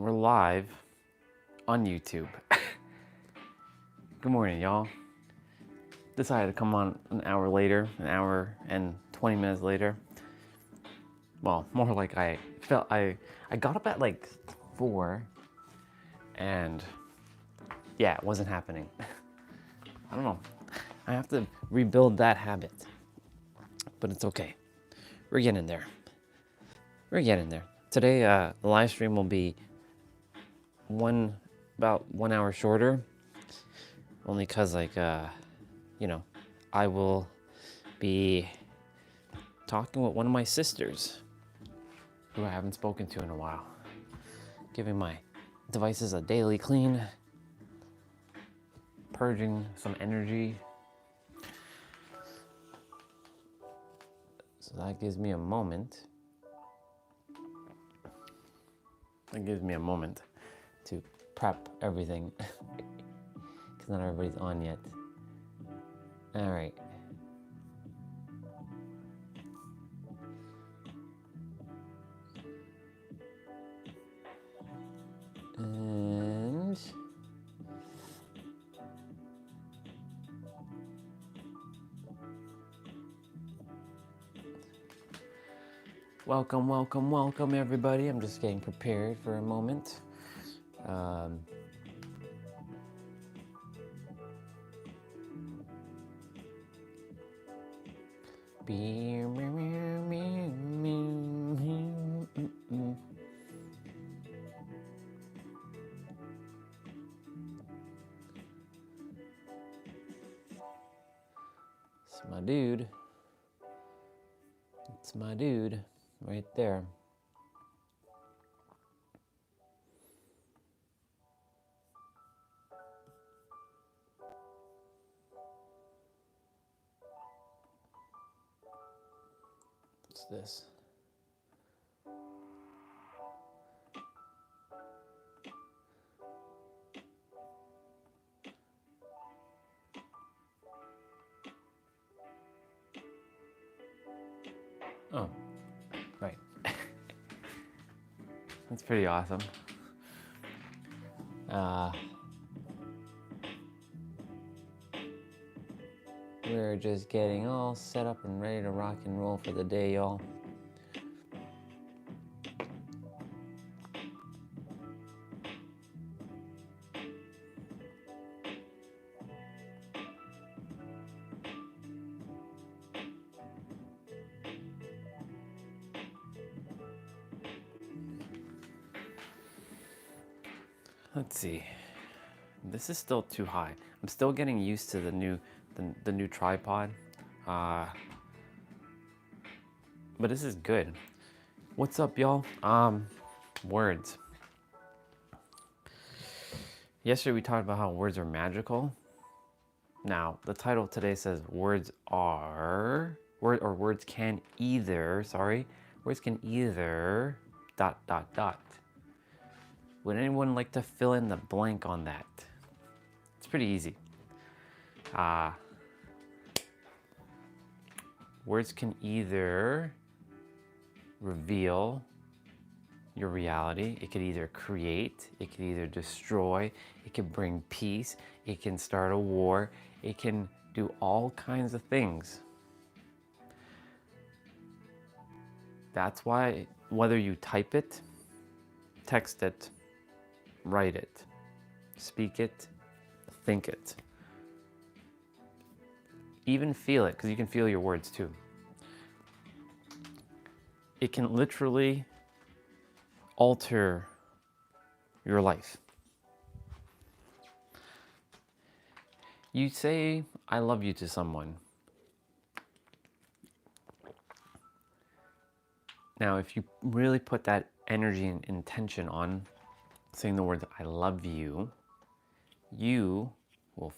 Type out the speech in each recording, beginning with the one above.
We're live on YouTube. Good morning, y'all. Decided to come on an hour later, an hour and 20 minutes later. Well, more like I got up at like 4 and yeah, it wasn't happening. I don't know. I have to rebuild that habit, but it's okay. We're getting there. We're getting there. Today, the live stream will be about 1 hour shorter, only cause I will be talking with one of my sisters who I haven't spoken to in a while, giving my devices a daily clean, purging some energy. So that gives me a moment. To prep everything because not everybody's on yet. All right. And welcome everybody. I'm just getting prepared for a moment. It's my dude right there. What's this? Oh, right. That's pretty awesome. We're just getting all set up and ready to rock and roll for the day, y'all. Let's see. This is still too high. I'm still getting used to the new tripod. But this is good. What's up, y'all? Words. Yesterday we talked about how words are magical. Now, the title today says words can either dot. Would anyone like to fill in the blank on that? It's pretty easy. Words can either reveal your reality. It could either create, it could either destroy, it can bring peace, it can start a war, it can do all kinds of things. That's why whether you type it, text it, write it, speak it, think it, even feel it, because you can feel your words too. It can literally alter your life. You say, I love you to someone. Now, if you really put that energy and intention on saying the words, I love you, you will,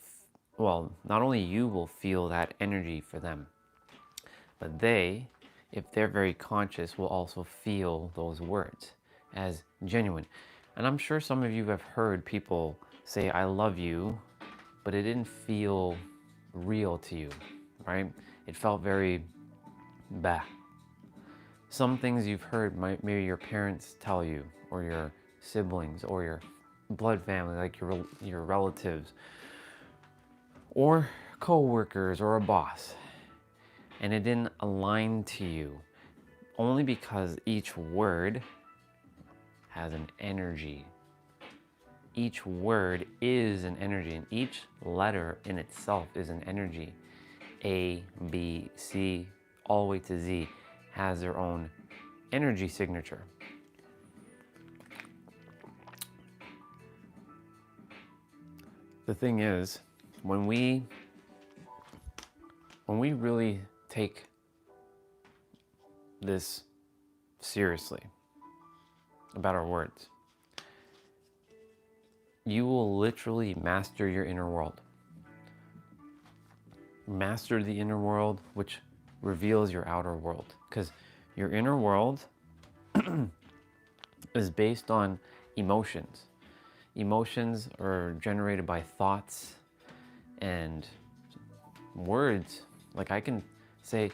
not only you will feel that energy for them, but they, if they're very conscious, will also feel those words as genuine. And I'm sure some of you have heard people say, I love you, but it didn't feel real to you, right? It felt very bah. Some things you've heard, maybe your parents tell you, or your siblings or your blood family, like your relatives, or co-workers or a boss, and it didn't align to you, only because each word has an energy. Each word is an energy, and each letter in itself is an energy. A, B, C, all the way to Z has their own energy signature. The thing is, when we really take this seriously about our words, you will literally master your inner world. Master the inner world, which reveals your outer world. Because your inner world is based on emotions. Emotions are generated by thoughts and words. Like I can say,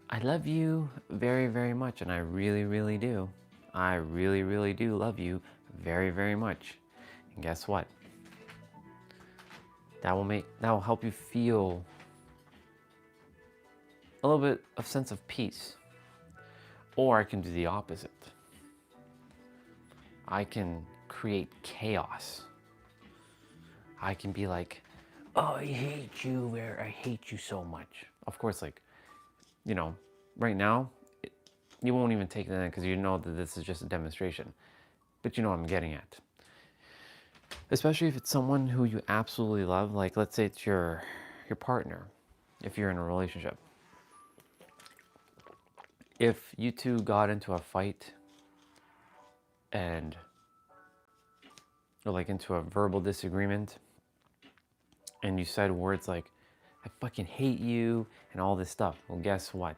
I love you very, very much, and I really, really do. I really, really do love you very, very much. And guess what? That will help you feel a little bit of sense of peace. Or I can do the opposite. I can create chaos. I can be like, oh, I hate you, I hate you so much. Of course, like, you know, right now, you won't even take that in because you know that this is just a demonstration. But you know what I'm getting at. Especially if it's someone who you absolutely love, like let's say it's your partner, if you're in a relationship. If you two got into a fight and or like into a verbal disagreement and you said words like, I fucking hate you and all this stuff. Well, guess what?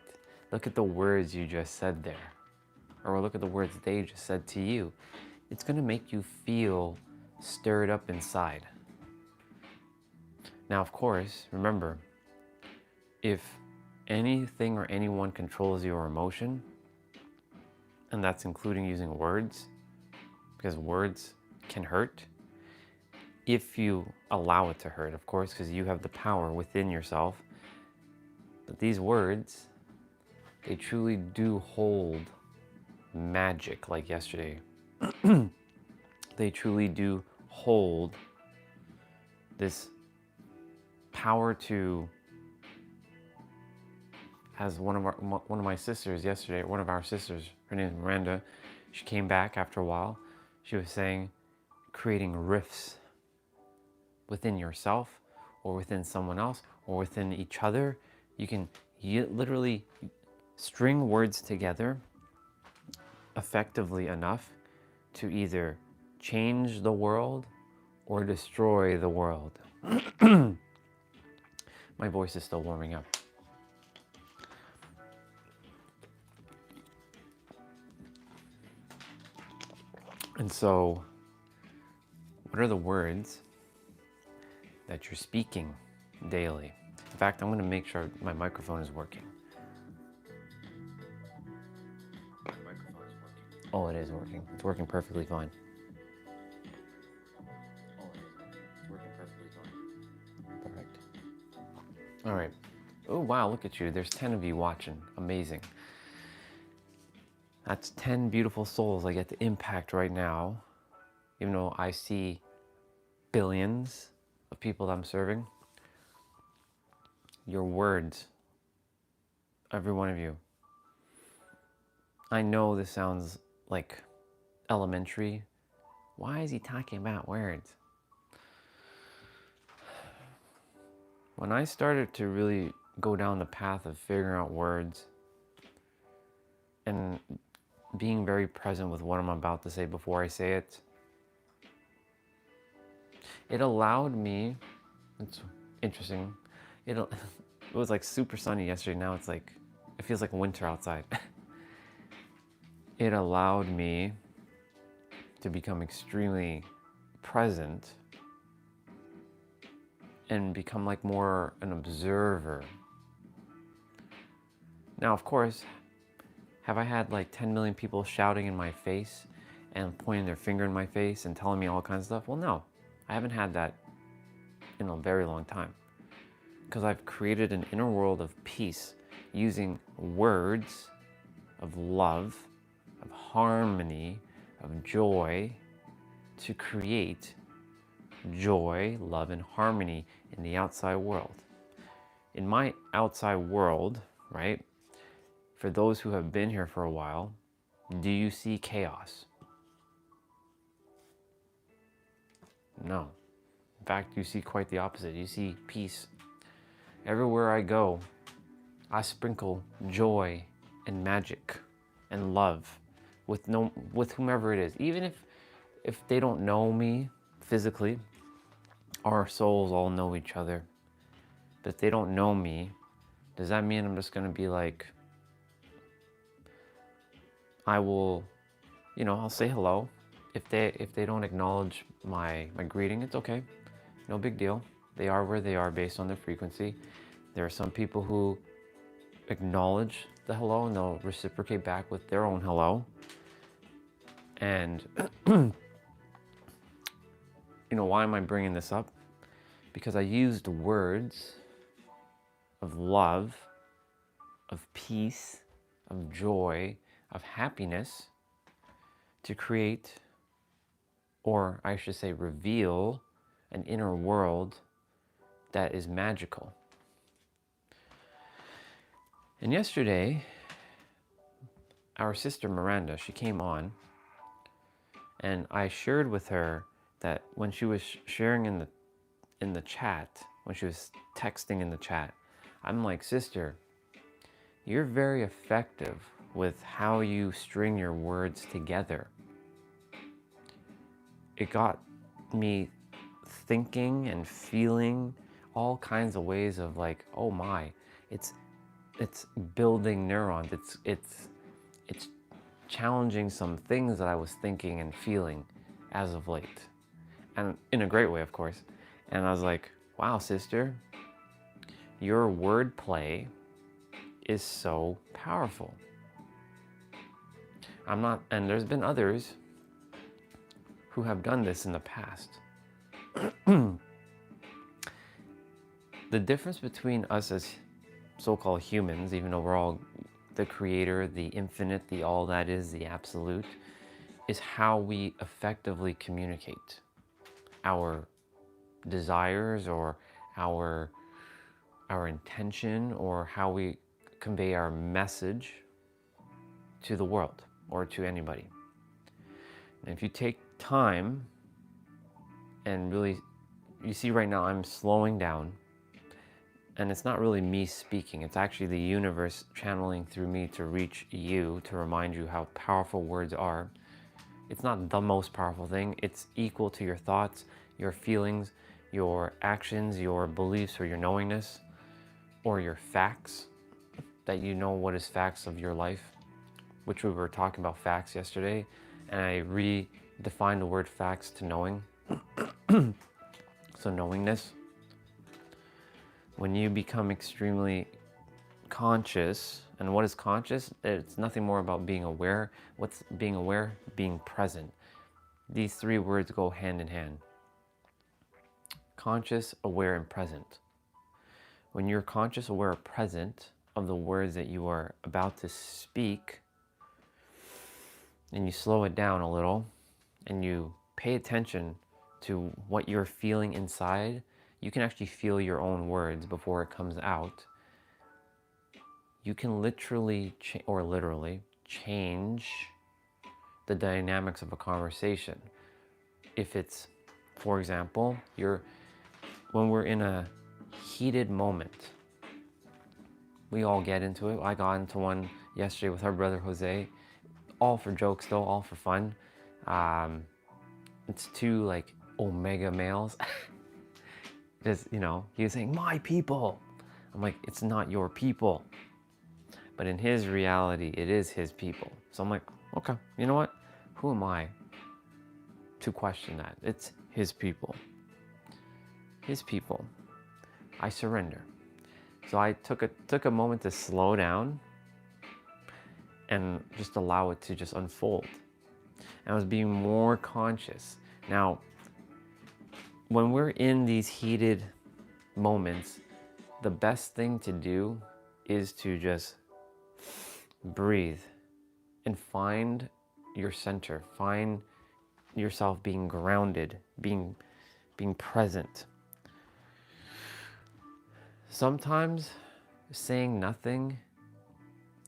Look at the words you just said there. Or look at the words they just said to you. It's gonna make you feel stirred up inside. Now, of course, remember, if anything or anyone controls your emotion, and that's including using words, because words can hurt, if you allow it to hurt, of course, because you have the power within yourself. But these words, they truly do hold magic, like yesterday. They truly do hold this power to, as one of my sisters yesterday, one of our sisters, her name is Miranda, she came back after a while. She was saying, creating rifts within yourself or within someone else or within each other. You can literally string words together effectively enough to either change the world or destroy the world. My voice is still warming up. And so, what are the words that you're speaking daily? In fact, I'm going to make sure my microphone is working. My microphone is working. Oh, it is working. It's working perfectly fine. Oh, it is working. It's working perfectly fine. Perfect. All right. Oh, wow, look at you. There's 10 of you watching. Amazing. That's 10 beautiful souls I get to impact right now, even though I see billions of people that I'm serving. Your words, every one of you. I know this sounds like elementary. Why is he talking about words? When I started to really go down the path of figuring out words and being very present with what I'm about to say before I say it, it allowed me, it's interesting, it was like super sunny yesterday, now it's like, it feels like winter outside. It allowed me to become extremely present and become like more an observer. Now, of course, have I had like 10 million people shouting in my face and pointing their finger in my face and telling me all kinds of stuff. Well, no, I haven't had that in a very long time, because I've created an inner world of peace using words of love, of harmony, of joy, to create joy, love, and harmony in the outside world. In my outside world, right, for those who have been here for a while, do you see chaos? No. In fact, you see quite the opposite. You see peace. Everywhere I go, I sprinkle joy and magic and love with whomever it is. Even if they don't know me physically, our souls all know each other. But if they don't know me, does that mean I'm just going to be like, I will, I'll say hello. If they don't acknowledge my greeting, it's okay. No big deal. They are where they are based on their frequency. There are some people who acknowledge the hello and they'll reciprocate back with their own hello. And why am I bringing this up? Because I used words of love, of peace, of joy, of happiness to create, or I should say reveal, an inner world that is magical. And yesterday, our sister Miranda, she came on, and I shared with her that when she was sharing in the chat, when she was texting in the chat, I'm like, sister, you're very effective with how you string your words together. It got me thinking and feeling all kinds of ways of like, oh my, it's building neurons. It's challenging some things that I was thinking and feeling as of late, and in a great way, of course. And I was like, wow, sister, your wordplay is so powerful. And there's been others who have done this in the past. The difference between us as so-called humans, even though we're all the creator, the infinite, the all that is, the absolute, is how we effectively communicate our desires or our intention, or how we convey our message to the world or to anybody. And if you take time and really, you see right now I'm slowing down, and it's not really me speaking, it's actually the universe channeling through me to reach you, to remind you how powerful words are. It's not the most powerful thing. It's equal to your thoughts, your feelings, your actions, your beliefs, or your knowingness, or your facts, that you know what is facts of your life, which we were talking about facts yesterday, and I redefined the word facts to knowing. So knowingness. When you become extremely conscious, and what is conscious? It's nothing more about being aware. What's being aware? Being present. These three words go hand in hand. Conscious, aware, and present. When you're conscious, aware, present of the words that you are about to speak, and you slow it down a little, and you pay attention to what you're feeling inside, you can actually feel your own words before it comes out. You can literally change the dynamics of a conversation. If it's, for example, when we're in a heated moment, we all get into it. I got into one yesterday with our brother Jose, all for jokes though, all for fun. It's two like omega males. Just, he was saying, my people. I'm like, it's not your people. But in his reality, it is his people. So I'm like, okay, you know what? Who am I to question that? It's his people. His people. I surrender. So I took a moment to slow down and just allow it to just unfold. I was being more conscious. Now, when we're in these heated moments, the best thing to do is to just breathe and find your center, find yourself being grounded, being present. Sometimes saying nothing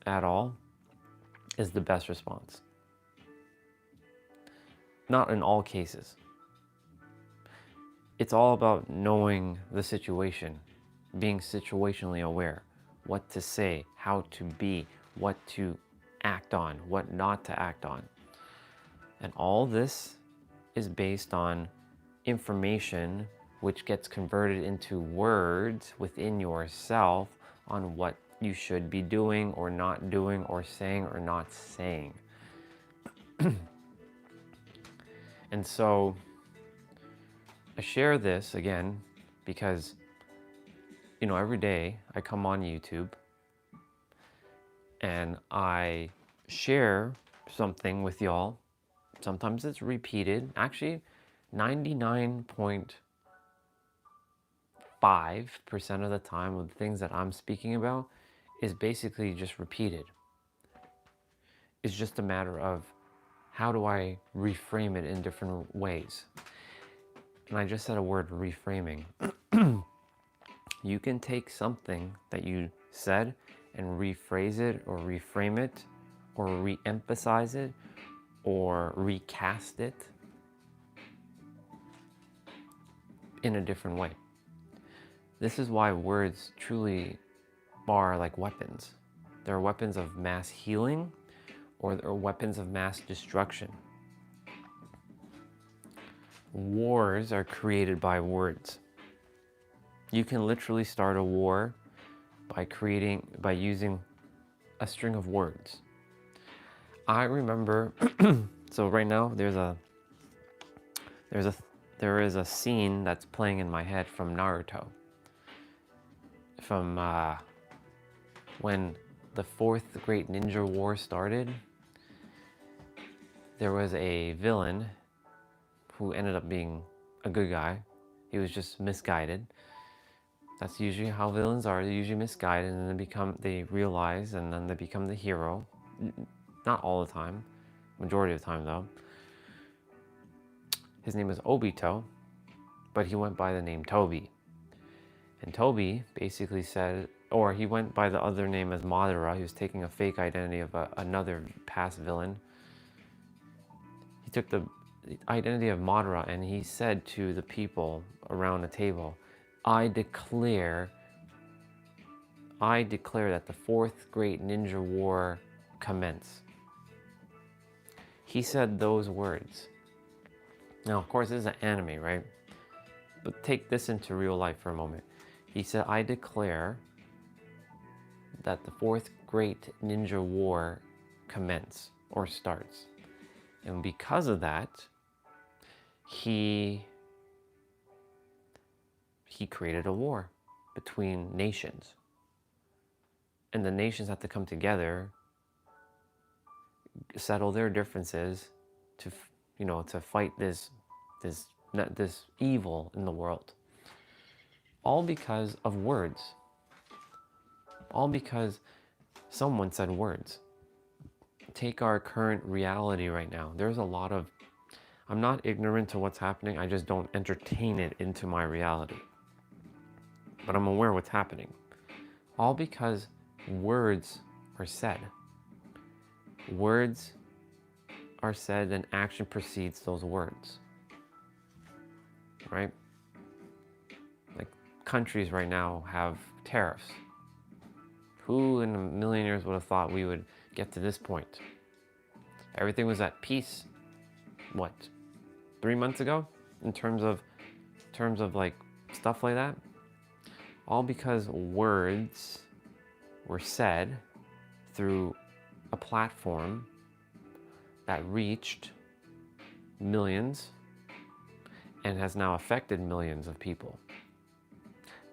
at all is the best response. Not in all cases. It's all about knowing the situation, being situationally aware, what to say, how to be, what to act on, what not to act on. And all this is based on information which gets converted into words within yourself on what you should be doing or not doing or saying or not saying. And so I share this again because, every day I come on YouTube and I share something with y'all. Sometimes it's repeated. Actually, 99.5% of the time of the things that I'm speaking about is basically just repeated. It's just a matter of how do I reframe it in different ways. And I just said a word, reframing. You can take something that you said and rephrase it or reframe it or re-emphasize it or recast it in a different way. This is why words truly are like weapons. They're weapons of mass healing or they're weapons of mass destruction. Wars are created by words. You can literally start a war by using a string of words. I remember, so right now there is a scene that's playing in my head from Naruto. From when the fourth great ninja war started, there was a villain who ended up being a good guy. He was just misguided. That's usually how villains are. They're usually misguided and then they realize and then they become the hero. Not all the time, majority of the time though. His name was Obito, but he went by the name Toby. And Toby basically said, or he went by the other name as Madara. He was taking a fake identity of another past villain. He took the identity of Madara and he said to the people around the table, I declare that the fourth great ninja war commence. He said those words. Now, of course, this is an anime, right? But take this into real life for a moment. He said, I declare that the fourth great ninja war commence or starts. And because of that, he created a war between nations. And the nations have to come together, settle their differences to fight this evil in the world. All because of words. All because someone said words. Take our current reality right now. There's a lot of, I'm not ignorant to what's happening, I just don't entertain it into my reality. But I'm aware of what's happening. All because words are said. Words are said and action precedes those words. Right? Like countries right now have tariffs. Who in a million years would have thought we would get to this point? Everything was at peace, 3 months ago? In terms of like stuff like that? All because words were said through a platform that reached millions and has now affected millions of people.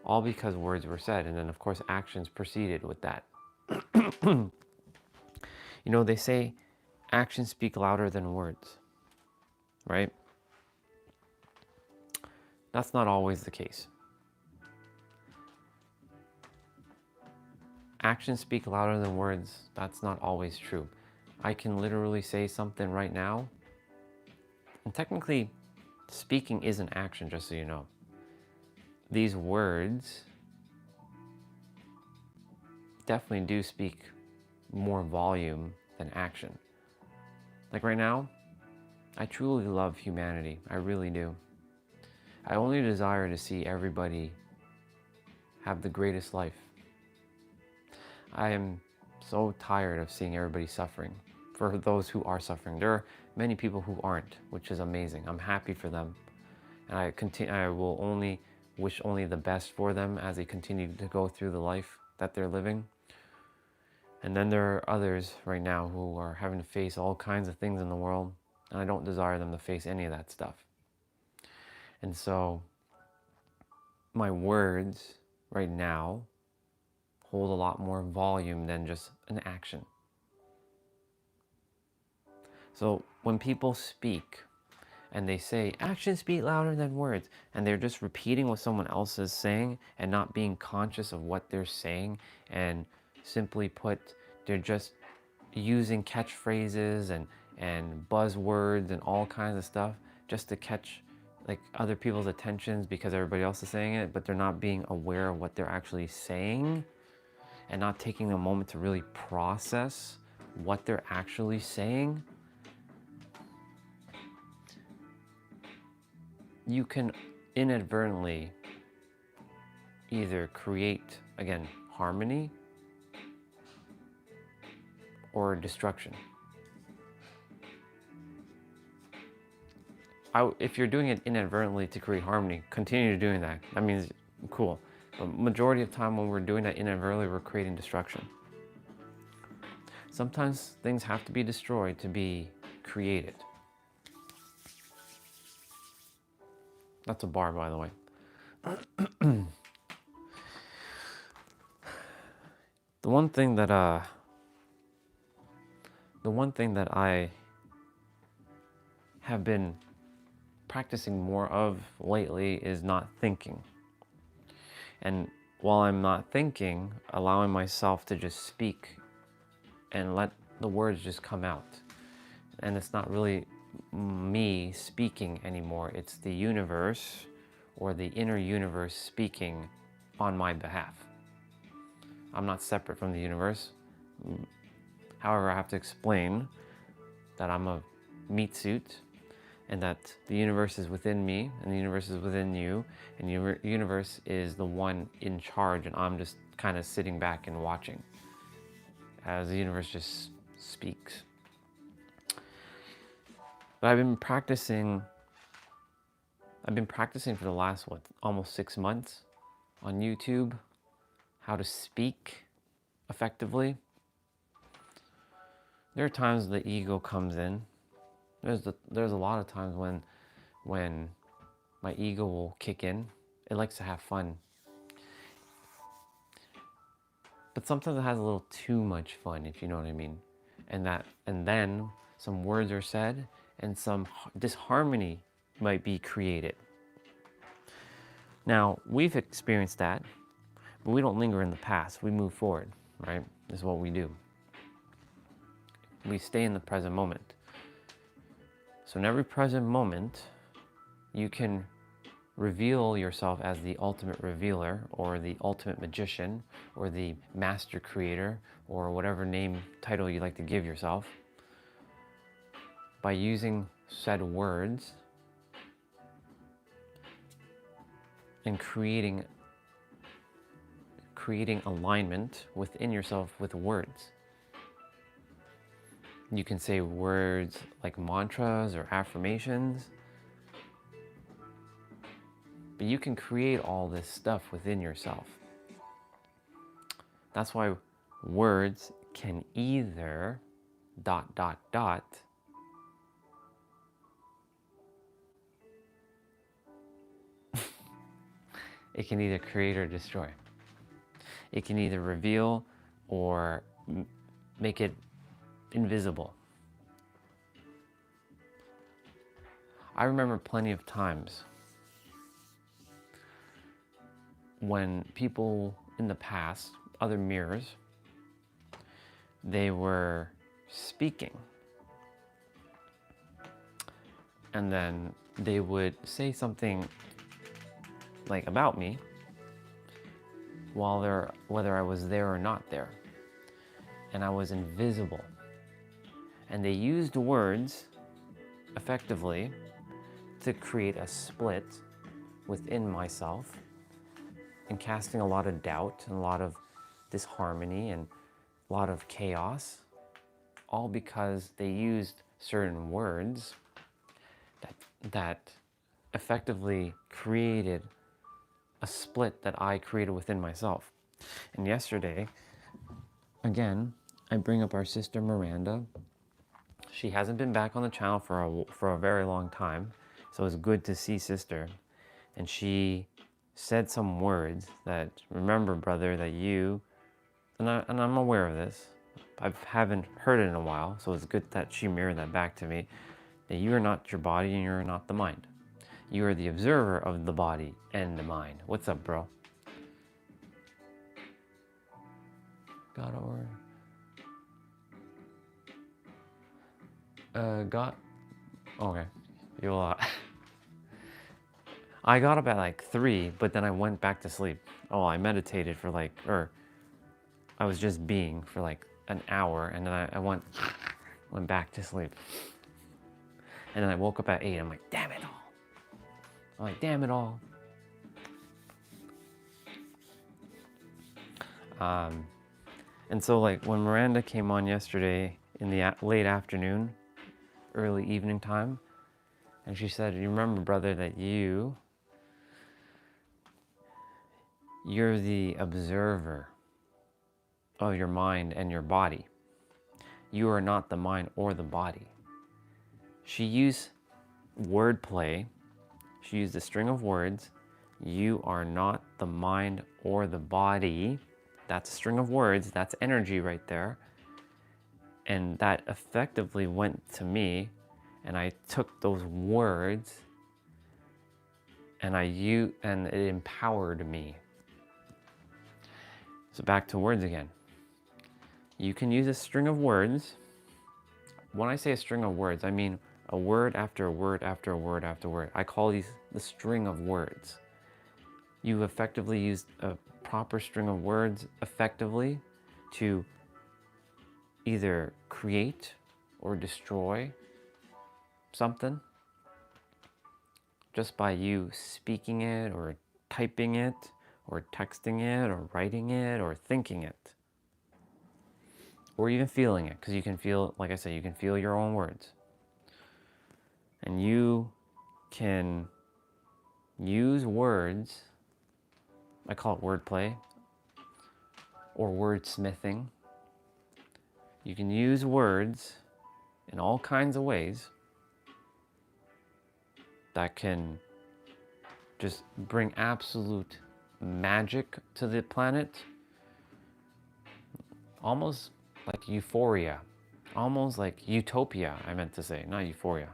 All because words were said, and then of course actions proceeded with that. They say actions speak louder than words. right? That's not always the case. Actions speak louder than words. That's not always true. I can literally say something right now, and technically, speaking is an action, just so you know. These words definitely do speak more volume than action. Like right now, I truly love humanity. I really do. I only desire to see everybody have the greatest life. I am so tired of seeing everybody suffering. For those who are suffering, there are many people who aren't, which is amazing. I'm happy for them, and I will only wish only the best for them as they continue to go through the life that they're living. And then there are others right now who are having to face all kinds of things in the world, and I don't desire them to face any of that stuff. And so my words right now hold a lot more volume than just an action. So when people speak and they say, actions speak louder than words, and they're just repeating what someone else is saying and not being conscious of what they're saying, and simply put, they're just using catchphrases and buzzwords and all kinds of stuff just to catch like other people's attentions because everybody else is saying it, but they're not being aware of what they're actually saying and not taking a moment to really process what they're actually saying. You can inadvertently either create, again, harmony or destruction. If you're doing it inadvertently to create harmony, continue doing that. That means cool. But majority of the time when we're doing that inadvertently, we're creating destruction. Sometimes things have to be destroyed to be created. That's a bar, by the way. The one thing that I have been practicing more of lately is not thinking. And while I'm not thinking, allowing myself to just speak and let the words just come out. And it's not really me speaking anymore. It's the universe or the inner universe speaking on my behalf. I'm not separate from the universe. However, I have to explain that I'm a meat suit and that the universe is within me and the universe is within you, and the universe is the one in charge, and I'm just kind of sitting back and watching as the universe just speaks. But I've been practicing for the last, almost 6 months on YouTube, how to speak effectively. There are times the ego comes in. There's a lot of times when my ego will kick in. It likes to have fun. But sometimes it has a little too much fun, if you know what I mean. And then some words are said and some disharmony might be created. Now, we've experienced that, but we don't linger in the past. We move forward, right? This is what we do. We stay in the present moment. So in every present moment, you can reveal yourself as the ultimate revealer or the ultimate magician or the master creator or whatever title you like to give yourself by using said words and creating alignment within yourself with words. You can say words like mantras or affirmations, but you can create all this stuff within yourself. That's why words can either ... It can either create or destroy. It can either reveal or make it invisible. I remember plenty of times when people in the past, other mirrors, they were speaking. And then they would say something like about me whether I was there or not there. And I was invisible. And they used words effectively to create a split within myself and casting a lot of doubt and a lot of disharmony and a lot of chaos, all because they used certain words that effectively created a split that I created within myself. And yesterday, again, I bring up our sister Miranda. She hasn't been back on the channel for a very long time, so it's good to see sister. And she said some words that, remember, brother, that you, and I'm aware of this, I haven't heard it in a while, so it's good that she mirrored that back to me, that you are not your body and you're not the mind. You are the observer of the body and the mind. What's up, bro? Got over. Got. Okay, you'll. I got up at like 3, but then I went back to sleep. Oh, I meditated for like, or I was just being for like an hour, and then I went back to sleep. And then I woke up at 8. I'm like, damn it all. I'm like, damn it all. And so like when Miranda came on yesterday in the late afternoon, early evening time, and she said, you remember, brother, that you're the observer of your mind and your body. You are not the mind or the body. She used wordplay. She used a string of words. You are not the mind or the body. That's a string of words. That's energy right there. And that effectively went to me, and I took those words and it empowered me. So back to words again. You can use a string of words. When I say a string of words, I mean a word after a word after a word after a word. I call these the string of words. You effectively used a proper string of words effectively to either create or destroy something just by you speaking it or typing it or texting it or writing it or thinking it. Or even feeling it, because you can feel, like I said, you can feel your own words. And you can use words, I call it wordplay, or wordsmithing. You can use words in all kinds of ways that can just bring absolute magic to the planet. Almost like euphoria. Almost like utopia, I meant to say, not euphoria.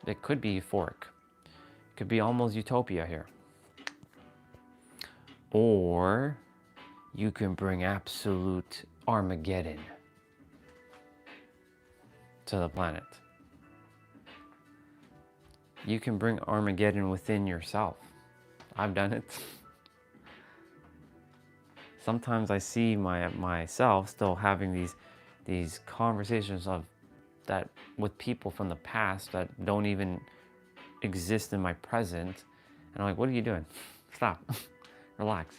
It could be euphoric. It could be almost utopia here. Or you can bring absolute Armageddon to the planet. You can bring Armageddon within yourself. I've done it. Sometimes I see myself still having these conversations of that with people from the past that don't even exist in my present, and I'm like, what are you doing? Stop. Relax.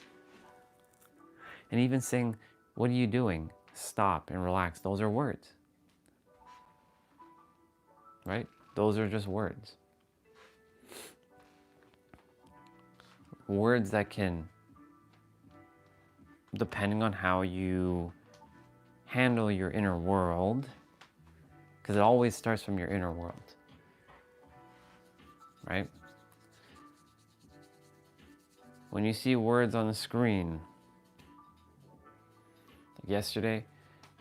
And even saying, what are you doing? Stop and relax. Those are words. Right? Those are just words. Words that can, depending on how you handle your inner world, because it always starts from your inner world, right? When you see words on the screen, like yesterday,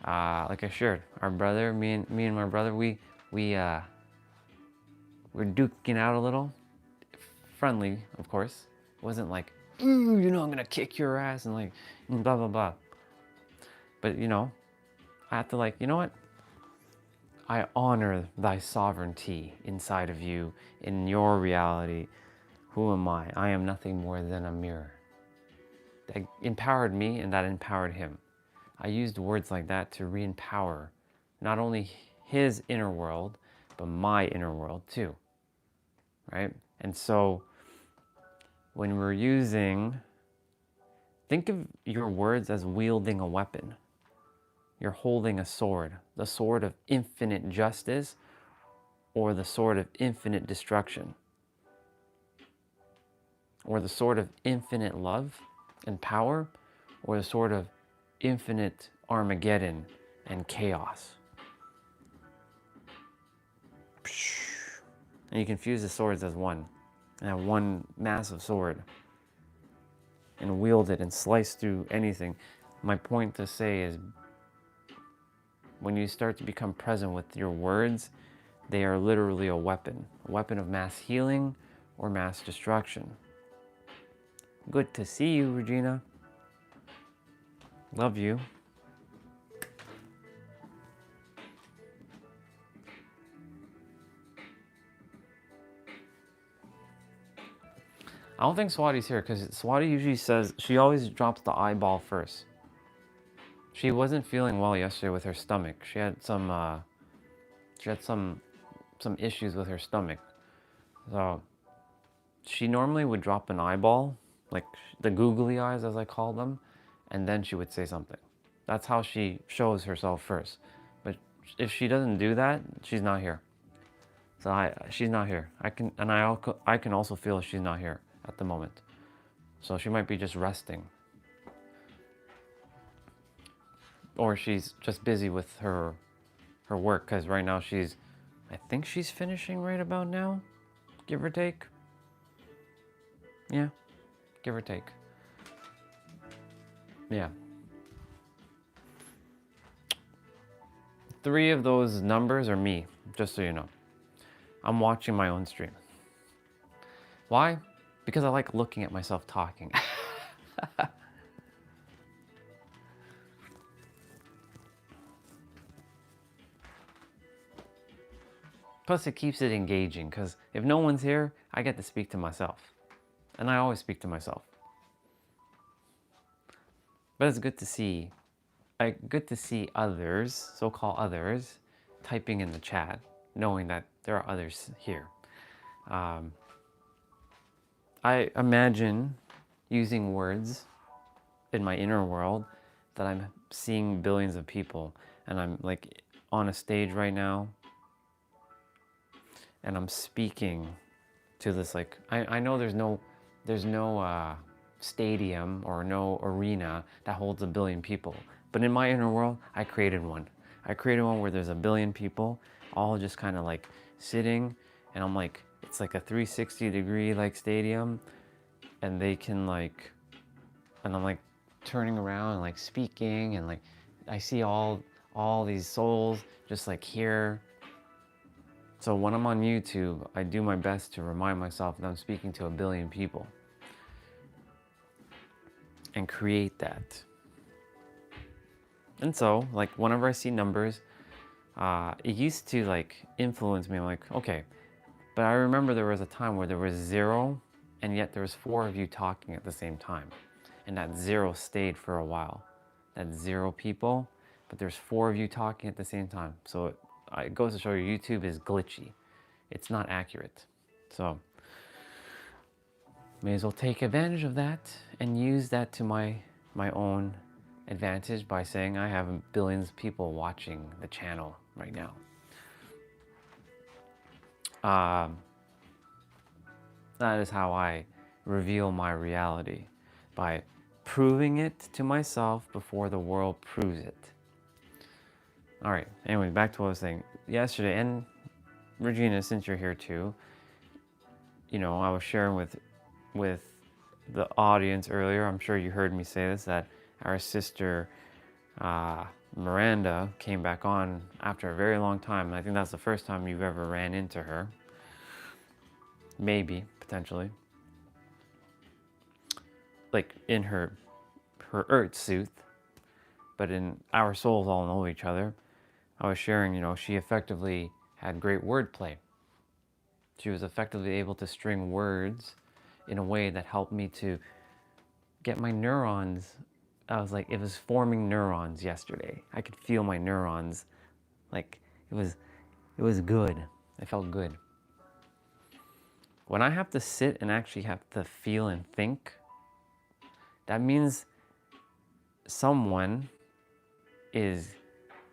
like I shared, our brother, me and my brother, we we're duking out a little. Friendly, of course. It wasn't like, ooh, you know, I'm gonna kick your ass and like, blah, blah, blah. But, you know, I have to like, you know what? I honor thy sovereignty inside of you, in your reality. Who am I? I am nothing more than a mirror. That empowered me and that empowered him. I used words like that to re-empower not only his inner world, but my inner world too, right? And so when we're using, think of your words as wielding a weapon. You're holding a sword, the sword of infinite justice or the sword of infinite destruction, or the sword of infinite love and power, or the sword of infinite Armageddon and chaos. And you can fuse the swords as one, and have one massive sword, and wield it and slice through anything. My point to say is, when you start to become present with your words, they are literally a weapon of mass healing or mass destruction. Good to see you, Regina. Love you. I don't think Swati's here because Swati usually says, she always drops the eyeball first. She wasn't feeling well yesterday with her stomach. She had some issues with her stomach. So she normally would drop an eyeball, like the googly eyes as I call them, and then she would say something. That's how she shows herself first. But if she doesn't do that, she's not here. So she's not here. I can also feel she's not here at the moment. So she might be just resting. Or she's just busy with her work, because right now I think she's finishing right about now, give or take. Yeah, give or take. Yeah. 3 of those numbers are me, just so you know. I'm watching my own stream. Why? Because I like looking at myself talking. Plus it keeps it engaging, because if no one's here, I get to speak to myself. And I always speak to myself. But it's good to see others, so-called others, typing in the chat, knowing that there are others here. I imagine using words in my inner world that I'm seeing billions of people, and I'm like on a stage right now, and I'm speaking to this, like, I know there's no stadium or no arena that holds 1 billion people. But in my inner world, I created one. I created one where there's 1 billion people all just kind of like sitting, and I'm like, it's like a 360-degree like stadium, and they can like, and I'm like turning around and like speaking, and like I see all these souls just like here. So when I'm on YouTube, I do my best to remind myself that I'm speaking to 1 billion people and create that. And so, like, whenever I see numbers, it used to like influence me. I'm like, okay, but I remember there was a time where there was 0, and yet there was 4 of you talking at the same time, and that 0 stayed for a while. That 0 people, but there's 4 of you talking at the same time. So it goes to show you, YouTube is glitchy. It's not accurate. So may as well take advantage of that and use that to my own advantage by saying I have billions of people watching the channel right now. That is how I reveal my reality, by proving it to myself before the world proves it. All right, anyway, back to what I was saying. Yesterday, and Regina, since you're here too, you know, I was sharing with the audience earlier, I'm sure you heard me say this, that our sister Miranda came back on after a very long time, and I think that's the first time you've ever ran into her. maybe, potentially, like in her earth suit, but in our souls all know each other. I was sharing, she effectively had great wordplay. She was effectively able to string words in a way that helped me to get my neurons. I was like, it was forming neurons yesterday. I could feel my neurons. Like, it was good. I felt good. When I have to sit and actually have to feel and think, that means someone is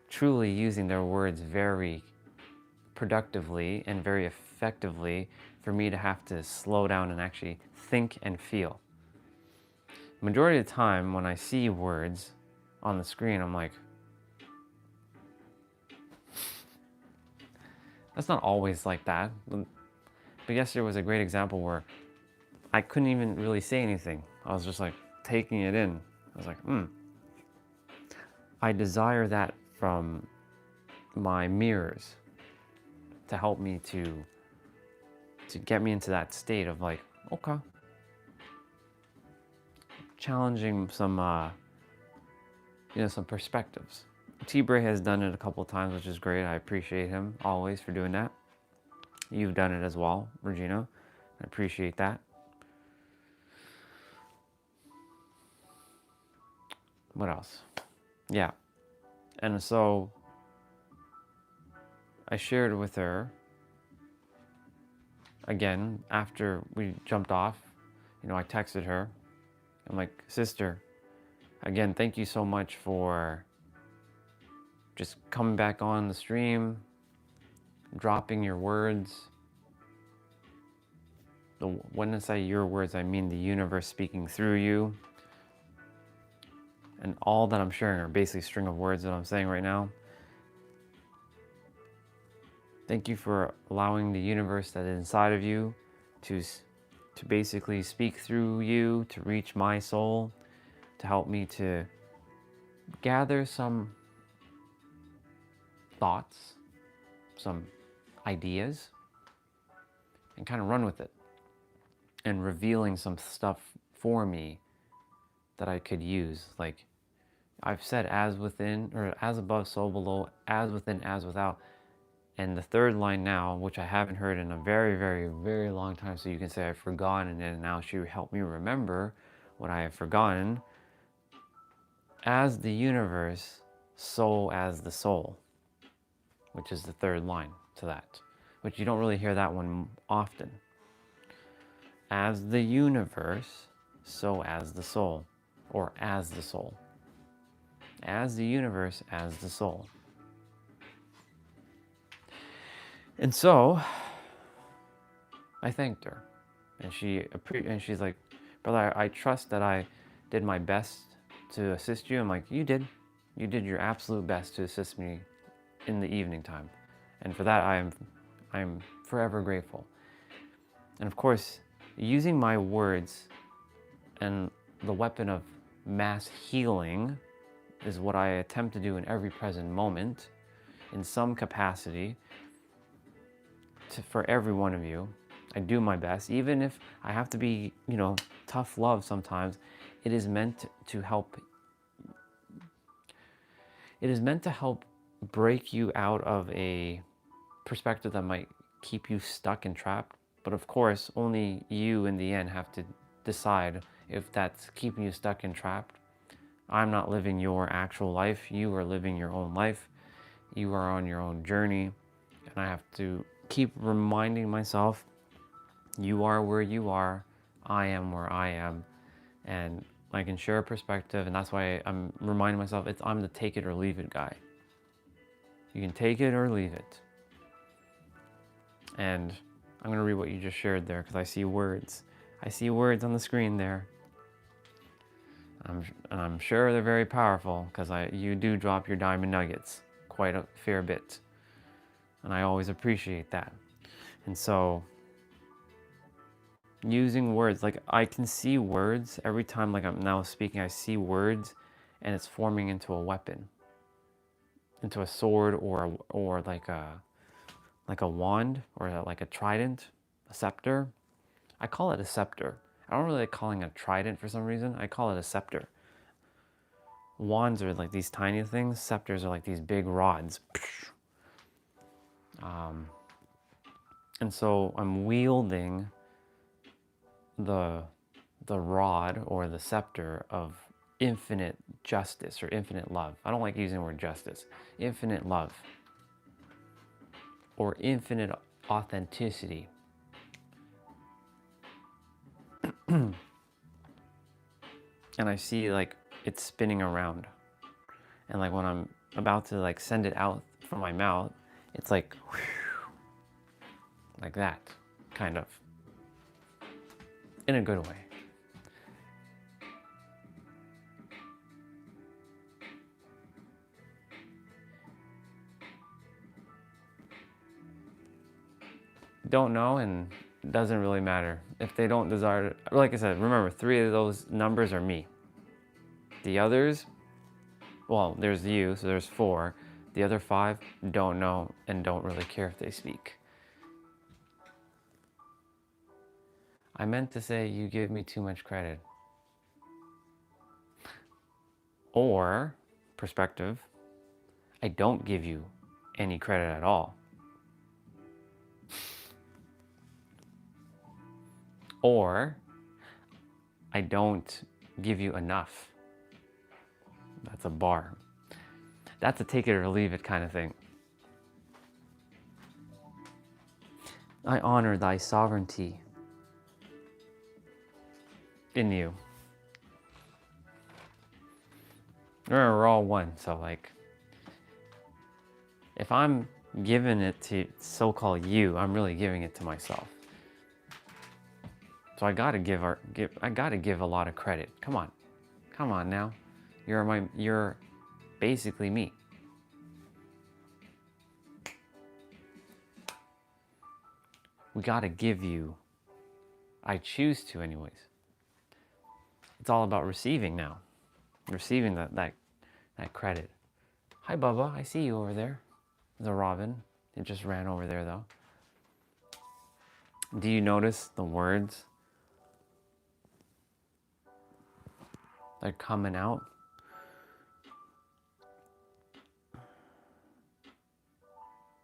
truly using their words very productively and very effectively for me to have to slow down and actually think and feel. Majority of the time when I see words on the screen, I'm like, that's not always like that. But yesterday was a great example where I couldn't even really say anything. I was just like taking it in. I was like, I desire that from my mirrors to help me to get me into that state of like, okay, challenging some some perspectives. T-Bray has done it a couple of times, which is great. I appreciate him always for doing that. You've done it as well, Regina. I appreciate that. What else? Yeah. And so I shared with her again after we jumped off. I texted her. I'm like, sister, again, thank you so much for just coming back on the stream, dropping your words. When I say your words, I mean the universe speaking through you. And all that I'm sharing are basically a string of words that I'm saying right now. Thank you for allowing the universe that is inside of you to basically speak through you, to reach my soul, to help me to gather some thoughts, some ideas, and kind of run with it. And revealing some stuff for me that I could use. Like I've said, as within, or as above, so below, as within, as without. And the third line now, which I haven't heard in a very, very, very long time, so you can say I've forgotten, and now she helped me remember what I have forgotten. As the universe, so as the soul, which is the third line to that, which you don't really hear that one often. As the universe, so as the soul, or as the soul. As the universe, as the soul. And so I thanked her, and she's like, brother, I trust that I did my best to assist you. I'm like, you did your absolute best to assist me in the evening time, and for that I'm forever grateful. And of course, using my words and the weapon of mass healing is what I attempt to do in every present moment, in some capacity. For every one of you, I do my best, even if I have to be, tough love sometimes. It is meant to help. It is meant to help break you out of a perspective that might keep you stuck and trapped. But of course, only you in the end have to decide if that's keeping you stuck and trapped. I'm not living your actual life. You are living your own life. You are on your own journey. And I have to keep reminding myself, you are where you are, I am where I am, and I can share a perspective, and that's why I'm reminding myself I'm the take it or leave it guy. You can take it or leave it. And I'm going to read what you just shared there, because I see words. I see words on the screen there. And I'm sure they're very powerful, because you do drop your diamond nuggets quite a fair bit. And I always appreciate that. And so, using words, like I can see words every time, like I'm now speaking, I see words and it's forming into a weapon, into a sword, or like a wand, or like a trident, a scepter. I call it a scepter. I don't really like calling it a trident for some reason. I call it a scepter. Wands are like these tiny things. Scepters are like these big rods. And so I'm wielding the rod or the scepter of infinite justice or infinite love. I don't like using the word justice. Infinite love or infinite authenticity. And I see like it's spinning around. And like when I'm about to like send it out from my mouth, it's like that, kind of. In a good way. Don't know, and doesn't really matter. If they don't desire, like I said, remember 3 of those numbers are me. The others, well, there's you, so there's 4. The other 5 don't know and don't really care if they speak. I meant to say you give me too much credit. Or, perspective, I don't give you any credit at all. Or, I don't give you enough. That's a bar. That's a take it or leave it kind of thing. I honor thy sovereignty in you. We're all one, so like, if I'm giving it to so-called you, I'm really giving it to myself. So I gotta give a lot of credit. Come on now, you're basically me. We gotta give you. I choose to, anyways. It's all about receiving now, receiving that credit. Hi, Bubba. I see you over there. The robin. It just ran over there, though. Do you notice the words that are coming out?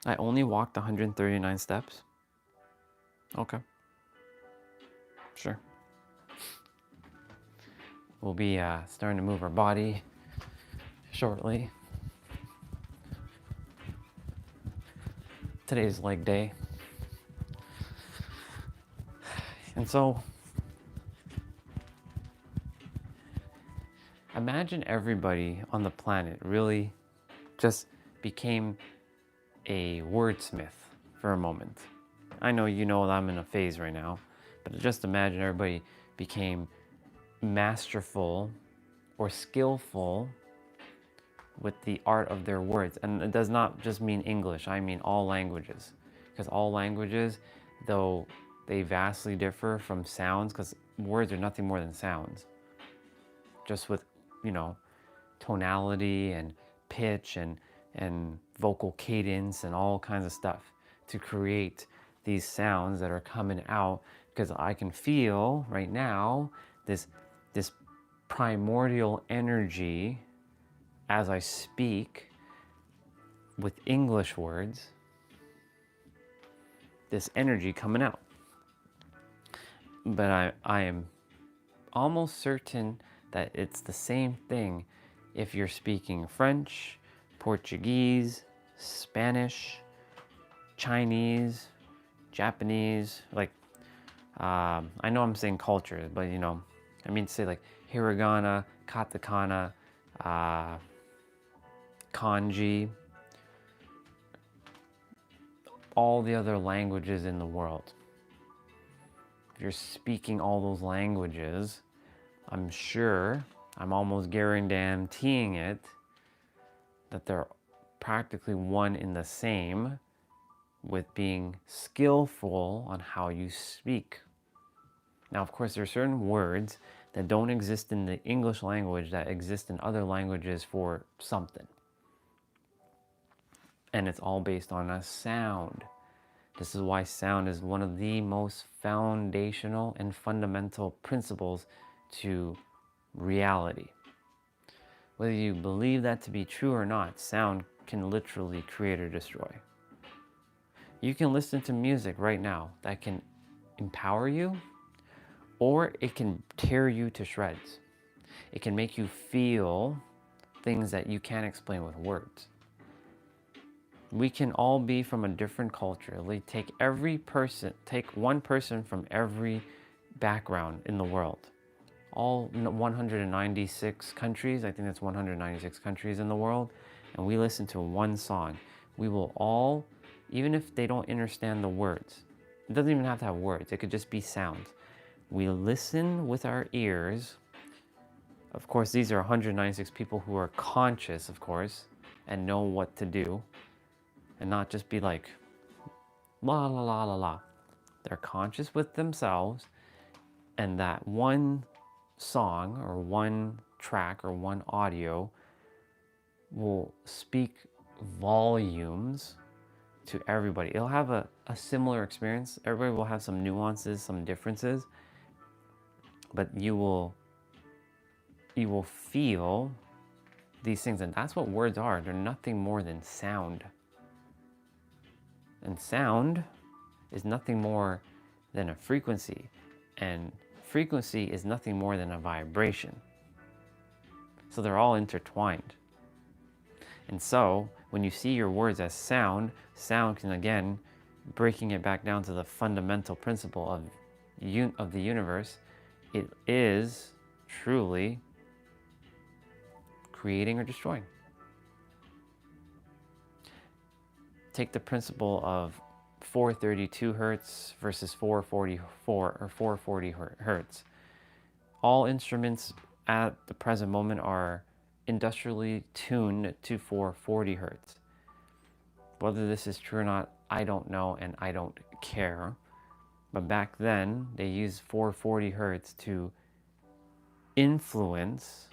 I only walked 139 steps. Okay. Sure. We'll be starting to move our body shortly. Today's leg day. And so, imagine everybody on the planet really just became a wordsmith for a moment. I know you know that I'm in a phase right now, but just imagine everybody became masterful or skillful with the art of their words. And it does not just mean English, I mean all languages. Because all languages, though they vastly differ from sounds, because words are nothing more than sounds. Just with, tonality and pitch and vocal cadence and all kinds of stuff to create these sounds that are coming out, because I can feel right now this primordial energy as I speak with English words, this energy coming out. But I am almost certain that it's the same thing if you're speaking French, Portuguese, Spanish, Chinese, Japanese, like, I know I'm saying culture, but I mean to say like hiragana, katakana, kanji, all the other languages in the world. If you're speaking all those languages, I'm sure, I'm almost guaranteeing it, that they're practically one in the same with being skillful on how you speak. Now, of course, there are certain words that don't exist in the English language that exist in other languages for something. And it's all based on a sound. This is why sound is one of the most foundational and fundamental principles to reality. Whether you believe that to be true or not, sound can literally create or destroy. You can listen to music right now that can empower you, or it can tear you to shreds. It can make you feel things that you can't explain with words. We can all be from a different culture. Take one person from every background in the world. All 196 countries, I think that's 196 countries in the world, and we listen to one song. We will all, even if they don't understand the words, it doesn't even have to have words, it could just be sounds. We listen with our ears. Of course, these are 196 people who are conscious, of course, and know what to do, and not just be like, la la la la la. They're conscious with themselves, and that one song or one track or one audio will speak volumes to everybody. It'll have a similar experience. Everybody will have some nuances, some differences, but you will feel these things, and that's what words are. They're nothing more than sound. And sound is nothing more than a frequency, and frequency is nothing more than a vibration. So they're all intertwined. And so when you see your words as sound, sound can, again, breaking it back down to the fundamental principle of the universe, it is truly creating or destroying. Take the principle of 432 hertz versus 444 or 440 hertz. All instruments at the present moment are industrially tuned to 440 hertz. Whether this is true or not, I don't know, and I don't care. But back then, they used 440 hertz to influence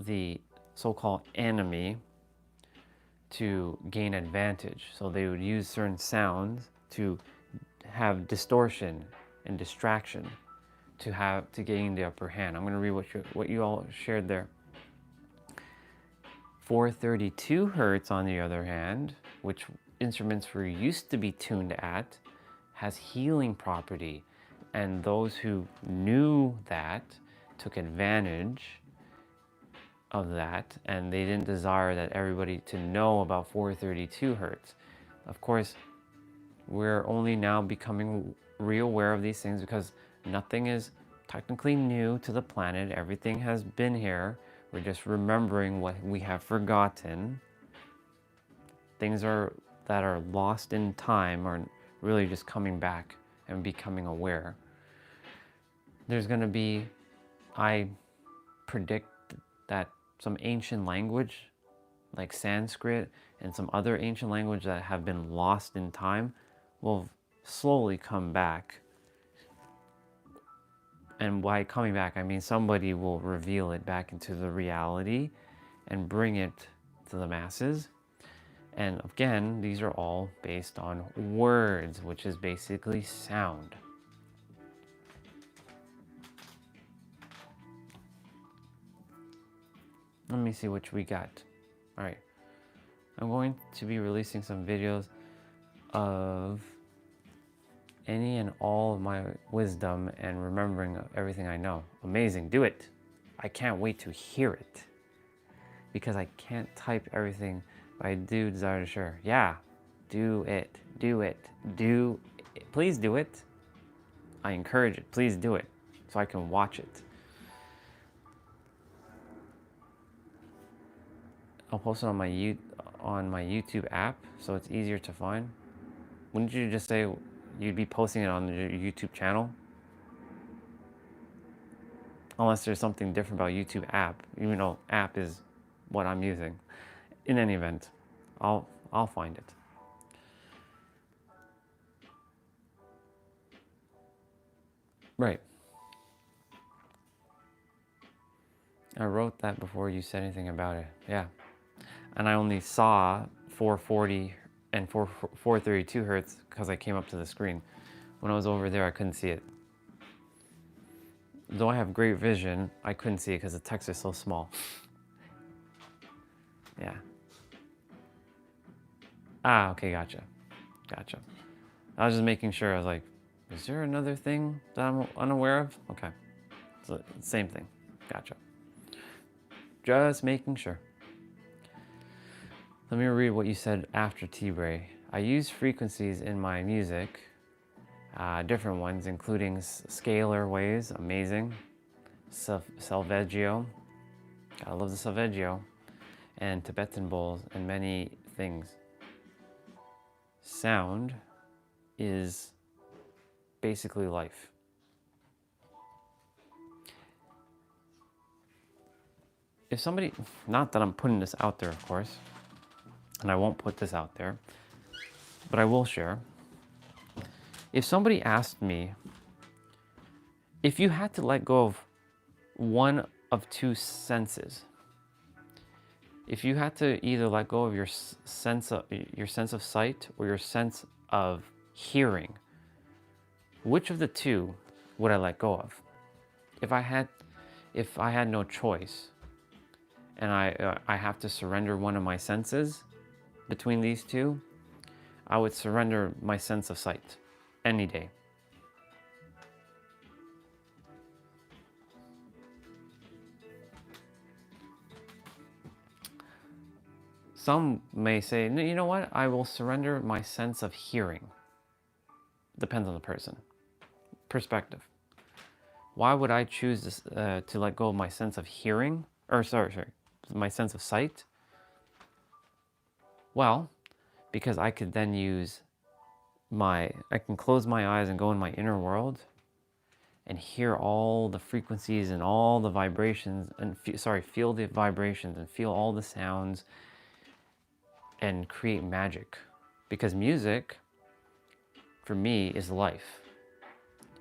the so-called enemy to gain advantage. So they would use certain sounds to have distortion and distraction to gain the upper hand. I'm going to read what you all shared there. 432 hertz, on the other hand, which instruments were used to be tuned at, has healing property, and those who knew that took advantage of that, and they didn't desire that everybody to know about 432 hertz. Of course, we're only now becoming reaware of these things because nothing is technically new to the planet. Everything has been here. We're just remembering what we have forgotten. Things that are lost in time are really just coming back and becoming aware. There's going to be, I predict that some ancient language like Sanskrit and some other ancient language that have been lost in time will slowly come back. And by coming back, I mean somebody will reveal it back into the reality and bring it to the masses. And again, these are all based on words, which is basically sound. Let me see which we got. All right. I'm going to be releasing some videos of any and all of my wisdom and remembering everything I know. Amazing. Do it. I can't wait to hear it. Because I can't type everything, but I do desire to share. Yeah. Do it. Do it. Do it. Please do it. I encourage it. Please do it so I can watch it. I'll post it on my YouTube app so it's easier to find. Wouldn't you just say you'd be posting it on your YouTube channel? Unless there's something different about YouTube app, even though app is what I'm using. In any event, I'll find it. Right. I wrote that before you said anything about it. Yeah. And I only saw 440 and 432 hertz because I came up to the screen. When I was over there, I couldn't see it. Though I have great vision, I couldn't see it because the text is so small. Yeah. Ah, okay, gotcha. Gotcha. I was just making sure. I was like, is there another thing that I'm unaware of? Okay. So, same thing. Gotcha. Just making sure. Let me read what you said after T-Bray. I use frequencies in my music, different ones, including scalar waves, amazing, Salveggio, I love the Salveggio, and Tibetan bowls, and many things. Sound is basically life. If somebody, not that I'm putting this out there, of course, and I won't put this out there, but I will share. If somebody asked me, if you had to let go of one of two senses, if you had to either let go of your sense of sight or your sense of hearing, which of the two would I let go of? If I had no choice, and I have to surrender one of my senses between these two, I would surrender my sense of sight any day. Some may say, no, you know what? I will surrender my sense of hearing. Depends on the person. Perspective. Why would I choose this, to let go of my sense of hearing? Or sorry, my sense of sight? Well, because I could then use I can close my eyes and go in my inner world and hear all the frequencies and all the vibrations and feel the vibrations and feel all the sounds and create magic. Because music, for me, is life.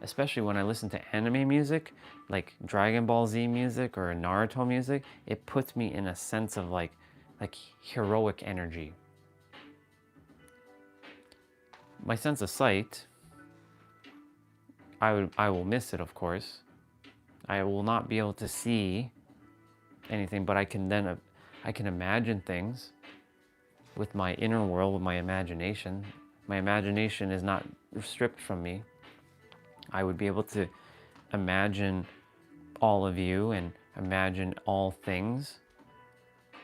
Especially when I listen to anime music, like Dragon Ball Z music or Naruto music, it puts me in a sense of like heroic energy. My sense of sight, I will miss it, of course. I will not be able to see anything, but I can imagine things with my inner world, with my imagination. My imagination is not stripped from me. I would be able to imagine all of you and imagine all things,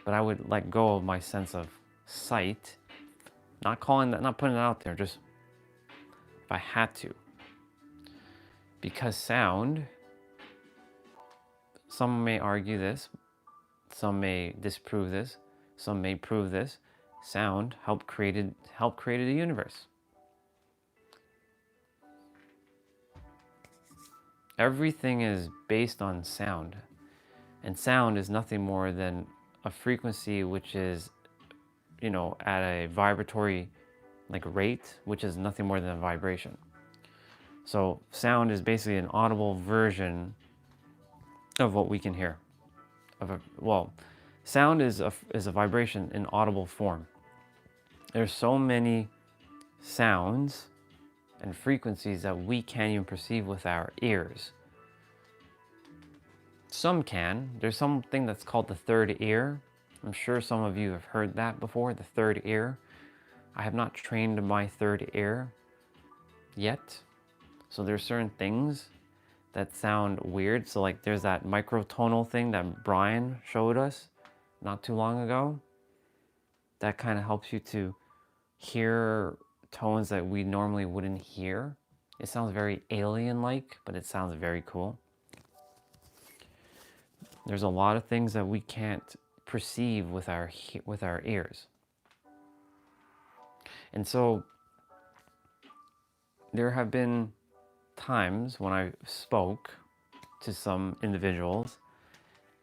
but I would let go of my sense of sight. Not putting it out there, just if I had to. Because sound, some may argue this, some may disprove this, some may prove this. Sound helped created the universe. Everything is based on sound, and sound is nothing more than a frequency which is, at a vibratory rate, which is nothing more than a vibration. So sound is basically an audible version of what we can hear. Sound is a vibration in audible form. There's so many sounds and frequencies that we can't even perceive with our ears. Some can. There's something that's called the third ear. I'm sure some of you have heard that before, the third ear. I have not trained my third ear yet. So there's certain things that sound weird. So there's that microtonal thing that Brian showed us not too long ago. That kind of helps you to hear tones that we normally wouldn't hear. It sounds very alien-like, but it sounds very cool. There's a lot of things that we can't perceive with our ears. And so there have been times when I spoke to some individuals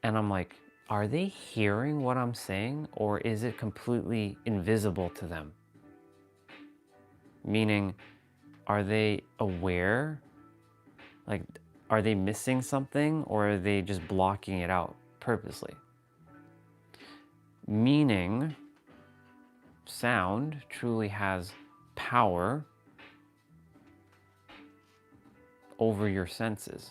and I'm like, are they hearing what I'm saying, or is it completely invisible to them? Meaning, are they aware? Are they missing something, or are they just blocking it out purposely? Meaning, sound truly has power over your senses.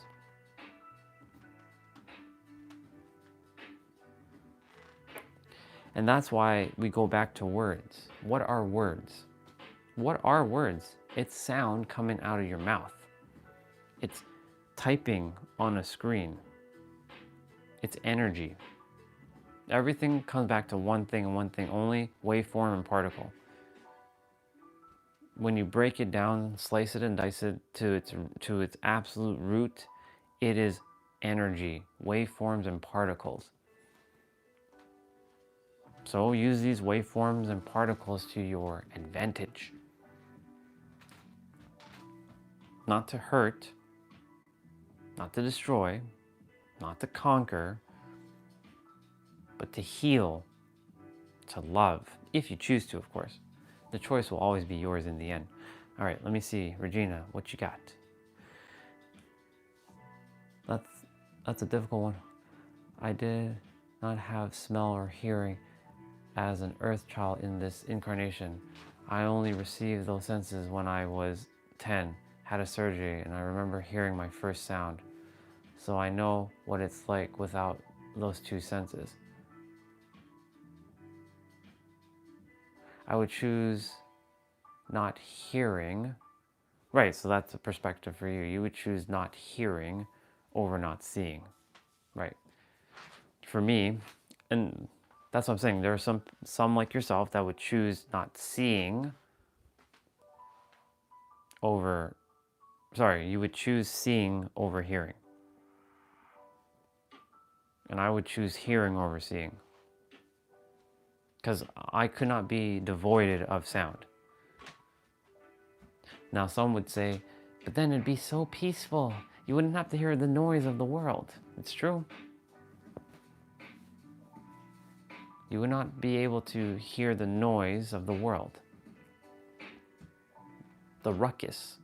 And that's why we go back to words. What are words? What are words? It's sound coming out of your mouth. It's typing on a screen. It's energy. Everything comes back to one thing and one thing only: waveform and particle. When you break it down, slice it and dice it to its absolute root, it is energy, waveforms and particles. So use these waveforms and particles to your advantage. Not to hurt, not to destroy, not to conquer, but to heal, to love, if you choose to, of course. The choice will always be yours in the end. All right, let me see. Regina, what you got? That's a difficult one. I did not have smell or hearing as an earth child in this incarnation. I only received those senses when I was 10, had a surgery, and I remember hearing my first sound. So I know what it's like without those two senses. I would choose not hearing. Right, so that's a perspective for you. You would choose not hearing over not seeing. Right. For me, and that's what I'm saying, there are some like yourself that would choose not seeing over, you would choose seeing over hearing. And I would choose hearing over seeing. Because I could not be devoid of sound. Now some would say, but then it'd be so peaceful. You wouldn't have to hear the noise of the world. It's true. You would not be able to hear the noise of the world. The ruckus.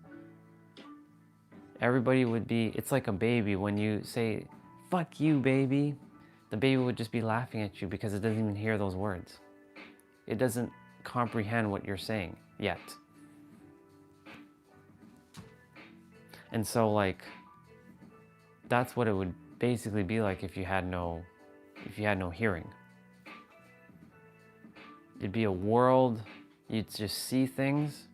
Everybody would be, it's like a baby when you say, fuck you, baby. The baby would just be laughing at you because it doesn't even hear those words. It doesn't comprehend what you're saying yet. And so like, that's what it would basically be like if you had no hearing. It'd be a world, you'd just see things.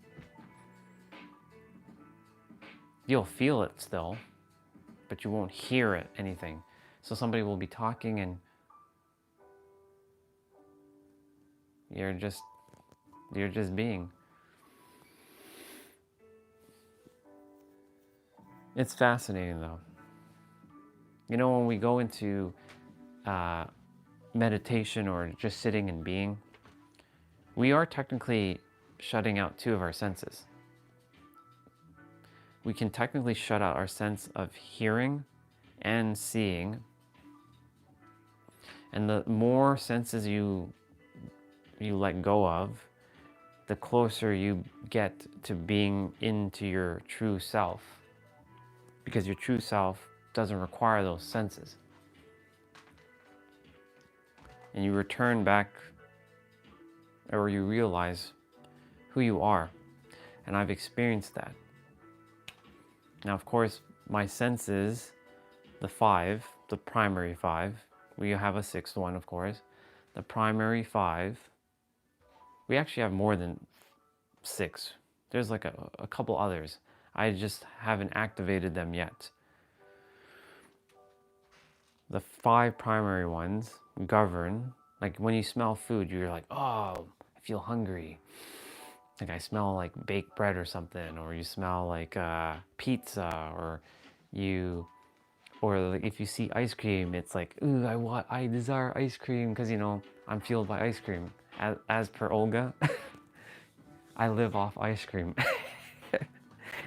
You'll feel it still, but you won't hear it, anything. So somebody will be talking and you're just being. It's fascinating though. You know, when we go into meditation or just sitting and being, we are technically shutting out two of our senses. We can technically shut out our sense of hearing and seeing. And the more senses you let go of, the closer you get to being into your true self. Because your true self doesn't require those senses. And you return back, or you realize who you are. And I've experienced that. Now, of course, my senses, the primary five, we have a sixth one, of course. The primary five, we actually have more than 6. There's like a couple others. I just haven't activated them yet. The 5 primary ones govern, like when you smell food, you're like, oh, I feel hungry. Like I smell like baked bread or something, or you smell like pizza, or like if you see ice cream, it's like, ooh, I desire ice cream because, you know, I'm fueled by ice cream. As per Olga, I live off ice cream.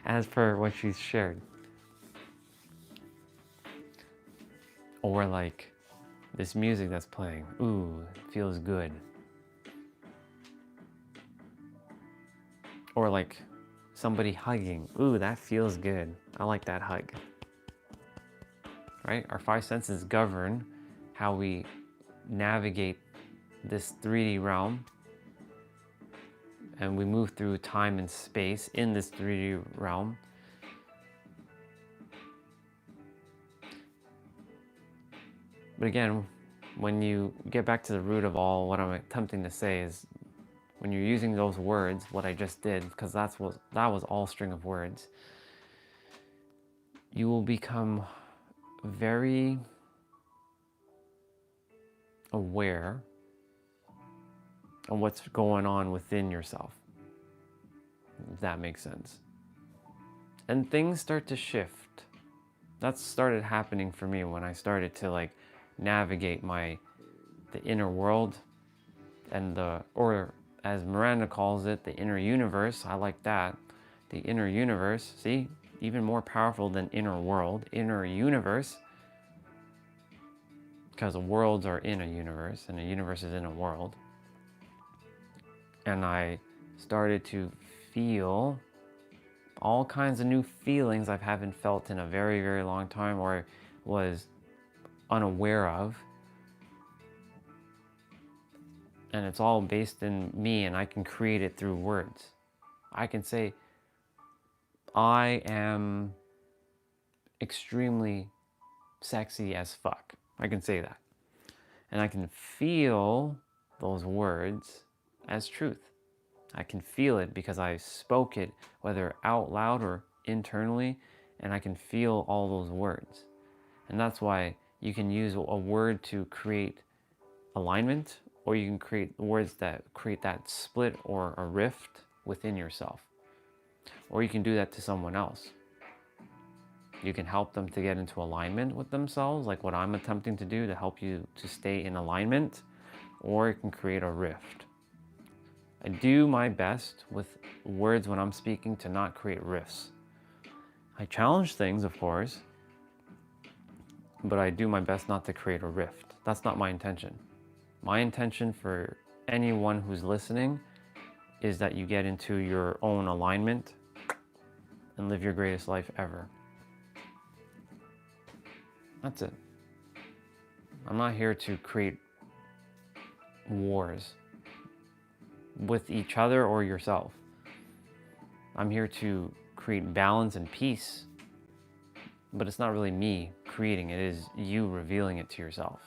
As per what she's shared. Or like this music that's playing, ooh, it feels good. Or like somebody hugging, ooh, that feels good. I like that hug. Right? Our 5 senses govern how we navigate this 3D realm. and we move through time and space in this 3D realm. But again, when you get back to the root of all, what I'm attempting to say is, when you're using those words, what I just did, because that was all string of words, you will become very aware of what's going on within yourself, if that makes sense. And things start to shift. That started happening for me when I started to like navigate the inner world, and or as Miranda calls it, the inner universe. I like that. The inner universe, see, even more powerful than inner world, inner universe, because the worlds are in a universe and the universe is in a world. And I started to feel all kinds of new feelings I haven't felt in a very, very long time, or was unaware of. And it's all based in me, and I can create it through words. I can say, I am extremely sexy as fuck. I can say that. And I can feel those words as truth. I can feel it because I spoke it, whether out loud or internally, and I can feel all those words. And that's why you can use a word to create alignment, or you can create words that create that split or a rift within yourself. Or you can do that to someone else. You can help them to get into alignment with themselves, like what I'm attempting to do to help you to stay in alignment, or it can create a rift. I do my best with words when I'm speaking to not create rifts. I challenge things, of course, but I do my best not to create a rift. That's not my intention. My intention for anyone who's listening is that you get into your own alignment and live your greatest life ever. That's it. I'm not here to create wars with each other or yourself. I'm here to create balance and peace, but it's not really me creating it, it is you revealing it to yourself.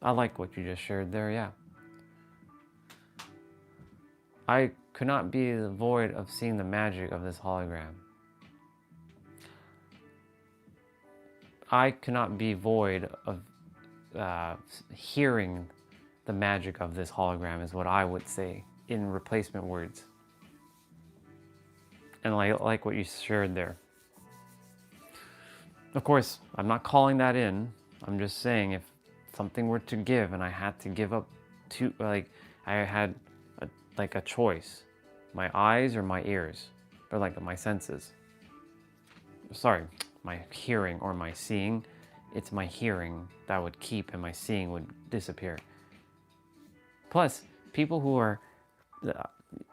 I like what you just shared there, yeah. I could not be void of seeing the magic of this hologram. I cannot be void of hearing the magic of this hologram, is what I would say in replacement words. And I like what you shared there. Of course, I'm not calling that in. I'm just saying, if something were to give and I had to give up to, like, I had a choice, my eyes or my ears, or like my senses. Sorry, my hearing or my seeing. It's my hearing that would keep and my seeing would disappear. Plus, people who are,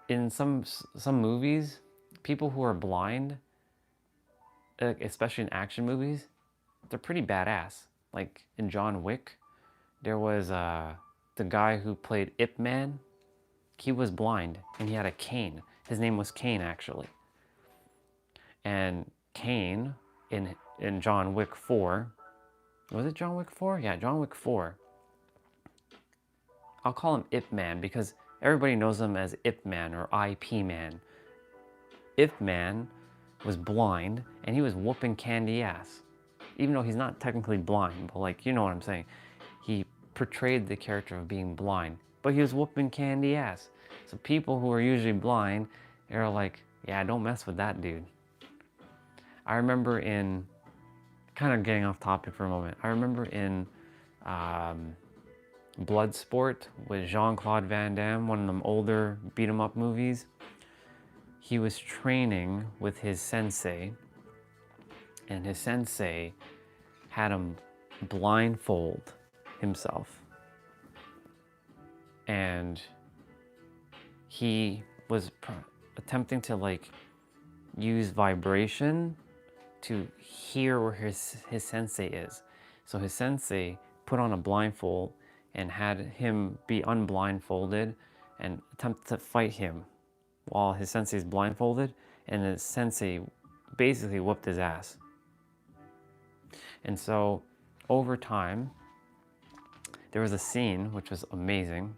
in some movies, people who are blind, especially in action movies, they're pretty badass. Like in John Wick, there was the guy who played Ip Man. He was blind and he had a cane. His name was Kane, actually. And Kane in John Wick 4, was it John Wick 4? Yeah, John Wick 4. I'll call him Ip Man because everybody knows him as Ip Man or IP Man. Ip Man was blind and he was whooping candy ass. Even though he's not technically blind, but like, you know what I'm saying. He portrayed the character of being blind, but he was whooping candy ass. So people who are usually blind are like, yeah, don't mess with that dude. I remember in, kind of getting off topic for a moment, I remember in Bloodsport with Jean-Claude Van Damme, one of them older beat-em-up movies. He was training with his sensei, and his sensei had him blindfold himself. And he was attempting to like use vibration to hear where his sensei is. So his sensei put on a blindfold and had him be unblindfolded and attempt to fight him while his sensei is blindfolded, and the sensei basically whooped his ass. And so over time, there was a scene which was amazing.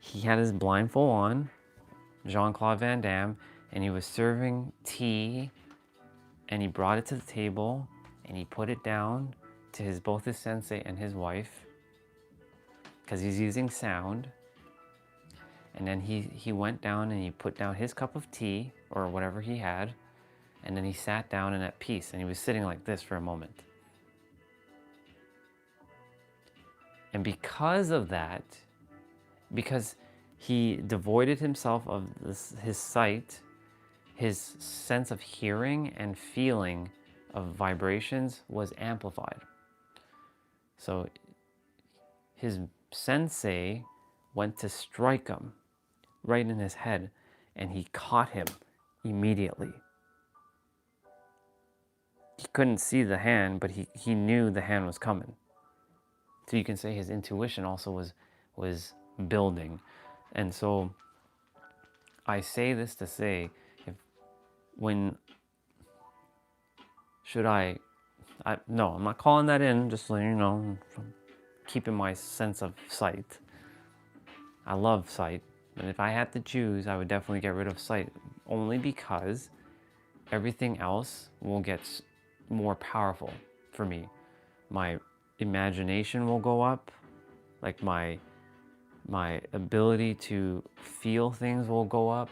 He had his blindfold on, Jean-Claude Van Damme, and he was serving tea, and he brought it to the table and he put it down to both his sensei and his wife, because he's using sound. And then he went down and he put down his cup of tea or whatever he had, and then he sat down and at peace, and he was sitting like this for a moment. And because of that, because he devoided himself of his sight, his sense of hearing and feeling of vibrations was amplified. So his sensei went to strike him right in his head, and he caught him immediately. He couldn't see the hand, but he knew the hand was coming. So you can say his intuition also was building. And so I say this to say, no, I'm not calling that in, just so you know, keeping my sense of sight. I love sight, and if I had to choose, I would definitely get rid of sight, only because everything else will get more powerful for me. My imagination will go up, like my ability to feel things will go up.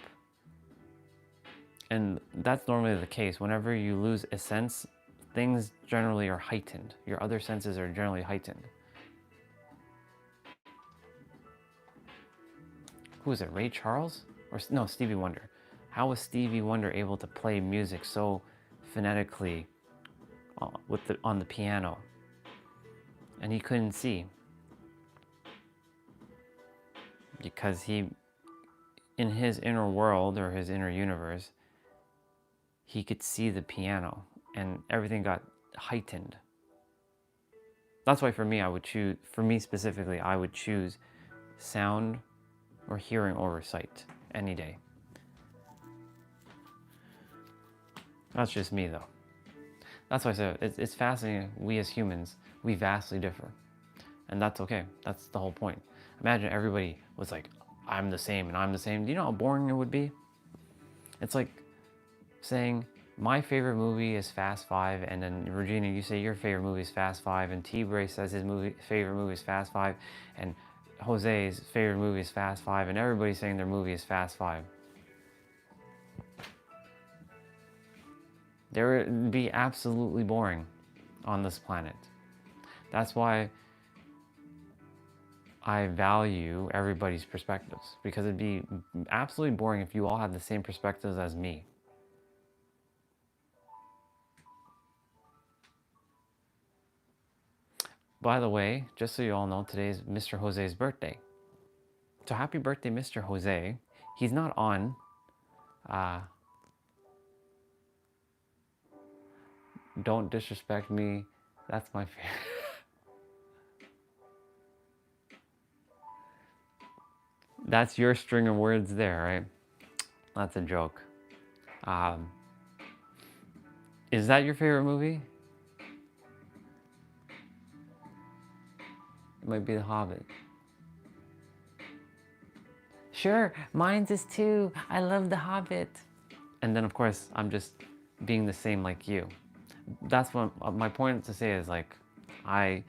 And that's normally the case. Whenever you lose a sense, things generally are heightened. Your other senses are generally heightened. Who is it, Ray Charles? Or no, Stevie Wonder. How was Stevie Wonder able to play music so phonetically on the piano? And he couldn't see. Because in his inner world or his inner universe, he could see the piano and everything got heightened. That's why for me specifically, I would choose sound or hearing over sight any day. That's just me though. That's why I said it's fascinating. We as humans, we vastly differ. And that's okay. That's the whole point. Imagine everybody was like, I'm the same and I'm the same. Do you know how boring it would be? It's like saying, my favorite movie is Fast 5, and then Regina, you say your favorite movie is Fast 5, and T-Bray says his favorite movie is Fast 5, and Jose's favorite movie is Fast 5, and everybody's saying their movie is Fast 5. There would be absolutely boring on this planet. That's why I value everybody's perspectives, because it'd be absolutely boring if you all had the same perspectives as me. By the way, just so you all know, today is Mr. Jose's birthday. So happy birthday, Mr. Jose. He's not on. Don't disrespect me. That's my favorite. That's your string of words there, right? That's a joke. Is that your favorite movie? It might be The Hobbit. Sure, mine's is too. I love The Hobbit. And then of course, I'm just being the same like you. That's what my point to say is, like, it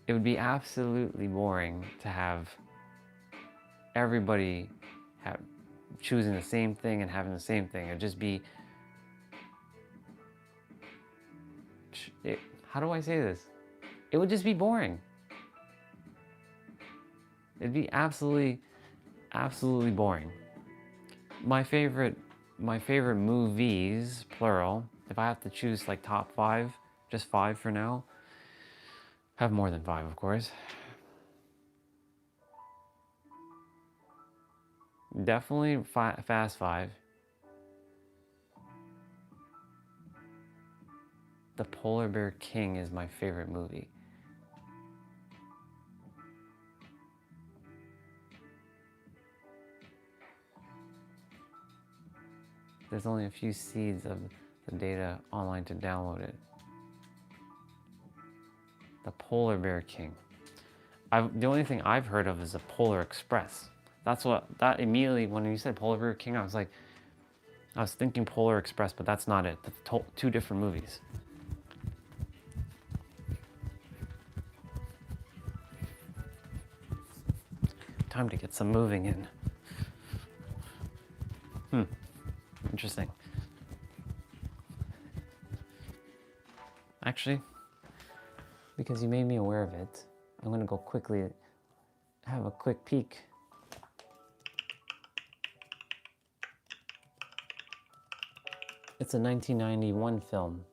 would be absolutely boring to have everybody choosing the same thing and having the same thing. It'd just be, how do I say this? It would just be boring. It'd be absolutely boring. My favorite movies, plural, if I have to choose like top 5, just 5 for now. I have more than 5, of course. Definitely Fast 5. The Polar Bear King is my favorite movie. There's only a few seeds of the data online to download it. The Polar Bear King. The only thing I've heard of is the Polar Express. That immediately, when you said Polar Bear King, I was thinking Polar Express, but that's not it. That's two different movies. Time to get some moving in. Interesting. Actually, because you made me aware of it, I'm gonna go quickly have a quick peek. It's a 1991 film.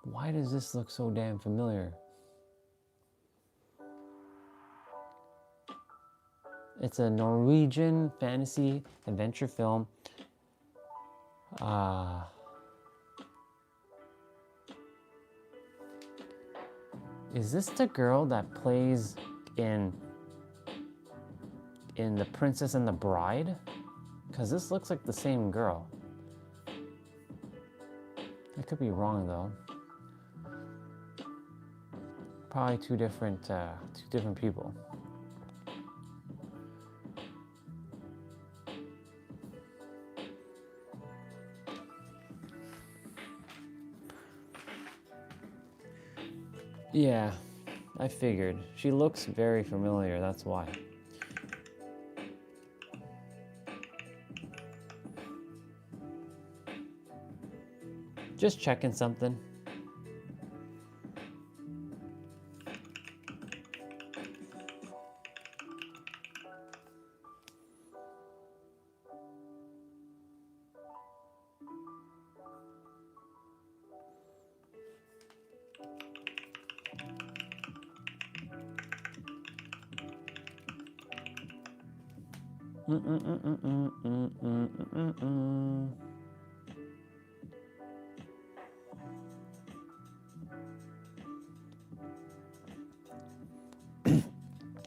Why does this look so damn familiar? It's a Norwegian fantasy adventure film. Is this the girl that plays in The Princess and the Bride? Because this looks like the same girl. I could be wrong though. Probably two different people. Yeah, I figured. She looks very familiar, that's why. Just checking something.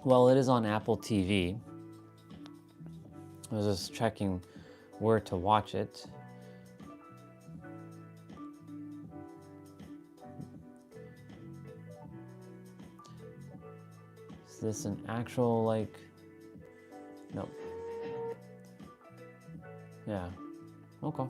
Well, it is on Apple TV. I was just checking where to watch it. Is this an actual, like... Nope. Yeah. Okay.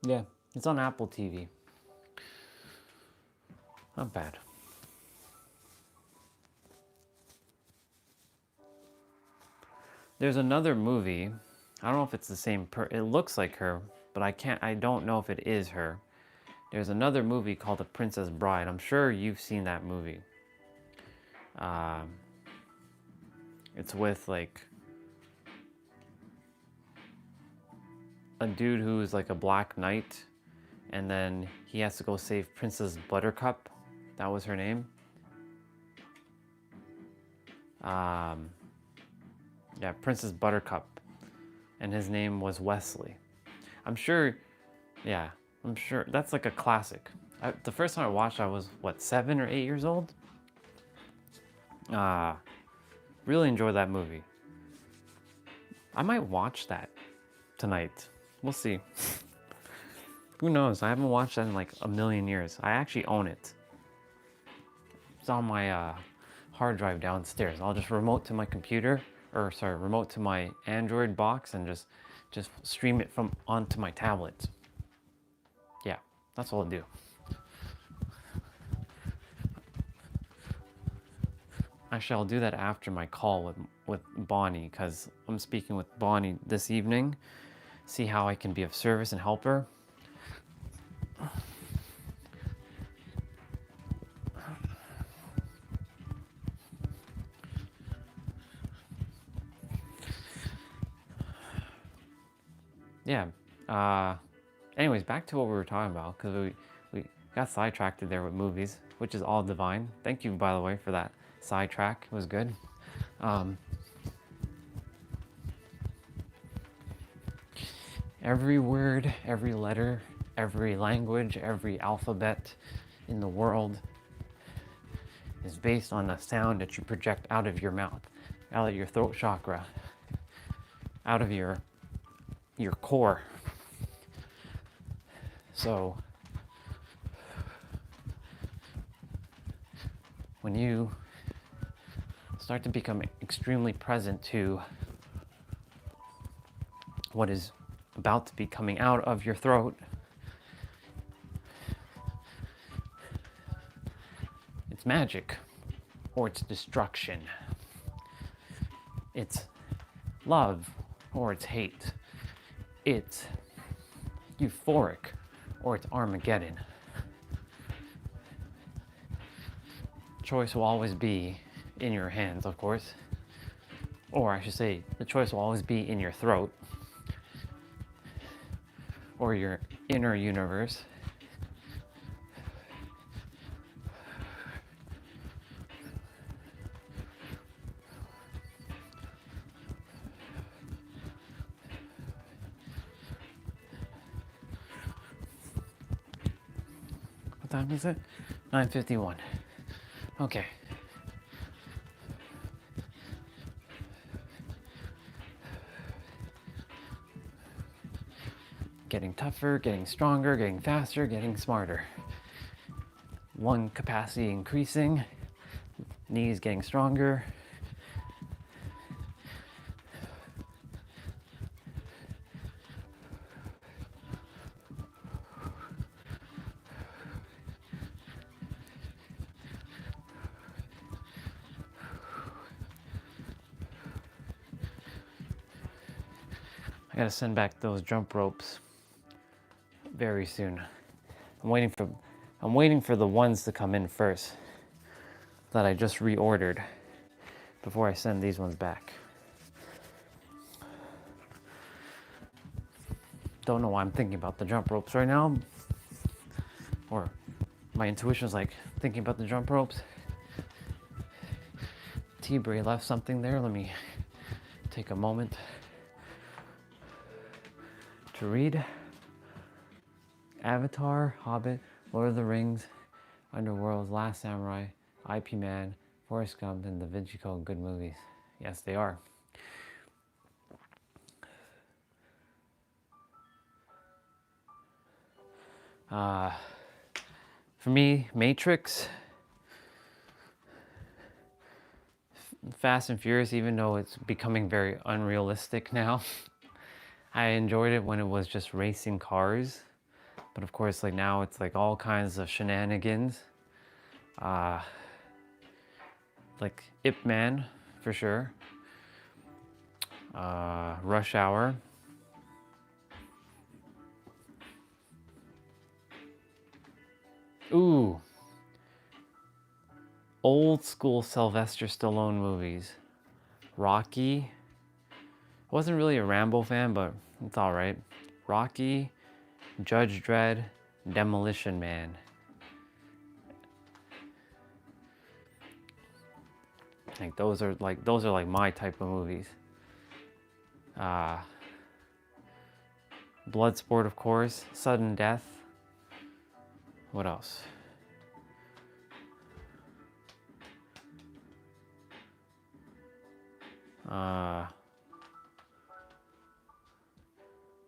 Yeah, it's on Apple TV. Not bad. There's another movie. I don't know if it's the same it looks like her, but I don't know if it is her. There's another movie called The Princess Bride. I'm sure you've seen that movie. It's with like a dude who's like a black knight, and then he has to go save Princess Buttercup. That was her name. Yeah, Princess Buttercup. And his name was Wesley. I'm sure that's like a classic. The first time I watched, I was, what, 7 or 8 years old? Really enjoyed that movie. I might watch that tonight. We'll see. Who knows? I haven't watched that in like a million years. I actually own it. It's on my hard drive downstairs. I'll just remote to my computer, remote to my Android box, and just stream it onto my tablet. Yeah, that's what I'll do. Actually, I'll do that after my call with Bonnie, because I'm speaking with Bonnie this evening. See how I can be of service and help her. yeah. Anyways, back to what we were talking about, because we got sidetracked there with movies, which is all divine. Thank you, by the way, for that sidetrack. It was good. Every word, every letter, every language, every alphabet in the world is based on a sound that you project out of your mouth, out of your throat chakra, out of your core. So when you start to become extremely present to what is about to be coming out of your throat, it's magic, or it's destruction. It's love, or it's hate. It's euphoric, or it's Armageddon. Choice will always be in your hands, of course. Or I should say, the choice will always be in your throat, or your inner universe. What time is it? 9:51. Okay. Getting tougher, getting stronger, getting faster, getting smarter. Lung capacity increasing, knees getting stronger. I gotta send back those jump ropes very soon. I'm waiting for the ones to come in first that I just reordered before I send these ones back. Don't know why I'm thinking about the jump ropes right now, or my intuition is like thinking about the jump ropes. T-Bray left something there. Let me take a moment to read. Avatar, Hobbit, Lord of the Rings, Underworld's Last Samurai, IP Man, Forrest Gump, and Da Vinci Code, good movies. Yes, they are. For me, Matrix, Fast and Furious, even though it's becoming very unrealistic now. I enjoyed it when it was just racing cars, but of course, like now it's like all kinds of shenanigans. Like Ip Man, for sure. Rush Hour. Ooh. Old school Sylvester Stallone movies. Rocky. I wasn't really a Rambo fan, but it's alright. Rocky, Judge Dredd, Demolition Man. Like those are like my type of movies. Bloodsport, of course. Sudden Death. What else?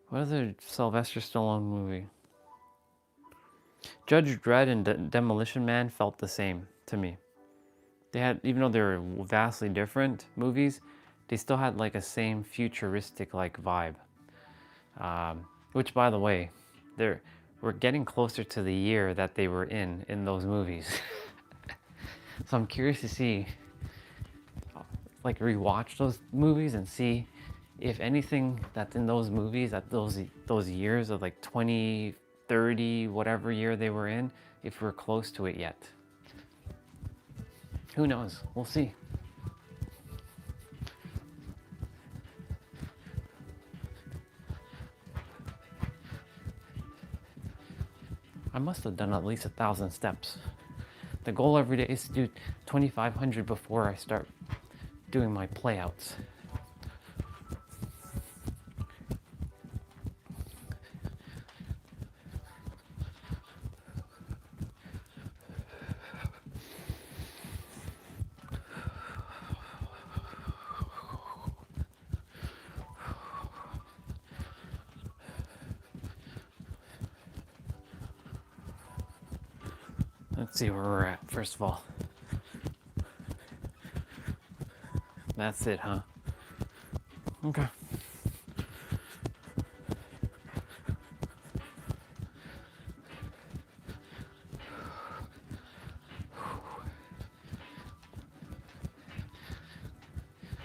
What other Sylvester Stallone movie? Judge Dredd and Demolition Man felt the same to me. They had, even though they were vastly different movies, they still had like a same futuristic like vibe. Which, by the way, we're getting closer to the year that they were in those movies. So I'm curious to see, like, rewatch those movies and see if anything that's in those movies at those years of like 20, 30, whatever year they were in, if we're close to it yet. Who knows? We'll see. I must have done at least 1,000 steps. The goal every day is to do 2,500 before I start doing my playouts. Let's see where we're at, first of all. That's it, huh? Okay.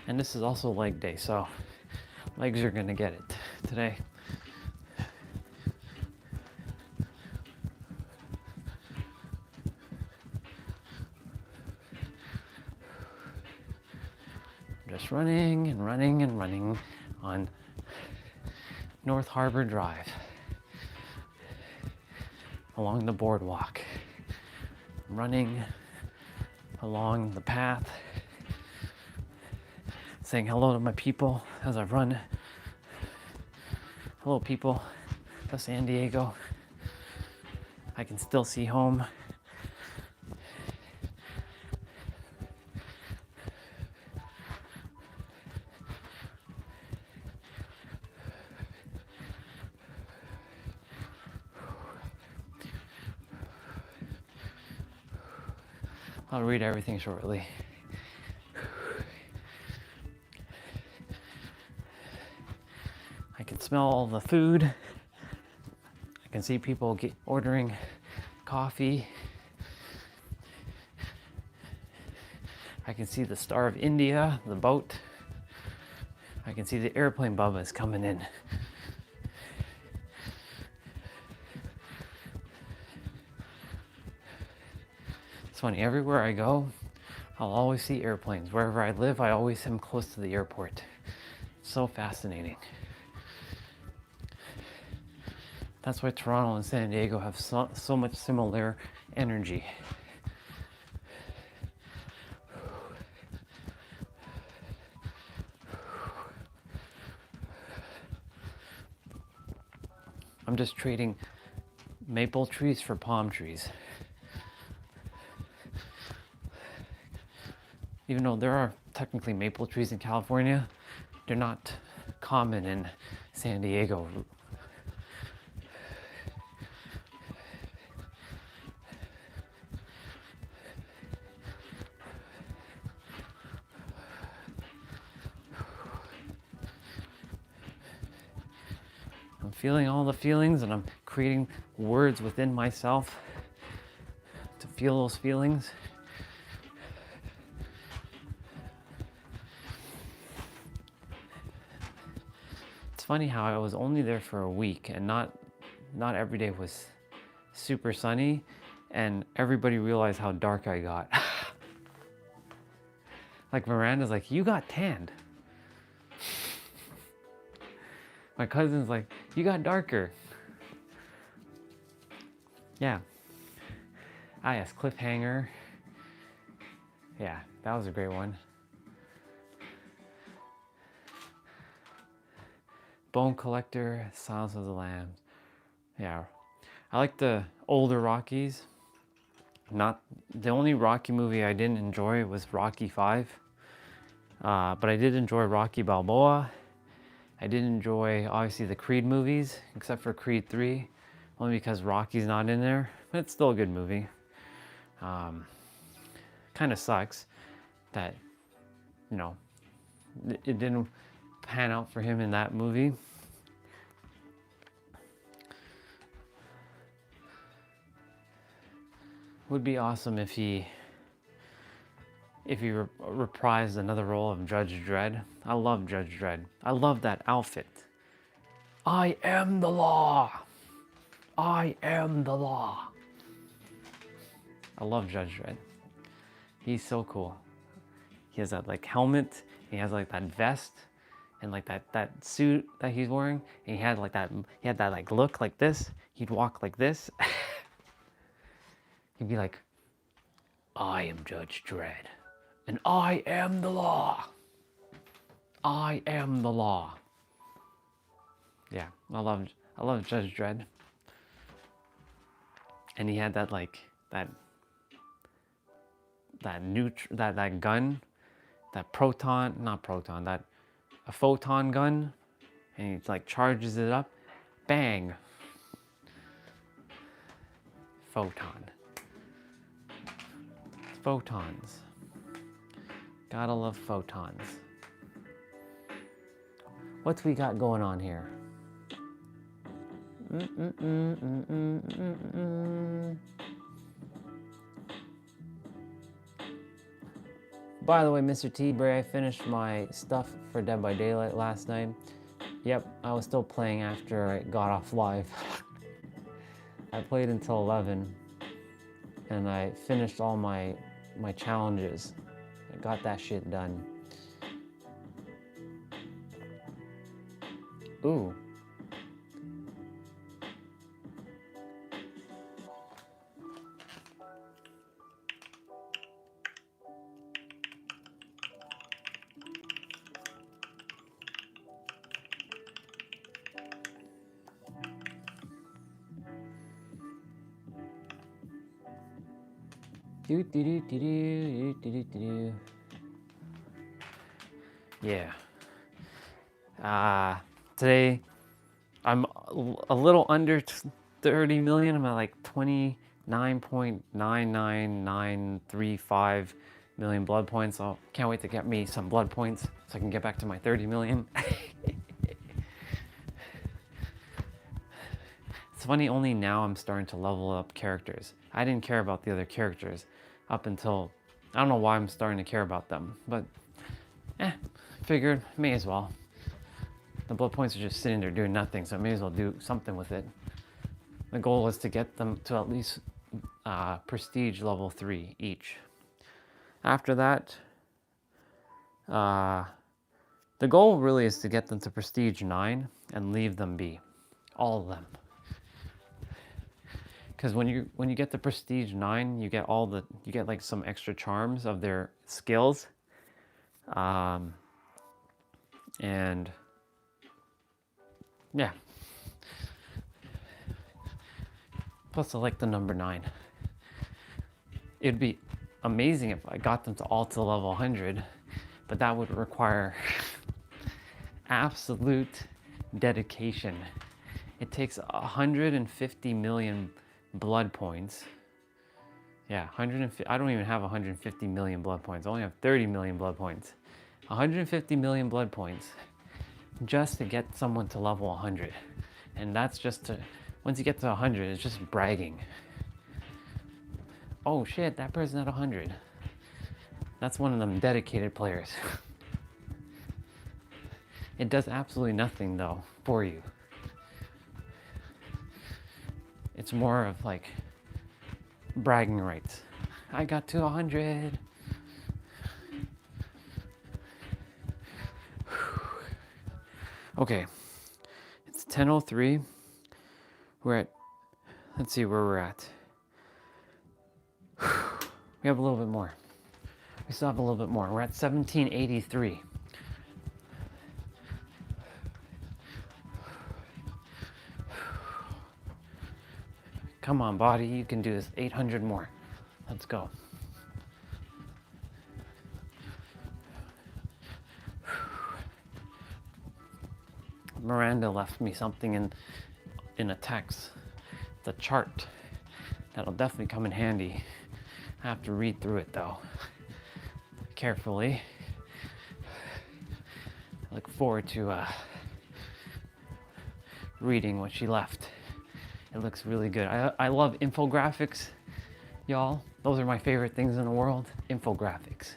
And this is also leg day, so legs are gonna get it today. Just running and running and running on North Harbor Drive along the boardwalk, running along the path, saying hello to my people as I run. Hello people to San Diego. I can still see home. I'll read everything shortly. I can smell all the food. I can see people ordering coffee. I can see the Star of India, the boat. I can see the airplane Bubba's coming in. It's funny, everywhere I go, I'll always see airplanes. Wherever I live, I always am close to the airport. It's so fascinating. That's why Toronto and San Diego have so much similar energy. I'm just trading maple trees for palm trees. Even though there are technically maple trees in California, they're not common in San Diego. I'm feeling all the feelings, and I'm creating words within myself to feel those feelings. It's funny how I was only there for a week, and not every day was super sunny, and everybody realized how dark I got. Like Miranda's like, you got tanned. My cousin's like, you got darker. Yeah. Ah, yes, Cliffhanger. Yeah, that was a great one. Bone Collector, Silence of the Lambs. Yeah. I like the older Rockies. Not the only Rocky movie I didn't enjoy was Rocky 5. But I did enjoy Rocky Balboa. I did enjoy, obviously, the Creed movies, except for Creed 3, only because Rocky's not in there. But it's still a good movie. Kind of sucks that, you know, it didn't pan out for him in that movie. Would be awesome if he reprised another role of Judge Dredd. I love Judge Dredd. I love that outfit. I am the law. I am the law. I love Judge Dredd. He's so cool. He has that like helmet. He has like that vest, and like that suit that he's wearing. And he had that like look like this. He'd walk like this. He'd be like, I am Judge Dredd, and I am the law. I am the law. Yeah, I love Judge Dredd. And he had that like that gun, that a photon gun, and he like charges it up, bang. Photon. Photons. Gotta love photons. What's we got going on here? By the way, Mr. T-Bray, I finished my stuff for Dead by Daylight last night. Yep, I was still playing after I got off live. I played until 11, and I finished all my challenges. I got that shit done. Ooh. Yeah. Today I'm a little under 30 million. I'm at like 29.99935 million blood points. So can't wait to get me some blood points so I can get back to my 30 million. It's funny, only now I'm starting to level up characters. I didn't care about the other characters up until, I don't know why I'm starting to care about them, but figured, may as well. The blood points are just sitting there doing nothing, so I may as well do something with it. The goal is to get them to at least prestige level 3 each. After that, the goal really is to get them to prestige 9 and leave them be. All of them. Because when you get the prestige 9, you get like some extra charms of their skills, and yeah. Plus, I like the number 9. It'd be amazing if I got them to all to level 100, but that would require absolute dedication. It takes 150 million blood points. Yeah, 150. I don't even have 150 million blood points. I only have 30 million blood points. 150 million blood points just to get someone to level 100. And that's just to, once you get to 100, it's just bragging. Oh shit, that person at 100. That's one of them dedicated players. It does absolutely nothing though for you. It's more of like bragging rights. I got to 100. Okay, it's 10:03. We're at, let's see where we're at. We have a little bit more. We still have a little bit more. We're at 1783. Come on, body, you can do this. 800 more. Let's go. Miranda left me something in a text. The chart. That'll definitely come in handy. I have to read through it though. Carefully. I look forward to reading what she left. It looks really good. I love infographics, y'all. Those are my favorite things in the world. Infographics.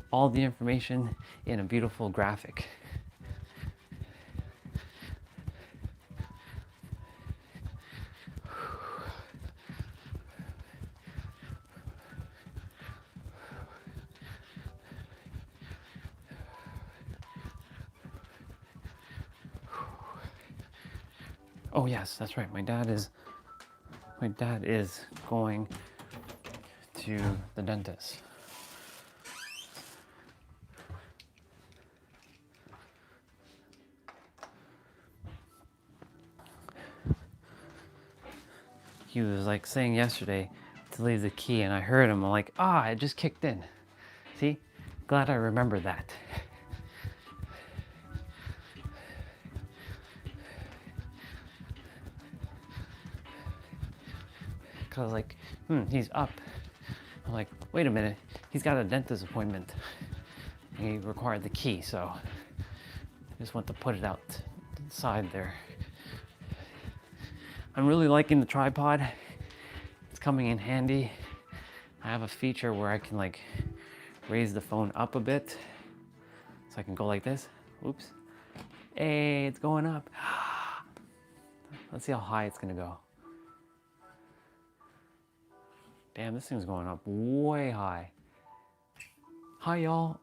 All the information in a beautiful graphic. Oh yes, that's right. My dad is My dad is going to the dentist. He was like saying yesterday to leave the key, and I heard him. I'm like, it just kicked in. See? Glad I remembered that. Cause like, he's up. I'm like, wait a minute, he's got a dentist appointment. He required the key, so I just want to put it out to the side there. I'm really liking the tripod. It's coming in handy. I have a feature where I can like raise the phone up a bit. So I can go like this. Oops. Hey, it's going up. Let's see how high it's gonna go. Damn, this thing's going up way high. Hi, y'all.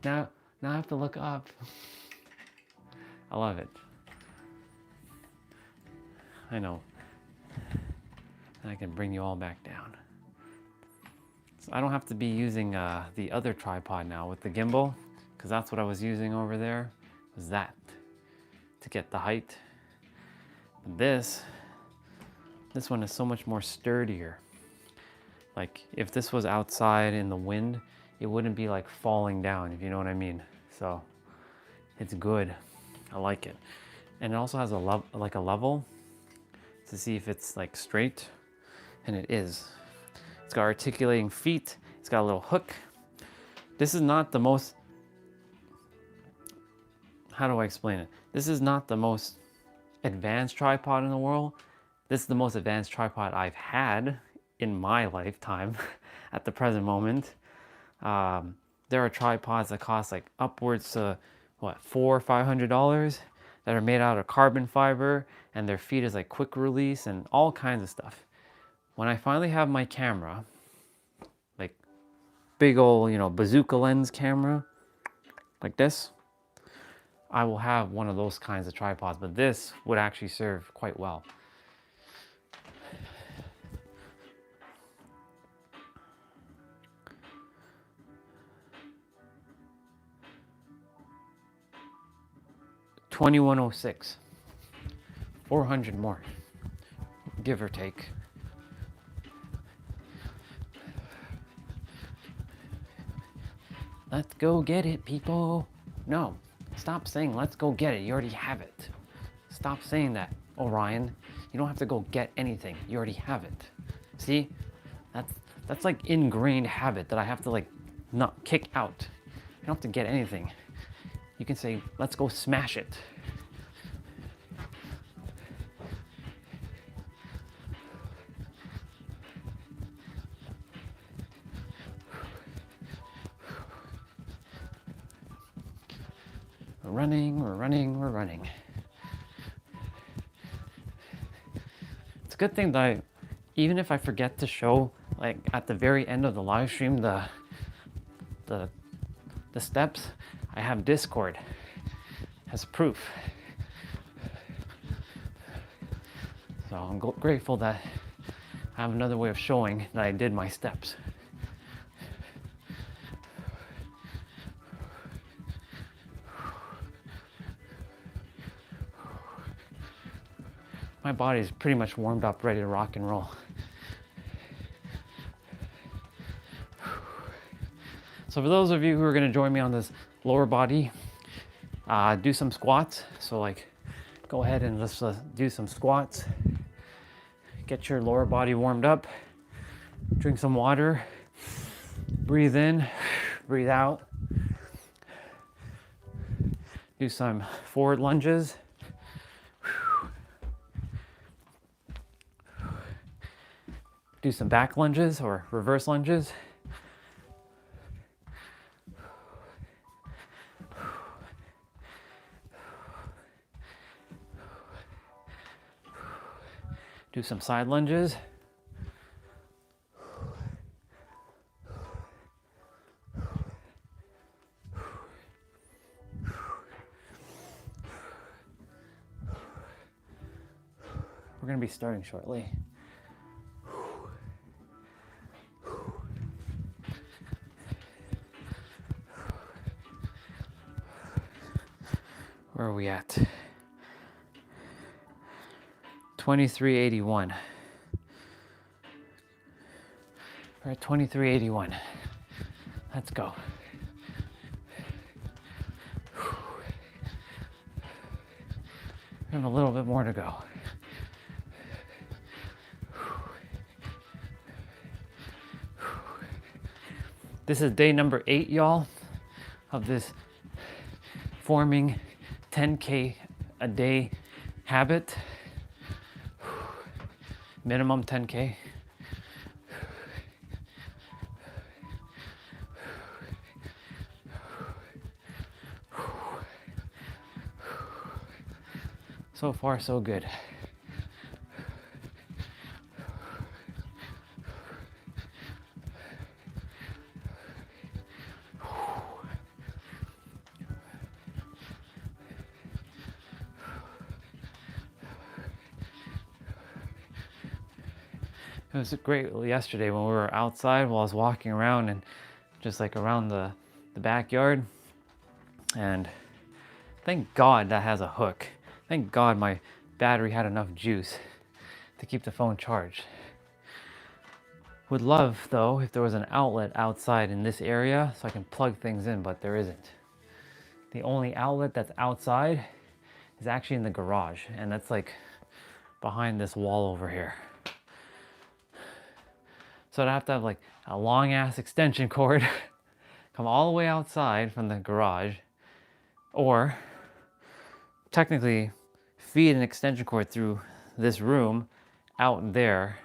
Now I have to look up. I love it. I know. And I can bring you all back down. So I don't have to be using the other tripod now with the gimbal, because that's what I was using over there, was that, to get the height. But this one is so much more sturdier. Like if this was outside in the wind, it wouldn't be like falling down, if you know what I mean. So it's good. I like it. And it also has a level to see if it's like straight, and it is. It's got articulating feet. It's got a little hook. This is not the most, how do I explain it? This is not the most advanced tripod in the world. This is the most advanced tripod I've had in my lifetime at the present moment. There are tripods that cost like upwards to what, $400 or $500 that are made out of carbon fiber, and their feet is like quick release and all kinds of stuff. When I finally have my camera, like big old, bazooka lens camera, like this, I will have one of those kinds of tripods, but this would actually serve quite well. $2106, 400 more, give or take. Let's go get it, people. No, stop saying let's go get it. You already have it. Stop saying that, Orion. You don't have to go get anything. You already have it. See? That's like ingrained habit that I have to like not kick out. You don't have to get anything. You can say, let's go smash it. We're running, we're running, we're running. It's a good thing that even if I forget to show, like at the very end of the live stream, the steps, I have Discord as proof. So I'm grateful that I have another way of showing that I did my steps. My body's pretty much warmed up, ready to rock and roll. So for those of you who are going to join me on this lower body, do some squats. So like, go ahead and let's do some squats. Get your lower body warmed up. Drink some water. Breathe in, breathe out. Do some forward lunges. Do some back lunges or reverse lunges. Do some side lunges. We're going to be starting shortly. Where are we at? 2381. We're at 2381. Let's go. We have a little bit more to go. This is day number 8, y'all, of this forming 10K a day habit. Minimum 10K. So far, so good. It was great yesterday when we were outside while I was walking around and just like around the backyard. And thank God that has a hook. Thank God my battery had enough juice to keep the phone charged. Would love, though, if there was an outlet outside in this area so I can plug things in, but there isn't. The only outlet that's outside is actually in the garage, and that's like behind this wall over here. So I'd have to have like a long ass extension cord come all the way outside from the garage, or technically feed an extension cord through this room out there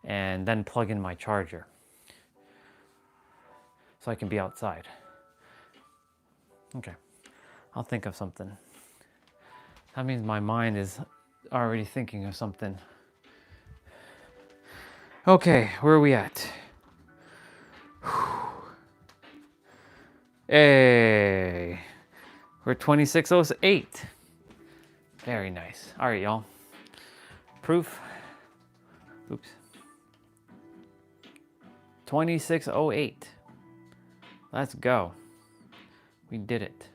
and then plug in my charger so I can be outside. Okay, I'll think of something. That means my mind is already thinking of something. Okay, where are we at? Hey, we're 2608. Very nice. All right, y'all. Proof. Oops. 2608. Let's go. We did it.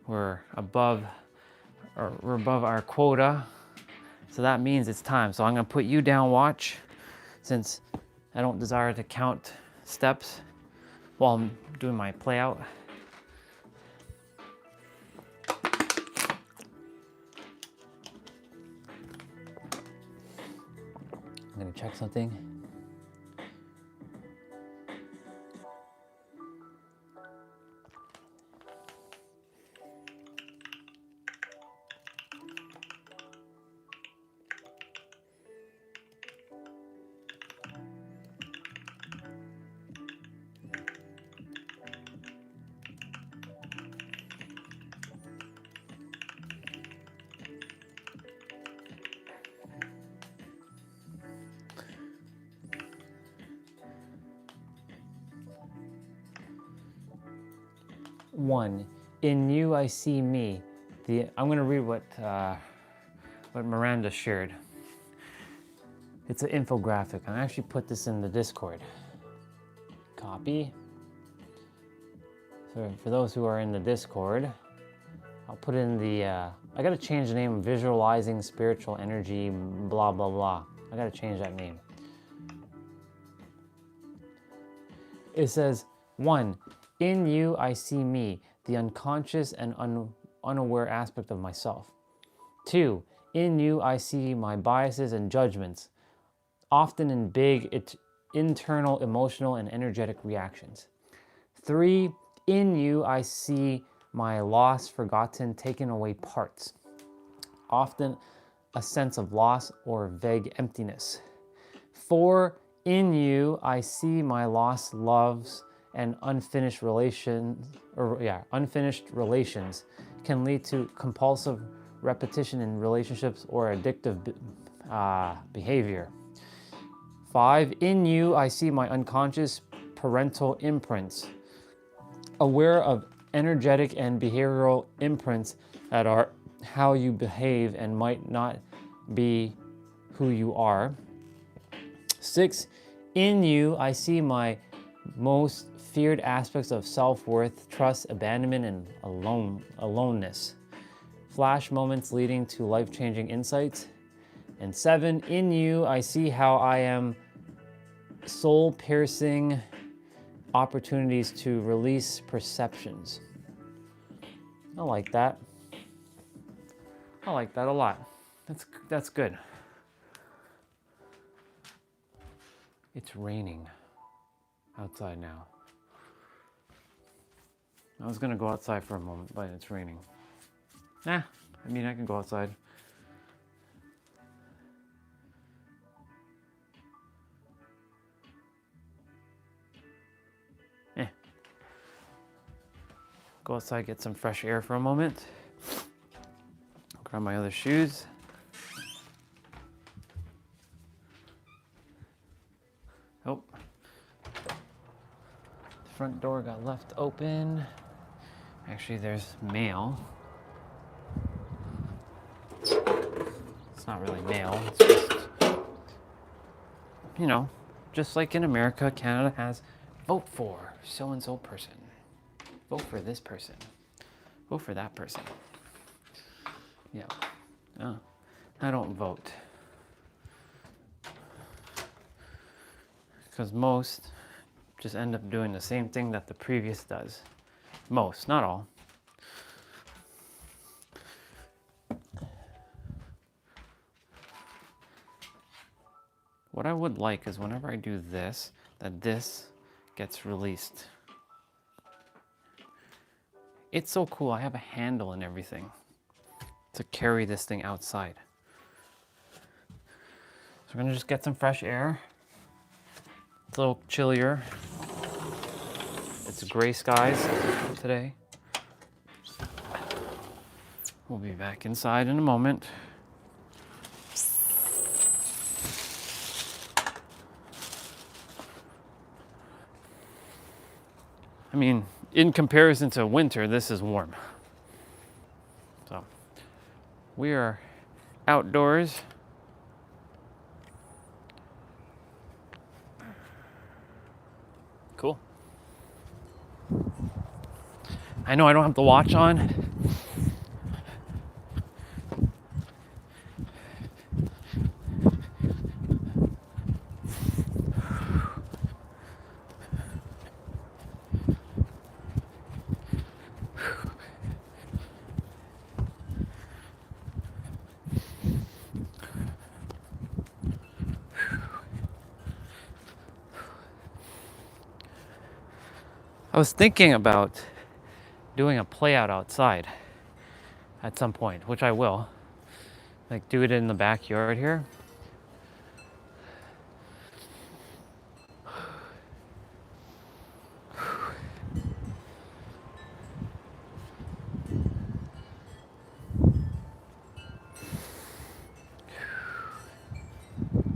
We're above our quota. So that means it's time. So I'm gonna put you down watch, since I don't desire to count steps while I'm doing my play out. I'm gonna check something. One, in you I see me. I'm going to read what Miranda shared. It's an infographic. I actually put this in the Discord. Copy. So for those who are in the Discord, I'll put in the, I got to change the name, Visualizing Spiritual Energy, blah, blah, blah. I got to change that name. It says, 1, in you I see me, the unconscious and unaware aspect of myself. 2, in you I see my biases and judgments, often in big internal emotional and energetic reactions. 3, in you I see my lost, forgotten, taken away parts, often a sense of loss or vague emptiness. 4, in you I see my lost loves and unfinished relations can lead to compulsive repetition in relationships or addictive behavior. 5, in you I see my unconscious parental imprints, aware of energetic and behavioral imprints that are how you behave and might not be who you are. 6, in you, I see my most feared aspects of self-worth, trust, abandonment, and aloneness. Flash moments leading to life-changing insights. And 7, in you, I see how I am soul-piercing opportunities to release perceptions. I like that. I like that a lot. That's good. It's raining outside now. I was gonna go outside for a moment, but it's raining. I mean, I can go outside. Go outside, get some fresh air for a moment. Grab my other shoes. Oh, the front door got left open. Actually, there's mail. It's not really mail, it's just, you know, just like in America, Canada has vote for so-and-so person. Vote for this person. Vote for that person. Yeah. I don't vote. Because most just end up doing the same thing that the previous does. Most, not all. What I would like is whenever I do this, that this gets released. It's so cool, I have a handle and everything to carry this thing outside. So we're gonna just get some fresh air. It's a little chillier. It's gray skies today. We'll be back inside in a moment. I mean, in comparison to winter, this is warm. So, we are outdoors. Cool. I know I don't have the watch on. I was thinking about doing a play out outside at some point, which I will. Like do it in the backyard here.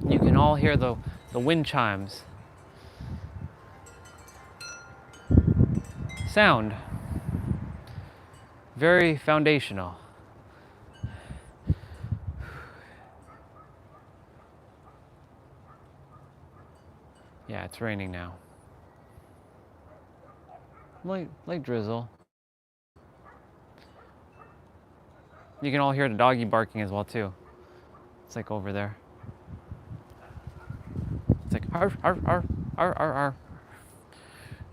You can all hear the wind chimes. Sound. Very foundational. Yeah, it's raining now. Light drizzle. You can all hear the doggy barking as well too. It's like over there. It's like arf, arf, arf, arf, arf, arf.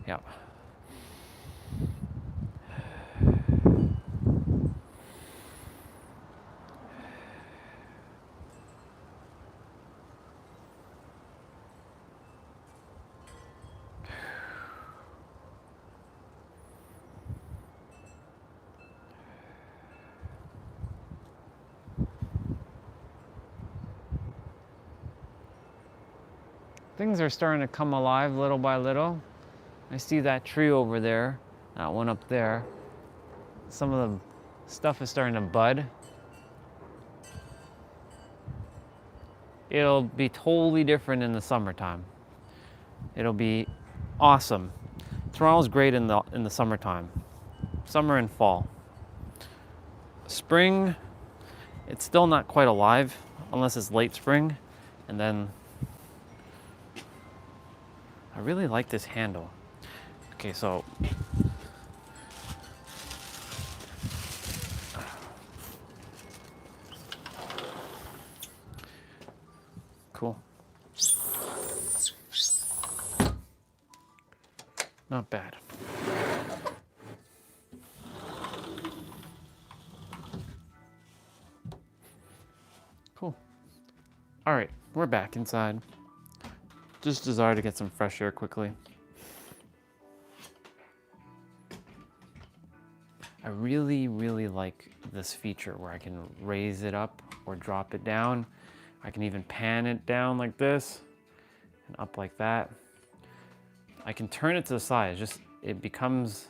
Yeah. Things are starting to come alive little by little. I see that tree over there, that one up there. Some of the stuff is starting to bud. It'll be totally different in the summertime. It'll be awesome. Toronto's great in the summertime. Summer and fall. Spring, it's still not quite alive unless it's late spring. And then I really like this handle. Okay, so cool. Not bad. Cool. All right, we're back inside. Just desire to get some fresh air quickly. I really, really like this feature where I can raise it up or drop it down. I can even pan it down like this and up like that. I can turn it to the side. It becomes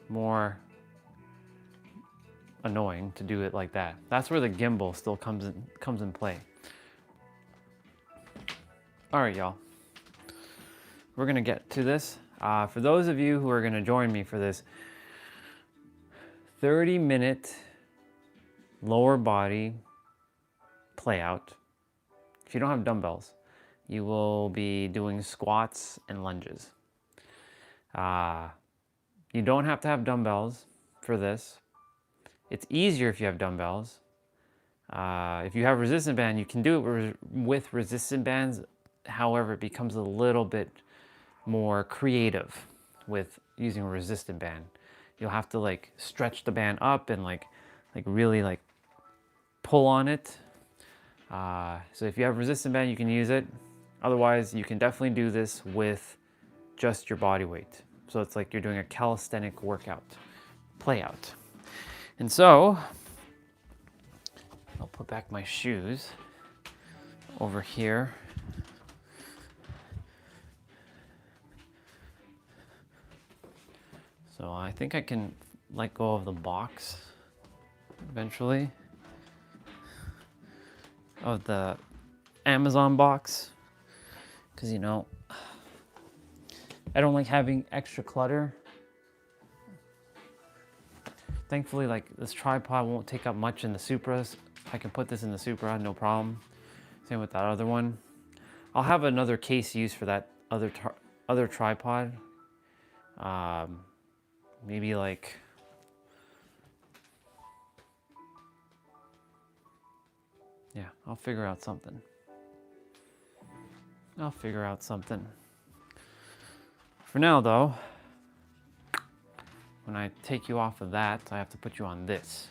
more annoying to do it like that. That's where the gimbal still comes in play. All right, y'all. We're gonna get to this. For those of you who are gonna join me for this 30-minute lower body play out, if you don't have dumbbells, you will be doing squats and lunges. You don't have to have dumbbells for this. It's easier if you have dumbbells. If you have resistance band, you can do it with resistance bands. However, it becomes a little bit more creative with using a resistant band. You'll have to like stretch the band up and like really like pull on it. So if you have resistant band, you can use it. Otherwise, you can definitely do this with just your body weight. So it's like you're doing a calisthenic workout, play out. And so I'll put back my shoes over here. So I think I can let go of the box eventually, of the Amazon box, because you know, I don't like having extra clutter. Thankfully, like this tripod won't take up much in the Supras. I can put this in the Supra, no problem. Same with that other one. I'll have another case used for that other tripod. Maybe like, yeah, I'll figure out something. For now though, when I take you off of that, I have to put you on this.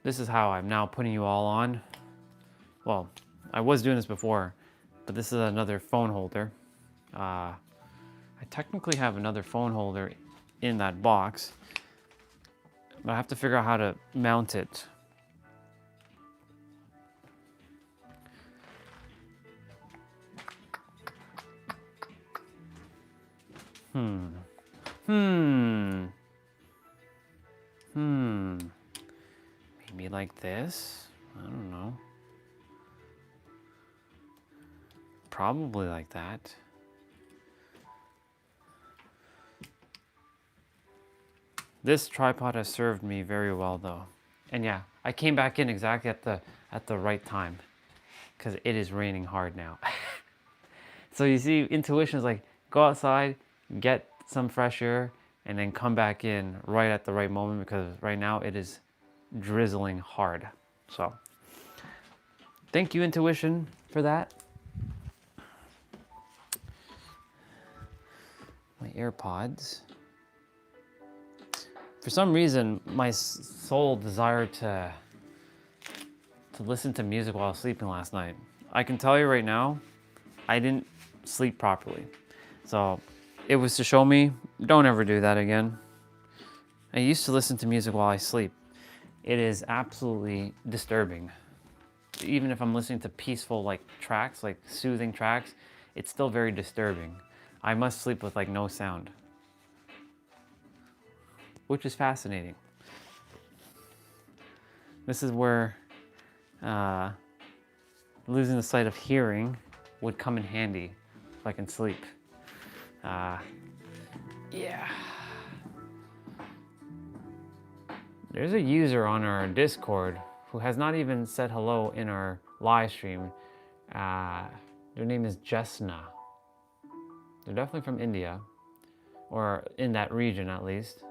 This is how I'm now putting you all on. Well, I was doing this before, but this is another phone holder. I technically have another phone holder in that box, but I have to figure out how to mount it. Maybe like this? I don't know. Probably like that. This tripod has served me very well though. And yeah, I came back in exactly at the right time, because it is raining hard now. So you see, intuition is like, go outside, get some fresh air, and then come back in right at the right moment, because right now it is drizzling hard. So thank you, intuition, for that. My AirPods. For some reason, my soul desired to listen to music while sleeping last night. I can tell you right now, I didn't sleep properly. So it was to show me, don't ever do that again. I used to listen to music while I sleep. It is absolutely disturbing. Even if I'm listening to peaceful like tracks, like soothing tracks, it's still very disturbing. I must sleep with like no sound, which is fascinating. This is where losing the sight of hearing would come in handy if I can sleep. Yeah. There's a user on our Discord who has not even said hello in our live stream. Their name is Jesna. They're definitely from India, or in that region at least.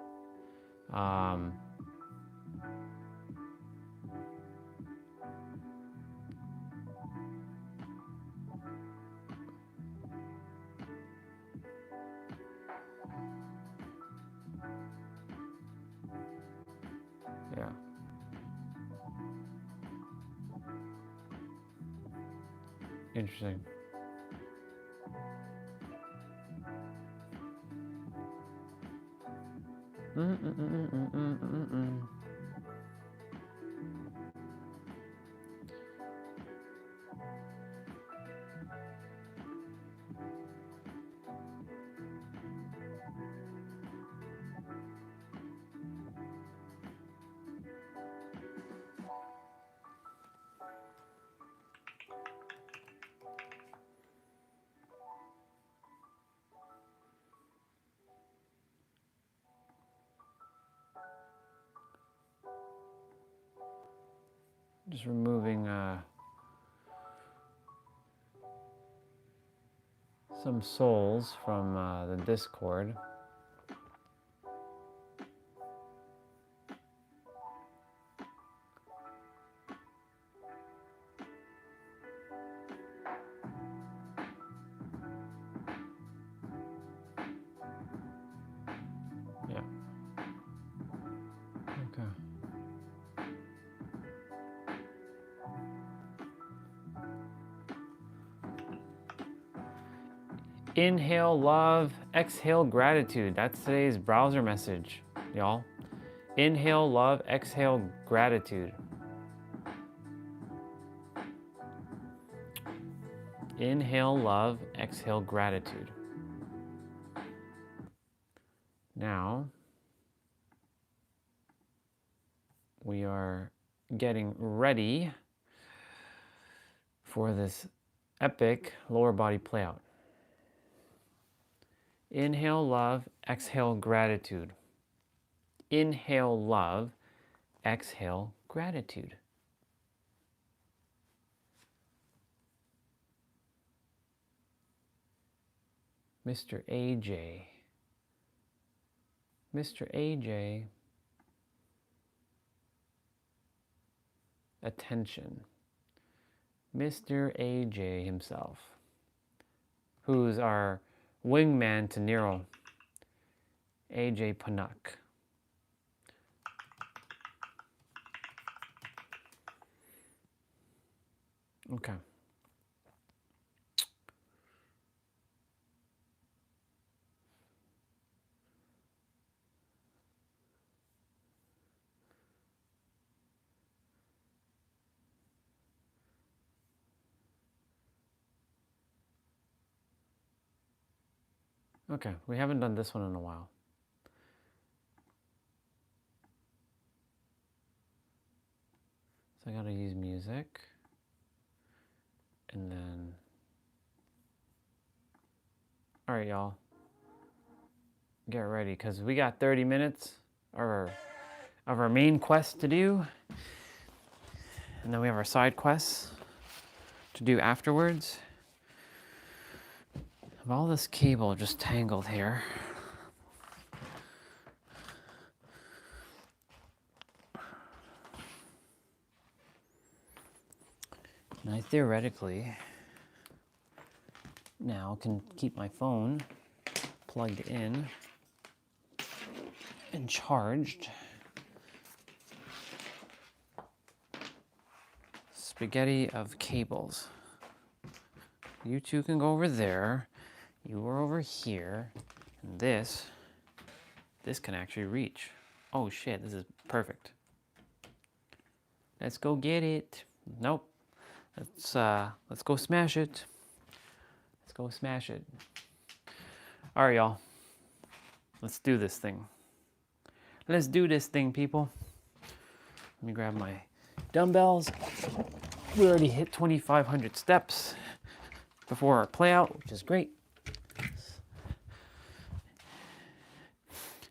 Yeah. Interesting. Just removing some souls from the Discord. Yeah. Okay. Inhale love, exhale gratitude. That's today's browser message, y'all. Inhale love, exhale gratitude. Inhale love, exhale gratitude. Now, we are getting ready for this epic lower body play out. Inhale love, exhale gratitude. Inhale love, exhale gratitude. Mr. AJ. Mr. AJ. Attention. Mr. AJ himself, who's our wingman to Nero, AJ Panak. Okay. Okay, we haven't done this one in a while. So I gotta use music. And then, all right, y'all, get ready, because we got 30 minutes of our main quest to do. And then we have our side quests to do afterwards. I have all this cable just tangled here. And I theoretically now can keep my phone plugged in and charged. Spaghetti of cables. You two can go over there. You are over here. And this can actually reach. Oh shit, this is perfect. Let's go get it. Nope. Let's go smash it. Let's go smash it. All right, y'all. Let's do this thing. Let's do this thing, people. Let me grab my dumbbells. We already hit 2,500 steps before our play out, which is great.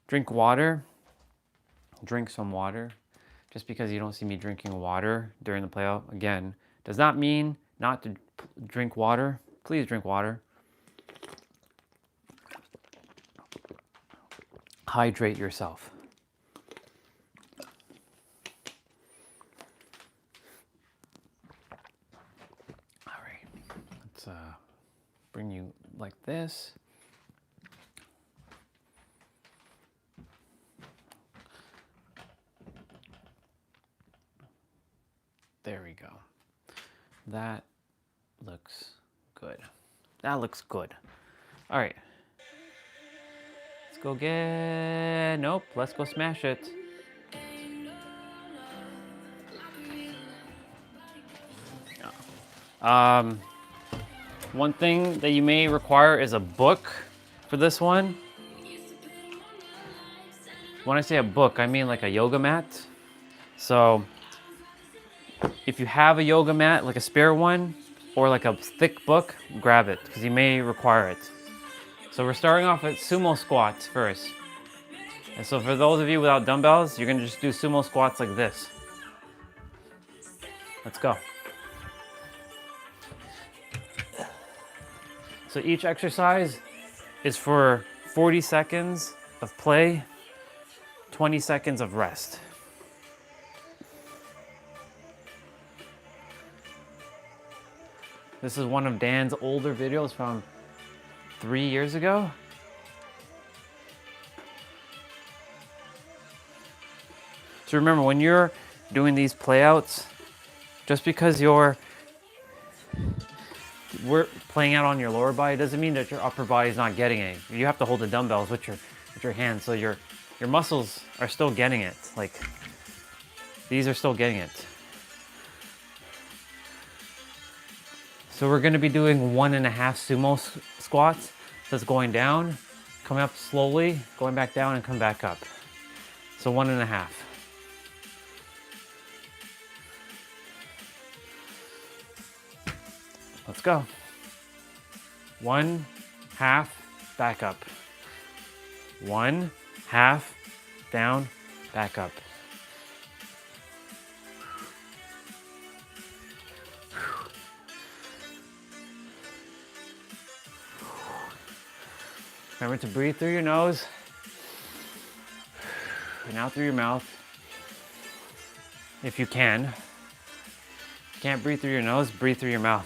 Drink water. Drink some water. Just because you don't see me drinking water during the play out, again, Does not mean not to drink water. Please drink water. Hydrate yourself. All right, let's bring you like this. There we go. That looks good. That looks good. All right. Let's go get, nope, let's go smash it. One thing that you may require is a book for this one. When I say a book, I mean like a yoga mat. So if you have a yoga mat, like a spare one, or like a thick book, grab it, because you may require it. So we're starting off at sumo squats first. And so for those of you without dumbbells, you're gonna just do sumo squats like this. Let's go. So each exercise is for 40 seconds of play, 20 seconds of rest. This is one of Dan's older videos from 3 years ago. So remember, when you're doing these playouts, just because we're playing out on your lower body doesn't mean that your upper body is not getting it. You have to hold the dumbbells with your hands, so your muscles are still getting it. Like, these are still getting it. So we're going to be doing 1.5 sumo squats. So it's going down, coming up slowly, going back down, and come back up. So 1.5. Let's go. 1/2, back up. 1/2, down, back up. Remember to breathe through your nose and out through your mouth, if you can. If you can't breathe through your nose, breathe through your mouth.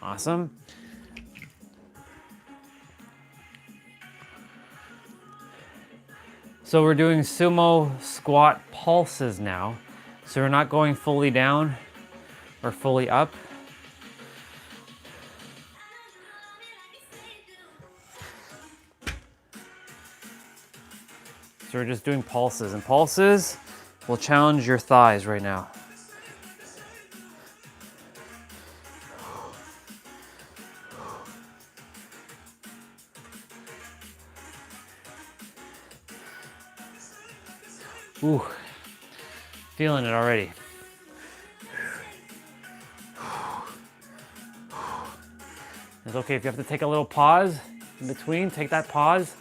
Awesome. So we're doing sumo squat pulses now. So we're not going fully down or fully up. So we're just doing pulses, and pulses will challenge your thighs right now. Ooh, feeling it already. It's okay if you have to take a little pause in between, take that pause.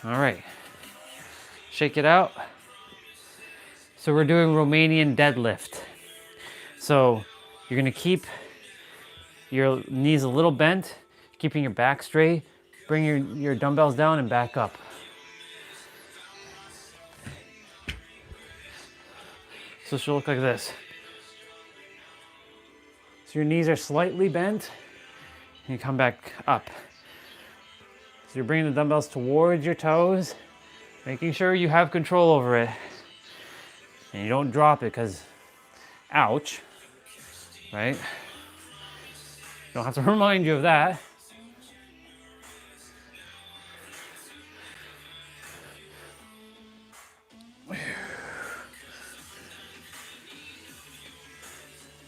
All right, shake it out. So we're doing Romanian deadlift. So you're gonna keep your knees a little bent, keeping your back straight. Bring your dumbbells down and back up. So it should look like this. So your knees are slightly bent, and you come back up. So you're bringing the dumbbells towards your toes, making sure you have control over it. And you don't drop it, because ouch, right? Don't have to remind you of that.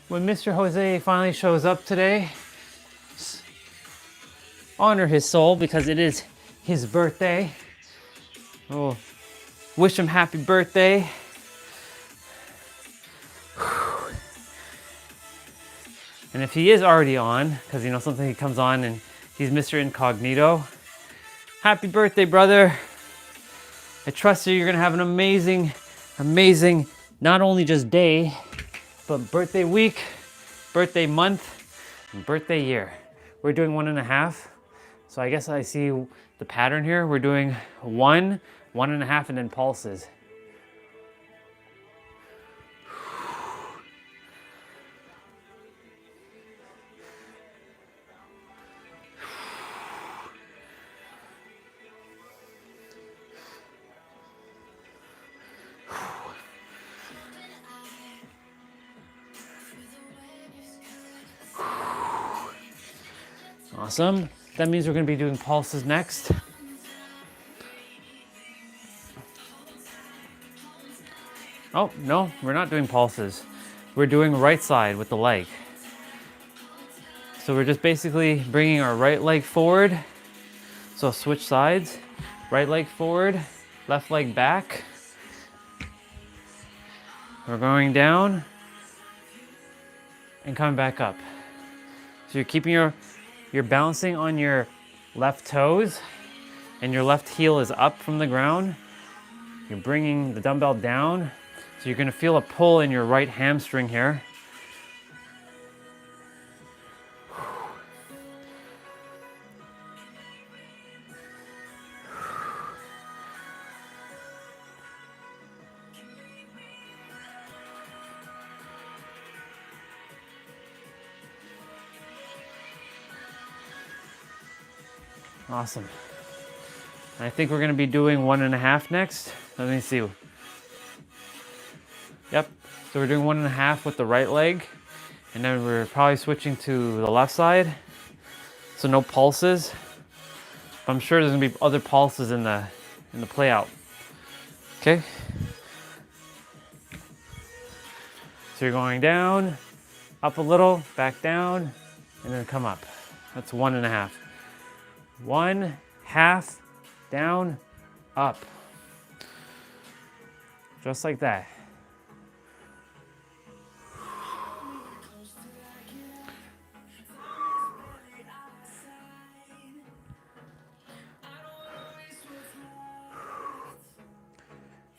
When Mr. Jose finally shows up today, honor his soul, because it is his birthday. We'll wish him happy birthday. And if he is already on, because you know something he comes on and he's Mr. Incognito, happy birthday, brother. I trust you're gonna have an amazing, amazing, not only just day, but birthday week, birthday month, and birthday year. We're doing 1.5. So I guess I see the pattern here. We're doing 1, 1.5, and then pulses. Awesome. That means we're going to be doing pulses next. Oh, no, we're not doing pulses. We're doing right side with the leg. So we're just basically bringing our right leg forward. So switch sides. Right leg forward, left leg back. We're going down and coming back up. So you're keeping you're balancing on your left toes and your left heel is up from the ground. You're bringing the dumbbell down. So you're gonna feel a pull in your right hamstring here. Awesome. I think we're gonna be doing 1.5 next. Let me see. Yep, so we're doing 1.5 with the right leg, and then we're probably switching to the left side. So no pulses. I'm sure there's gonna be other pulses in the play out. Okay. So you're going down, up a little, back down, and then come up. That's 1.5. 1/2, down, up. Just like that.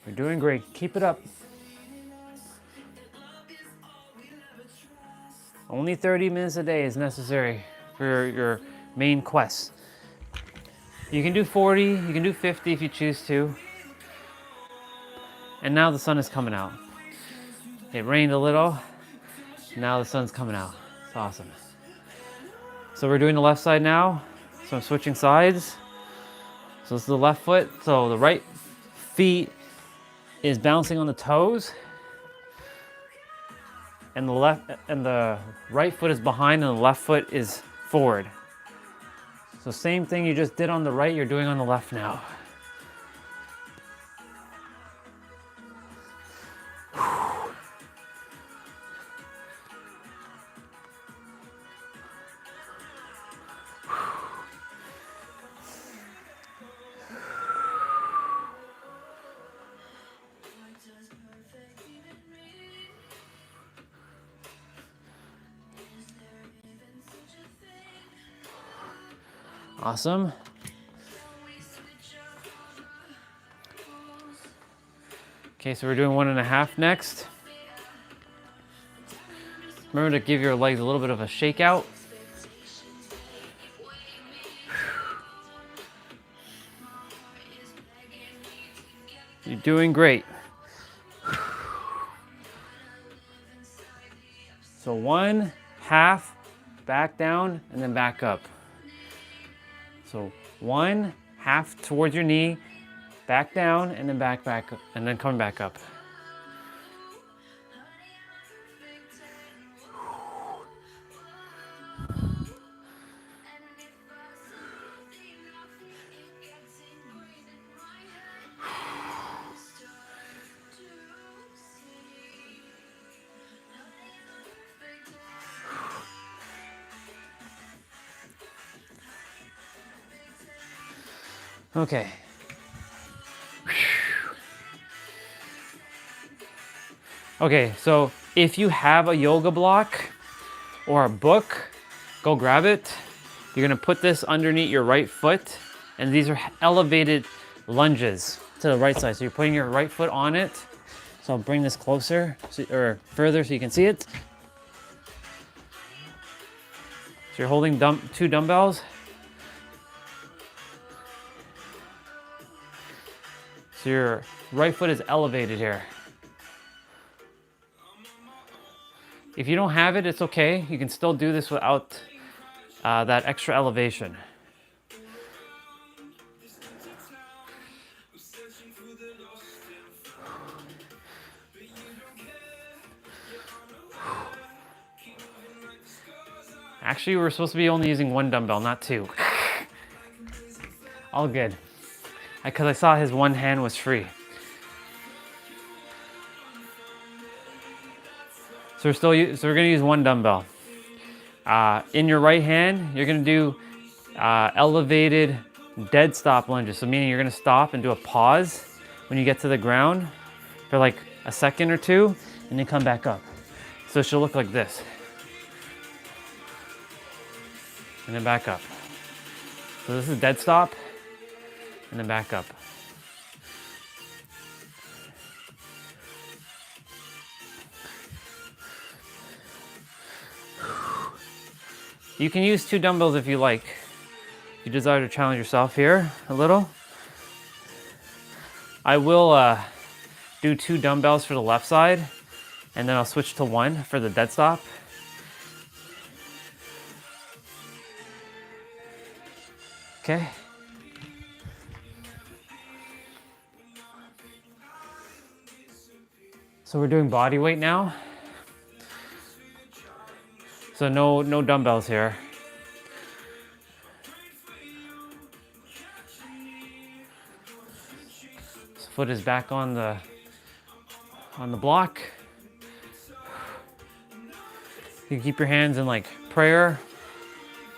You're doing great. Keep it up. Only 30 minutes a day is necessary for your main quest. You can do 40, you can do 50 if you choose to. And now the sun is coming out. It rained a little. Now the sun's coming out. It's awesome. So we're doing the left side now. So I'm switching sides. So this is the left foot. So the right feet is bouncing on the toes. And the right foot is behind and the left foot is forward. So same thing you just did on the right, you're doing on the left now. Awesome. Okay, so we're doing 1.5 next. Remember to give your legs a little bit of a shake out. You're doing great. So 1/2, back down, and then back up. So 1/2 towards your knee, back down, and then back up, and then coming back up. Okay. Okay, so if you have a yoga block or a book, go grab it. You're gonna put this underneath your right foot, and these are elevated lunges to the right side. So you're putting your right foot on it. So I'll bring this closer, or further so you can see it. So you're holding two dumbbells. So your right foot is elevated here. If you don't have it, it's okay. You can still do this without that extra elevation. Actually, we're supposed to be only using one dumbbell, not two. All good. Because I saw his one hand was free. So we're gonna use one dumbbell. In your right hand, you're gonna do elevated dead stop lunges. So meaning you're gonna stop and do a pause when you get to the ground for like a second or two, and then come back up. So it should look like this. And then back up. So this is dead stop, and then back up. You can use two dumbbells if you like. If you desire to challenge yourself here a little. I will do two dumbbells for the left side, and then I'll switch to one for the dead stop. Okay. So we're doing body weight now. So no dumbbells here. So foot is back on the block. You can keep your hands in like prayer,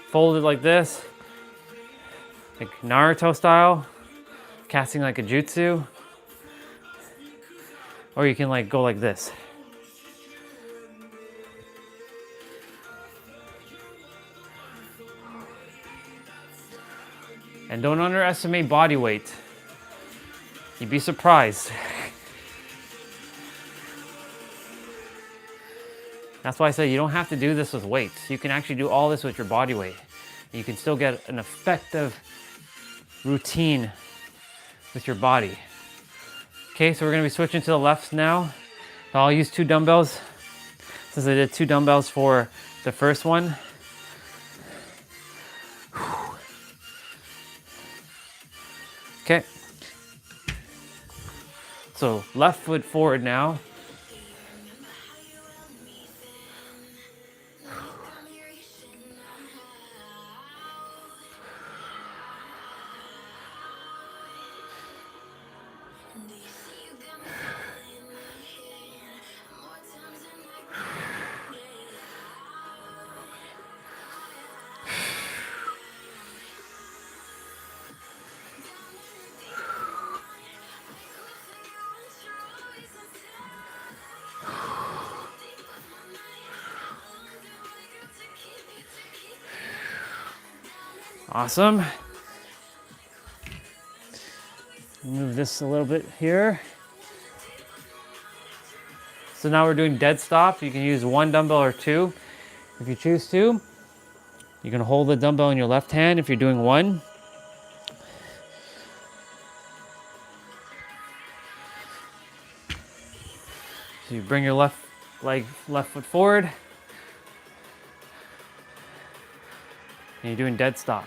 folded like this, like Naruto style, casting like a jutsu. Or you can like go like this. And don't underestimate body weight. You'd be surprised. That's why I say you don't have to do this with weights. You can actually do all this with your body weight. You can still get an effective routine with your body. Okay, so we're gonna be switching to the left now. So I'll use two dumbbells since I did two dumbbells for the first one. Okay. So left foot forward now. Awesome. Move this a little bit here. So now we're doing dead stop. You can use one dumbbell or two if you choose to. You can hold the dumbbell in your left hand if you're doing one. So you bring your left foot forward. And you're doing dead stop.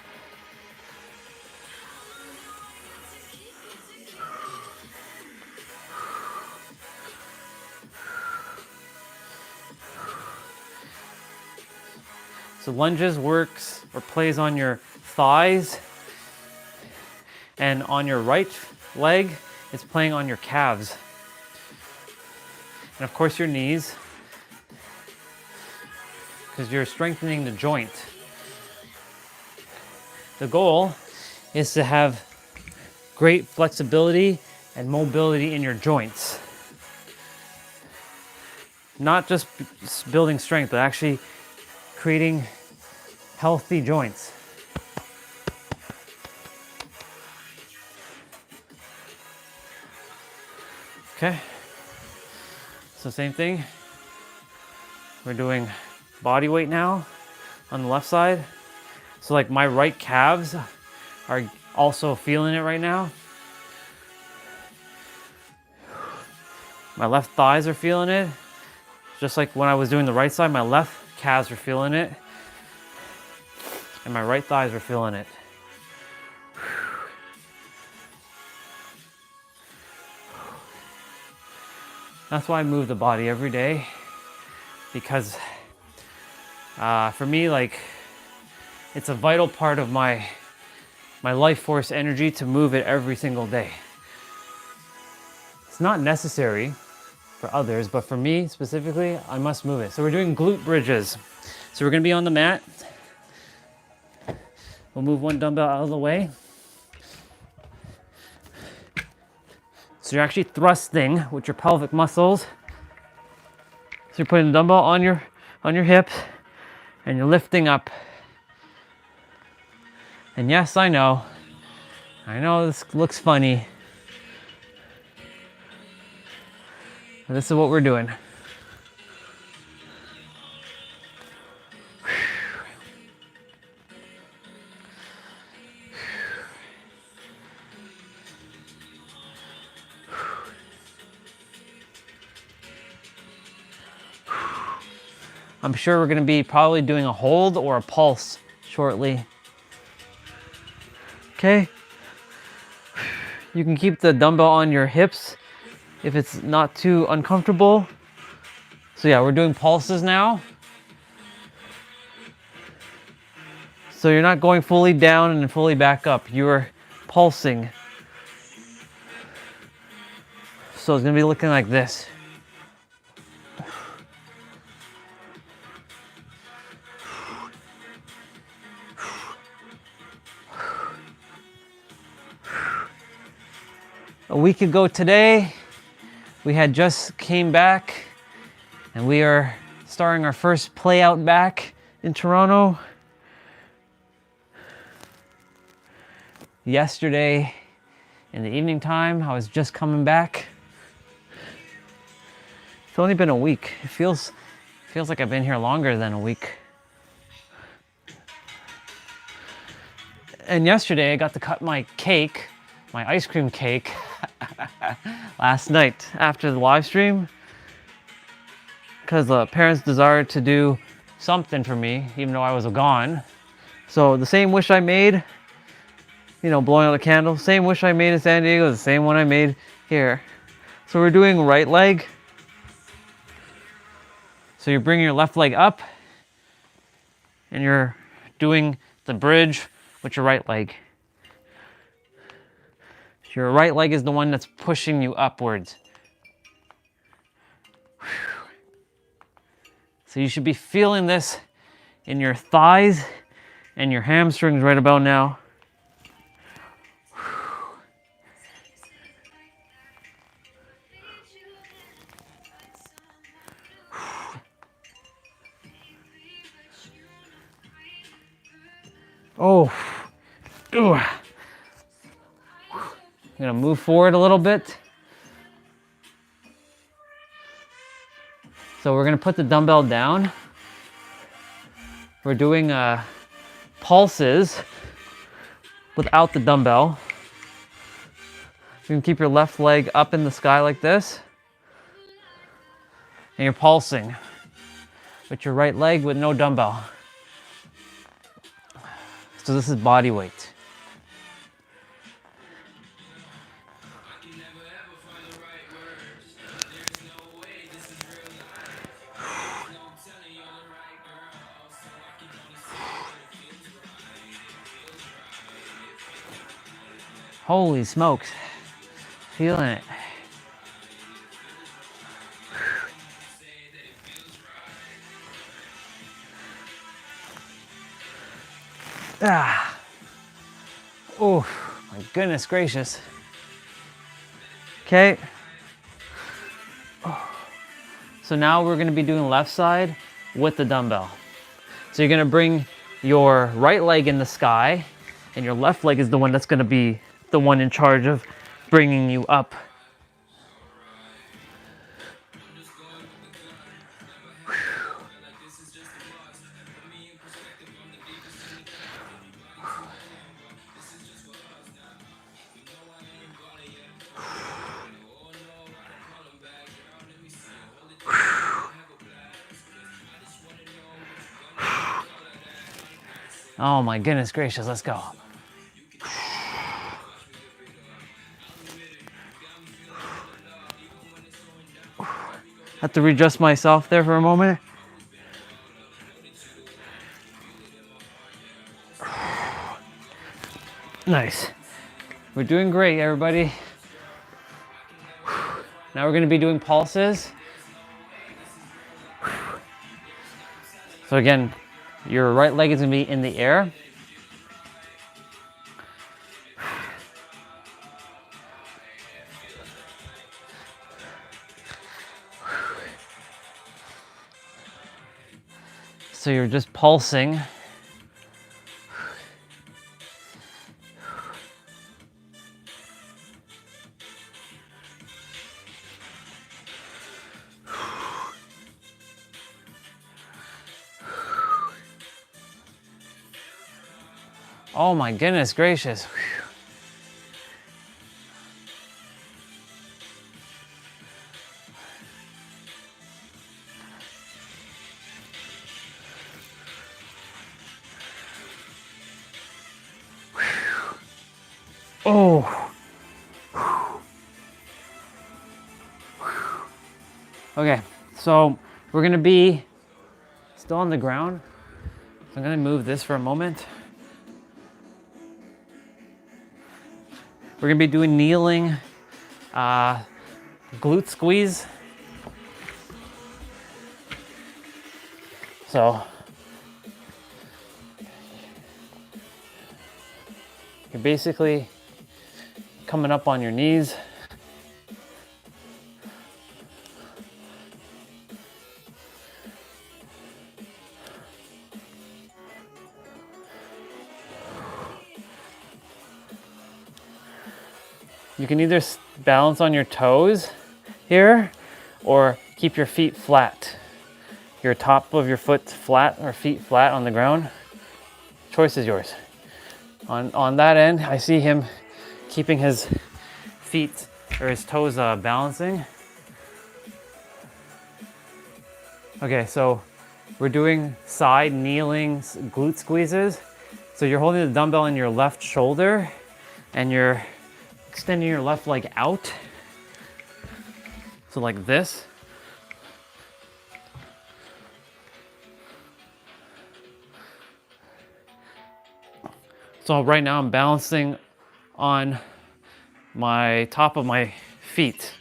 So lunges works or plays on your thighs, and on your right leg, it's playing on your calves. And of course your knees, because you're strengthening the joint. The goal is to have great flexibility and mobility in your joints. not just building strength, but actually creating healthy joints. Okay, so same thing. We're doing body weight now on the left side. So like my right calves are also feeling it right now. My left thighs are feeling it. Just like when I was doing the right side, my left calves are feeling it. And my right thighs are feeling it. That's why I move the body every day, because for me, like, it's a vital part of my life force energy to move it every single day. It's not necessary for others, but for me specifically, I must move it. So we're doing glute bridges. So we're gonna be on the mat. We'll move one dumbbell out of the way. So you're actually thrusting with your pelvic muscles. So you're putting the dumbbell on your hips and you're lifting up. And yes, I know this looks funny. But this is what we're doing. I'm sure we're gonna be probably doing a hold or a pulse shortly. Okay. You can keep the dumbbell on your hips if it's not too uncomfortable. So yeah, we're doing pulses now. So you're not going fully down and fully back up. You're pulsing. So it's gonna be looking like this. A week ago today, we had just came back and we are starting our first play out back in Toronto. Yesterday in the evening time, I was just coming back. It's only been a week. It feels like I've been here longer than a week. And yesterday I got to cut my cake, my ice cream cake, last night after the live stream, because the parents desired to do something for me even though I was gone. So the same wish I made, you know, blowing out a candle, same wish I made in San Diego, the same one I made here. So we're doing right leg. So you're bringing your left leg up and you're doing the bridge with your right leg. Your right leg is the one that's pushing you upwards. So you should be feeling this in your thighs and your hamstrings right about now. Oh, ooh. I'm gonna move forward a little bit. So we're gonna put the dumbbell down. We're doing pulses without the dumbbell. You can keep your left leg up in the sky like this. And you're pulsing with your right leg with no dumbbell. So this is body weight. Holy smokes, feeling it. Ah. Oh, my goodness gracious. Okay. So So now we're gonna be doing left side with the dumbbell. So you're gonna bring your right leg in the sky, and your left leg is the one that's gonna be the one in charge of bringing you up. Oh my goodness gracious, let's go. Have to readjust myself there for a moment. Nice. We're doing great, everybody. Now we're gonna be doing pulses. So again, your right leg is gonna be in the air. So you're just pulsing. Oh my goodness gracious. Oh. Okay, so we're gonna be still on the ground. So I'm gonna move this for a moment. We're gonna be doing kneeling, glute squeeze. So you're basically coming up on your knees. You can either balance on your toes here or keep your feet flat. Your top of your foot flat or feet flat on the ground. Choice is yours. On that end, I see him keeping his feet or his toes balancing. Okay, so we're doing side kneeling glute squeezes. So you're holding the dumbbell in your left shoulder and you're extending your left leg out. So like this. So right now I'm balancing on my top of my feet.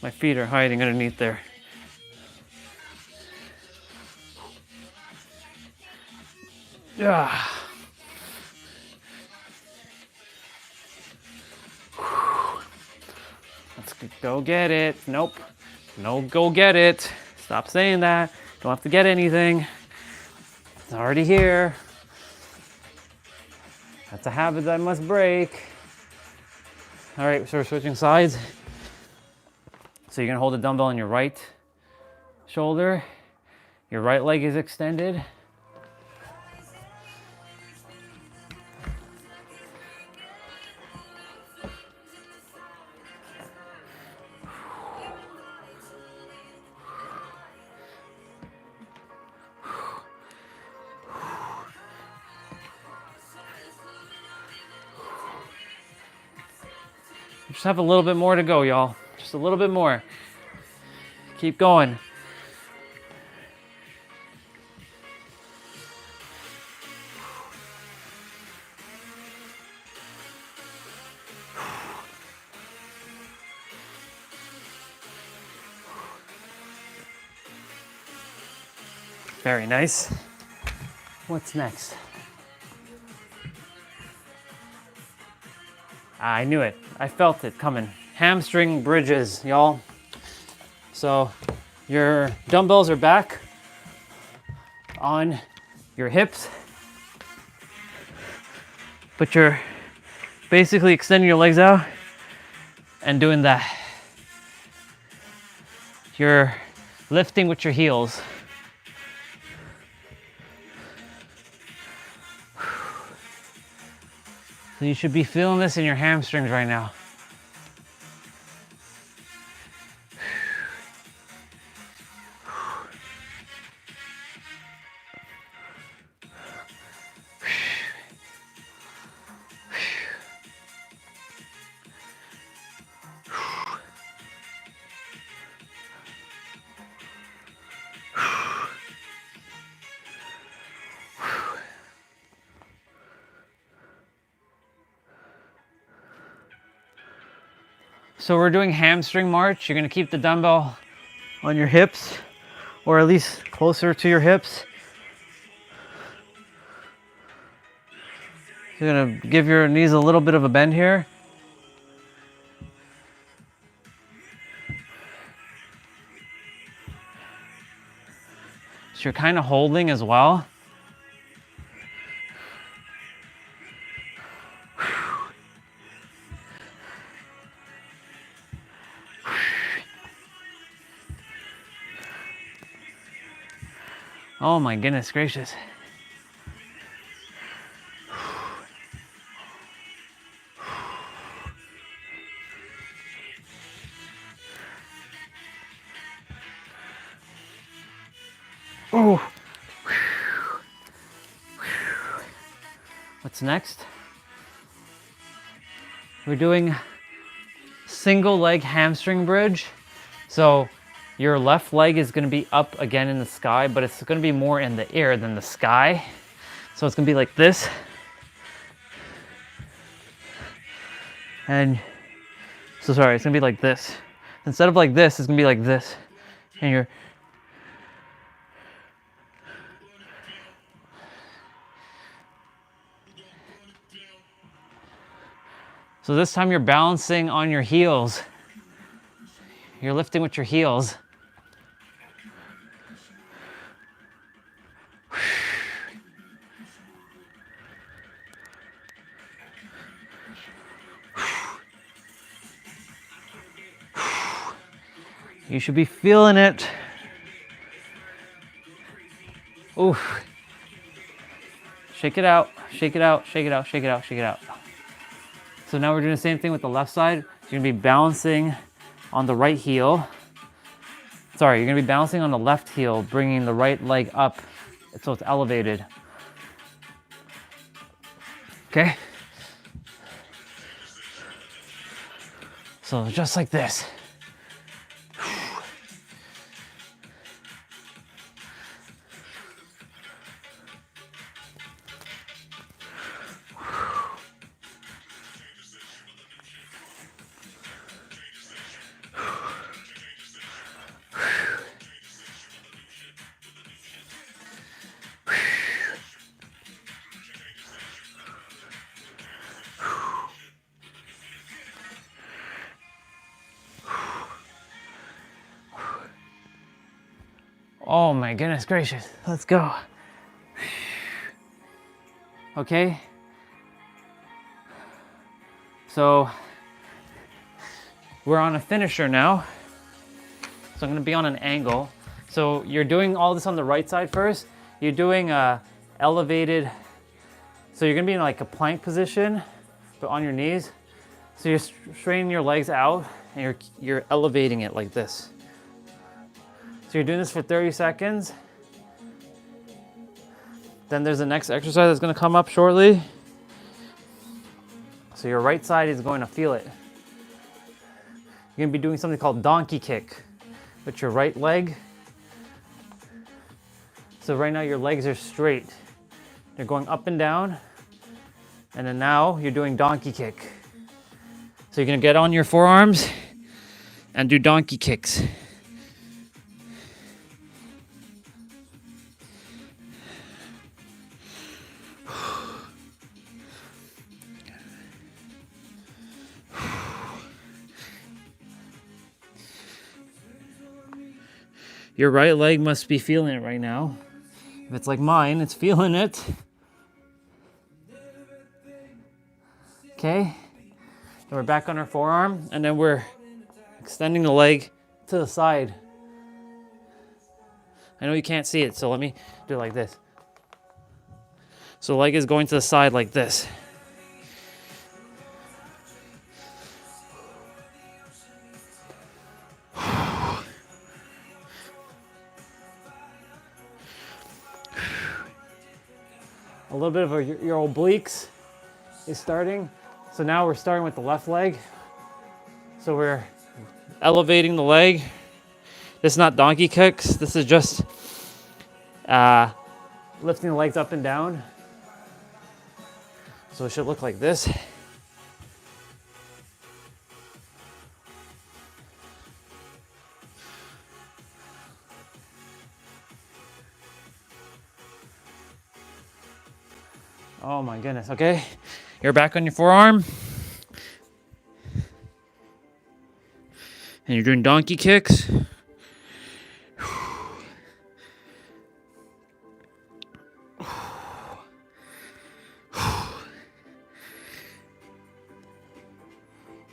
My feet are hiding underneath there. Yeah. Let's go get it. Nope. No, go get it. Stop saying that. Don't have to get anything. It's already here. That's a habit that I must break. All right, so we're switching sides. So you're gonna hold the dumbbell on your right shoulder. Your right leg is extended. Just have a little bit more to go, y'all. Just a little bit more. Keep going. Very nice. What's next? I knew it. I felt it coming. Hamstring bridges, y'all. So your dumbbells are back on your hips, but you're basically extending your legs out and doing that. You're lifting with your heels. So you should be feeling this in your hamstrings right now. So we're doing hamstring march. You're gonna keep the dumbbell on your hips, or at least closer to your hips. You're gonna give your knees a little bit of a bend here. So you're kind of holding as well. Oh my goodness gracious. Oh. What's next? We're doing single leg hamstring bridge. So your left leg is going to be up again in the sky, but it's going to be more in the air than the sky. So it's going to be like this. And so sorry, it's going to be like this. Instead of like this, it's going to be like this. And you're so this time you're balancing on your heels. You're lifting with your heels. You should be feeling it. Oof. Shake it out, shake it out, shake it out, shake it out, shake it out. So now we're doing the same thing with the left side. You're gonna be balancing on the right heel. Sorry, you're gonna be balancing on the left heel, bringing the right leg up so it's elevated. Okay? So just like this. Oh my goodness gracious, let's go. Okay. So we're on a finisher now. So I'm gonna be on an angle. So you're doing all this on the right side first. You're doing a elevated, so you're gonna be in like a plank position, but on your knees. So you're straightening your legs out and you're elevating it like this. So you're doing this for 30 seconds. Then there's the next exercise that's gonna come up shortly. So your right side is going to feel it. You're gonna be doing something called donkey kick with your right leg. So right now your legs are straight. They're going up and down. And then now you're doing donkey kick. So you're gonna get on your forearms and do donkey kicks. Your right leg must be feeling it right now. If it's like mine, it's feeling it. Okay. Then we're back on our forearm, and then we're extending the leg to the side. I know you can't see it, so let me do it like this. So the leg is going to the side like this. A little bit of your obliques is starting. So now we're starting with the left leg. So we're elevating the leg. This is not donkey kicks. This is just lifting the legs up and down. So it should look like this. Oh my goodness, okay. You're back on your forearm. And you're doing donkey kicks.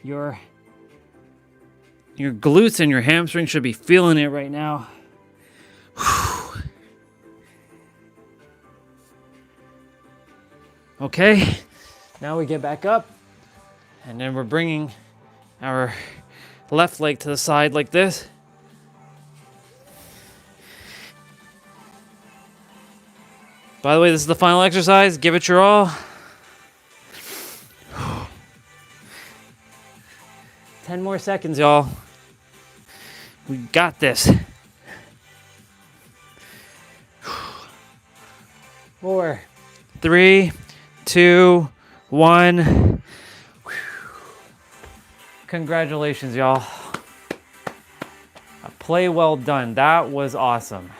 Your glutes and your hamstrings should be feeling it right now. Okay, now we get back up, and then we're bringing our left leg to the side like this. By the way, this is the final exercise. Give it your all. 10 more seconds, y'all. We got this. 4, 3, 2, 1. Congratulations, y'all. A play well done. That was awesome.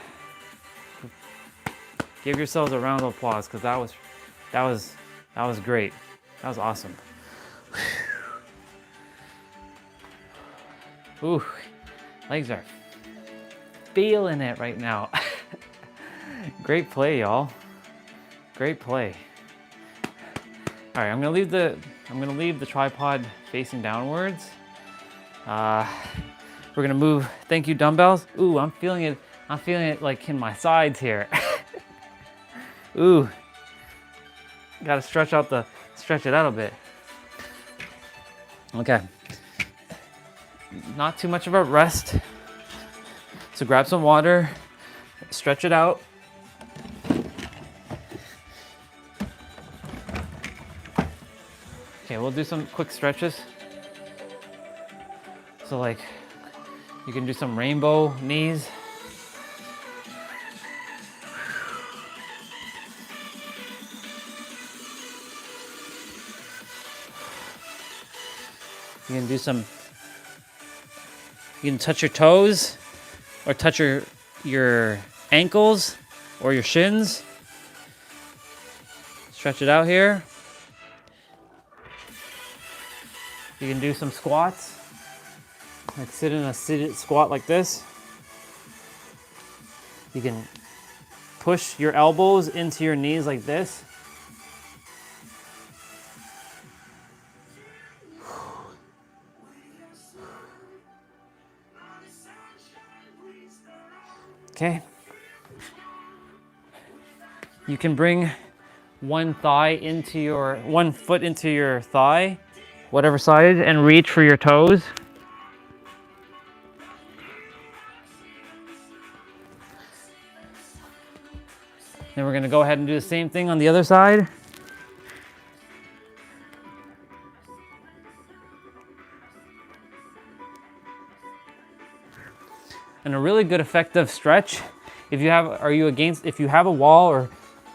Give yourselves a round of applause because that was great. That was awesome. Ooh, legs are feeling it right now. Great play, y'all. Great play. All right, I'm gonna leave the tripod facing downwards. We're gonna move. Thank you, dumbbells. Ooh, I'm feeling it. I'm feeling it like in my sides here. Ooh, gotta stretch it out a bit. Okay. Not too much of a rest. So grab some water, stretch it out. Okay, we'll do some quick stretches. So like, you can do some rainbow knees. You can do some, you can touch your toes or touch your ankles or your shins. Stretch it out here. You can do some squats. Like sit in a seated squat like this. You can push your elbows into your knees like this. Okay. You can bring one foot into your thigh, whatever side, and reach for your toes. Then we're going to go ahead and do the same thing on the other side. And a really good effective stretch, if you have a wall or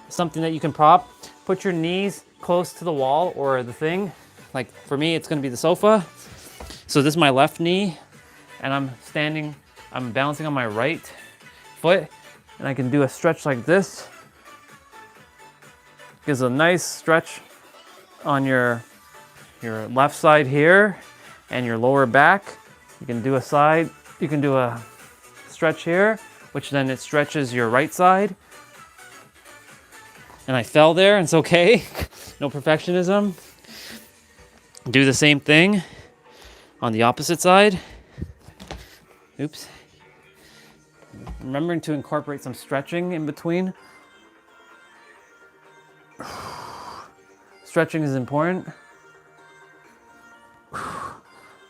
something that you can prop, put your knees close to the wall or the thing. Like for me, it's going to be the sofa. So this is my left knee, and I'm balancing on my right foot, and I can do a stretch like this. Gives a nice stretch on your left side here and your lower back. You can do a stretch here, which then it stretches your right side. And I fell there, and it's okay. No perfectionism. Do the same thing on the opposite side. Oops. Remembering to incorporate some stretching in between. Stretching is important.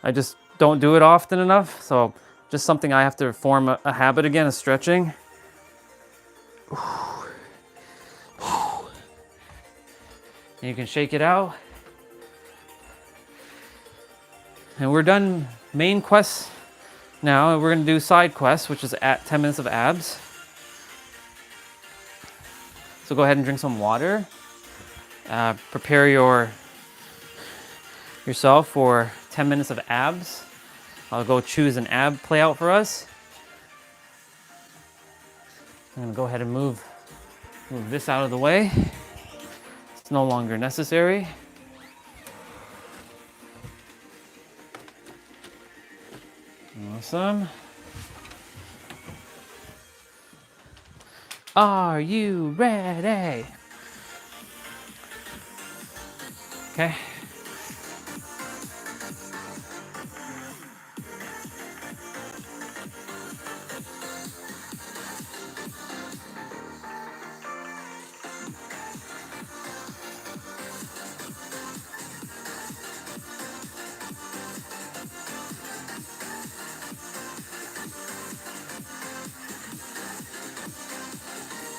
I just don't do it often enough, so just something I have to form a habit again is stretching. And you can shake it out. And we're done main quests now, and we're gonna do side quests, which is at 10 minutes of abs. So go ahead and drink some water. Prepare yourself for 10 minutes of abs. I'll go choose an ab play out for us. I'm gonna go ahead and move this out of the way. It's no longer necessary. Awesome. Are you ready? Okay.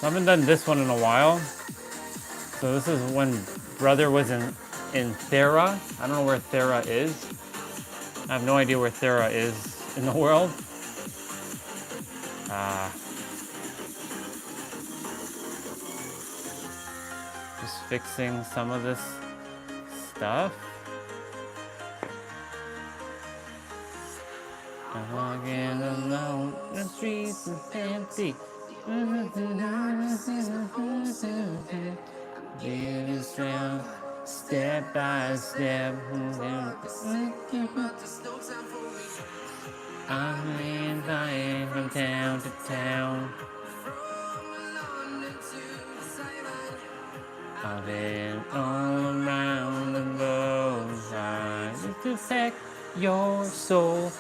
I haven't done this one in a while. So this is when brother was in Thera. I don't know where Thera is. I have no idea where Thera is in the world. Just fixing some of this stuff. I'm walking alone, the streets are empty. This round, step by step. I'm flying from town to town. I've been all around the globe, trying to protect your soul.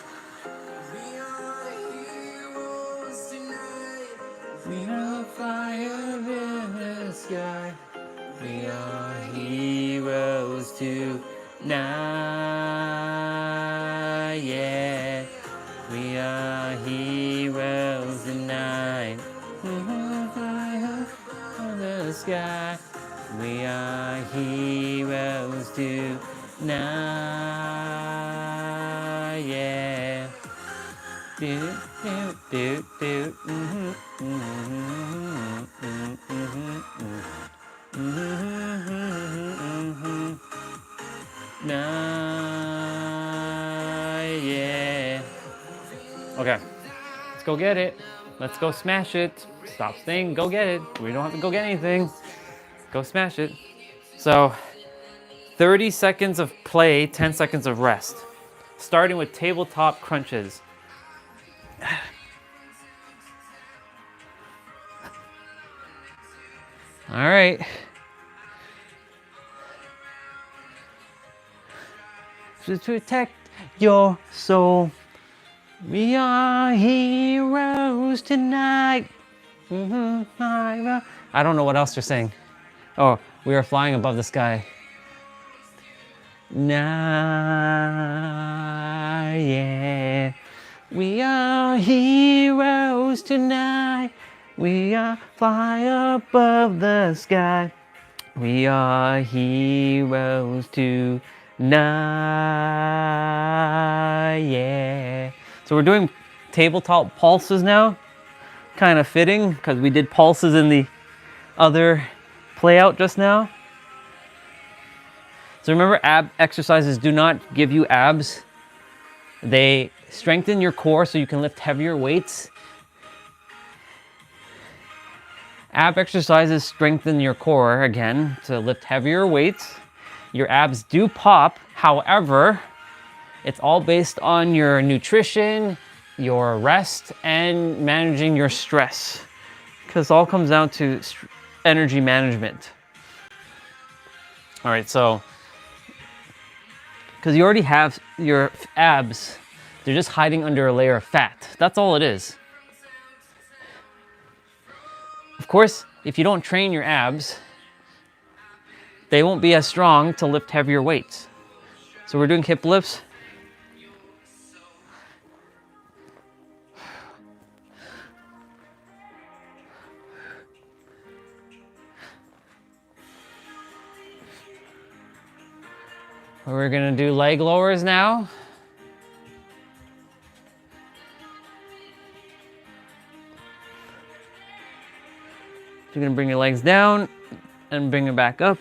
We are fire in the sky. We are heroes tonight. Yeah, we are heroes tonight. Fire in the sky. We are heroes tonight. Yeah. Do do do do. Yeah. Okay, let's go get it. Let's go smash it. Stop saying go get it. We don't have to go get anything. Go smash it. So 30 seconds of play, 10 seconds of rest. Starting with tabletop crunches. All right. To protect your soul. We are heroes tonight. I don't know what else you're saying. Oh, we are flying above the sky. Nah, yeah. We are heroes tonight. We are fly above the sky. We are heroes tonight. Yeah. So we're doing tabletop pulses now. Kind of fitting because we did pulses in the other play out just now. So remember, ab exercises do not give you abs. They strengthen your core so you can lift heavier weights. Ab exercises strengthen your core, again, to lift heavier weights. Your abs do pop. However, it's all based on your nutrition, your rest and managing your stress, because it all comes down to energy management. All right, so because you already have your abs, they're just hiding under a layer of fat. That's all it is. Of course, if you don't train your abs, they won't be as strong to lift heavier weights. So we're doing hip lifts. We're gonna do leg lowers now. You're gonna bring your legs down and bring it back up.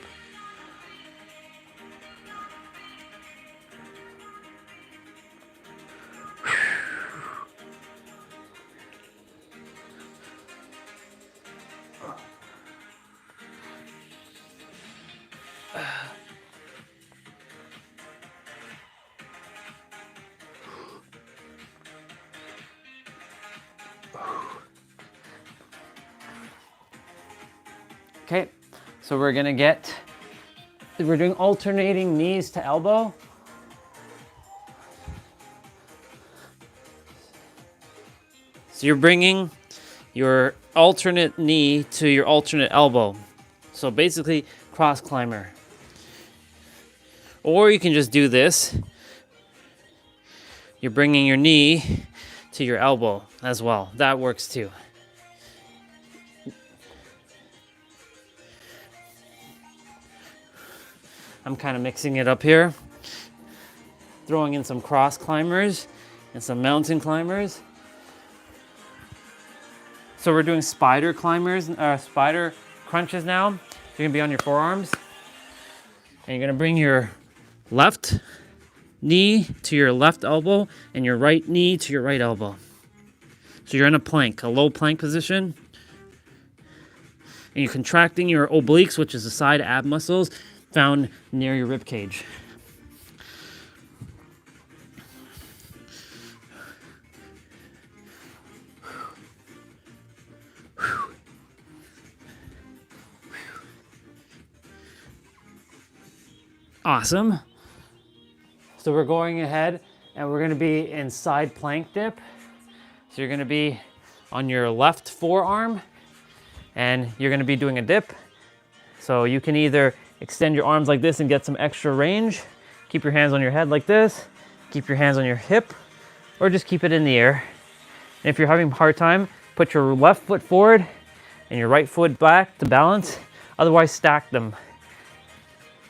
Okay, so we're doing alternating knees to elbow. So you're bringing your alternate knee to your alternate elbow. So basically cross climber. Or you can just do this. You're bringing your knee to your elbow as well. That works too. I'm kind of mixing it up here, throwing in some cross climbers and some mountain climbers. So we're doing spider climbers, spider crunches now. You're gonna be on your forearms, and you're gonna bring your left knee to your left elbow and your right knee to your right elbow. So you're in a plank, a low plank position, and you're contracting your obliques, which is the side ab muscles found near your rib cage. Awesome. So we're going ahead and we're going to be in side plank dip. So you're going to be on your left forearm and you're going to be doing a dip. So you can either extend your arms like this and get some extra range. Keep your hands on your head like this. Keep your hands on your hip, or just keep it in the air. And if you're having a hard time, put your left foot forward and your right foot back to balance. Otherwise, stack them.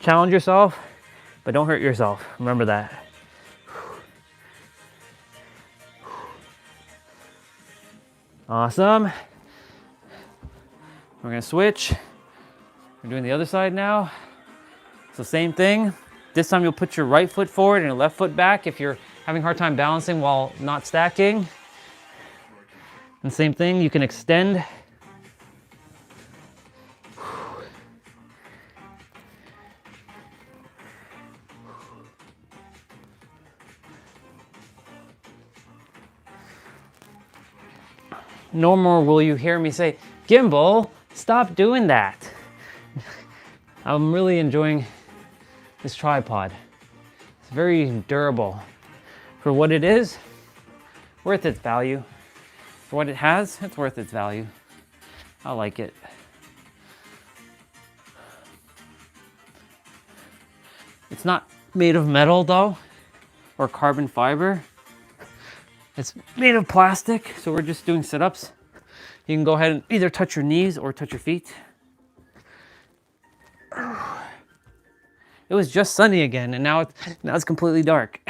Challenge yourself, but don't hurt yourself. Remember that. Awesome. We're gonna switch. We're doing the other side now. So same thing. This time you'll put your right foot forward and your left foot back if you're having a hard time balancing while not stacking. And same thing, you can extend. No more will you hear me say, Gimbal, stop doing that. I'm really enjoying this tripod. It's very durable. For what it is, worth its value. For what it has, it's worth its value. I like it. It's not made of metal though, or carbon fiber. It's made of plastic, so we're just doing sit-ups. You can go ahead and either touch your knees or touch your feet. It was just sunny again, and now it's completely dark.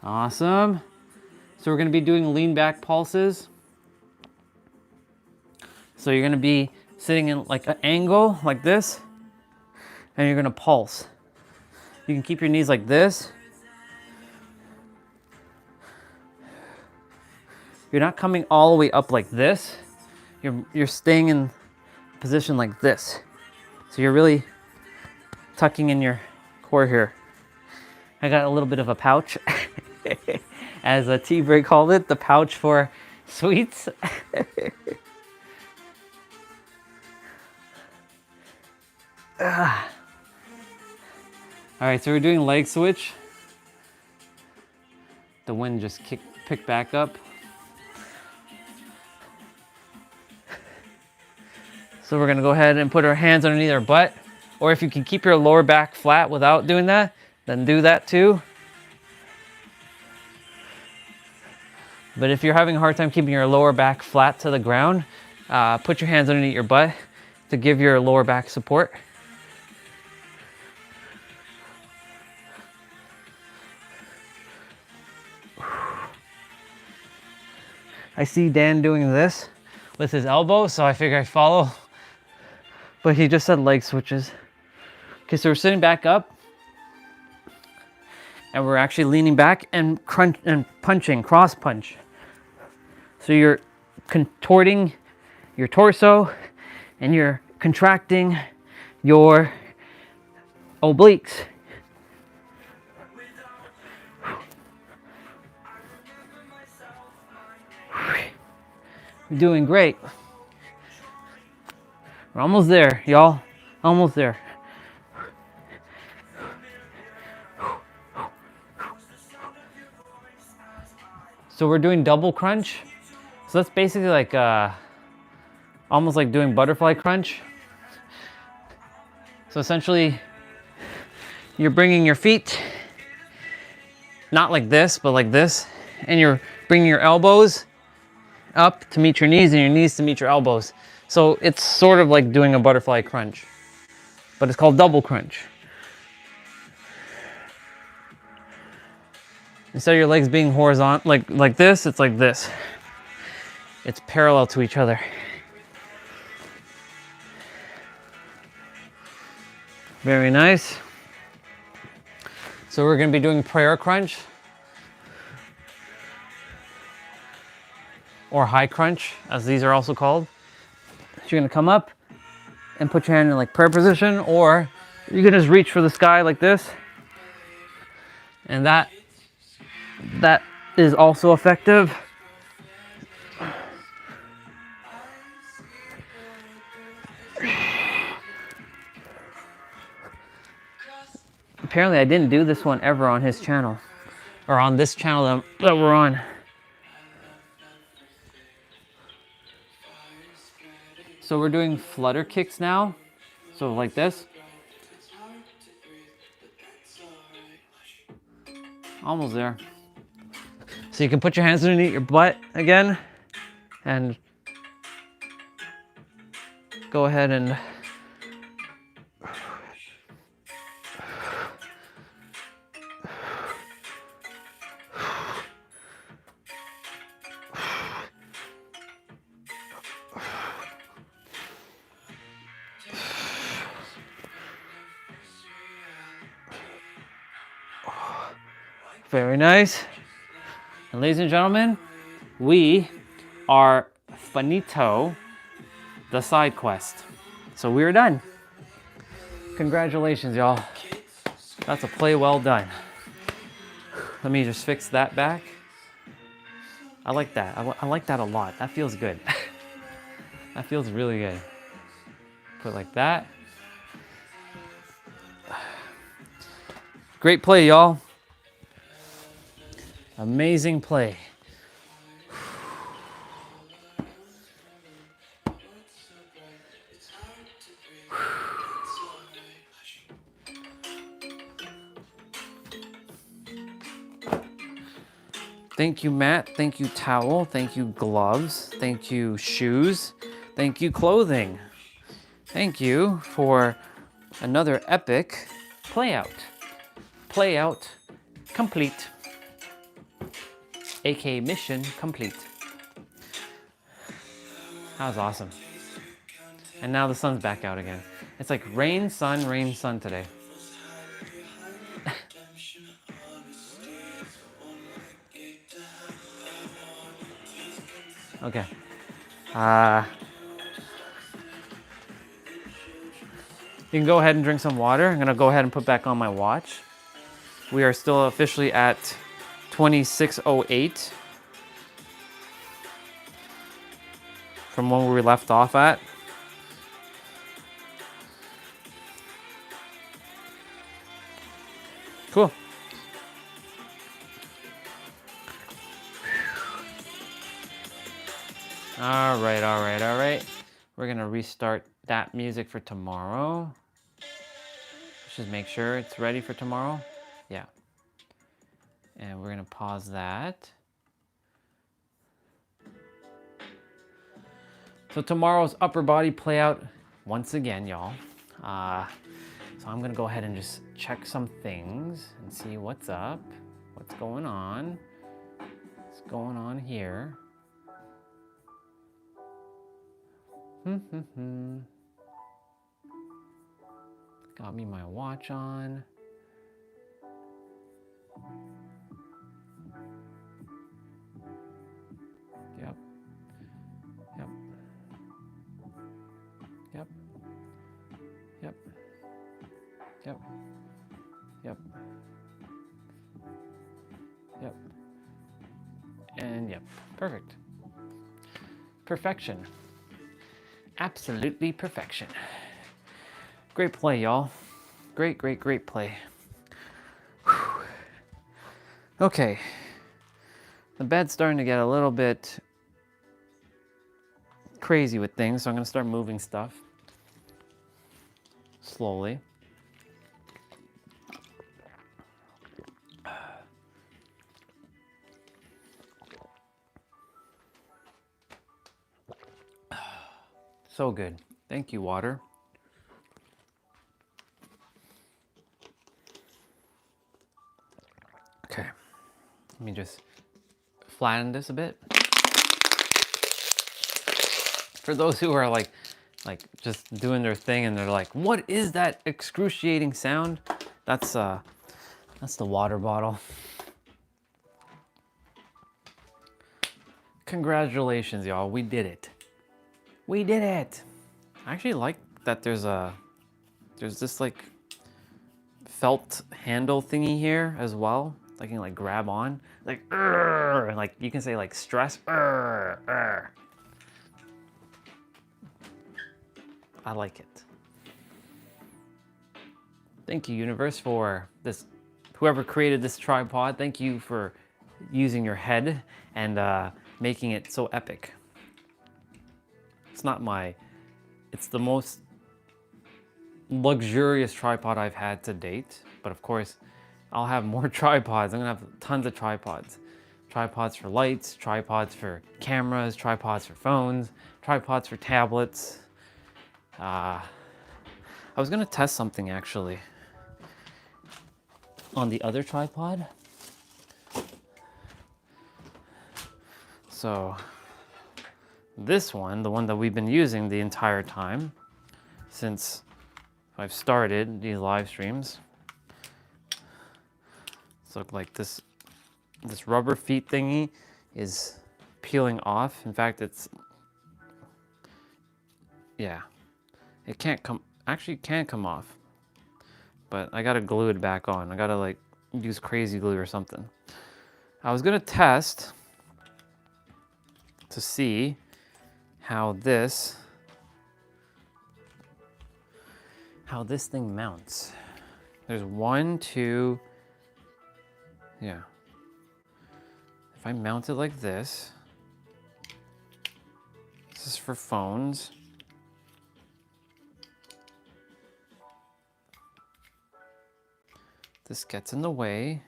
Awesome. So we're going to be doing lean back pulses. So you're going to be sitting in like an angle like this, and you're going to pulse. You can keep your knees like this. You're not coming all the way up like this. you're staying in position like this. So you're really tucking in your core here. I got a little bit of a pouch, as a T-Bray called it, the pouch for sweets. All right, so we're doing leg switch. The wind just picked back up. So we're gonna go ahead and put our hands underneath our butt, or if you can keep your lower back flat without doing that, then do that too. But if you're having a hard time keeping your lower back flat to the ground, put your hands underneath your butt to give your lower back support. I see Dan doing this with his elbow, so I figure I follow. But he just said leg switches. Okay, so we're sitting back up, and we're actually leaning back and crunch and punching, cross punch. So you're contorting your torso and you're contracting your obliques. You're doing great. We're almost there, y'all. Almost there. So we're doing double crunch. So that's basically like almost like doing butterfly crunch. So essentially, you're bringing your feet, not like this, but like this, and you're bringing your elbows up to meet your knees and your knees to meet your elbows. So it's sort of like doing a butterfly crunch, but it's called double crunch. Instead of your legs being horizontal, like this, it's like this. It's parallel to each other. Very nice. So we're going to be doing prayer crunch or high crunch, as these are also called. So you're going to come up and put your hand in like prayer position, or you can just reach for the sky like this. And that is also effective. Apparently I didn't do this one ever on his channel, or on this channel that we're on. So we're doing flutter kicks now. So like this. Almost there. So you can put your hands underneath your butt again and go ahead and very nice. And ladies and gentlemen, we are finito the side quest. So we're done. Congratulations, y'all. That's a play well done. Let me just fix that back. I like that. I like that a lot. That feels good. That feels really good. Put it like that. Great play, y'all. Amazing play. Thank you, Matt. Thank you, towel. Thank you, gloves. Thank you, shoes. Thank you, clothing. Thank you for another epic play out. Play out complete. AKA mission complete. That was awesome. And now the sun's back out again. It's like rain, sun today. Okay. You can go ahead and drink some water. I'm gonna go ahead and put back on my watch. We are still officially at 26:08 from when we left off at. Cool. All right, all right, all right. We're gonna restart that music for tomorrow. Let's just make sure it's ready for tomorrow. Yeah. And we're gonna pause that. So tomorrow's upper body play out once again, y'all. So I'm gonna go ahead and just check some things and see what's up, what's going on here. Got me my watch on. Yep. Yep. Yep. Yep. Yep. Yep. Yep. And yep. Perfect. Perfection. Absolutely perfection. Great play, y'all. Great, great, great play. Whew. Okay. The bed's starting to get a little bit crazy with things, so I'm gonna start moving stuff slowly. So good. Thank you, water. Okay. Let me just flatten this a bit. For those who are like just doing their thing and they're like, what is that excruciating sound? That's the water bottle. Congratulations, y'all. We did it. We did it. I actually like that there's this like felt handle thingy here as well. I can like grab on, like, like you can say like stress. I like it. Thank you, universe, for this. Whoever created this tripod, thank you for using your head and making it so epic. It's the most luxurious tripod I've had to date, but of course, I'll have more tripods. I'm gonna have tons of tripods. Tripods for lights, tripods for cameras, tripods for phones, tripods for tablets. I was gonna test something actually on the other tripod. So this one, the one that we've been using the entire time since I've started these live streams. So like this rubber feet thingy is peeling off. In fact, it can't come, actually it can come off, but I gotta glue it back on. I gotta like use crazy glue or something. I was gonna test to see how this thing mounts. There's 1, 2, yeah. If I mount it like this is for phones. This gets in the way.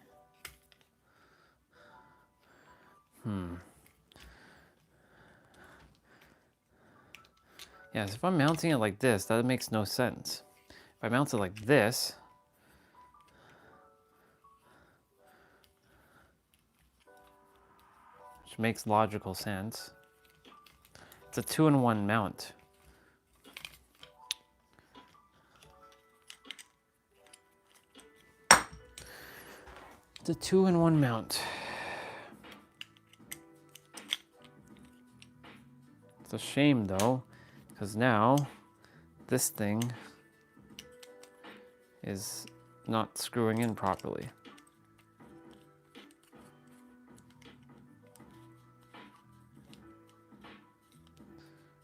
Yes, if I'm mounting it like this, that makes no sense. If I mount it like this, which makes logical sense. It's a 2-in-1 mount. It's a 2-in-1 mount. It's a shame though, because now this thing is not screwing in properly.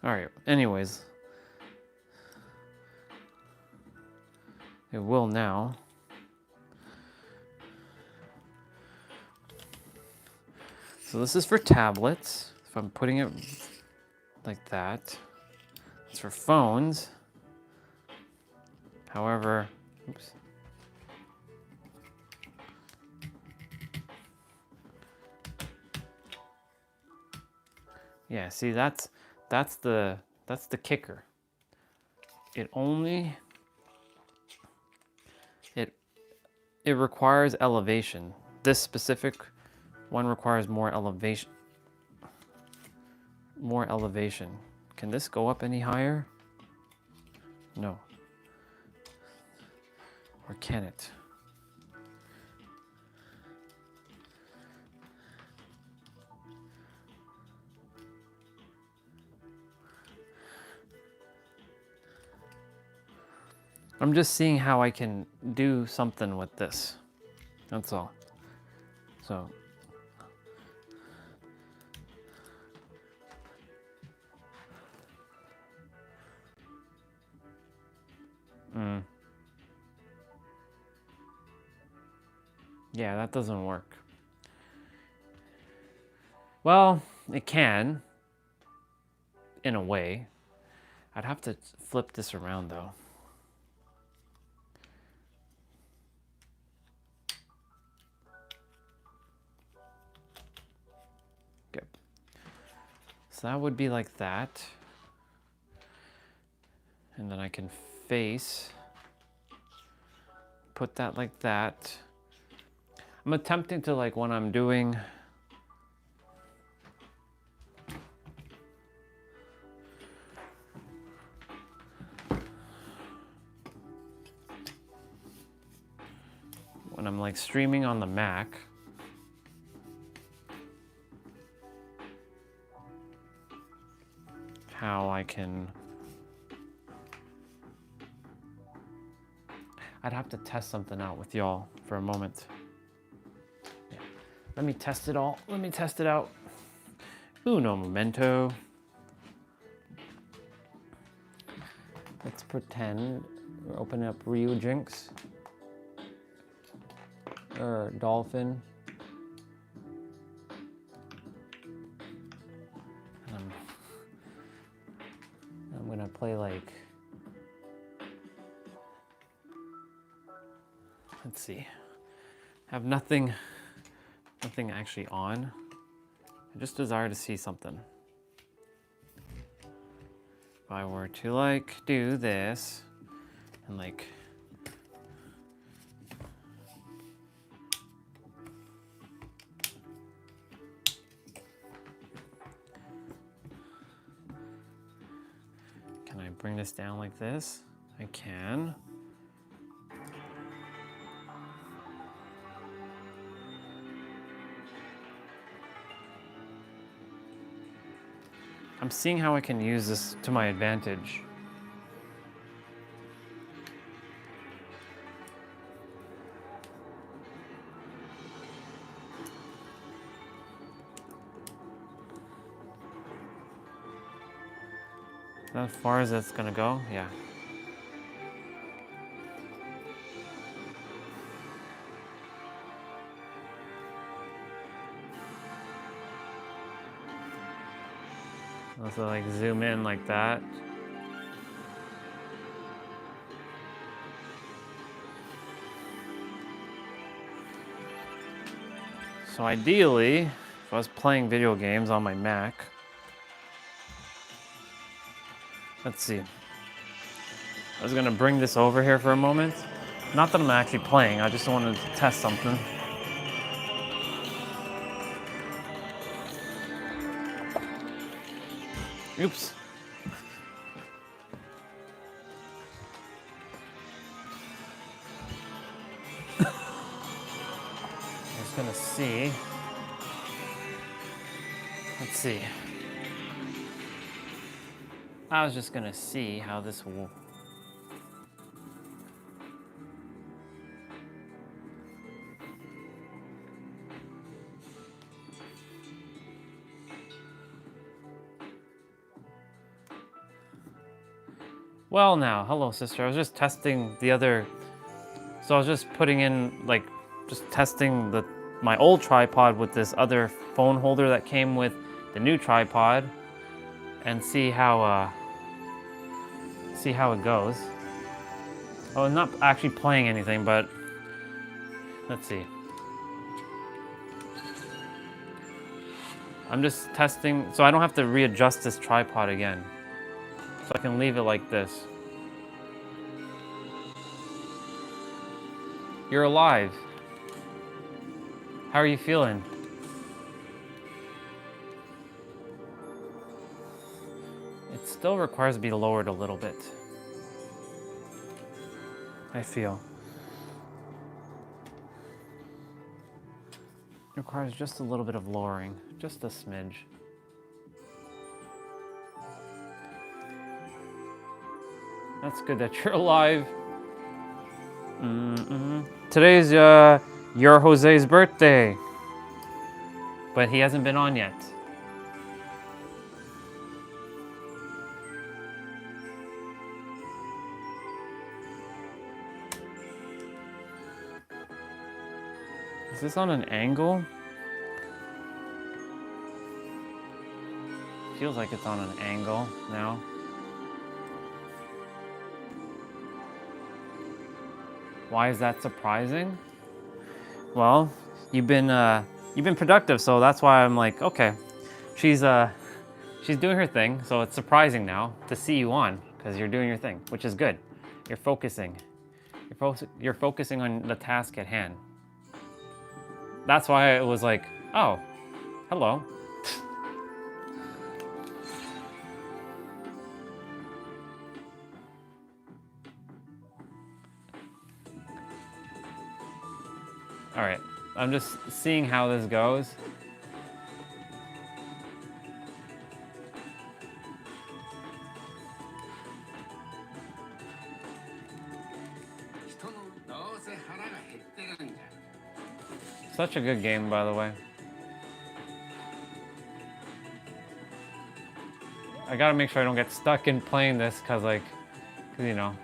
All right, anyways, it will now. So this is for tablets. If I'm putting it like that, it's for phones. However, oops. Yeah, see, that's the kicker. It requires elevation. This specific one requires more elevation. More elevation. Can this go up any higher? No. Or can it? I'm just seeing how I can do something with this. That's all. So. Yeah, that doesn't work. Well, it can, in a way. I'd have to flip this around though. Okay. So that would be like that. And then I can face, put that like that. I'm attempting to, like, when I'm doing like streaming on the Mac, how I can, I'd have to test something out with y'all for a moment. Yeah. Let me test it all. Let me test it out. Uno momento. Let's pretend we're opening up Rio drinks. Or dolphin. I'm gonna play like, let's see. I have nothing actually on. I just desire to see something. If I were to like do this and like can I bring this down like this? I can. I'm seeing how I can use this to my advantage. As far as that's gonna go, yeah. Also like zoom in like that. So ideally, if I was playing video games on my Mac, let's see. I was gonna bring this over here for a moment. Not that I'm actually playing, I just wanted to test something. Oops. I'm just gonna see. Let's see. I was just gonna see how this will. Well now, hello sister. I was just testing the other, so I was just putting in, like, just testing my old tripod with this other phone holder that came with the new tripod, and see how it goes. Oh, I'm not actually playing anything, but let's see. I'm just testing, so I don't have to readjust this tripod again. So I can leave it like this. You're alive. How are you feeling? It still requires to be lowered a little bit, I feel. It requires just a little bit of lowering, just a smidge. That's good that you're alive. Today's your Jose's birthday, but he hasn't been on yet. Is this on an angle? Feels like it's on an angle now. Why is that surprising? Well, you've been productive, so that's why I'm like, okay, she's doing her thing, so it's surprising now to see you on, because you're doing your thing, which is good. You're focusing. You're focusing on the task at hand. That's why it was like, oh, hello. All right, I'm just seeing how this goes. Such a good game, by the way. I gotta make sure I don't get stuck in playing this, cause you know.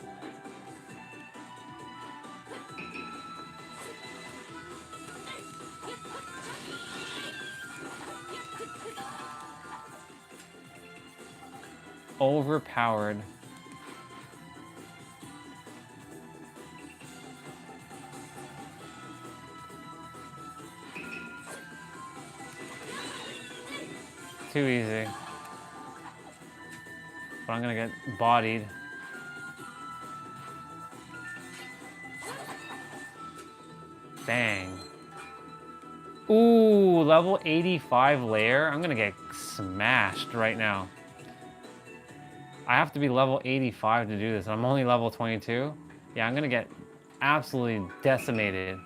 Overpowered. Too easy. But I'm gonna get bodied. Bang. Ooh, level 85 layer. I'm gonna get smashed right now. I have to be level 85 to do this. I'm only level 22. Yeah, I'm gonna get absolutely decimated.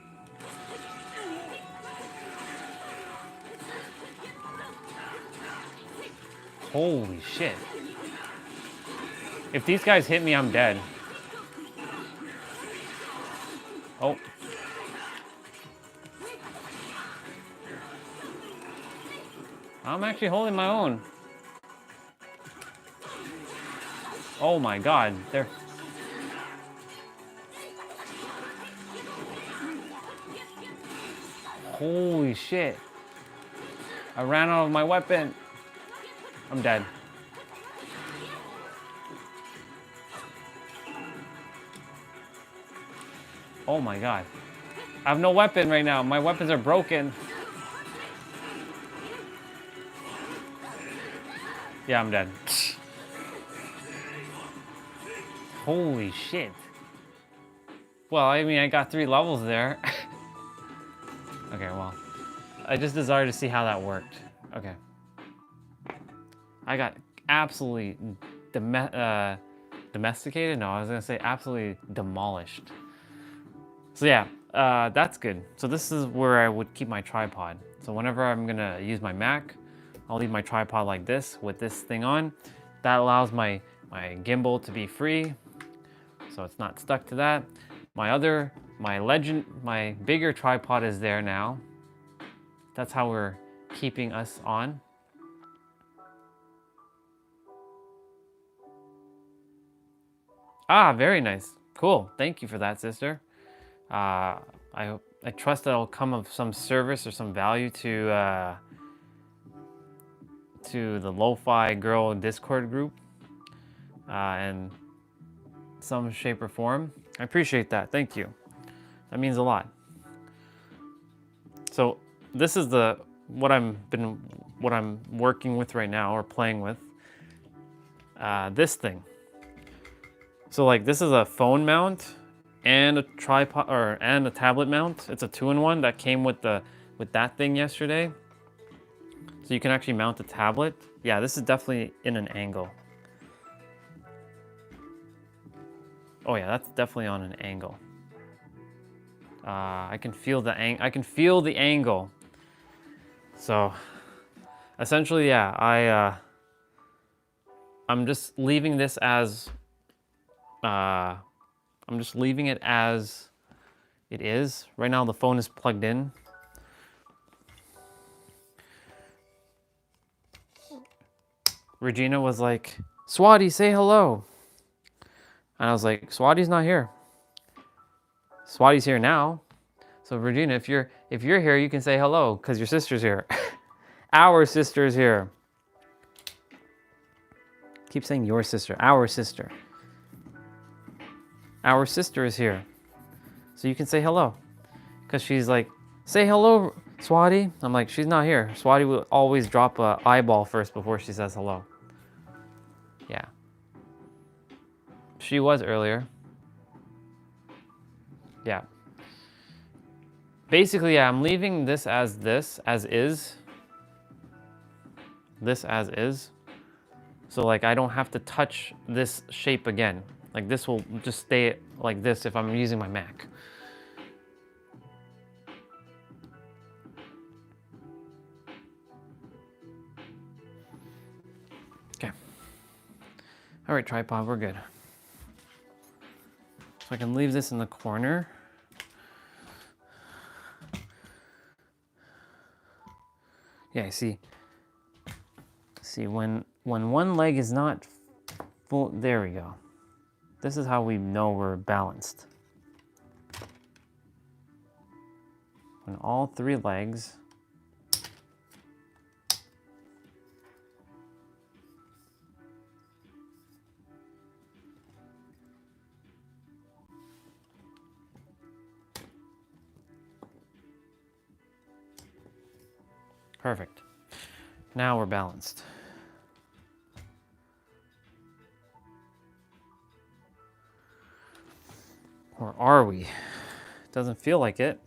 Holy shit. If these guys hit me, I'm dead. Oh. I'm actually holding my own. Oh my god, they're... Holy shit. I ran out of my weapon. I'm dead. Oh my god. I have no weapon right now. My weapons are broken. Yeah, I'm dead. Holy shit. Well, I mean, I got 3 levels there. Okay, well. I just desired to see how that worked. Okay. I got absolutely domesticated? No, I was gonna say absolutely demolished. So yeah, that's good. So this is where I would keep my tripod. So whenever I'm gonna use my Mac, I'll leave my tripod like this with this thing on. That allows my gimbal to be free, so it's not stuck to that. My bigger tripod is there now. That's how we're keeping us on. Ah, very nice. Cool. Thank you for that, sister. I trust that it'll come of some service or some value to the Lo-Fi Girl Discord group, in some shape or form. I appreciate that. Thank you. That means a lot. So this is what I'm working with right now, or playing with. This thing. So like, this is a phone mount and a tripod, and a tablet mount. It's a 2-in-1 that came with that thing yesterday. So you can actually mount a tablet. Yeah, this is definitely in an angle. Oh yeah, that's definitely on an angle. I can feel the angle. So essentially, yeah, I'm just leaving this as I'm just leaving it as it is. Right now the phone is plugged in. Regina was like, "Swati, say hello." And I was like, "Swati's not here. Swati's here now." So Regina, if you're here, you can say hello, because your sister's here. Our sister's here. Keep saying your sister. Our sister. Our sister is here. So you can say hello. Because she's like, "Say hello, Swati." I'm like, "She's not here." Swati will always drop an eyeball first before she says hello. Yeah. She was earlier. Yeah. Basically, yeah, I'm leaving this as is. This as is. So like, I don't have to touch this shape again. Like, this will just stay like this if I'm using my Mac. Okay. All right, tripod, we're good. So I can leave this in the corner. Yeah, see, when one leg is not full, there we go. This is how we know we're balanced. When all 3 legs perfect. Now we're balanced. Or are we? Doesn't feel like it.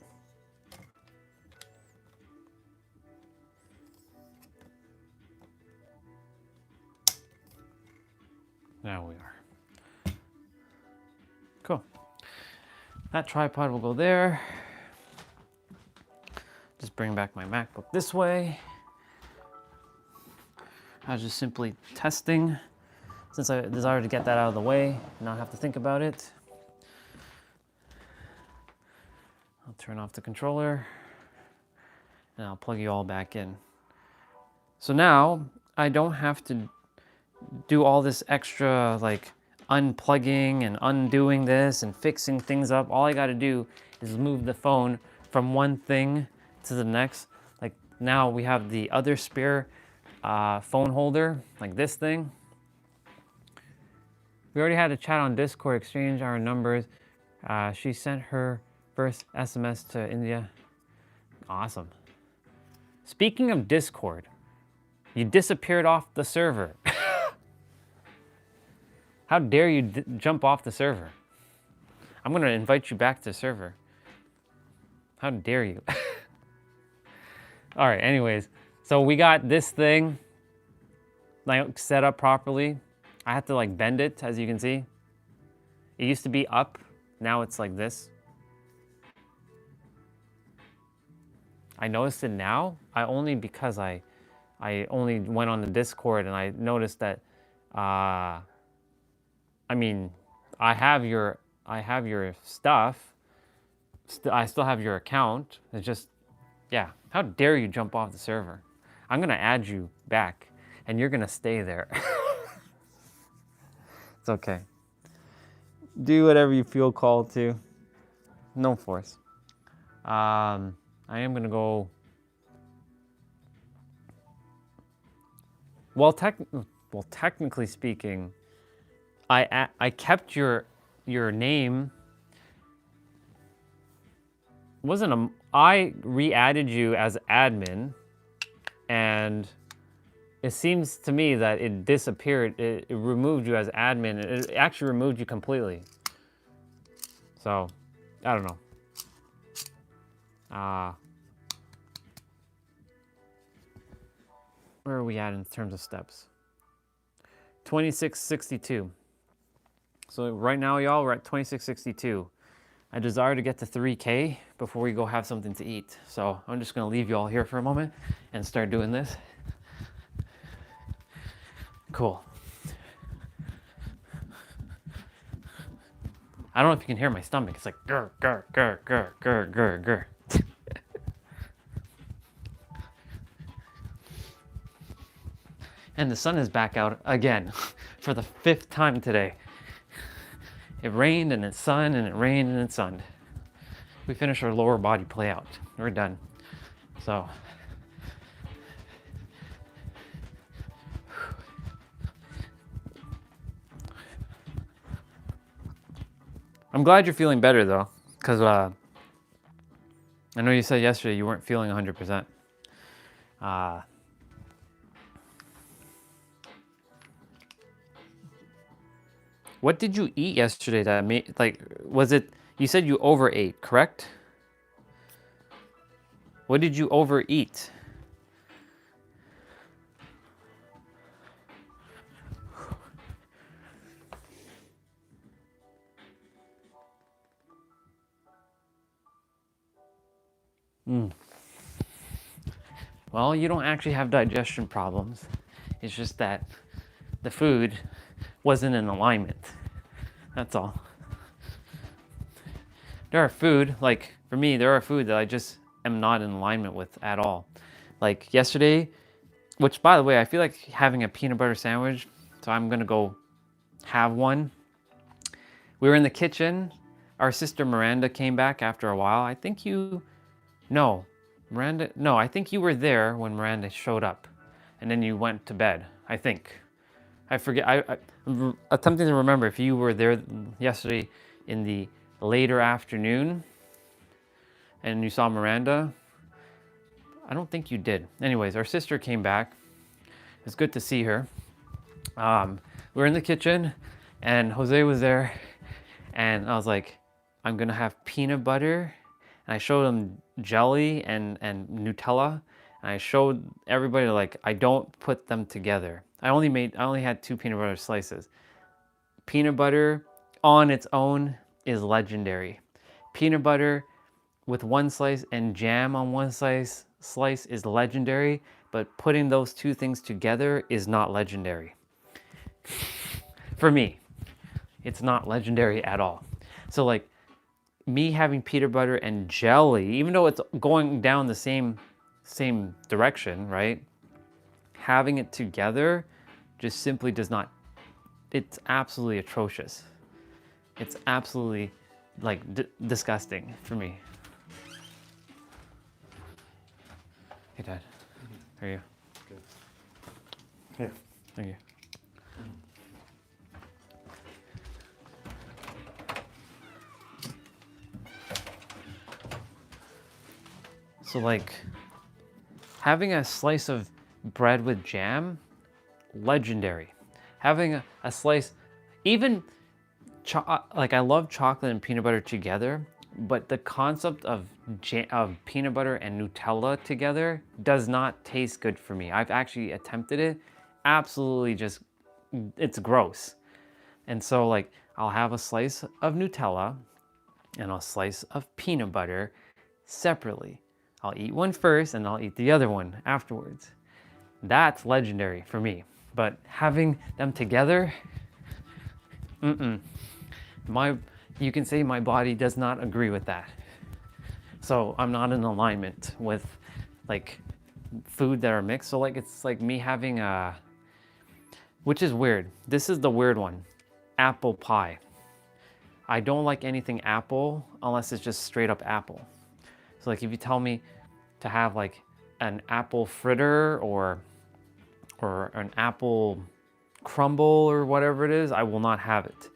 Now we are. Cool. That tripod will go there. Just bring back my MacBook this way. I was just simply testing, since I desired to get that out of the way and not have to think about it. I'll turn off the controller and I'll plug you all back in. So now I don't have to do all this extra like unplugging and undoing this and fixing things up. All I got to do is move the phone from one thing to the next. Like, now we have the other spare phone holder, like this thing. We already had a chat on Discord, exchange our numbers. She sent her first SMS to India. Awesome. Speaking of Discord, you disappeared off the server. How dare you jump off the server? I'm gonna invite you back to the server. How dare you? All right, anyways, so we got this thing like set up properly. I had to like bend it, as you can see. It used to be up, now it's like this. I noticed it now, because I only went on the Discord and I noticed that, I mean, I have your stuff. I still have your account. It's just, yeah. How dare you jump off the server? I'm gonna add you back, and you're gonna stay there. It's okay. Do whatever you feel called to. No force. I am gonna go. Well, technically speaking, I kept your name. I re-added you as admin, and it seems to me that it disappeared. It removed you as admin. It actually removed you completely. So, I don't know. Where are we at in terms of steps? 2662. So right now, y'all, we're at 2662. I desire to get to 3K before we go have something to eat. So I'm just gonna leave you all here for a moment and start doing this. Cool. I don't know if you can hear my stomach. It's like grr, grr, grr, grr, grr, grr, grr. And the sun is back out again for the 5th time today. It rained and it sunned and it rained and it sunned. We finished our lower body play out. We're done. So I'm glad you're feeling better though, because I know you said yesterday you weren't feeling 100%. What did you eat yesterday that made, like, was it, you said you overate, correct? What did you overeat? Well, you don't actually have digestion problems. It's just that the food wasn't in alignment. That's all. There are food, like for me, there are food that I just am not in alignment with at all. Like yesterday, which by the way, I feel like having a peanut butter sandwich, so I'm gonna go have one. We were in the kitchen. Our sister Miranda came back after a while. I think you were there when Miranda showed up, and then you went to bed, I think. I forget, I'm attempting to remember if you were there yesterday in the later afternoon and you saw Miranda. I don't think you did. Anyways, our sister came back. It's good to see her. We were in the kitchen and Jose was there and I was like, I'm gonna have peanut butter. And I showed him jelly and Nutella. And I showed everybody, like, I don't put them together. I only had 2 peanut butter slices. Peanut butter on its own is legendary. Peanut butter with one slice and jam on one slice is legendary, but putting those 2 things together is not legendary. For me, it's not legendary at all. So like me having peanut butter and jelly, even though it's going down the same direction, right? Having it together just simply does not, it's absolutely atrocious. It's absolutely like disgusting for me. Hey Dad, how are you? Good. Here. Thank you. So like having a slice of bread with jam, legendary. Having a slice, even like I love chocolate and peanut butter together, but the concept of peanut butter and Nutella together does not taste good for me. I've actually attempted it. Absolutely just, it's gross. And so like I'll have a slice of Nutella and a slice of peanut butter separately. I'll eat one first and I'll eat the other one afterwards. That's legendary for me. But having them together, you can say my body does not agree with that. So I'm not in alignment with like food that are mixed. So like it's like me having which is weird. This is the weird one, apple pie. I don't like anything apple unless it's just straight up apple. So like if you tell me to have like an apple fritter or an apple crumble or whatever it is, I will not have it.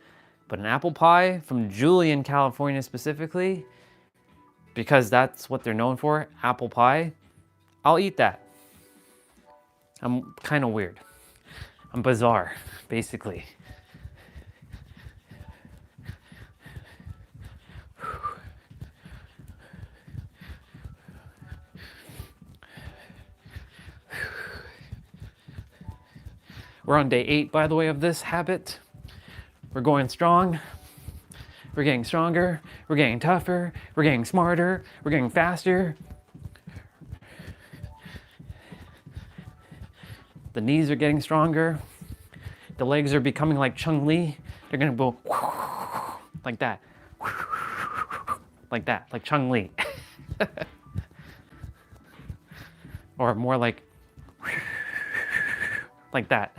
But an apple pie from Julian, California specifically, because that's what they're known for, apple pie, I'll eat that. I'm kind of weird. I'm bizarre, basically. We're on day 8, by the way, of this habit. We're going strong. We're getting stronger. We're getting tougher. We're getting smarter. We're getting faster. The knees are getting stronger. The legs are becoming like Chung-Li. They're gonna go like that. Like that, like Chung-Li. Or more like that.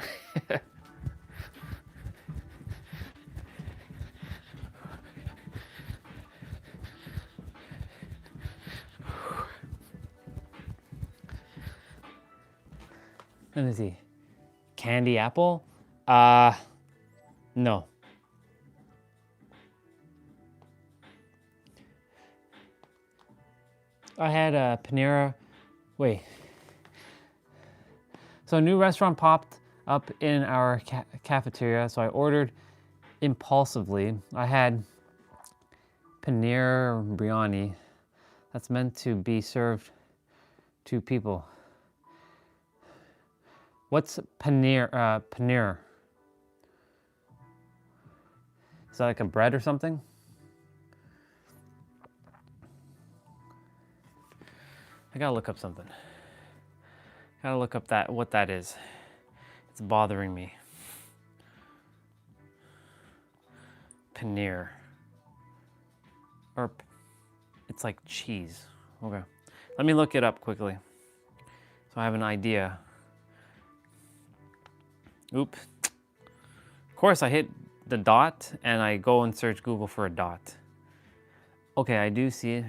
Let me see. Candy apple? No. I had a Panera. Wait. So a new restaurant popped up in our cafeteria, so I ordered impulsively. I had paneer biryani that's meant to be served to people. What's paneer? Paneer. Is that like a bread or something? I gotta look up something. Gotta look up what that is. It's bothering me. Paneer. Or it's like cheese. Okay. Let me look it up quickly so I have an idea. Oop. Of course, I hit the dot and I go and search Google for a dot. Okay, I do see it.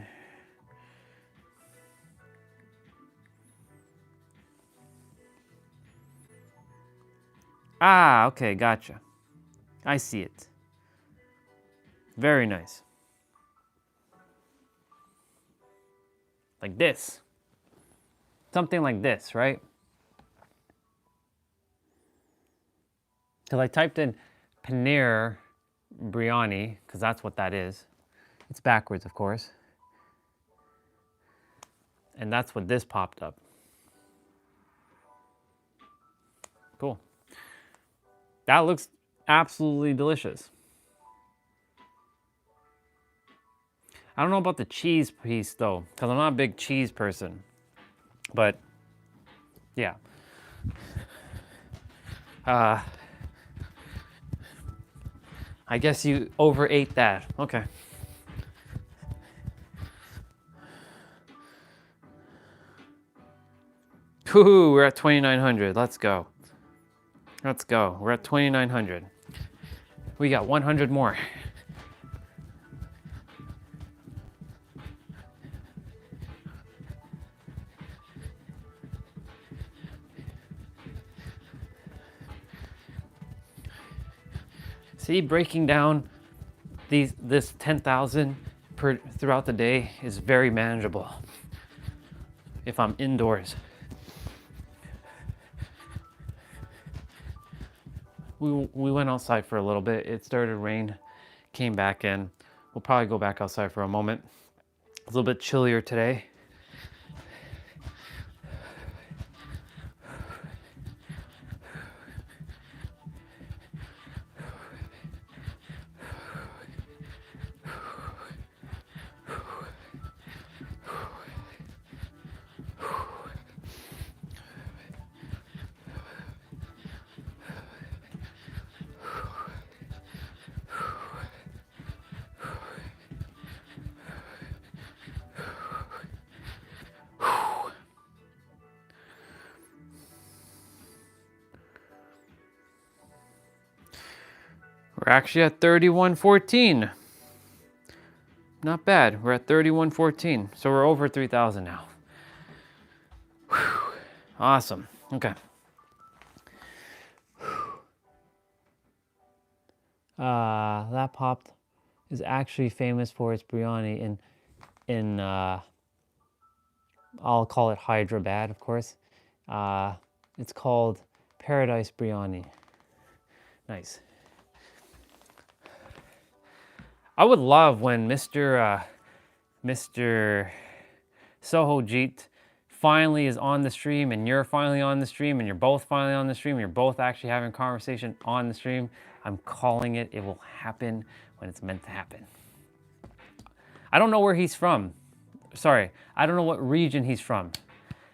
Ah, okay, gotcha. I see it. Very nice. Like this. Something like this, right? Because I typed in paneer biryani, because that's what that is. It's backwards, of course. And that's what this popped up. Cool. That looks absolutely delicious. I don't know about the cheese piece though, because I'm not a big cheese person. But yeah. I guess you overate that. Okay. Woohoo, we're at 2,900. Let's go. Let's go. We're at 2,900. We got 100 more. See, breaking down this 10,000 throughout the day is very manageable if I'm indoors. We went outside for a little bit. It started to rain, came back in. We'll probably go back outside for a moment. It's a little bit chillier today. We're actually at 3114. not bad. We're at 3114, so we're over 3,000 now. Whew. Awesome. Okay. That Popped is actually famous for its biryani in I'll call it Hyderabad, of course. It's called Paradise Biryani. Nice. I would love when Mr. Sohojit finally is on the stream, and you're finally on the stream, and you're both finally on the stream, and you're both actually having a conversation on the stream. I'm calling it. It will happen when it's meant to happen. I don't know where he's from. Sorry, I don't know what region he's from.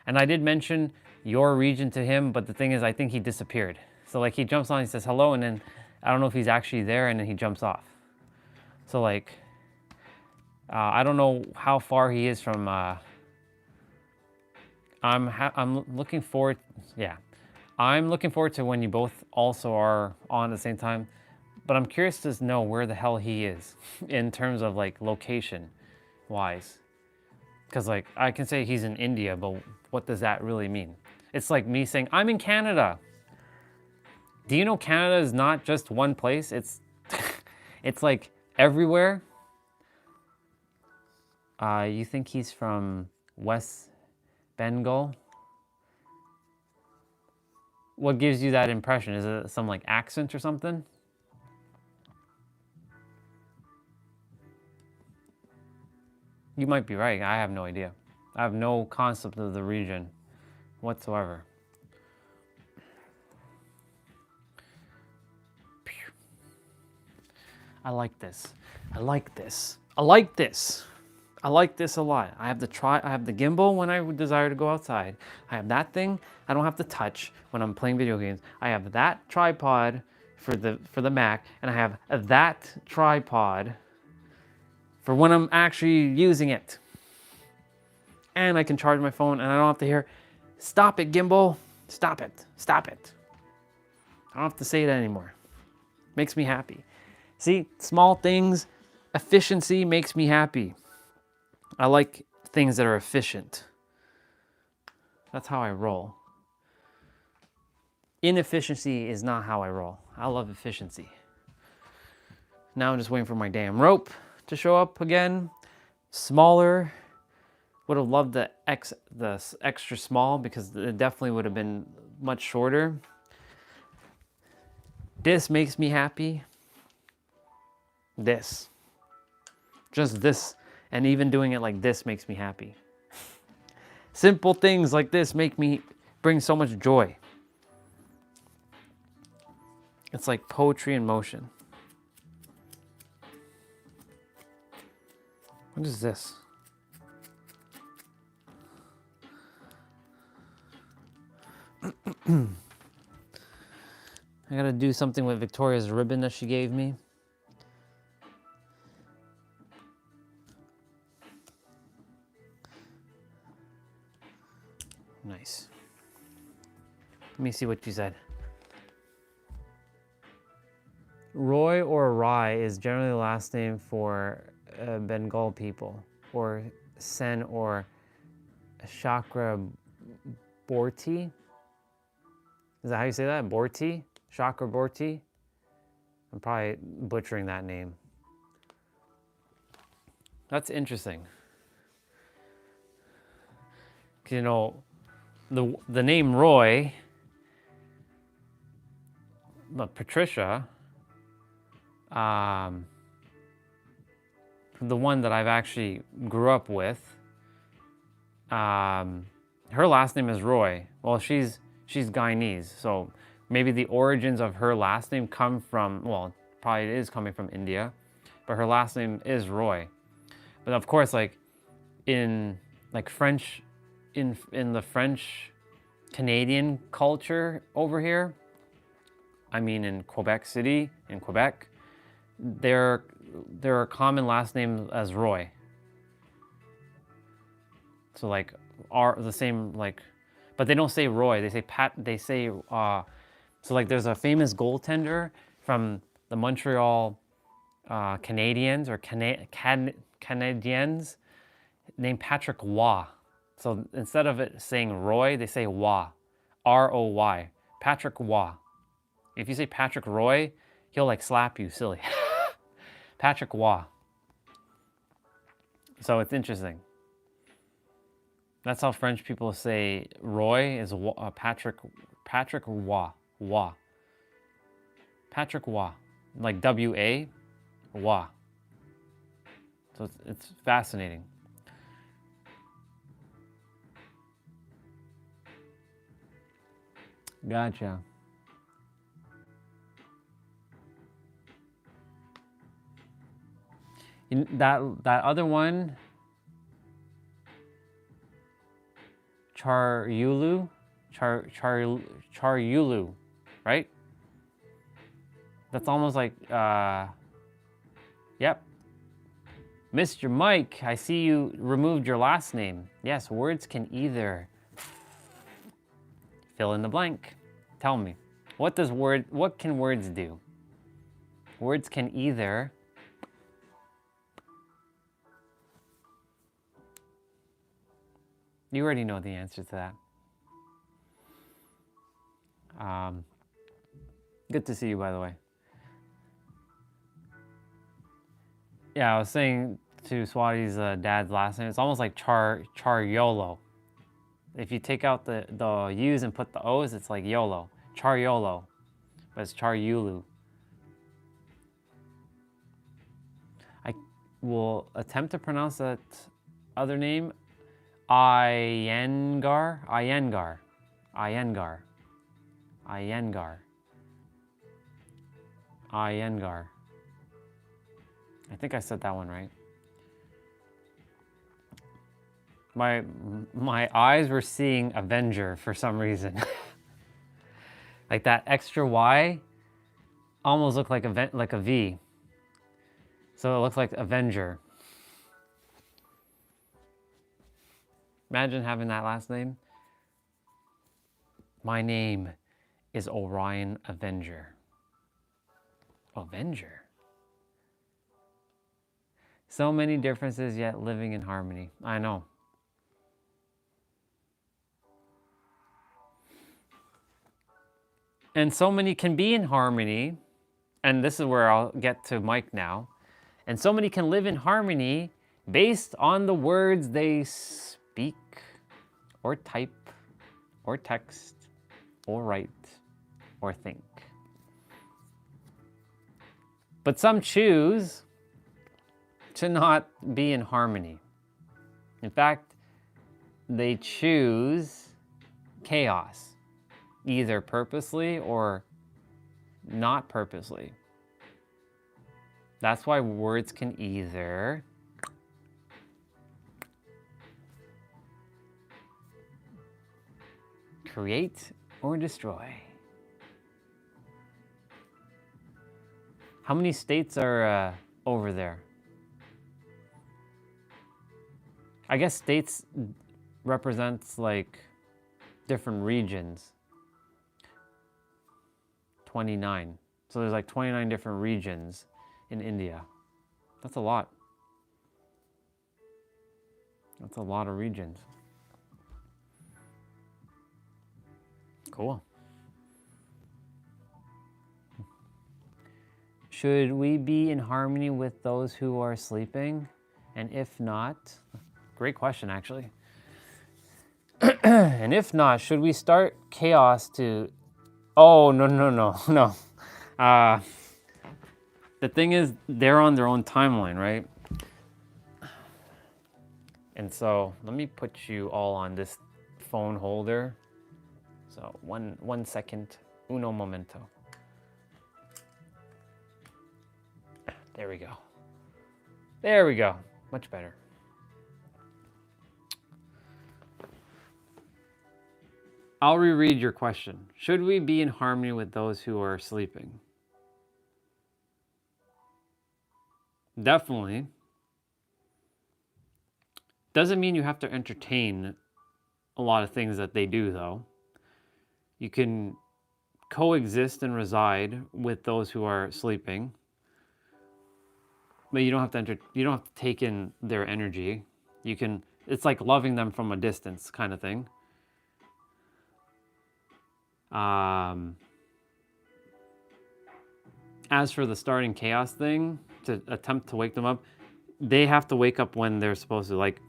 And I did mention your region to him, but the thing is, I think he disappeared. So like he jumps on, he says hello, and then I don't know if he's actually there, and then he jumps off. So like, I don't know how far he is from, I'm looking forward, yeah. I'm looking forward to when you both also are on at the same time, but I'm curious to know where the hell he is in terms of like location wise. Because like, I can say he's in India, but what does that really mean? It's like me saying, I'm in Canada. Do you know Canada is not just one place? It's, it's like everywhere. You think he's from West Bengal? What gives you that impression? Is it some like accent or something? You might be right. I have no idea. I have no concept of the region whatsoever. I like this. I like this. I like this. I like this a lot. I have the gimbal when I desire to go outside. I have that thing I don't have to touch when I'm playing video games. I have that tripod for the Mac, and I have that tripod for when I'm actually using it. And I can charge my phone, and I don't have to hear, stop it, gimbal. Stop it. Stop it. I don't have to say that anymore. Makes me happy. See, small things, efficiency makes me happy. I like things that are efficient. That's how I roll. Inefficiency is not how I roll. I love efficiency. Now I'm just waiting for my damn rope to show up again. Smaller. Would have loved the extra small because it definitely would have been much shorter. This makes me happy. This. Just this. And even doing it like this makes me happy. Simple things like this bring so much joy. It's like poetry in motion. What is this? I gotta do something with Victoria's ribbon that she gave me. Nice. Let me see what you said. Roy or Rai is generally the last name for Bengal people, or Sen or Chakraborty. Is that how you say that? Borty? Chakraborty? I'm probably butchering that name. That's interesting. You know, the name Roy, Patricia, the one that I've actually grew up with, her last name is Roy. Well, she's Guyanese, so maybe the origins of her last name come from, well, probably it is coming from India, but her last name is Roy. But of course, like in like French, in the French Canadian culture over here, I mean in Quebec City, in Quebec, there are common last names as Roy. So like are the same, like, but they don't say Roy, they say Pat, they say so like there's a famous goaltender from the Montreal Canadians or Canadians named Patrick Waugh. So instead of it saying Roy, they say Waugh, R-O-Y, Patrick Waugh. If you say Patrick Roy, he'll like slap you silly. Patrick Waugh. So it's interesting. That's how French people say Roy is Patrick Waugh. Waugh. Patrick Waugh. Like W-A, Waugh. So it's fascinating. Gotcha. That other one, Charyulu, Charyulu, right? That's almost like, yep. Mr. Mike, I see you removed your last name. Yes, words can either fill in the blank. Tell me, what can words do? Words can either you already know the answer to that. Good to see you, by the way. Yeah, I was saying to Swati's dad's last name, it's almost like Charyolo. If you take out the U's and put the O's, it's like YOLO. Charyolo. But it's Charyulu. I will attempt to pronounce that other name. Iyengar. I think I said that one right. My eyes were seeing Avenger for some reason. Like that extra Y almost looked like a V. So it looks like Avenger. Imagine having that last name. My name is Orion Avenger. Avenger. So many differences, yet living in harmony. I know. And so many can be in harmony, and this is where I'll get to Mike now. And so many can live in harmony based on the words they speak, or type, or text, or write, or think. But some choose to not be in harmony. In fact, they choose chaos, either purposely or not purposely. That's why words can either create or destroy. How many states are over there? I guess states represents like different regions. 29. So there's like 29 different regions in India. That's a lot. That's a lot of regions. Cool. Should we be in harmony with those who are sleeping? And if not, great question actually. And if not, should we start chaos to... Oh, no. The thing is, they're on their own timeline, right? And so let me put you all on this phone holder. So one second, uno momento. There we go. There we go. Much better. I'll reread your question. Should we be in harmony with those who are sleeping? Definitely. Doesn't mean you have to entertain a lot of things that they do, though. You can coexist and reside with those who are sleeping. but you don't have to you don't have to take in their energy. You can, it's like loving them from a distance kind of thing. As for the starting chaos thing, to attempt to wake them up, they have to wake up when they're supposed to. Like,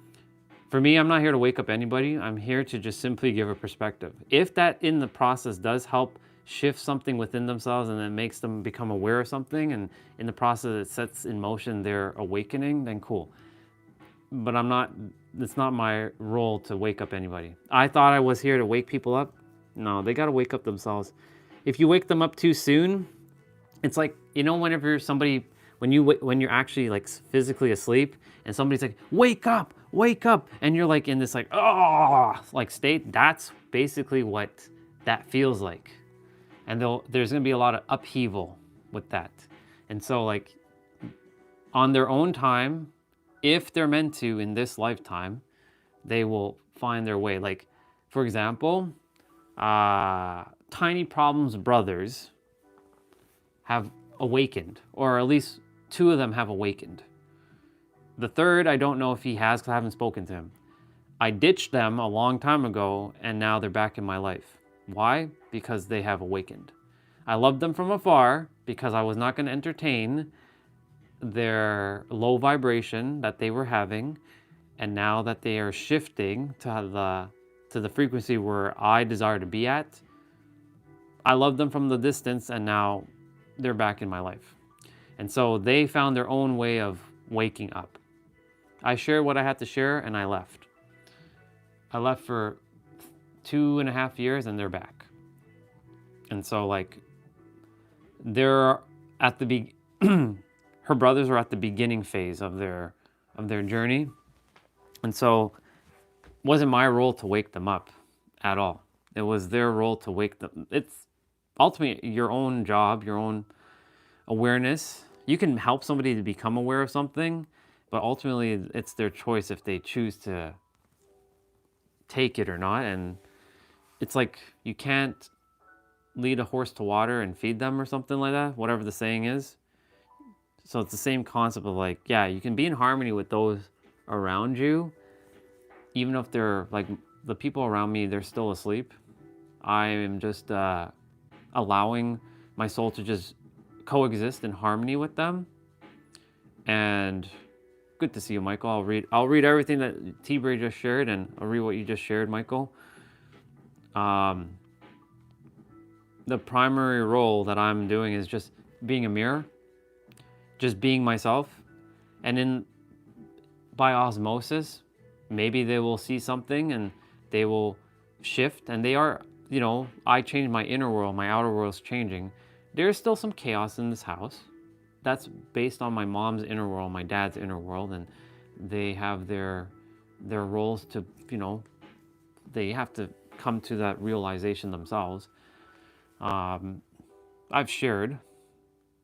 for me, I'm not here to wake up anybody. I'm here to just simply give a perspective. If that in the process does help shift something within themselves and then makes them become aware of something, and in the process it sets in motion their awakening, then cool. But it's not my role to wake up anybody. I thought I was here to wake people up. No, they got to wake up themselves. If you wake them up too soon, it's like, whenever somebody, when you're actually like physically asleep and somebody's like, wake up, and you're like in this like, oh, like state, that's basically what that feels like. And there's gonna be a lot of upheaval with that. And so like on their own time, if they're meant to in this lifetime, they will find their way. Like, for example, Tiny Problem's brothers have awakened, or at least 2 of them have awakened. The third, I don't know if he has because I haven't spoken to him. I ditched them a long time ago and now they're back in my life. Why? Because they have awakened. I loved them from afar because I was not going to entertain their low vibration that they were having, and now that they are shifting to the frequency where I desire to be at, I loved them from the distance and now they're back in my life. And so they found their own way of waking up. I shared what I had to share and I left. I left for 2.5 years and they're back. And so like they're at the her brothers are at the beginning phase of their journey. And so it wasn't my role to wake them up at all. It was their role to wake them. It's ultimately your own job, your own awareness. You can help somebody to become aware of something, but ultimately it's their choice if they choose to take it or not. And it's like you can't lead a horse to water and feed them or something like that, whatever the saying is. So it's the same concept of like, yeah, you can be in harmony with those around you, even if they're like the people around me, they're still asleep. I am just allowing my soul to just coexist in harmony with them. And good to see you, Michael. I'll read everything that T-Bray just shared, and I'll read what you just shared, Michael. The primary role that I'm doing is just being a mirror, just being myself, and by osmosis, maybe they will see something and they will shift, and they are, I change my inner world, my outer world's changing. There's still some chaos in this house. That's based on my mom's inner world, my dad's inner world, and they have their roles to, they have to come to that realization themselves. I've shared.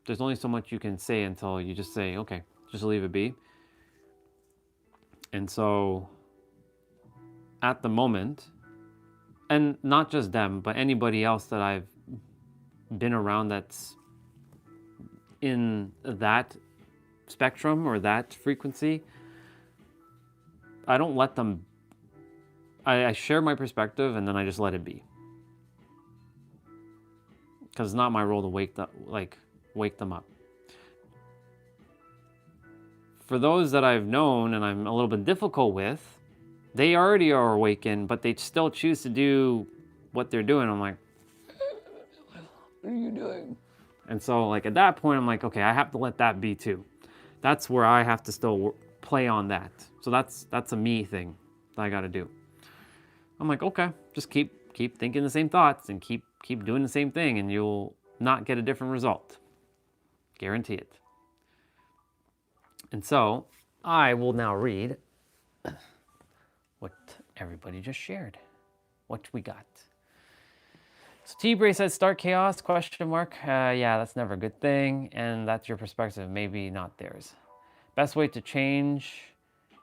There's only so much you can say until you just say, okay, just leave it be. And so at the moment, and not just them, but anybody else that I've been around that's in that spectrum or that frequency, I don't let them, I share my perspective and then I just let it be. Because it's not my role to wake them up. For those that I've known and I'm a little bit difficult with, they already are awakened, but they still choose to do what they're doing. I'm like, what are you doing? And so like at that point, I'm like, okay, I have to let that be too. That's where I have to still play on that. So that's a me thing that I got to do. I'm like, okay, just keep thinking the same thoughts and keep doing the same thing, and you'll not get a different result. Guarantee it. And so I will now read what everybody just shared. What we got. So T-Bray says, start chaos, question mark. Yeah, that's never a good thing. And that's your perspective, maybe not theirs. Best way to change,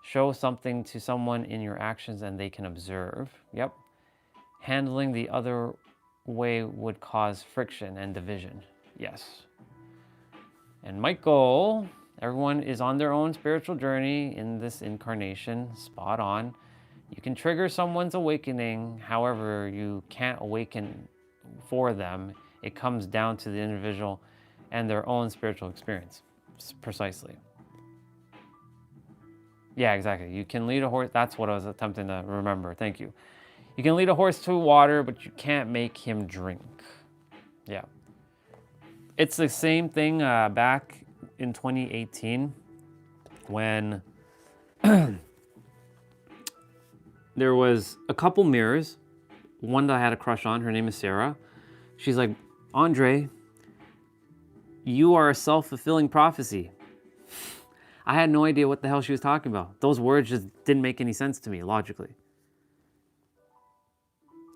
show something to someone in your actions and they can observe. Yep. Handling the other way would cause friction and division. Yes. And Michael Everyone is on their own spiritual journey in this incarnation, spot on. You can trigger someone's awakening, however, you can't awaken for them. It comes down to the individual and their own spiritual experience, precisely. Yeah, exactly. You can lead a horse, that's what I was attempting to remember, thank you. You can lead a horse to water, but you can't make him drink. Yeah. It's the same thing back in 2018 when there was a couple mirrors. One that I had a crush on, her name is Sarah. She's like, Andre, you are a self-fulfilling prophecy. I had no idea what the hell she was talking about. Those words just didn't make any sense to me, logically.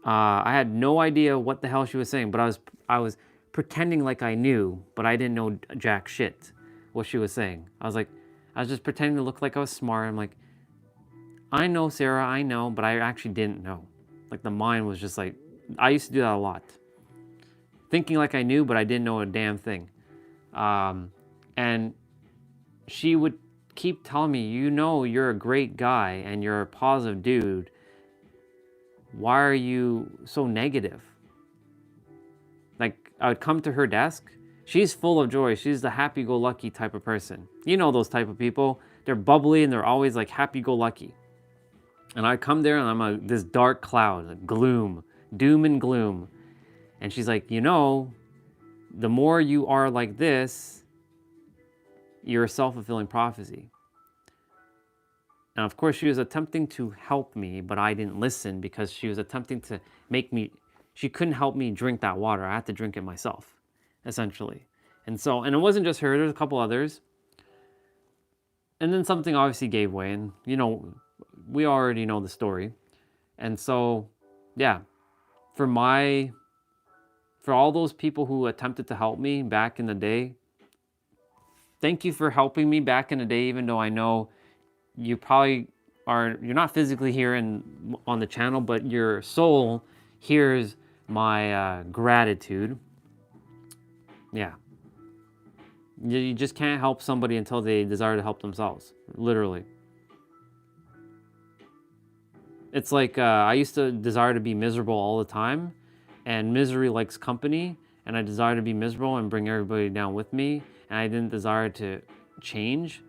I had no idea what the hell she was saying, but I was pretending like I knew, but I didn't know jack shit what she was saying. I was just pretending to look like I was smart. I'm like, I know, Sarah, I know, but I actually didn't know. Like the mind was just like, I used to do that a lot. Thinking like I knew, but I didn't know a damn thing. And she would keep telling me, you know, you're a great guy and you're a positive dude. Why are you so negative? Like, I would come to her desk. She's full of joy. She's the happy-go-lucky type of person. You know those type of people. They're bubbly and they're always like happy-go-lucky. And I come there and I'm this dark cloud, like gloom, doom and gloom. And she's like, you know, the more you are like this, you're a self-fulfilling prophecy. And of course, she was attempting to help me, but I didn't listen because she was attempting to make me, she couldn't help me drink that water. I had to drink it myself, essentially. And it wasn't just her, there's a couple others. And then something obviously gave way, and you know, we already know the story. And so, yeah, for all those people who attempted to help me back in the day, thank you for helping me back in the day, even though I know you probably you're not physically here on the channel, but your soul hears my gratitude. Yeah. You just can't help somebody until they desire to help themselves, literally. It's like I used to desire to be miserable all the time, and misery likes company, and I desire to be miserable and bring everybody down with me, and I didn't desire to change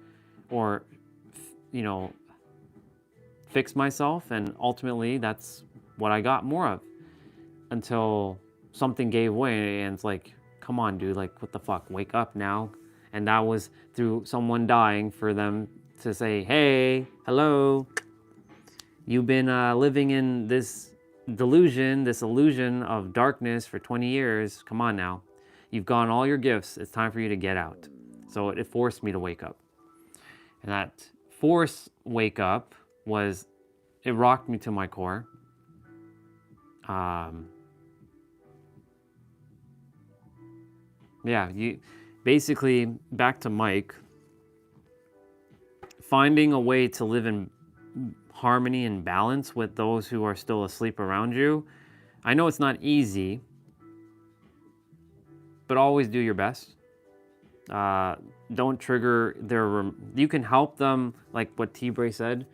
or, you know, fix myself, and ultimately that's what I got more of until something gave way, and it's like, come on, dude, like, what the fuck, wake up now. And that was through someone dying for them to say, hey, hello, you've been living in this delusion, this illusion of darkness for 20 years. Come on now. You've gotten all your gifts. It's time for you to get out. So it forced me to wake up. And that forced wake up it rocked me to my core. Yeah, basically, back to Mike, finding a way to live in harmony and balance with those who are still asleep around you. I know it's not easy, but always do your best. Don't trigger you can help them, like what T-Bray said.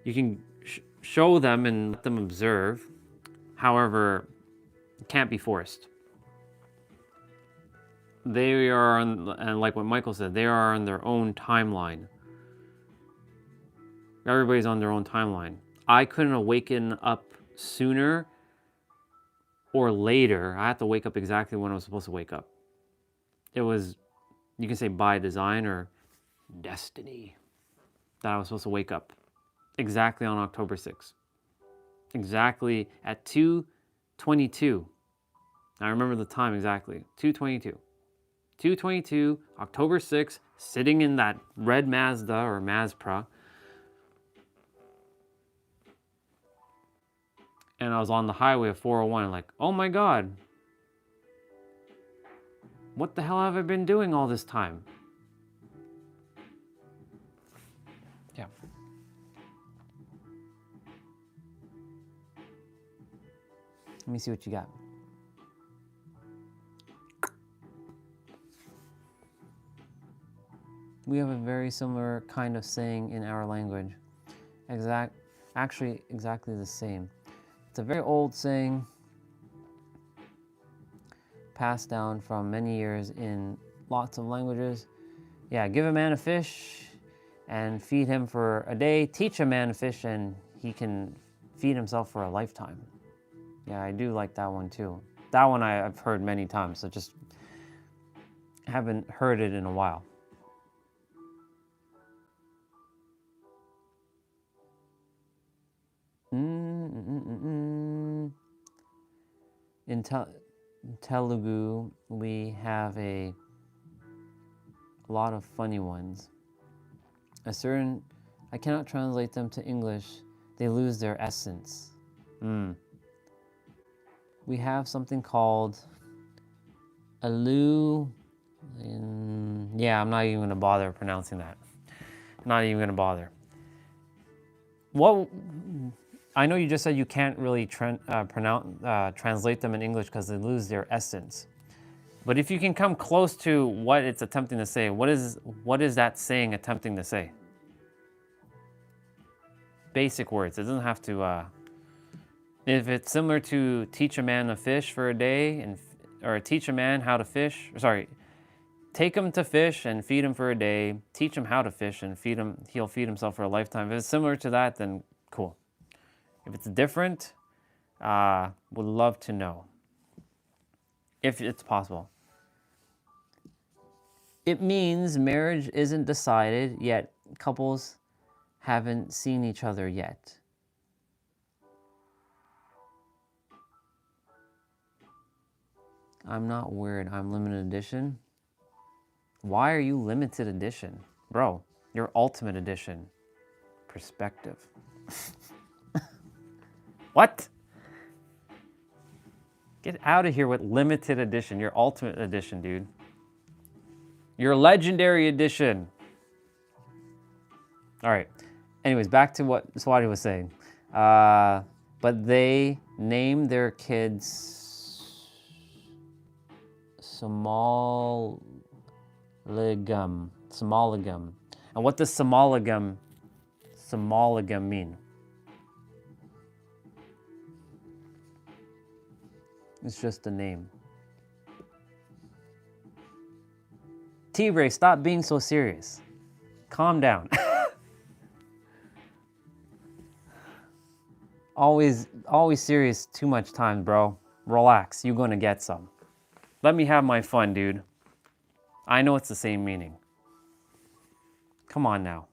You can show them and let them observe. However, it can't be forced. They are and like what Michael said, they are on their own timeline. Everybody's on their own timeline. I couldn't awaken up sooner or later. I had to wake up exactly when I was supposed to wake up. It was, you can say by design or destiny, that I was supposed to wake up exactly on October 6th. Exactly at 2:22. I remember the time exactly, 2:22. 2:22, October 6th, sitting in that red Mazda or Mazda. And I was on the highway of 401 and like, oh my God, what the hell have I been doing all this time? Yeah. Let me see what you got. We have a very similar kind of saying in our language. Actually exactly the same. It's a very old saying passed down from many years in lots of languages. Yeah, give a man a fish and feed him for a day. Teach a man to fish and he can feed himself for a lifetime. Yeah, I do like that one too. That one I've heard many times, so just haven't heard it in a while. In Telugu, we have a lot of funny ones. I cannot translate them to English. They lose their essence. We have something called alu. Yeah, I'm not even going to bother pronouncing that. Not even going to bother. What? I know you just said you can't really translate them in English because they lose their essence. But if you can come close to what it's attempting to say, what is that saying attempting to say? Basic words. It doesn't have to. If it's similar to teach a man to fish for a day, or teach a man how to fish. Sorry, take him to fish and feed him for a day. Teach him how to fish and feed him. He'll feed himself for a lifetime. If it's similar to that, then cool. If it's different, would love to know. If it's possible. It means marriage isn't decided yet. Couples haven't seen each other yet. I'm not weird. I'm limited edition. Why are you limited edition? Bro, you're ultimate edition. Perspective. What? Get out of here with limited edition. You're ultimate edition, dude. You're legendary edition. All right. Anyways, back to what Swati was saying. But they named their kids Somaligam. And what does Somaligam mean? It's just a name. T-Ray, stop being so serious. Calm down. Always serious too much time, bro. Relax, you're gonna get some. Let me have my fun, dude. I know it's the same meaning. Come on now.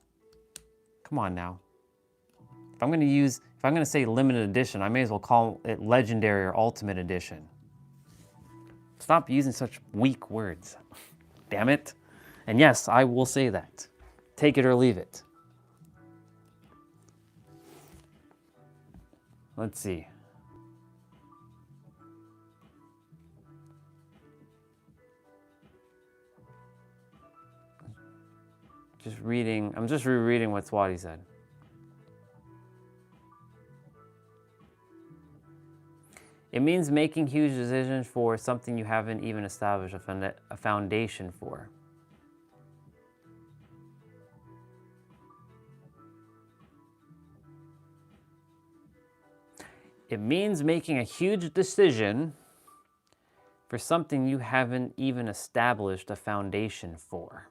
Come on now. If I'm gonna say limited edition, I may as well call it legendary or ultimate edition. Stop using such weak words. Damn it. And yes, I will say that. Take it or leave it. Let's see. I'm just rereading what Swati said. It means making huge decisions for something you haven't even established a foundation for. It means making a huge decision for something you haven't even established a foundation for.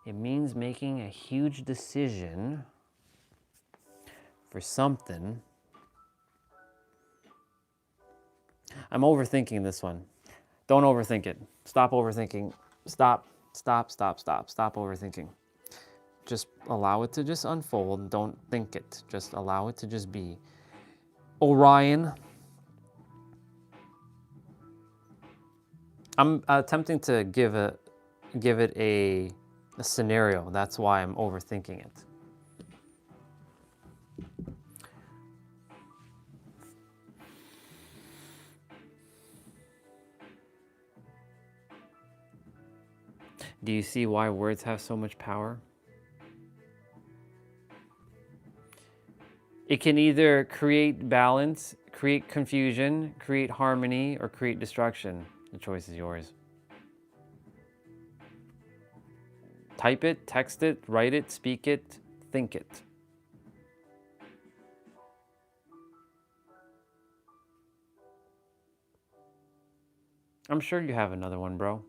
It means making a huge decision for something. I'm overthinking this one. Don't overthink it. Stop overthinking. Stop overthinking. Just allow it to just unfold. Don't think it. Just allow it to just be. Orion. I'm attempting to give it a scenario. That's why I'm overthinking it. Do you see why words have so much power? It can either create balance, create confusion, create harmony, or create destruction. The choice is yours. Type it, text it, write it, speak it, think it. I'm sure you have another one, bro.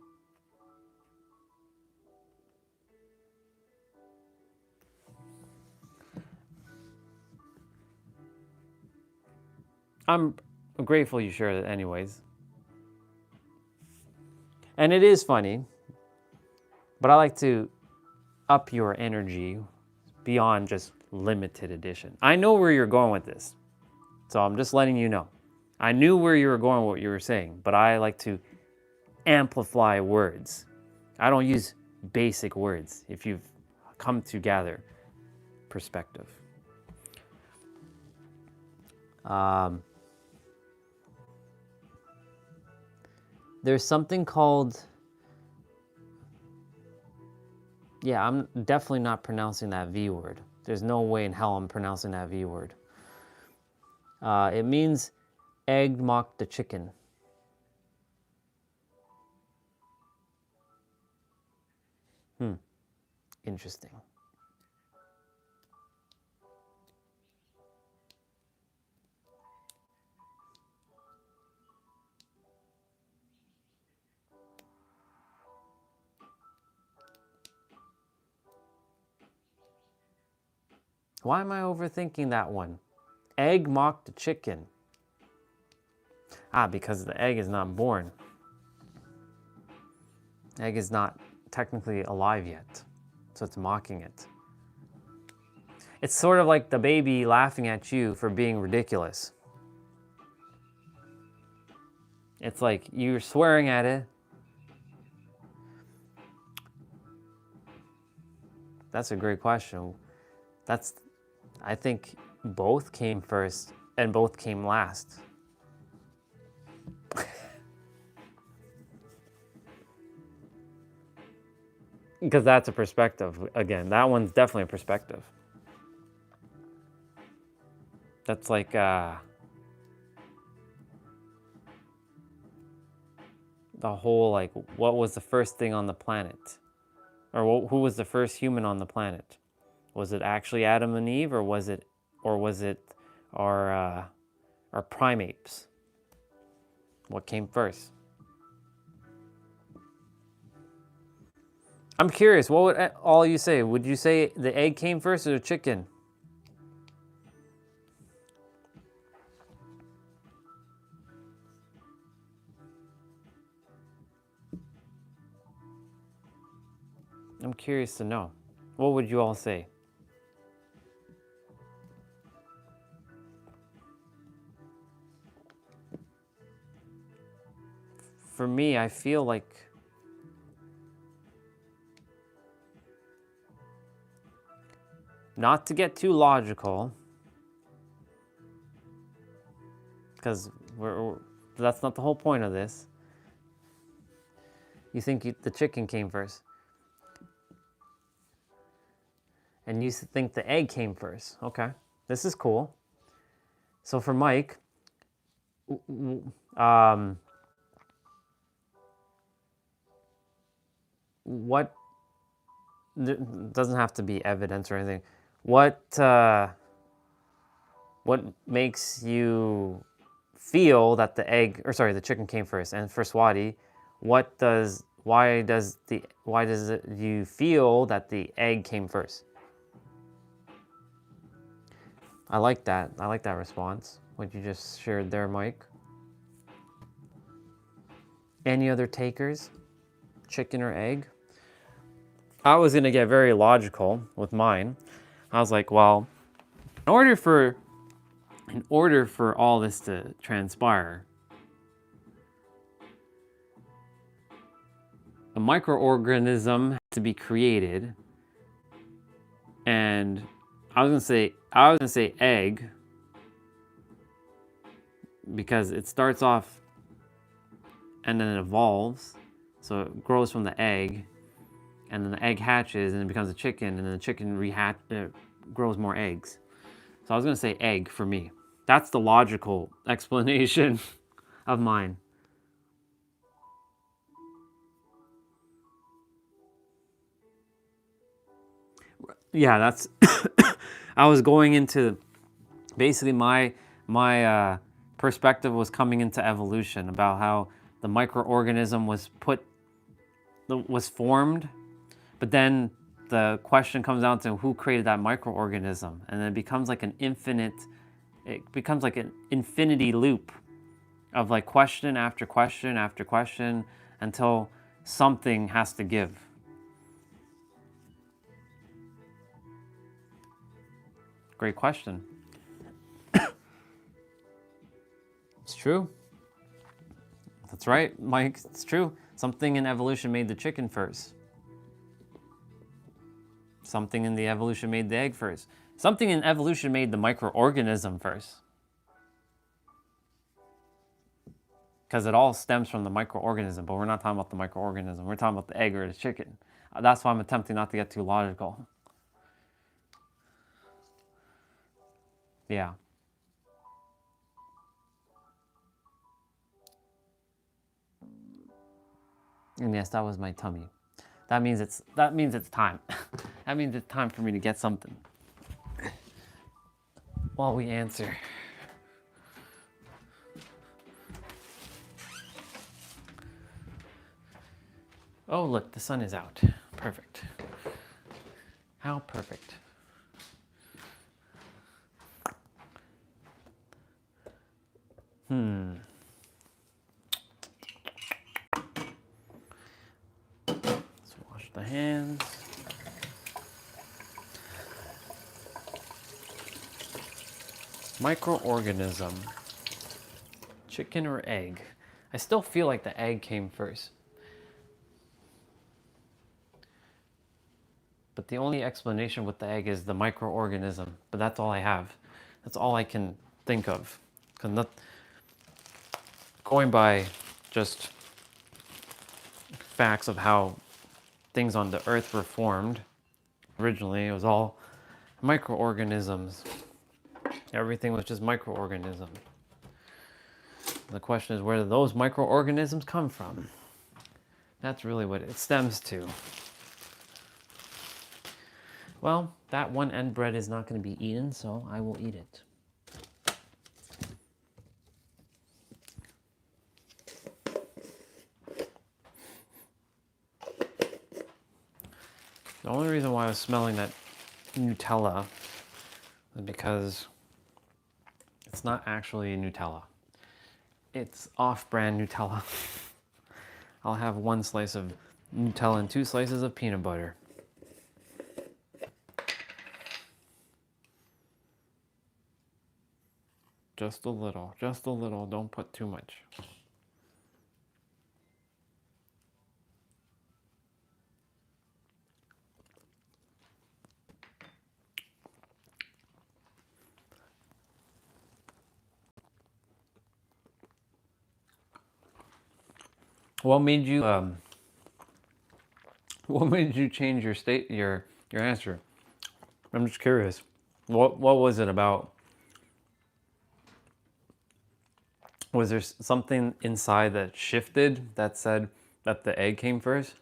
I'm grateful you shared it anyways. And it is funny, but I like to up your energy beyond just limited edition. I know where you're going with this, so I'm just letting you know. I knew where you were going with what you were saying, but I like to amplify words. I don't use basic words if you've come to gather perspective. There's something called, yeah, I'm definitely not pronouncing that V word. There's no way in hell I'm pronouncing that V word. It means egg mocked the chicken. Interesting. Why am I overthinking that one? Egg mocked the chicken. Because the egg is not born. Egg is not technically alive yet, so it's mocking it. It's sort of like the baby laughing at you for being ridiculous. It's like you're swearing at it. That's a great question. I think both came first and both came last. Because that's a perspective. Again, that one's definitely a perspective. That's like, the whole, like, what was the first thing on the planet? Or who was the first human on the planet? Was it actually Adam and Eve, or was it our primates? What came first? I'm curious, what would all you say? Would you say the egg came first or the chicken? I'm curious to know. What would you all say? For me, I feel like not to get too logical, because that's not the whole point of this. You think the chicken came first. And you think the egg came first. Okay, this is cool. So for Mike, what, doesn't have to be evidence or anything. What makes you feel that the chicken came first? And for Swati, why does you feel that the egg came first? I like that. I like that response, what you just shared there, Mike. Any other takers? Chicken or egg? I was gonna get very logical with mine. I was like, well, in order for all this to transpire, a microorganism has to be created, and I was gonna say egg, because it starts off and then it evolves, so it grows from the egg, and then the egg hatches and it becomes a chicken, and then the chicken grows more eggs. So I was going to say egg for me. That's the logical explanation of mine. Yeah, that's I was going into basically my perspective was coming into evolution about how the microorganism was formed, but then the question comes down to who created that microorganism, and then it becomes like an infinity loop of like question after question after question until something has to give. Great question. It's true. That's right, Mike. It's true. Something in evolution made the chicken first. Something in the evolution made the egg first. Something in evolution made the microorganism first. Because it all stems from the microorganism, but we're not talking about the microorganism. We're talking about the egg or the chicken. That's why I'm attempting not to get too logical. Yeah. And yes, that was my tummy. That means it's time. That means it's time for me to get something. While we answer. Oh, look, the sun is out. Perfect. How perfect. Let's wash the hands. Microorganism. Chicken or egg? I still feel like the egg came first. But the only explanation with the egg is the microorganism. But that's all I have. That's all I can think of. Going by just facts of how things on the earth were formed, originally it was all microorganisms. Everything was just microorganism. The question is, where do those microorganisms come from? That's really what it stems to. Well, that one end bread is not going to be eaten, so I will eat it. The only reason why I was smelling that Nutella is because it's not actually Nutella. It's off-brand Nutella. I'll have one slice of Nutella and 2 slices of peanut butter. Just a little, don't put too much. What made you change your answer? I'm just curious. What was it about? Was there something inside that shifted that said that the egg came first?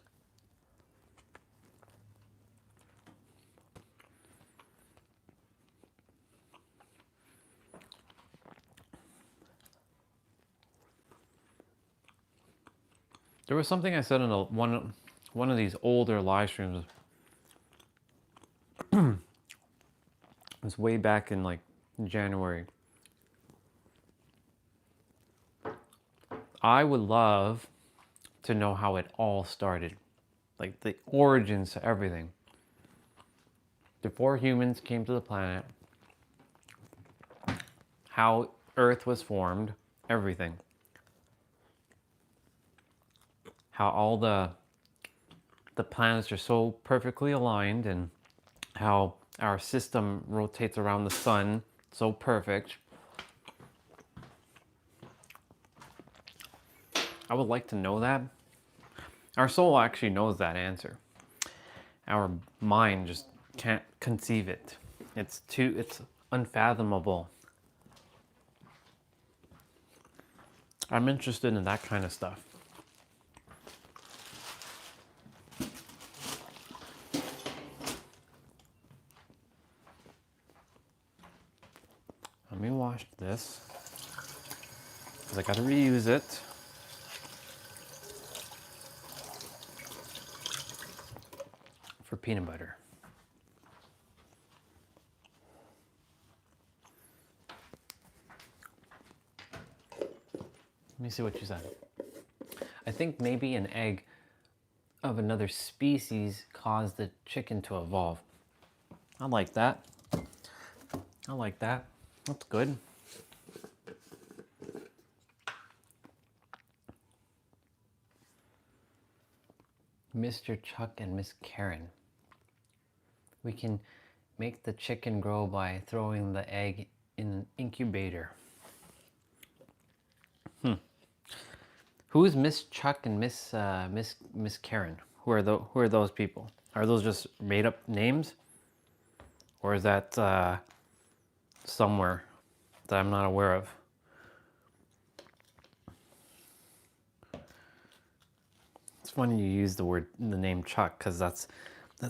There was something I said in one of these older live streams. It was way back in like January. I would love to know how it all started, like the origins to everything. Before humans came to the planet, how Earth was formed, everything. How all the planets are so perfectly aligned, and how our system rotates around the sun so perfect. I would like to know that. Our soul actually knows that answer. Our mind just can't conceive it. It's unfathomable. I'm interested in that kind of stuff. Let me wash this, because I gotta reuse it. For peanut butter. Let me see what you said. I think maybe an egg of another species caused the chicken to evolve. I like that. I like that. That's good. Mr. Chuck and Miss Karen. We can make the chicken grow by throwing the egg in an incubator. Who's Miss Chuck and Miss Karen? Who are those people? Are those just made up names, or is that somewhere that I'm not aware of? It's funny you use the name Chuck, because that's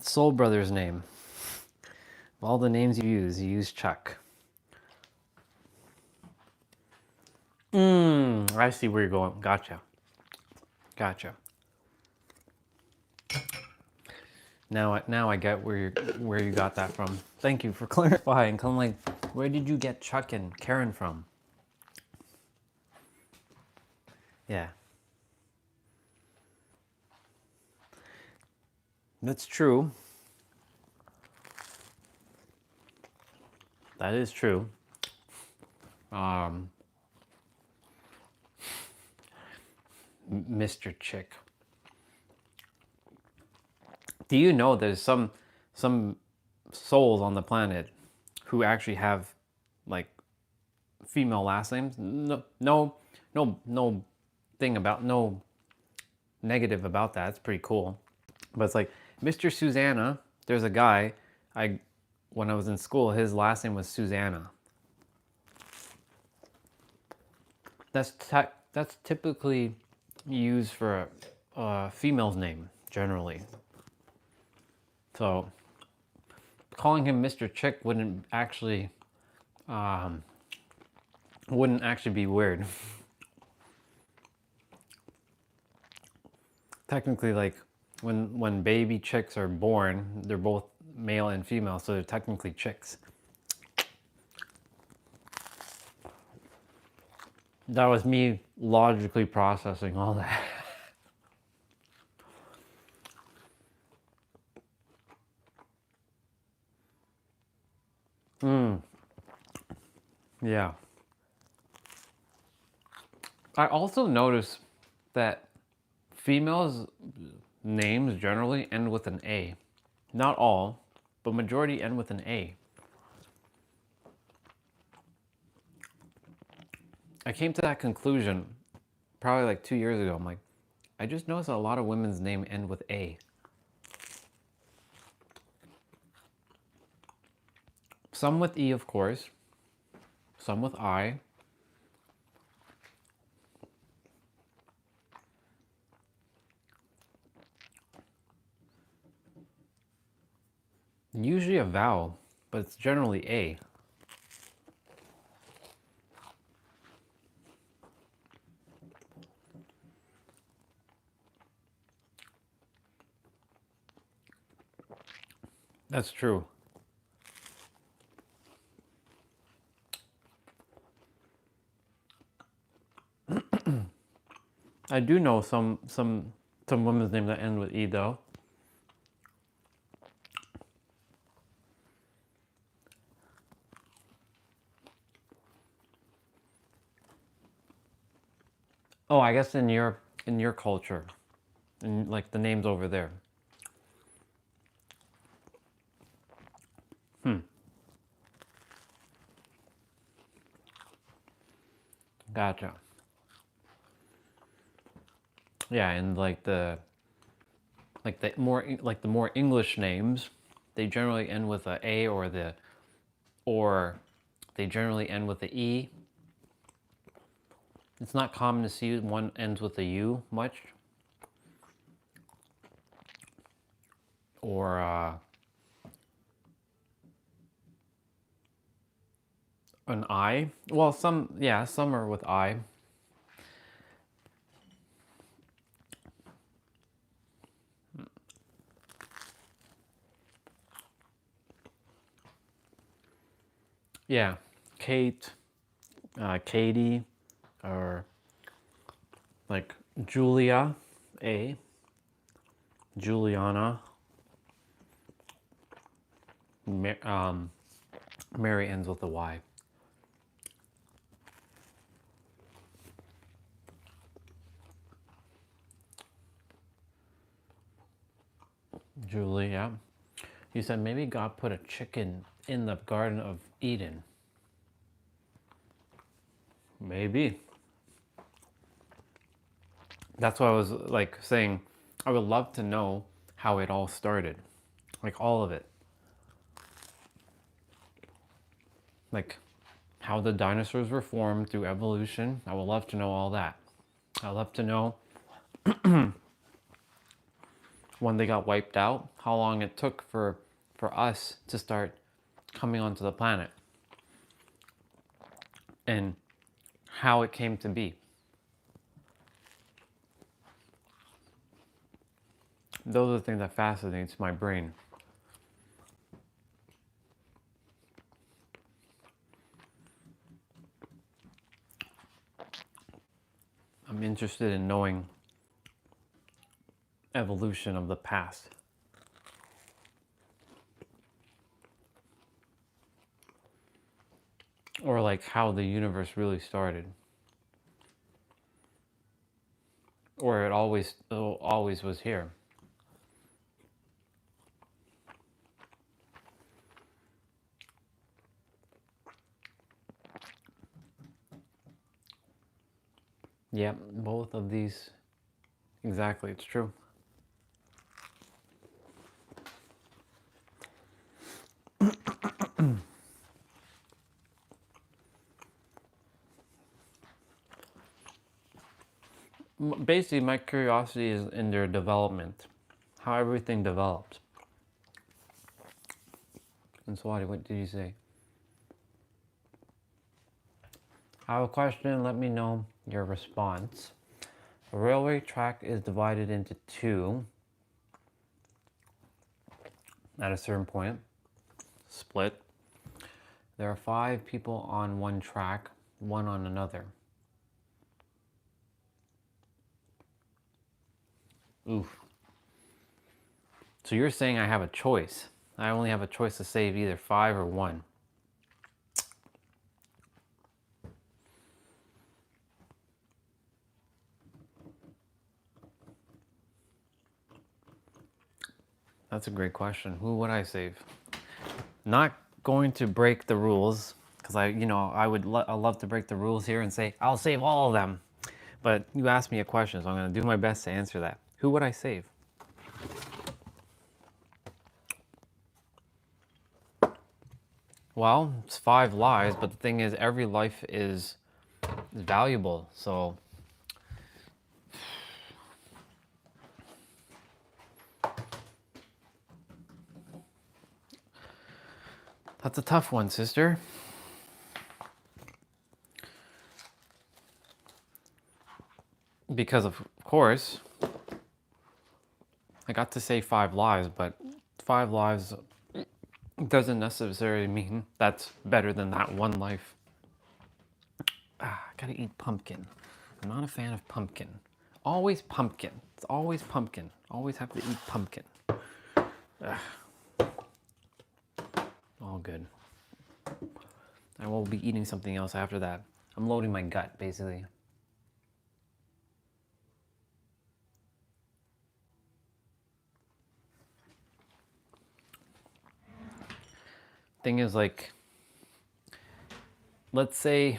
Soul Brother's name. Of all the names you use Chuck. I see where you're going. Gotcha. Now I get where you got that from. Thank you for clarifying. I'm like, where did you get Chuck and Karen from? Yeah. That's true. That is true. Mr. Chick. Do you know there's some souls on the planet who actually have like female last names? No negative about that. It's pretty cool. But it's like Mr. Susanna. There's a guy when I was in school, his last name was Susanna. That's typically used for a female's name generally. So calling him Mr. Chick wouldn't actually be weird. Technically, like when baby chicks are born, they're both male and female, so they're technically chicks. That was me logically processing all that. Yeah. I also notice that females' names generally end with an A. Not all, but majority end with an A. I came to that conclusion probably like 2 years ago. I'm like, I just noticed a lot of women's name end with A. Some with E, of course. Some with I. Usually a vowel, but it's generally A. That's true. I do know some women's names that end with E though. Oh, I guess in your culture, and like the names over there. Gotcha. Yeah, and like the more English names, they generally end with a or They generally end with the E. It's not common to see one ends with a U much. Or an I. Well, some are with I. Yeah, Kate, Katie, or like Julia, A, Juliana, Mary ends with a Y. Julia. You said maybe God put a chicken in the Garden of Eden. Maybe. That's why I was like saying I would love to know how it all started. Like all of it. Like how the dinosaurs were formed through evolution. I would love to know all that. I'd love to know when they got wiped out, how long it took for us to start coming onto the planet, and how it came to be. Those are the things that fascinates my brain. I'm interested in knowing evolution of the past. Or like how the universe really started. Or it always was here. Yep, both of these. Exactly, it's true. Basically, my curiosity is in their development, how everything developed. And Swati, what did you say? I have a question, let me know your response. A railway track is divided into two at a certain point, split. There are 5 people on one track, one on another. Oof. So you're saying I have a choice. I only have a choice to save either 5 or 1. That's a great question. Who would I save? Not going to break the rules, because I love to break the rules here and say, I'll save all of them. But you asked me a question, so I'm going to do my best to answer that. Who would I save? Well, it's 5 lives, but the thing is, every life is valuable, so... That's a tough one, sister. Because, of course, I got to save 5 lives, but 5 lives doesn't necessarily mean that's better than that 1 life. I gotta eat pumpkin. I'm not a fan of pumpkin. Always pumpkin. It's always pumpkin. Always have to eat pumpkin. All good. I will be eating something else after that. I'm loading my gut, basically. Thing is, like, let's say,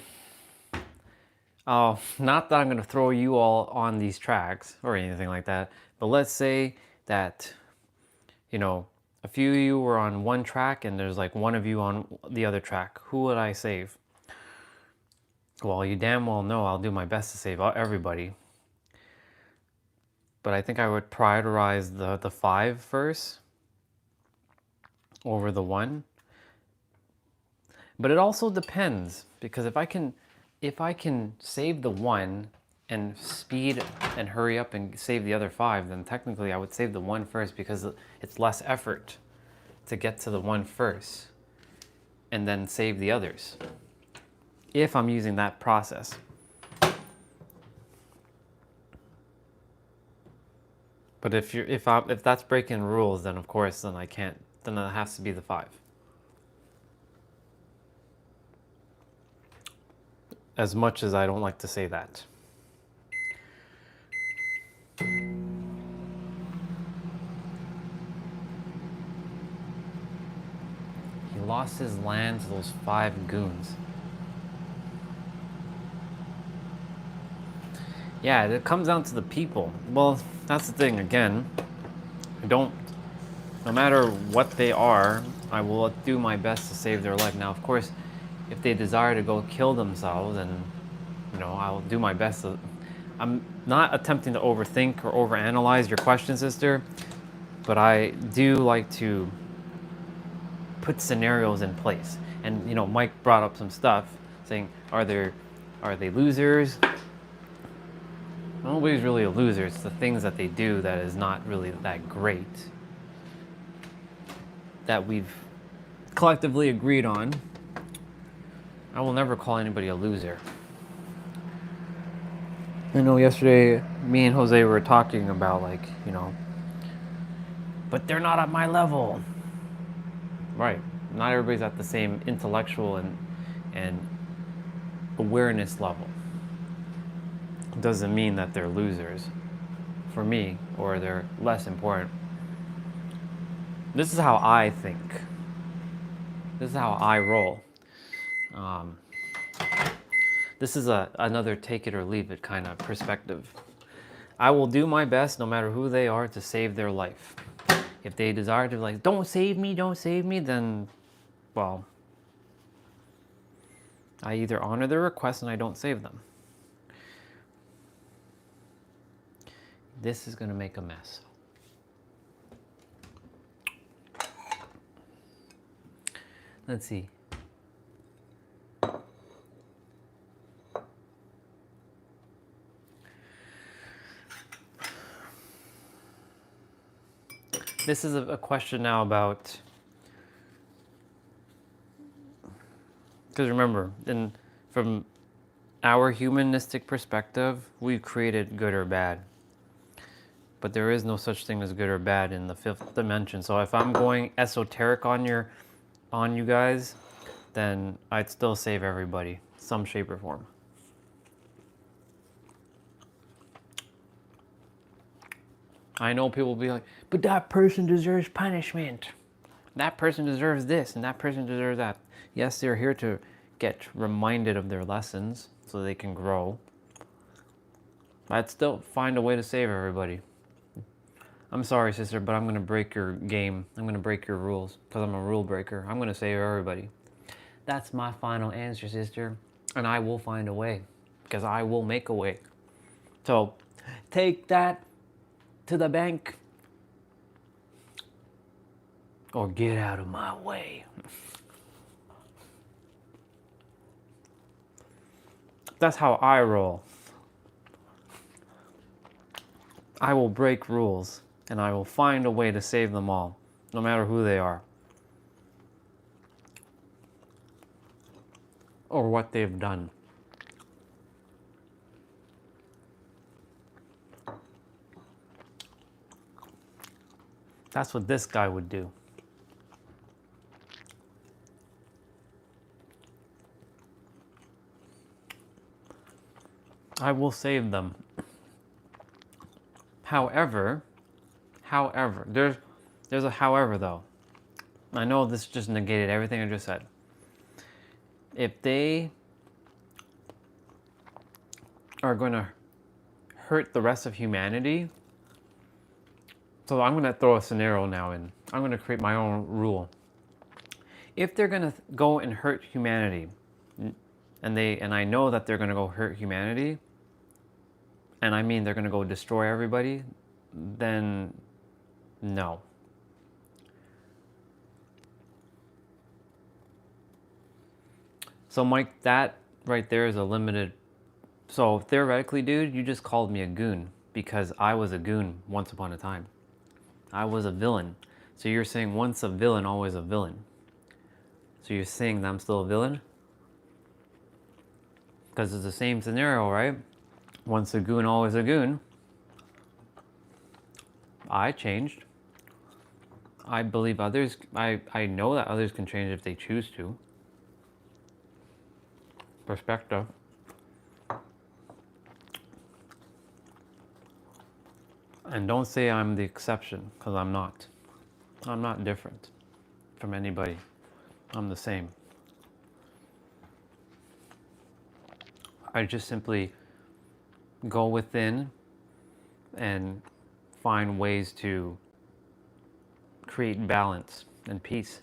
not that I'm going to throw you all on these tracks or anything like that, but let's say that, a few of you were on one track and there's like one of you on the other track. Who would I save? Well, you damn well know I'll do my best to save everybody. But I think I would prioritize the 5 first over the 1. But it also depends, because if I can save the 1 and speed and hurry up and save the other 5, then technically I would save the 1 first, because it's less effort to get to the 1 first and then save the others, if I'm using that process. But if that's breaking rules, then of course, then I can't. Then it has to be the 5. As much as I don't like to say that. He lost his land to those 5 goons. Yeah, it comes down to the people. Well, that's the thing. Again, no matter what they are, I will do my best to save their life. Now, of course, if they desire to go kill themselves, then, I'll do my best to. I'm not attempting to overthink or overanalyze your question, sister, but I do like to put scenarios in place. And, Mike brought up some stuff saying, are they losers? Nobody's really a loser. It's the things that they do that is not really that great, that we've collectively agreed on. I will never call anybody a loser. I know yesterday me and Jose were talking about, but they're not at my level. Right. Not everybody's at the same intellectual and awareness level. Doesn't mean that they're losers for me, or they're less important. This is how I think. This is how I roll. This is another take it or leave it kind of perspective. I will do my best, no matter who they are, to save their life. If they desire to don't save me, then, well, I either honor their request and I don't save them. This is going to make a mess. Let's see. This is a question now about, because remember, from our humanistic perspective, we've created good or bad. But there is no such thing as good or bad in the 5th dimension. So if I'm going esoteric on you guys, then I'd still save everybody, some shape or form. I know people will be like, but that person deserves punishment. That person deserves this and that person deserves that. Yes, they're here to get reminded of their lessons so they can grow. I'd still find a way to save everybody. I'm sorry, sister, but I'm going to break your game. I'm going to break your rules because I'm a rule breaker. I'm going to save everybody. That's my final answer, sister. And I will find a way, because I will make a way. So take that to the bank, or get out of my way. That's how I roll. I will break rules, and I will find a way to save them all, no matter who they are or what they've done. That's what this guy would do. I will save them. However, there's a however though. I know this just negated everything I just said. If they are going to hurt the rest of humanity, so I'm going to throw a scenario now in. I'm going to create my own rule. If they're going to go and hurt humanity, and I know that they're going to go hurt humanity, and I mean they're going to go destroy everybody, then no. So Mike, that right there is a limited. So theoretically, dude, you just called me a goon because I was a goon once upon a time. I was a villain. So you're saying once a villain, always a villain. So you're saying that I'm still a villain? Because it's the same scenario, right? Once a goon, always a goon. I changed. I believe others, I know that others can change if they choose to. Perspective. And don't say I'm the exception, because I'm not. I'm not different from anybody. I'm the same. I just simply go within and find ways to create balance and peace.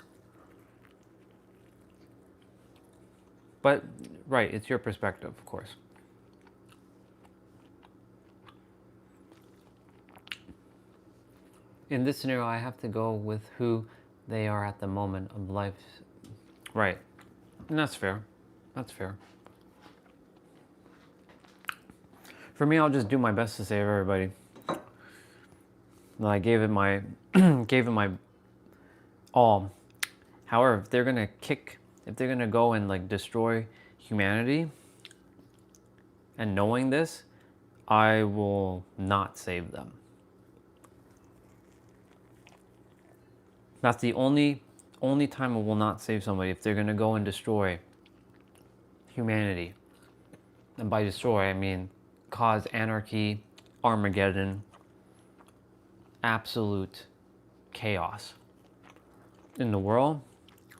But, right, it's your perspective, of course. In this scenario, I have to go with who they are at the moment of life. Right. And that's fair. That's fair. For me, I'll just do my best to save everybody. And I gave it my gave it my all. However, if they're gonna go and like destroy humanity, and knowing this, I will not save them. That's the only time I will not save somebody, if they're gonna go and destroy humanity. And by destroy, I mean cause anarchy, Armageddon, absolute chaos in the world.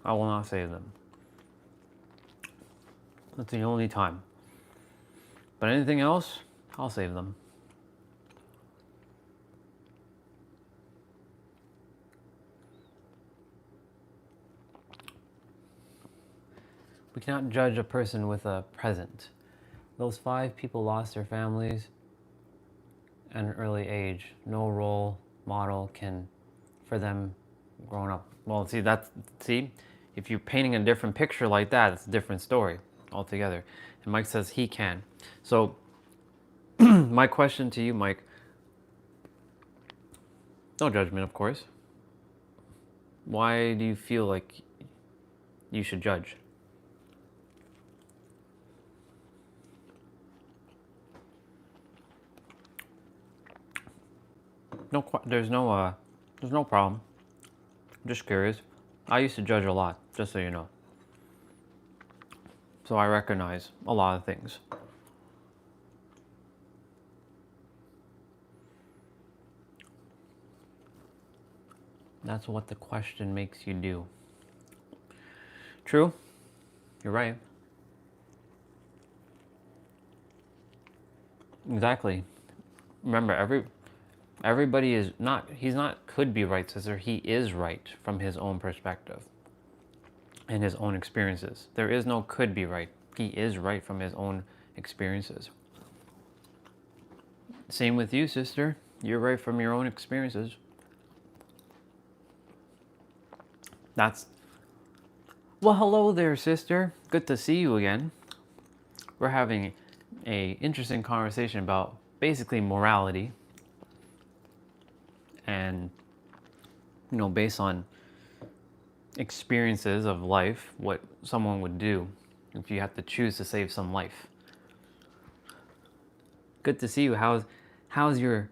I will not save them. That's the only time. But anything else, I'll save them. We cannot judge a person with a present. Those 5 people lost their families at an early age. No role model can, for them growing up. Well, see, if you're painting a different picture like that, it's a different story altogether. And Mike says he can. So my question to you, Mike, no judgment, of course. Why do you feel like you should judge? There's no problem. I'm just curious. I used to judge a lot, just so you know. So I recognize a lot of things. That's what the question makes you do. True. You're right. Exactly. Remember, everybody is not, he's not could be right, sister. He is right from his own perspective and his own experiences. There is no could be right. He is right from his own experiences. Same with you, sister. You're right from your own experiences. Well, hello there, sister. Good to see you again. We're having a interesting conversation about basically morality. And, based on experiences of life, what someone would do if you have to choose to save some life. Good to see you. How's your,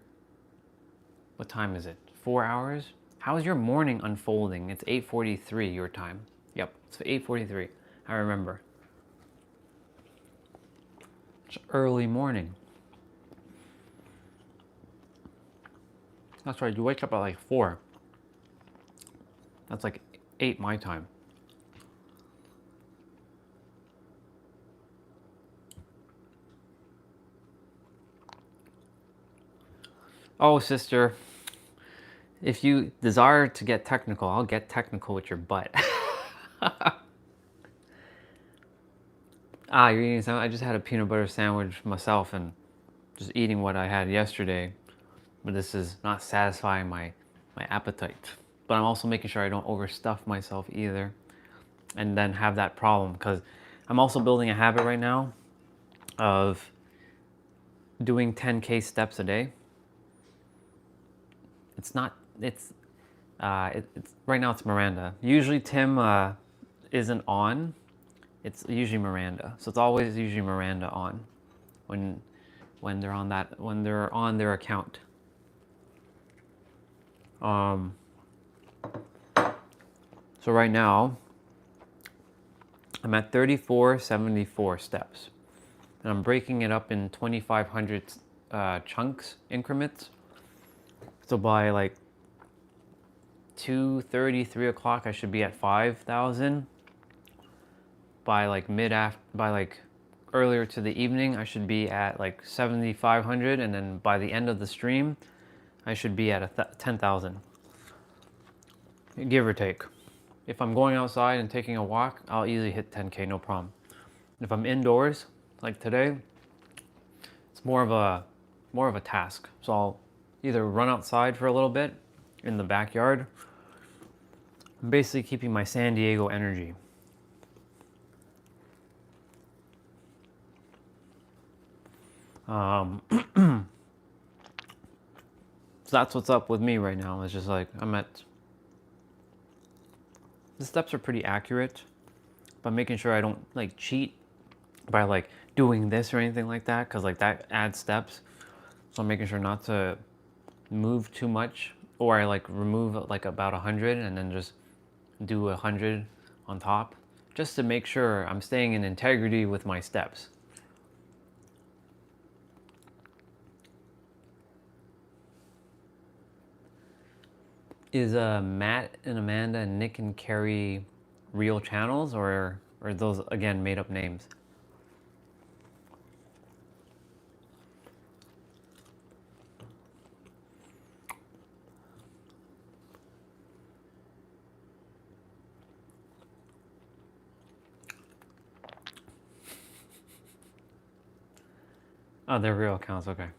what time is it? 4 hours? How's your morning unfolding? It's 8:43 your time. Yep, it's 8:43. I remember. It's early morning. That's right, you wake up at like 4. That's like 8 my time. Oh, sister. If you desire to get technical, I'll get technical with your butt. You're eating something? I just had a peanut butter sandwich myself and just eating what I had yesterday. But this is not satisfying my appetite. But I'm also making sure I don't overstuff myself either and then have that problem, because I'm also building a habit right now of doing 10K steps a day. It's not, it's right now it's Miranda. Usually Tim isn't on. It's usually Miranda. So it's always usually Miranda on when they're on their account. So right now I'm at 3474 steps, and I'm breaking it up in 2,500 chunks, increments. So by like 2:30, 3 o'clock, I should be at 5,000. By like earlier to the evening, I should be at like 7,500, and then by the end of the stream, I should be at 10,000, give or take. If I'm going outside and taking a walk, I'll easily hit 10K, no problem. If I'm indoors, like today, it's more of a task. So I'll either run outside for a little bit in the backyard. I'm basically keeping my San Diego energy. So that's what's up with me right now. It's just like the steps are pretty accurate, but making sure I don't like cheat by like doing this or anything like that, because like that adds steps. So I'm making sure not to move too much, or I like remove like about 100 and then just do 100 on top, just to make sure I'm staying in integrity with my steps. Is Matt and Amanda and Nick and Carrie real channels, or are those again made up names? Oh, they're real accounts, okay.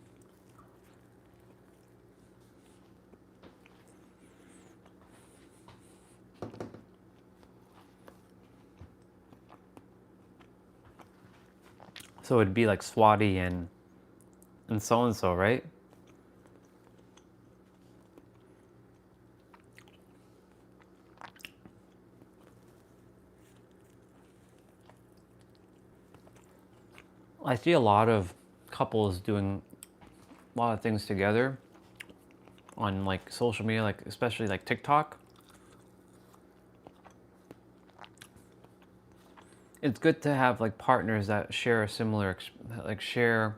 So it'd be like Swati and so-and-so, right? I see a lot of couples doing a lot of things together on like social media, like especially like TikTok. It's good to have like partners that share a similar, share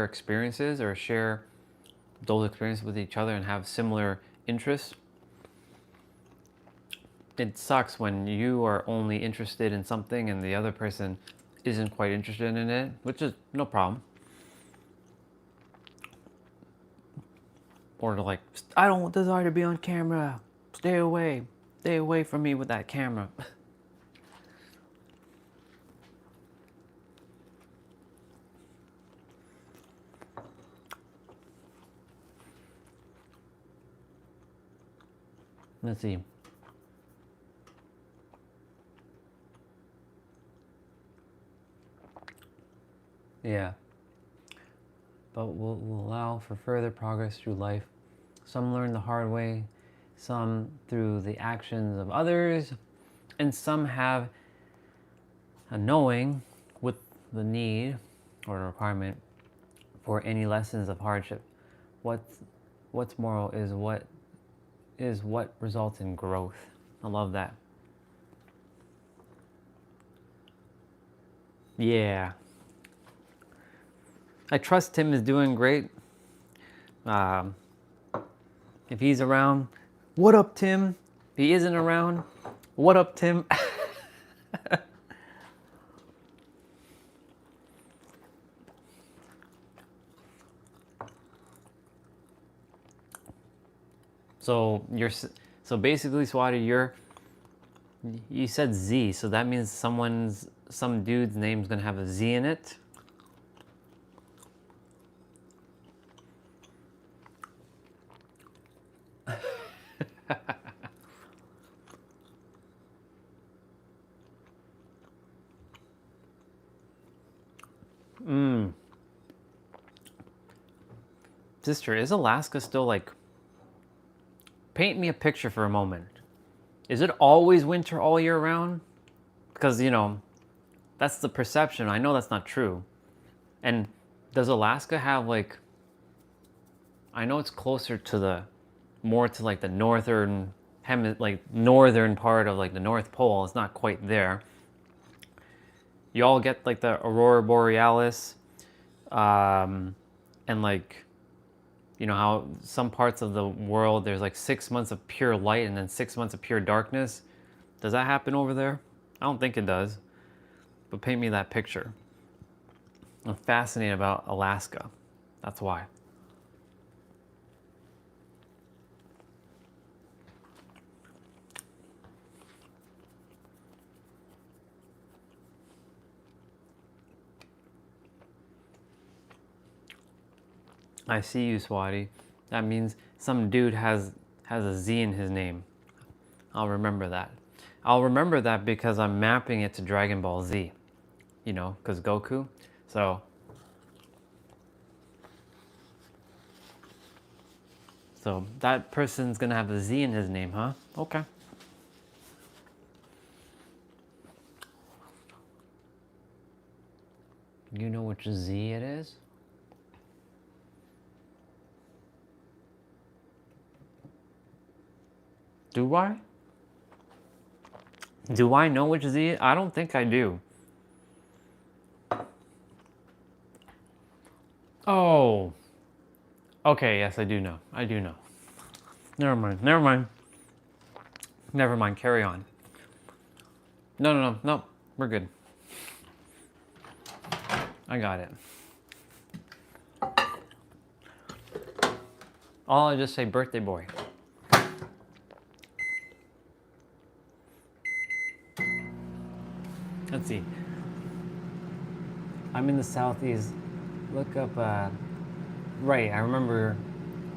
experiences, or share those experiences with each other and have similar interests. It sucks when you are only interested in something and the other person isn't quite interested in it, which is no problem. Or to like, I don't desire to be on camera. Stay away from me with that camera. Let's see. Yeah. But will allow for further progress through life. Some learn the hard way, some through the actions of others, and some have a knowing with the need or the requirement for any lessons of hardship. What's moral is what results in growth. I love that. Yeah. I trust Tim is doing great. If he's around, what up, Tim? If he isn't around, what up, Tim? So so basically, Swati, you said Z, so that means some dude's name's gonna have a Z in it. Sister, is Alaska still like... Paint me a picture for a moment. Is it always winter all year round? Because, you know, that's the perception. I know that's not true. And does Alaska have like... I know it's closer to the... more to like the northern... like northern part of like the North Pole. It's not quite there. You all get like the Aurora Borealis. And like... You know how some parts of the world there's like 6 months of pure light and then 6 months of pure darkness? Does that happen over there? I don't think it does. But paint me that picture. I'm fascinated about Alaska. That's why. I see you, Swati. That means some dude has a Z in his name. I'll remember that. I'll remember that because I'm mapping it to Dragon Ball Z. You know, because Goku. So that person's gonna have a Z in his name, huh? Okay. You know which Z it is? Do I? Do I know which Z? I don't think I do. Oh. Okay, yes, I do know. I do know. Never mind. Never mind. Never mind. Carry on. No. We're good. I got it. I'll just say birthday boy. Let's see. I'm in the southeast. Look up, right, I remember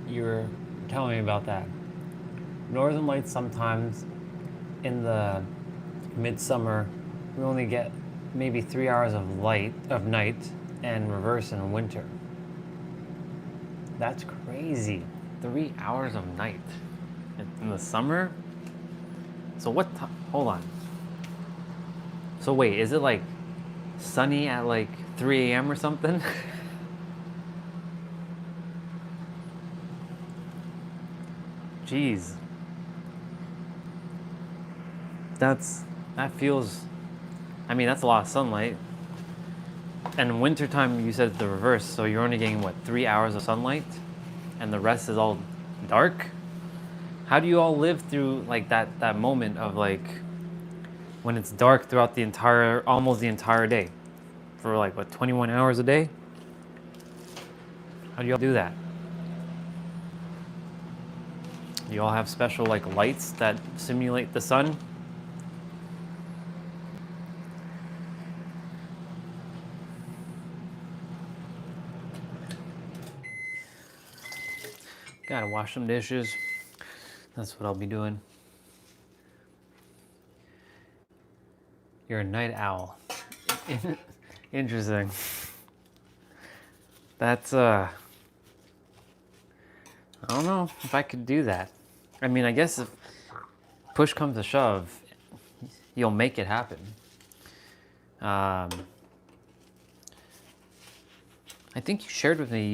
you were telling me about that. Northern Lights sometimes in the midsummer, we only get maybe 3 hours of night, and reverse in winter. That's crazy. 3 hours of night in the summer? So what time? Hold on. So wait, is it like sunny at like 3 a.m. or something? Jeez. That feels... I mean, that's a lot of sunlight. And wintertime, you said the reverse, so you're only getting, what, 3 hours of sunlight? And the rest is all dark? How do you all live through, like, that moment of, like, when it's dark throughout almost the entire day? For, like, what, 21 hours a day? How do you all do that? You all have special, like, lights that simulate the sun? Gotta wash some dishes. That's what I'll be doing. You're a night owl. Interesting. That's, I don't know if I could do that. I mean, I guess if push comes to shove, you'll make it happen. I think you shared with me,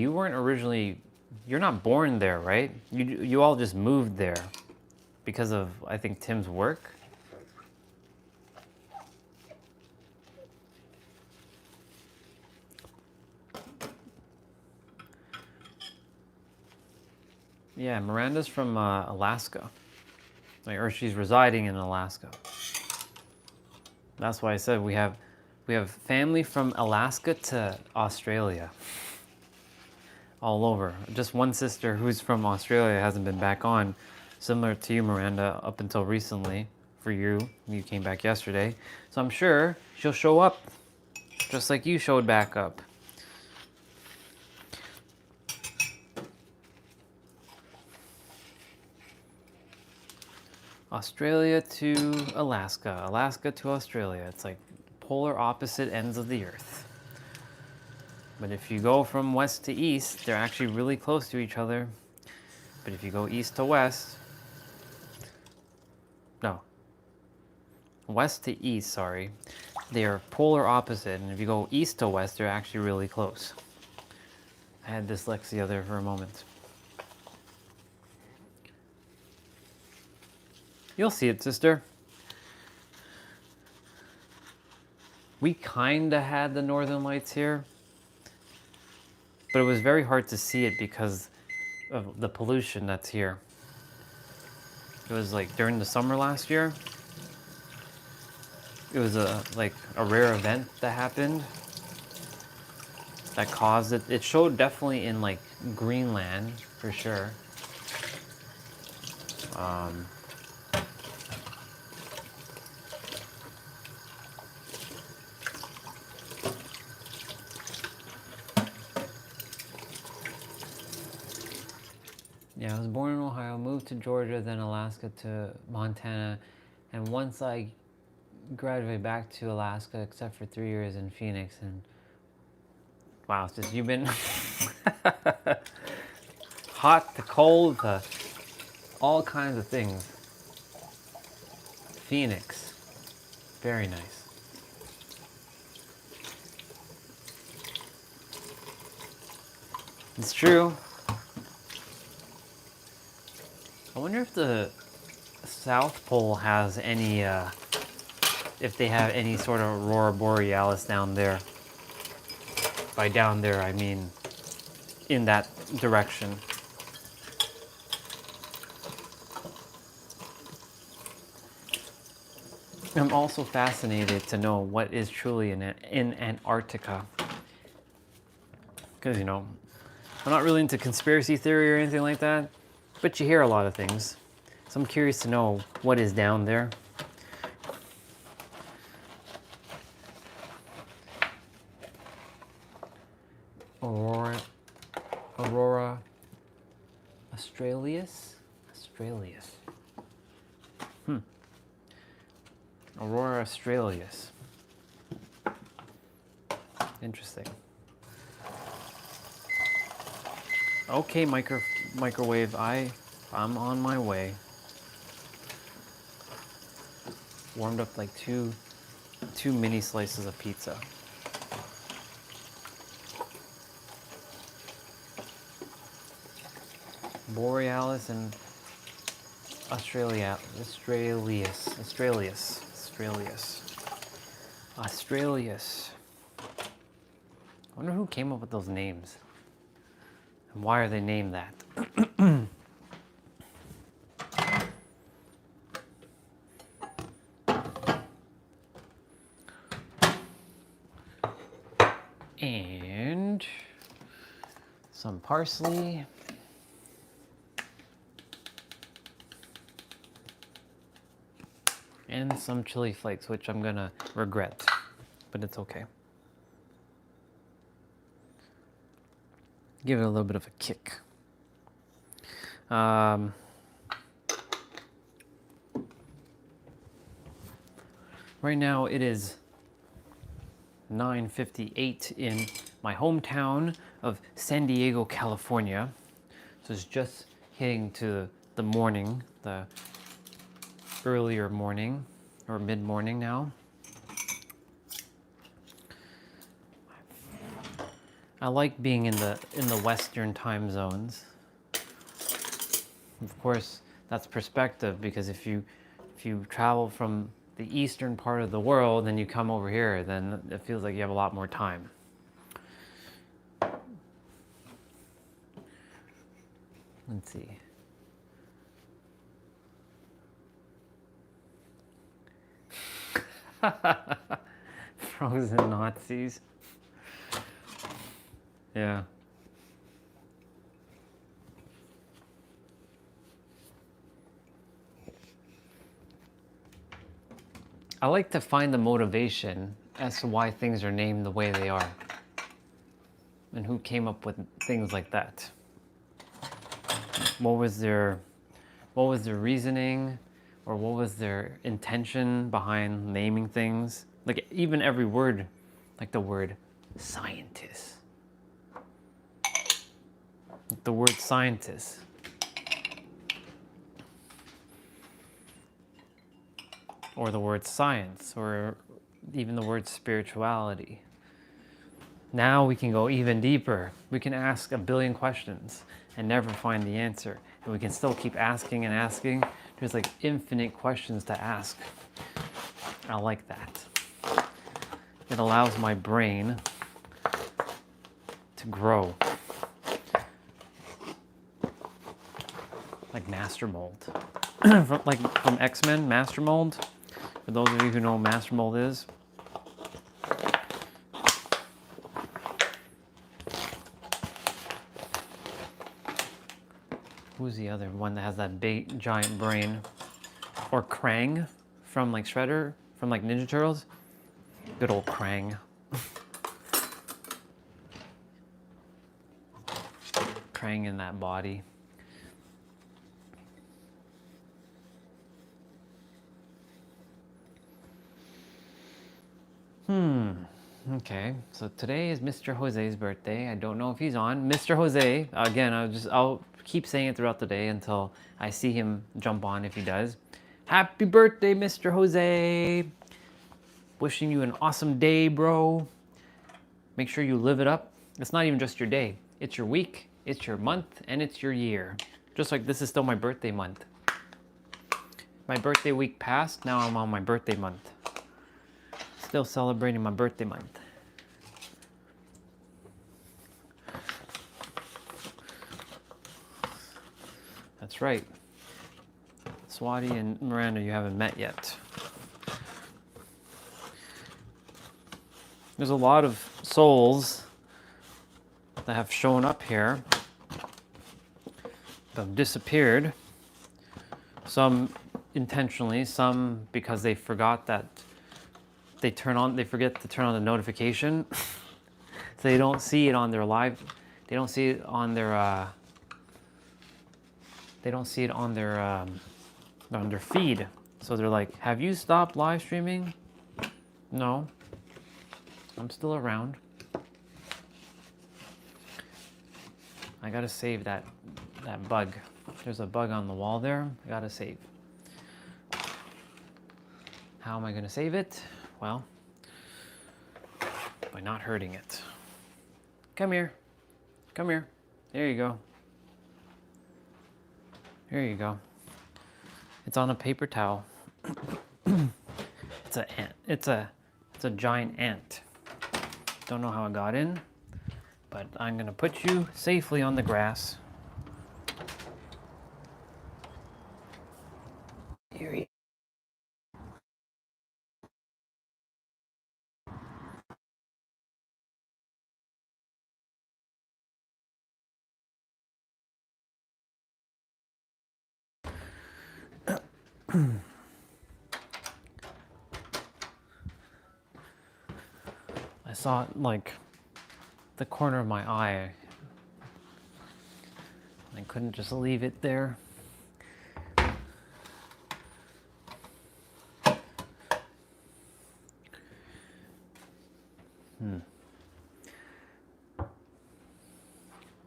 you're not born there, right? You all just moved there because of, I think, Tim's work. Yeah, Miranda's from Alaska, or she's residing in Alaska. That's why I said we have family from Alaska to Australia. All over. Just one sister who's from Australia hasn't been back on, similar to you, Miranda, up until recently. For you, you came back yesterday. So I'm sure she'll show up just like you showed back up. Australia to Alaska, Alaska to Australia. It's like polar opposite ends of the earth. But if you go from west to east, they're actually really close to each other. But if you go east to west, no, west to east, sorry, they are polar opposite. And if you go east to west, they're actually really close. I had dyslexia there for a moment. You'll see it, sister. We kinda had the northern lights here, but it was very hard to see it because of the pollution that's here. It was like during the summer last year. It was a rare event that happened that caused it. It showed definitely in like Greenland for sure. Yeah, I was born in Ohio, moved to Georgia, then Alaska to Montana, and once I graduated back to Alaska, except for 3 years in Phoenix, and wow, it's just you've been hot to cold to all kinds of things. Phoenix, very nice. It's true. I wonder if the South Pole has any, if they have any sort of aurora borealis down there. By down there, I mean in that direction. I'm also fascinated to know what is truly in Antarctica. Because, you know, I'm not really into conspiracy theory or anything like that, but you hear a lot of things. So I'm curious to know what is down there. Aurora Australis? Aurora Australis. Interesting. Okay, microwave, I'm on my way. Warmed up like two mini slices of pizza. Borealis and Australis. I wonder who came up with those names. And why are they named that? And some parsley. And some chili flakes, which I'm gonna regret, but it's okay. Give it a little bit of a kick. Right now it is 9:58 in my hometown of San Diego, California. So it's just hitting to the morning, the earlier morning or mid-morning now. I like being in the Western time zones. Of course, that's perspective, because if you travel from the eastern part of the world and you come over here, then it feels like you have a lot more time. Let's see. Frozen Nazis. Yeah. I like to find the motivation as to why things are named the way they are. And who came up with things like that. What was their reasoning, or what was their intention behind naming things? Like even every word, like the word scientist. The word scientist. Or the word science, or even the word spirituality. Now we can go even deeper. We can ask a billion questions and never find the answer. And we can still keep asking and asking. There's like infinite questions to ask. I like that. It allows my brain to grow. Like Master Mold. from X-Men, Master Mold. For those of you who know what Master Mold is. Who's the other one that has that big giant brain? Or Krang from like Shredder, from like Ninja Turtles. Good old Krang. Krang in that body. Okay, so today is Mr. Jose's birthday. I don't know if he's on. Mr. Jose, again, I'll keep saying it throughout the day until I see him jump on if he does. Happy birthday, Mr. Jose. Wishing you an awesome day, bro. Make sure you live it up. It's not even just your day. It's your week, it's your month, and it's your year. Just like this is still my birthday month. My birthday week passed, now I'm on my birthday month. Still celebrating my birthday month. That's right. Swati and Miranda, you haven't met yet. There's a lot of souls that have shown up here, that have disappeared. Some intentionally, some because they forgot that they forget to turn on the notification. So they don't see it on their live, they don't see it on their on their feed. So they're like, have you stopped live streaming? No, I'm still around. I gotta save that bug. There's a bug on the wall there. I gotta save. How am I gonna save it? Well, by not hurting it. Come here. Come here. There you go. Here you go. It's on a paper towel. It's a ant. It's a giant ant. Don't know how it got in, but I'm gonna put you safely on the grass. Here you I saw it like the corner of my eye. I couldn't just leave it there.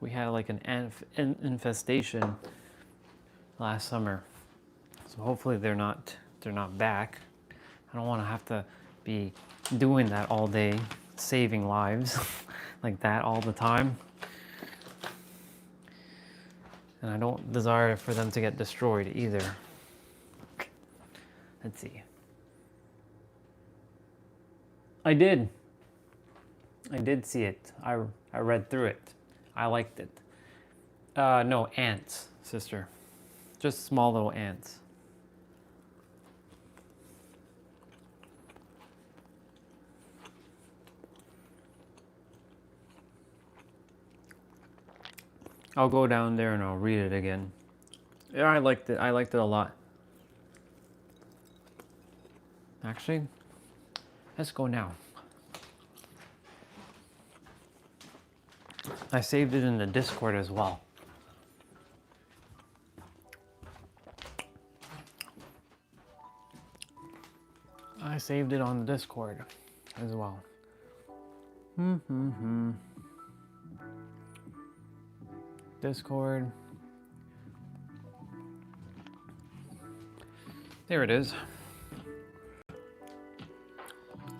We had like an infestation last summer, so hopefully they're not back. I don't want to have to be doing that all day, saving lives like that all the time. And I don't desire for them to get destroyed either. Let's see. I did see it. I read through it. I liked it. No, ants, sister. Just small little ants. I'll go down there and I'll read it again. Yeah, I liked it. I liked it a lot. Actually, let's go now. I saved it in the Discord as well. I saved it on the Discord as well. Discord. There it is.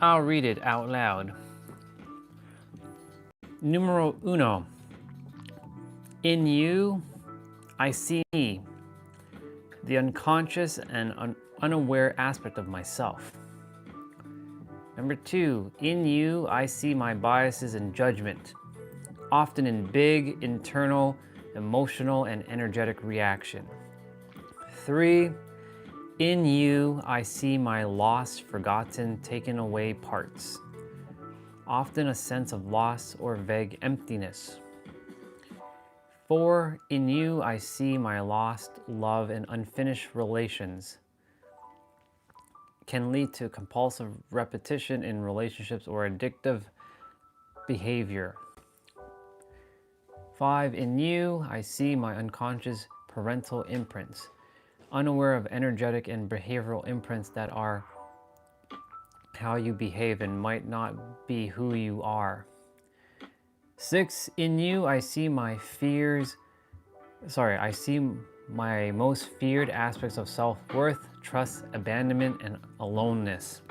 I'll read it out loud. Numero uno. In you, I see me, the unconscious and unaware aspect of myself. Number two, in you, I see my biases and judgment, often in big, internal, emotional, and energetic reaction. Three, in you, I see my lost, forgotten, taken away parts, often a sense of loss or vague emptiness. Four, in you, I see my lost love and unfinished relations, can lead to compulsive repetition in relationships or addictive behavior. Five, in you, I see my unconscious parental imprints, unaware of energetic and behavioral imprints that are how you behave and might not be who you are. Six, in you, I see my my most feared aspects of self-worth, trust, abandonment, and aloneness.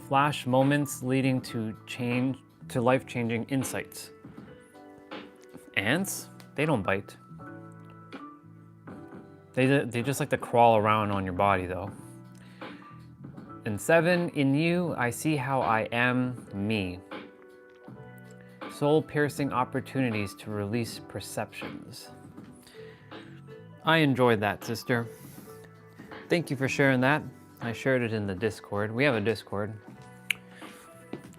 Flash moments leading to life-changing insights. Ants, they don't bite. They just like to crawl around on your body though. And seven, in you, I see how I am me. Soul-piercing opportunities to release perceptions. I enjoyed that, sister. Thank you for sharing that. I shared it in the Discord. We have a Discord.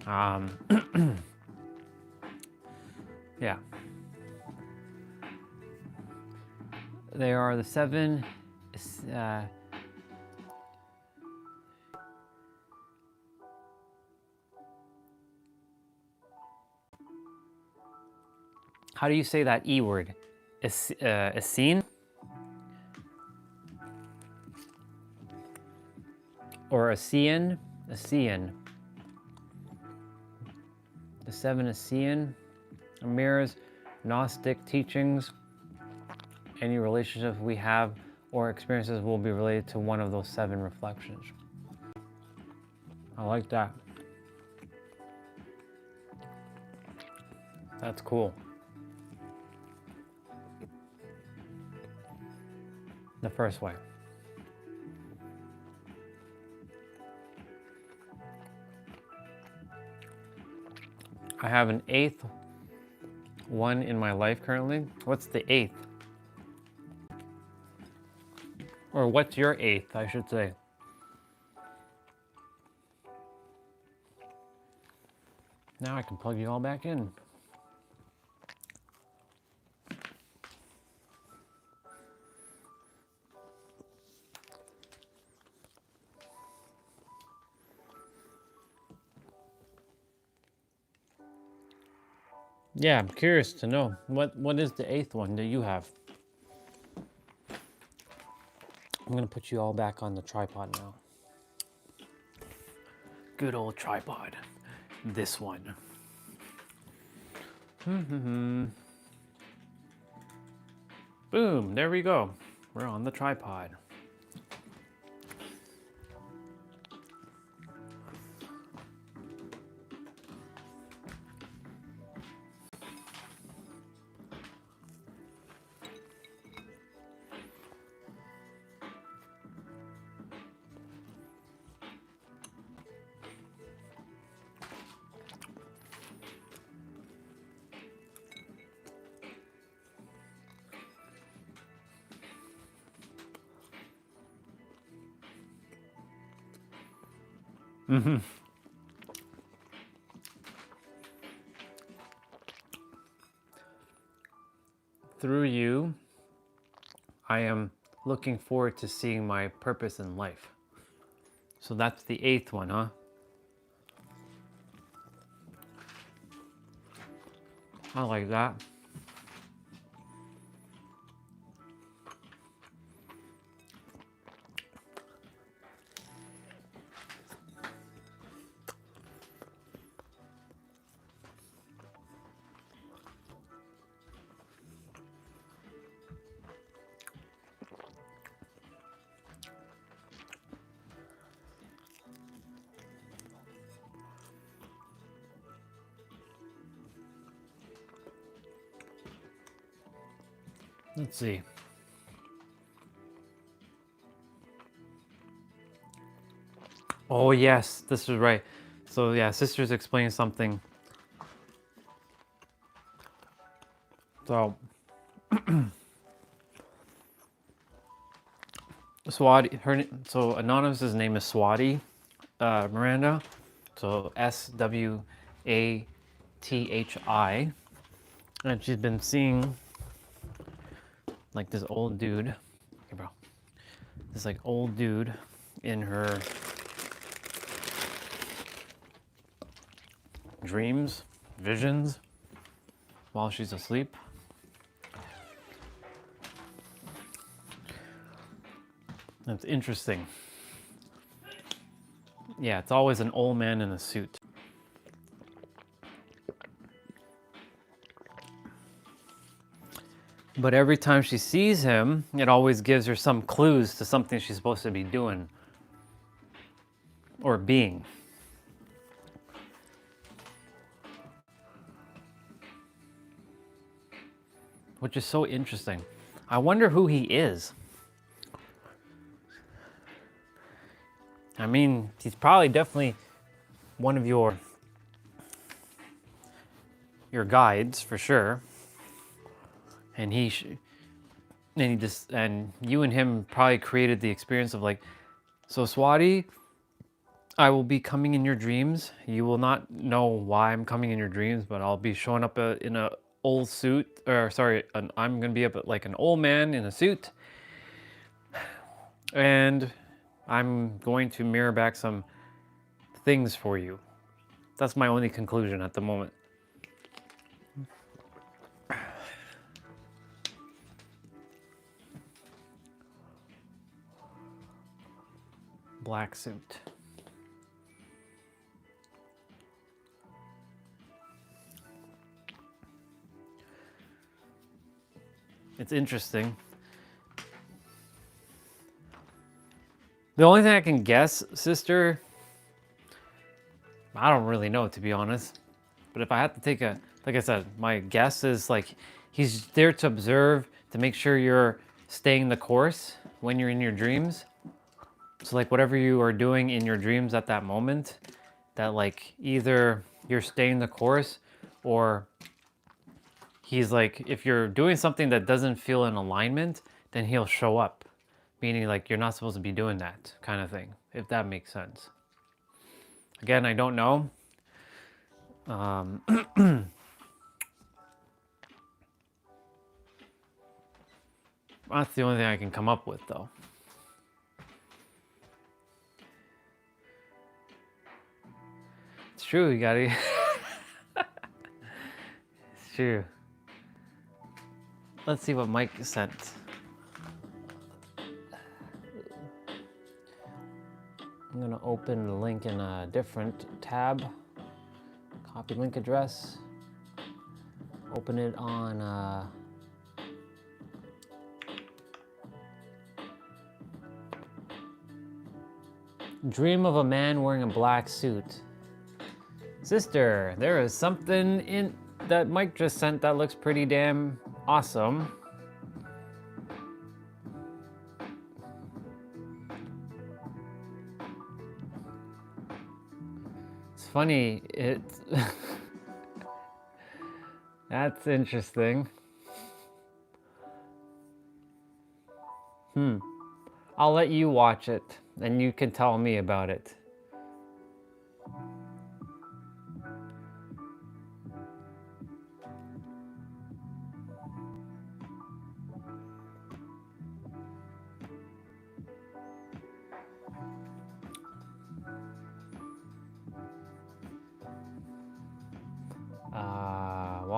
Yeah. There are the seven. How do you say that E word? Essene? Or Asean? Asean. The seven Asean. Amira's Gnostic teachings. Any relationships we have or experiences will be related to one of those seven reflections. I like that. That's cool. The first way. I have an eighth one in my life currently. What's the eighth? Or what's your eighth, I should say. Now I can plug you all back in. Yeah, I'm curious to know. What is the eighth one that you have? I'm gonna put you all back on the tripod now. Good old tripod. This one. Boom, there we go. We're on the tripod. Through you, I am looking forward to seeing my purpose in life. So that's the 8th one, huh? I like that. Let's see. Oh yes, this is right. So yeah, sister's explaining something. So Swati, so Anonymous's name is Swati Miranda. So SWATHI, and she's been seeing like this old dude. Hey bro, this like old dude in her dreams, visions, while she's asleep. That's interesting. Yeah, it's always an old man in a suit. But every time she sees him, it always gives her some clues to something she's supposed to be doing or being. Which is so interesting. I wonder who he is. I mean, he's probably definitely one of your guides for sure. And he and you and him probably created the experience of like, so Swati, I will be coming in your dreams. You will not know why I'm coming in your dreams, but I'll be showing up in a old suit, or sorry, I'm gonna be up like an old man in a suit, and I'm going to mirror back some things for you. That's my only conclusion at the moment. Black suit. It's interesting. The only thing I can guess, sister, I don't really know, to be honest. But if I had to take a, like I said, my guess is like he's there to observe, to make sure you're staying the course when you're in your dreams. So like whatever you are doing in your dreams at that moment, that like either you're staying the course, or he's like, if you're doing something that doesn't feel in alignment, then he'll show up. Meaning like you're not supposed to be doing that kind of thing, if that makes sense. Again, I don't know. That's the only thing I can come up with though. It's true, you gotta... It's true. Let's see what Mike sent. I'm gonna open the link in a different tab. Copy link address. Open it on Dream of a man wearing a black suit. Sister, there is something in that Mike just sent that looks pretty damn awesome. It's funny, it's... That's interesting. I'll let you watch it, and you can tell me about it.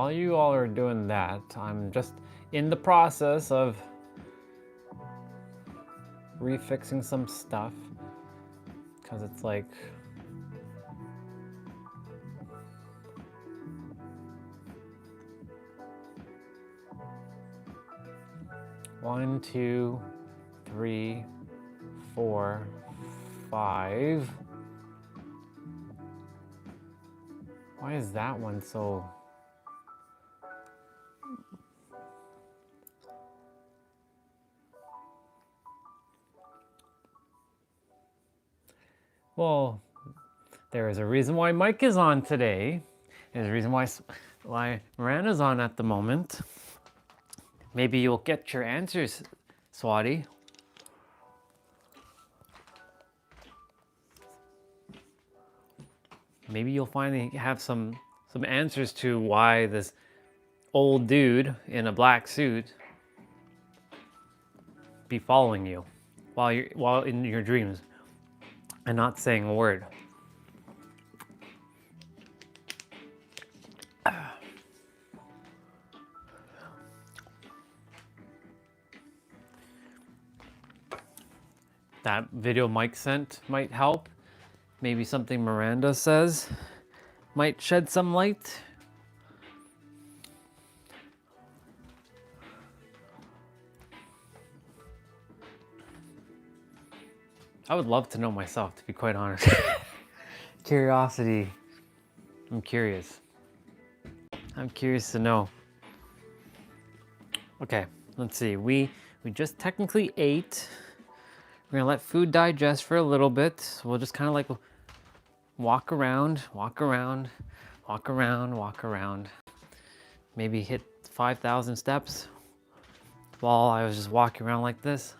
while you all are doing that, I'm just in the process of refixing some stuff, because it's like one, two, three, 4, 5. Why is that one so... Well, there is a reason why Mike is on today. There's a reason why Miranda's on at the moment. Maybe you'll get your answers, Swati. Maybe you'll finally have some answers to why this old dude in a black suit be following you while in your dreams and not saying a word. That video Mike sent might help. Maybe something Miranda says might shed some light. I would love to know myself, to be quite honest. Curiosity. I'm curious. I'm curious to know. Okay, let's see. We just technically ate. We're gonna let food digest for a little bit. So we'll just kind of like walk around, walk around, walk around, walk around. Maybe hit 5,000 steps while I was just walking around like this.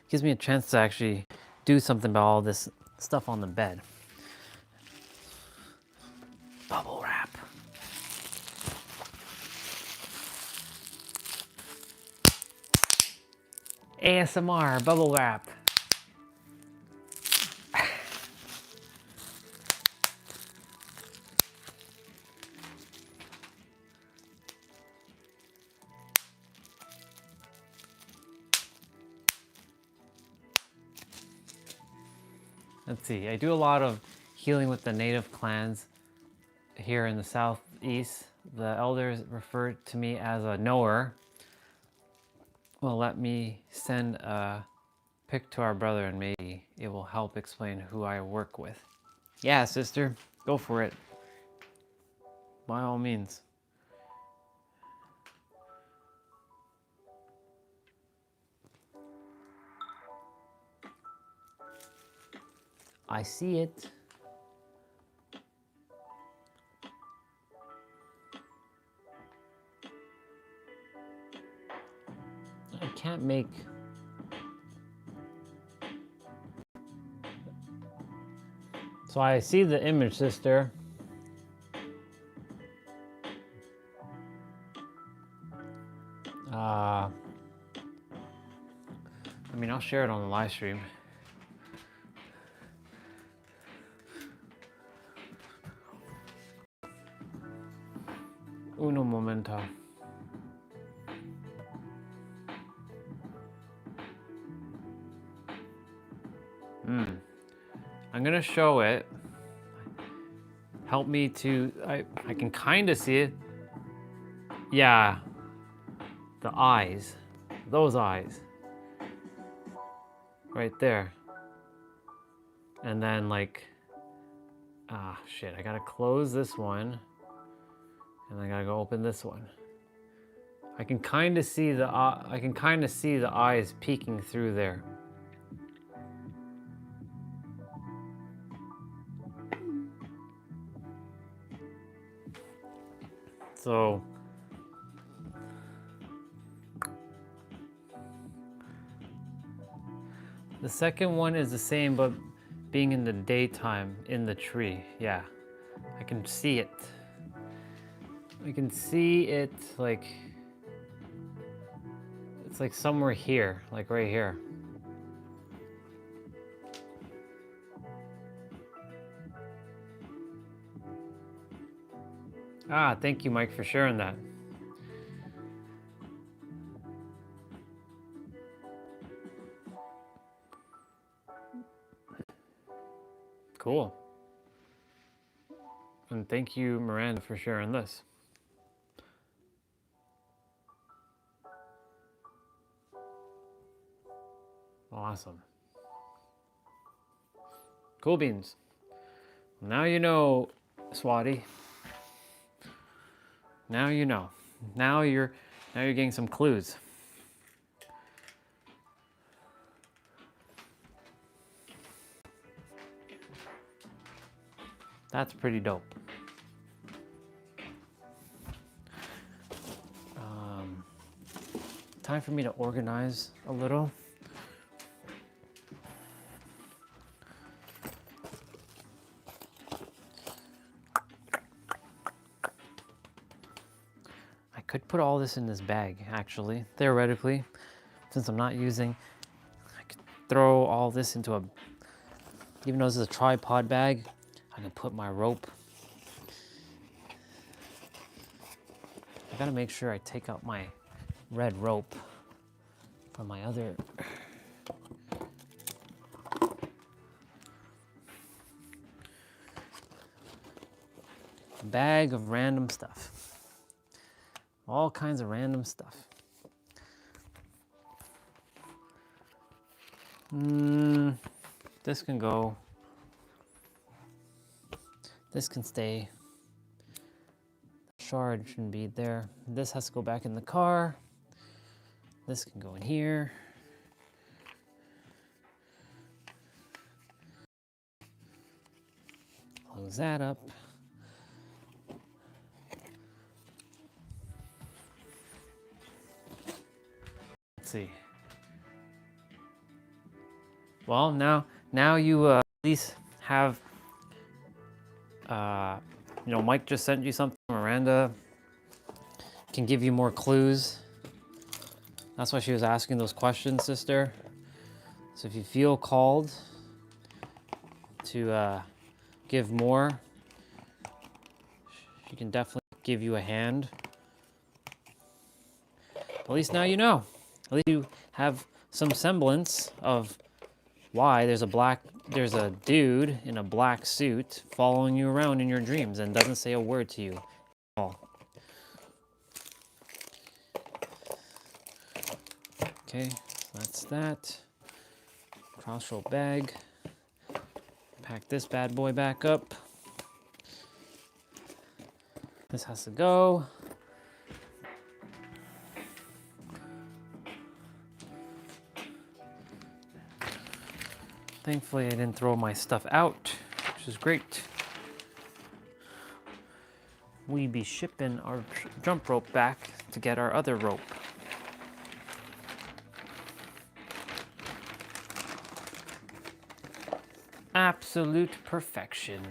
Gives me a chance to actually do something about all this stuff on the bed. Bubble wrap. ASMR bubble wrap. Let's see, I do a lot of healing with the native clans here in the southeast. The elders refer to me as a knower. Well, let me send a pic to our brother and maybe it will help explain who I work with. Yeah, sister, go for it. By all means. I see it. I can't make... So I see the image, sister. I mean, I'll share it on the live stream. Uno momento. I'm gonna show it. Help me to, I can kind of see it. Yeah, the eyes, those eyes, right there. And then like, shit, I gotta close this one. And I gotta go open this one. I can kind of see the eyes peeking through there. So the second one is the same, but being in the daytime in the tree. Yeah, I can see it. I can see it like, it's like somewhere here, like right here. Ah, thank you, Mike, for sharing that. Cool. And thank you, Miranda, for sharing this. Awesome. Cool beans. Now you know, Swati. Now you know. Now you're getting some clues. That's pretty dope. Time for me to organize a little. I could put all this in this bag, actually, theoretically, since I'm not using. I could throw all this into a, even though this is a tripod bag, I can put my rope. I gotta make sure I take out my red rope from my other. Bag of random stuff. All kinds of random stuff. This can go. This can stay. The shard shouldn't be there. This has to go back in the car. This can go in here. Close that up. Let's see. Well, now you at least have, you know, Mike just sent you something. Miranda can give you more clues. That's why she was asking those questions, sister. So if you feel called to give more, she can definitely give you a hand. At least now you know. At least you have some semblance of why there's a dude in a black suit following you around in your dreams and doesn't say a word to you at all. Okay, that's that. Crossroad bag. Pack this bad boy back up. This has to go. Thankfully, I didn't throw my stuff out, which is great. We be shipping our jump rope back to get our other rope. Absolute perfection.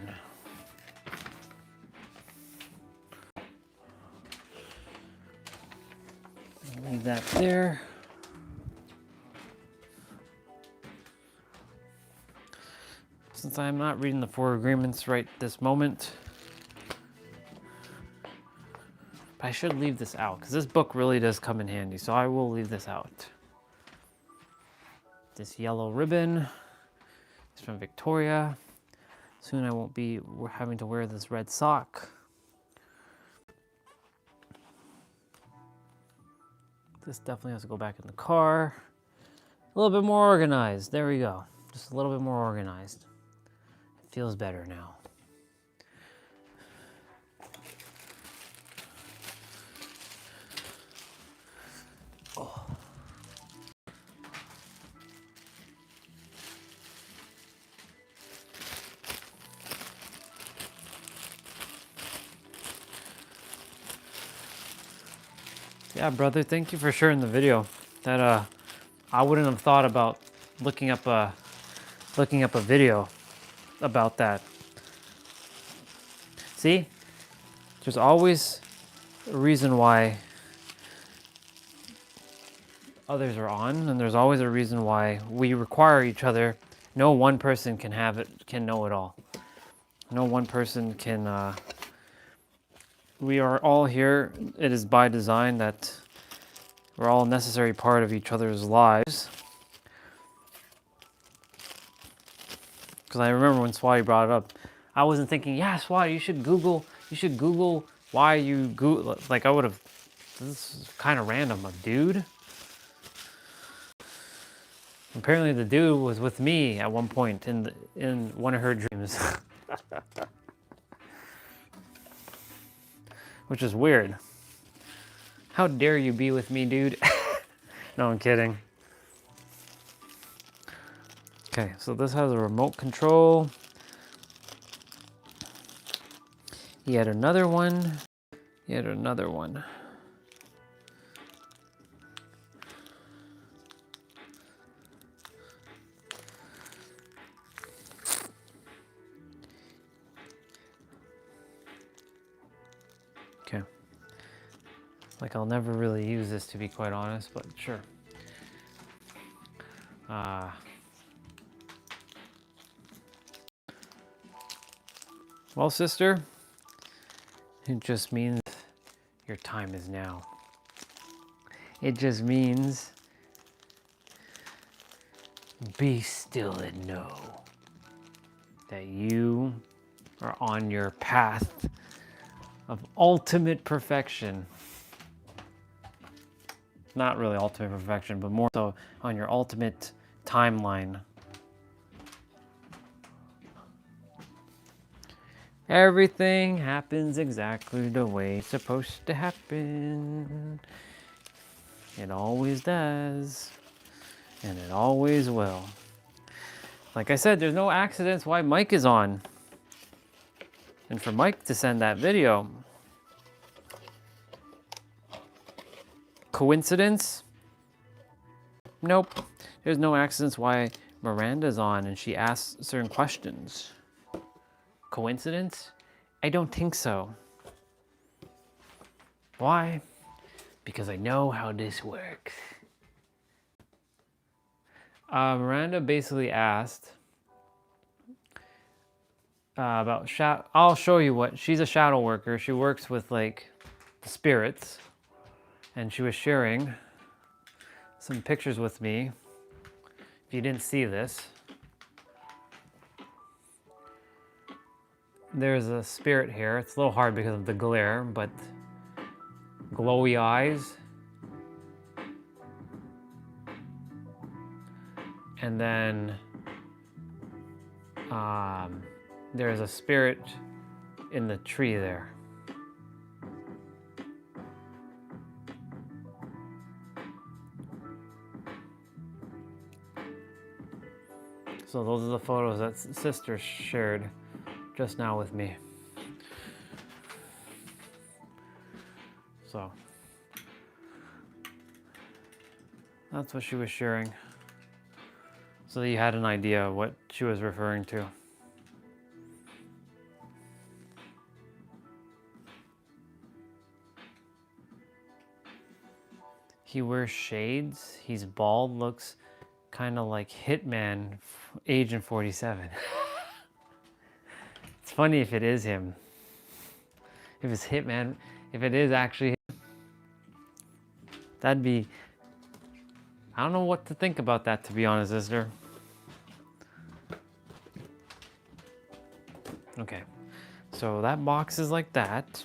Leave that there. Since I'm not reading the 4 agreements right this moment, but I should leave this out because this book really does come in handy, so I will leave this out. This yellow ribbon is from Victoria. Soon I won't be having to wear this red sock. This definitely has to go back in the car. A little bit more organized. There we go. Just a little bit more organized. It feels better now. Oh. Yeah, brother, thank you for sharing the video. That I wouldn't have thought about looking up a video about that. See? There's always a reason why others are on, and there's always a reason why we require each other. No one person can have it, can know it all. No one person can we are all here. It is by design that we're all a necessary part of each other's lives. Because I remember when Swati brought it up, I wasn't thinking, yeah, Swati, you should Google why you Google. Like, I would have, this is kind of random, a dude. Apparently the dude was with me at one point in one of her dreams. Which is weird. How dare you be with me, dude? No, I'm kidding. Okay, so this has a remote control. Yet another one. Yet another one. Okay. Like, I'll never really use this, to be quite honest, but sure. Well, sister, it just means your time is now. It just means be still and know that you are on your path of ultimate perfection. Not really ultimate perfection, but more so on your ultimate timeline. Everything happens exactly the way it's supposed to happen. It always does. And it always will. Like I said, there's no accidents why Mike is on. And for Mike to send that video. Coincidence? Nope. There's no accidents why Miranda's on and she asks certain questions. Coincidence? I don't think so. Why? Because I know how this works. Miranda basically asked about shadow. I'll show you what. She's a shadow worker. She works with like the spirits. And she was sharing some pictures with me. If you didn't see this, there's a spirit here. It's a little hard because of the glare, but glowy eyes. And then there's a spirit in the tree there. So those are the photos that sister shared just now with me. So that's what she was sharing. So that you had an idea of what she was referring to. He wears shades. He's bald. Looks kind of like Hitman, Agent 47. It's funny if it is him. If it's Hitman, if it is actually him, that'd be... I don't know what to think about that, to be honest, sister. Okay, so that box is like that.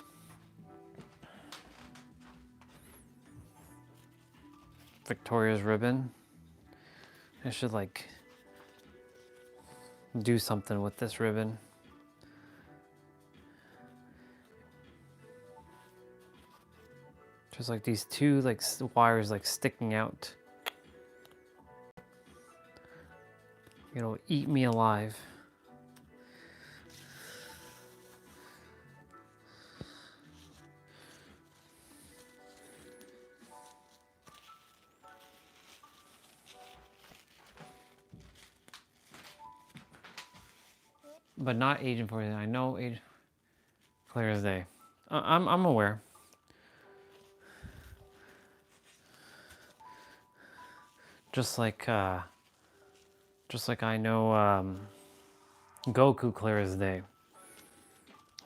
Victoria's ribbon. I should like do something with this ribbon. Just like these two like wires like sticking out. It'll eat me alive. But not Agent 49. I know Agent clear as day. I'm aware. Just like I know Goku clear as day.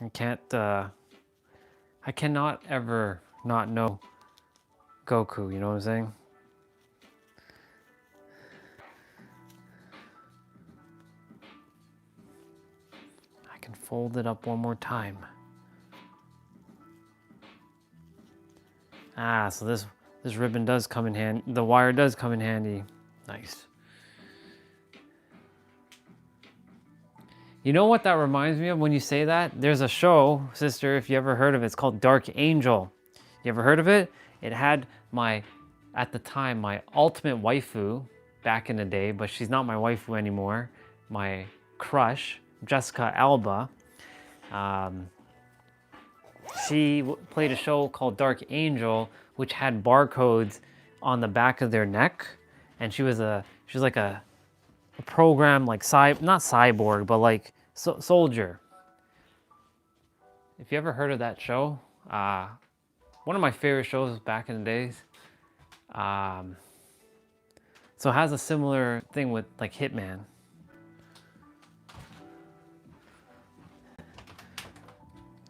I can't I cannot ever not know Goku, you know what I'm saying? I can fold it up one more time. Ah, so this ribbon does come in handy. The wire does come in handy. Nice. You know what that reminds me of when you say that? There's a show, sister, if you ever heard of it, it's called Dark Angel. You ever heard of it? It had at the time, my ultimate waifu back in the day, but she's not my waifu anymore. My crush, Jessica Alba. She played a show called Dark Angel, which had barcodes on the back of their neck, and she was like a program, like not cyborg, but like soldier. If you ever heard of that show, one of my favorite shows back in the days. So it has a similar thing with like Hitman.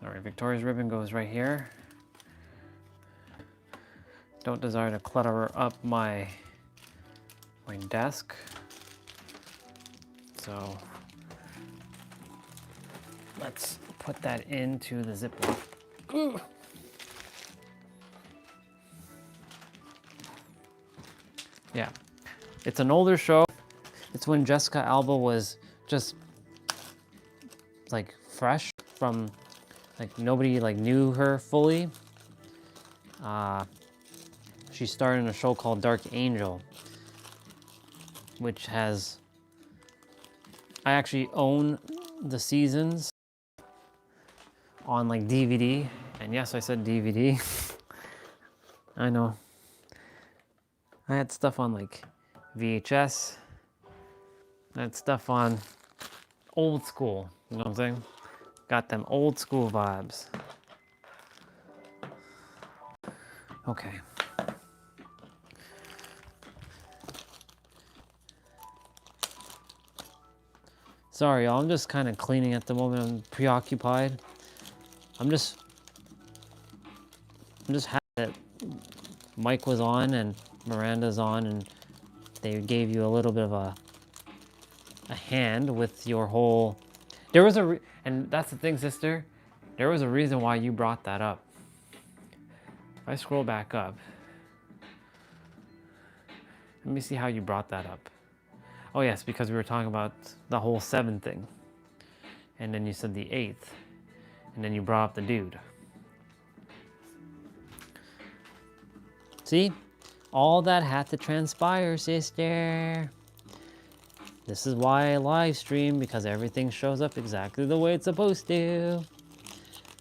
All right, Victoria's ribbon goes right here. Don't desire to clutter up my desk. So let's put that into the Ziploc. Ooh. Yeah, it's an older show. It's when Jessica Alba was just like fresh from, like nobody like knew her fully. She starred in a show called Dark Angel, which has, I actually own the seasons on like DVD. And yes, I said DVD. I know. I had stuff on like VHS. I had stuff on old school, you know what I'm saying? Got them old school vibes. Okay. Sorry, y'all, I'm just kind of cleaning at the moment. I'm preoccupied. I'm just happy that Mike was on and Miranda's on, and they gave you a little bit of a hand with your whole. There was and that's the thing, sister. There was a reason why you brought that up. If I scroll back up, let me see how you brought that up. Oh yes, because we were talking about the whole 7 thing. And then you said the 8th. And then you brought up the dude. See? All that had to transpire, sister. This is why I live stream, because everything shows up exactly the way it's supposed to.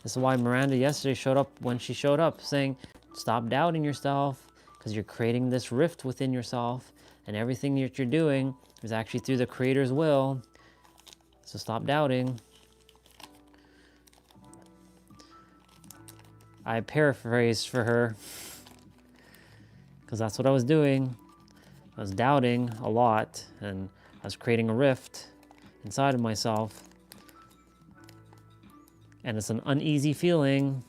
This is why Miranda yesterday showed up when she showed up, saying, stop doubting yourself, because you're creating this rift within yourself, and everything that you're doing is actually through the Creator's will. So stop doubting. I paraphrased for her, because that's what I was doing. I was doubting a lot, and I was creating a rift inside of myself. And it's an uneasy feeling.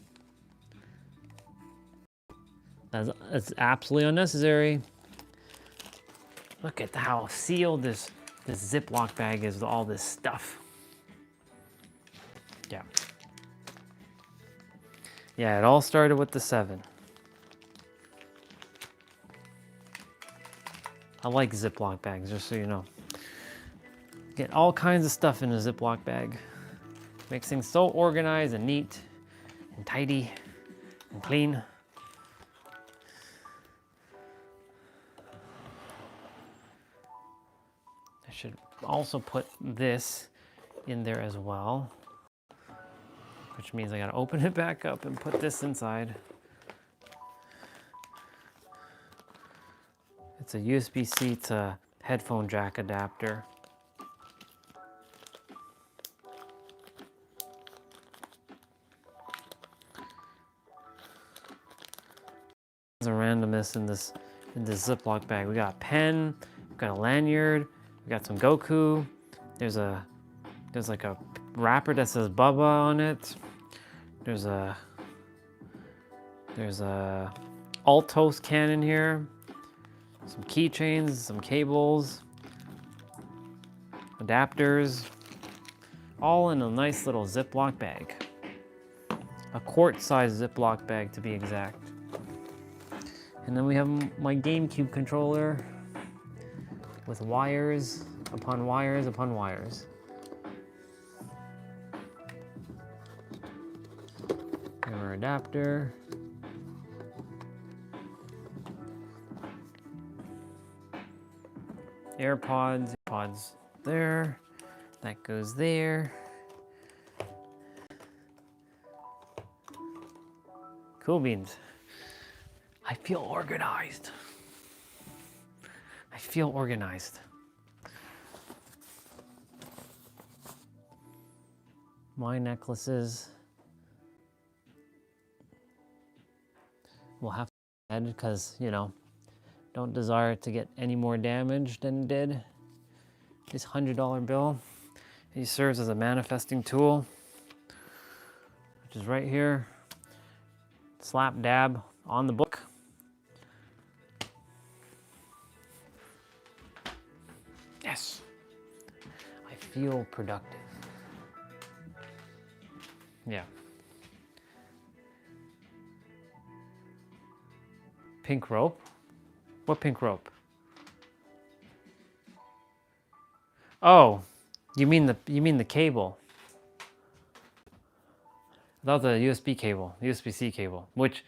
It's absolutely unnecessary. Look at how sealed this Ziploc bag is with all this stuff. Yeah. Yeah, it all started with the 7. I like Ziploc bags, just so you know. Get all kinds of stuff in a Ziploc bag. Makes things so organized and neat and tidy and clean. I should also put this in there as well, which means I gotta open it back up and put this inside. It's a USB-C to headphone jack adapter. There's a randomness in this Ziploc bag. We got a pen, we got a lanyard, we got some Goku. There's like a wrapper that says Bubba on it. There's a There's a Altos can in here, some keychains, some cables, adapters, all in a nice little Ziploc bag. A quart-sized Ziploc bag to be exact. And then we have my GameCube controller with wires upon wires upon wires. Our adapter. AirPods there. That goes there. Cool beans. I feel organized. I feel organized. My necklaces will have to add because, you know, don't desire it to get any more damage than it did. This $100 bill, he serves as a manifesting tool, which is right here. Slap dab on the book. Yes, I feel productive. Yeah. Pink rope? What pink rope? Oh, you mean the cable. That was a USB cable, USB-C cable, which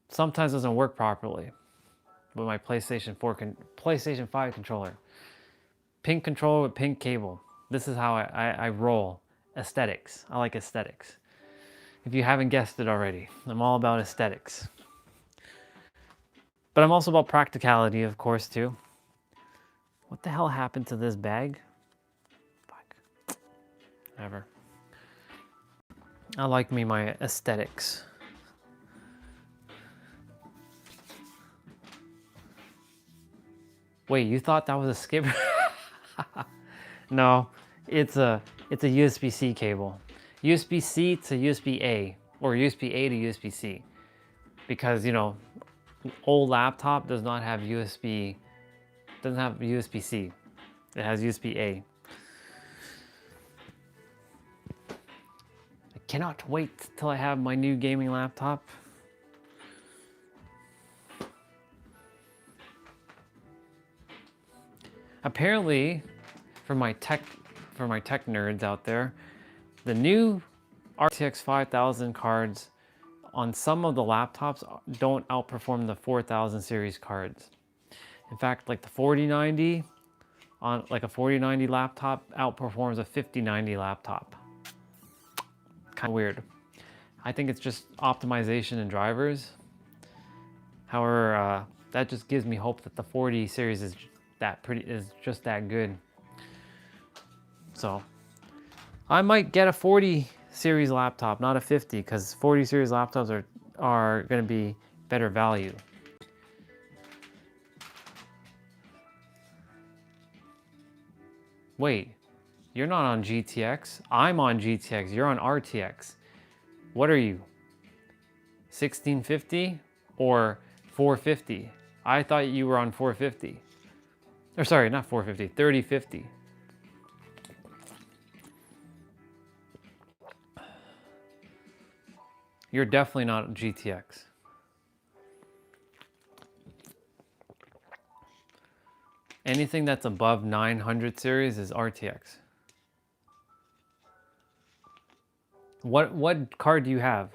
sometimes doesn't work properly with my PlayStation 5 controller. Pink controller with pink cable. This is how I roll. Aesthetics. I like aesthetics. If you haven't guessed it already, I'm all about aesthetics. But I'm also about practicality, of course, too. What the hell happened to this bag? Fuck. Whatever. I like me my aesthetics. Wait, you thought that was a skip? No, it's a USB-C cable. USB-C to USB-A, or USB-A to USB-C. Because, you know, old laptop does not have USB, doesn't have USB-C. It has USB-A. I cannot wait till I have my new gaming laptop. Apparently, for my tech nerds out there, the new RTX 5000 cards on some of the laptops don't outperform the 4000 series cards. In fact, like the 4090 on like a 4090 laptop outperforms a 5090 laptop. Kind of weird. I think it's just optimization and drivers. However, that just gives me hope that the 40 series is just that good. So I might get a 40 series laptop, not a 50, because 40 series laptops are going to be better value. Wait, you're not on GTX. I'm on GTX. You're on RTX. What are you? 1650 or 450? I thought you were on 450. Or sorry, not 450, 3050. You're definitely not GTX. Anything that's above 900 series is RTX. What card do you have?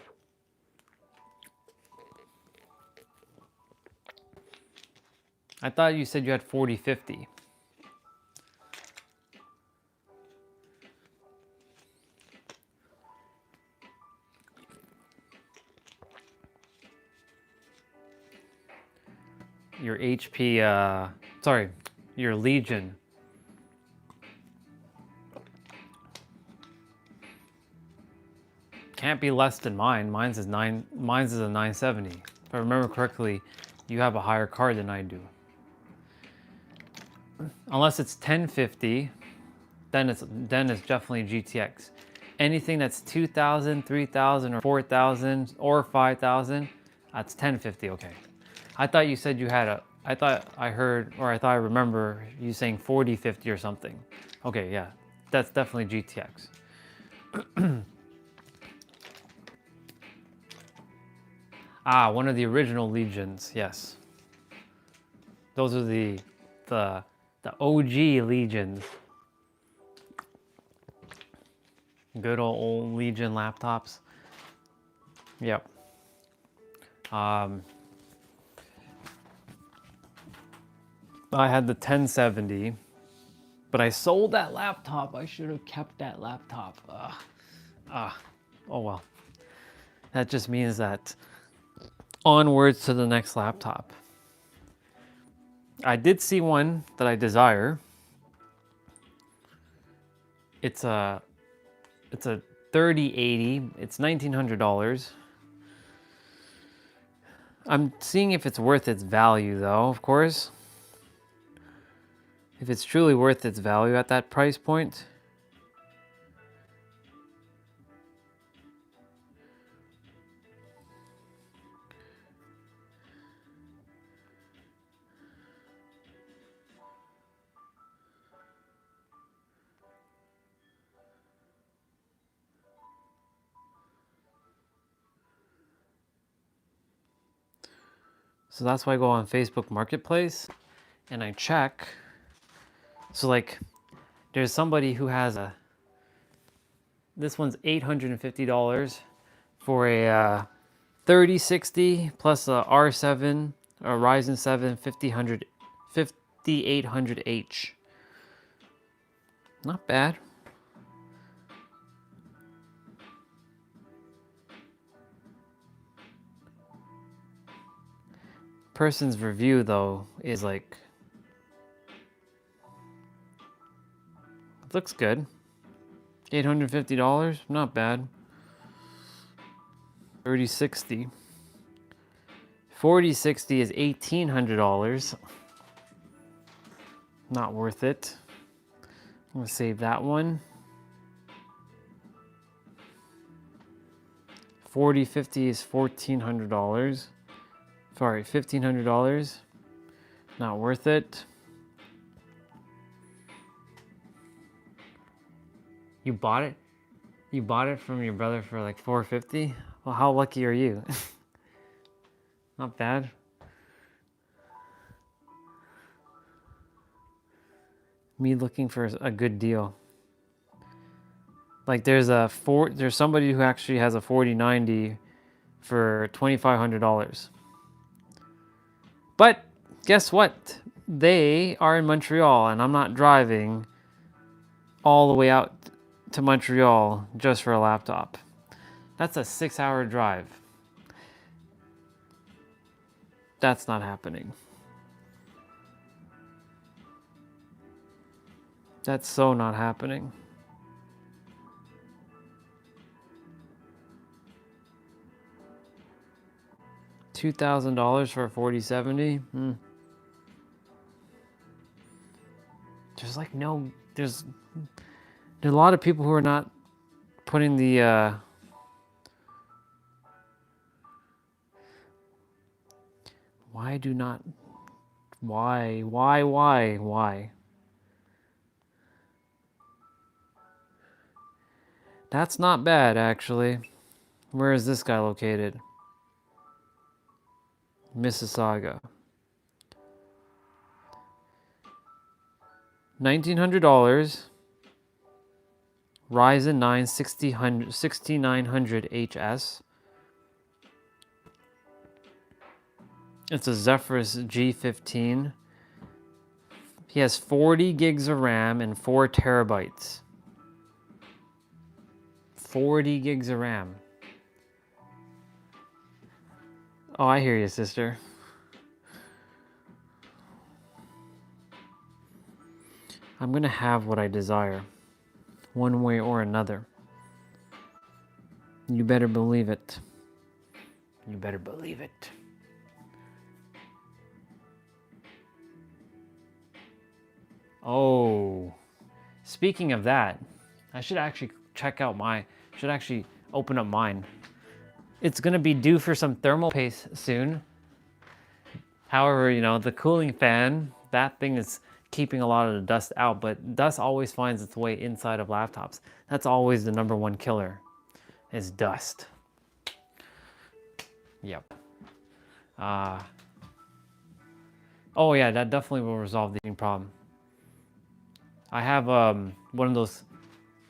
I thought you said you had 4050. Your HP, sorry, your Legion. Can't be less than mine. Mine's is a 970. If I remember correctly, you have a higher card than I do. Unless it's 1050, then it's definitely GTX. Anything that's 2000, 3000, or 4000 or 5000, That's 1050. Okay. I thought you said you had a. I thought I heard, or I thought I remember you saying 4050 or something. Okay, yeah, that's definitely GTX. Ah, one of the original Legions. Yes, those are the OG Legions. Good old Legion laptops. Yep. I had the 1070, but I sold that laptop. I should have kept that laptop. Oh well. That just means that onwards to the next laptop. I did see one that I desire. It's a 3080. It's $1,900. I'm seeing if it's worth its value though, of course. If it's truly worth its value at that price point. So that's why I go on Facebook Marketplace and I check. So like there's somebody who has this one's $850 for a 3060 plus a R7 or Ryzen 7 5800H. Not bad. Person's review though is like, it looks good. $850, not bad. 3060. 4060 is $1,800. Not worth it. I'm gonna save that one. 4050 is $1,400. Sorry, $1,500. Not worth it. You bought it? You bought it from your brother for like $450? Well, how lucky are you? Not bad. Me looking for a good deal. Like there's somebody who actually has a 4090 for $2,500. But guess what? They are in Montreal and I'm not driving all the way out to Montreal just for a laptop. That's a 6-hour drive. That's not happening. That's so not happening. $2,000 for a 4070? There's like no, there's a lot of people who are not putting the why? That's not bad actually. Where is this guy located? Mississauga. $1,900. Ryzen 9 6900 HS. It's a Zephyrus G15. He has 40 gigs of RAM and 4 terabytes. 40 gigs of RAM. Oh, I hear you, sister. I'm gonna have what I desire, one way or another. You better believe it. You better believe it. Oh, speaking of that, I should actually open up mine. It's gonna be due for some thermal paste soon. However, you know, the cooling fan, that thing is keeping a lot of the dust out, but dust always finds its way inside of laptops. That's always the #1 killer, is dust. Yep. Oh yeah, that definitely will resolve the heating problem. I have one of those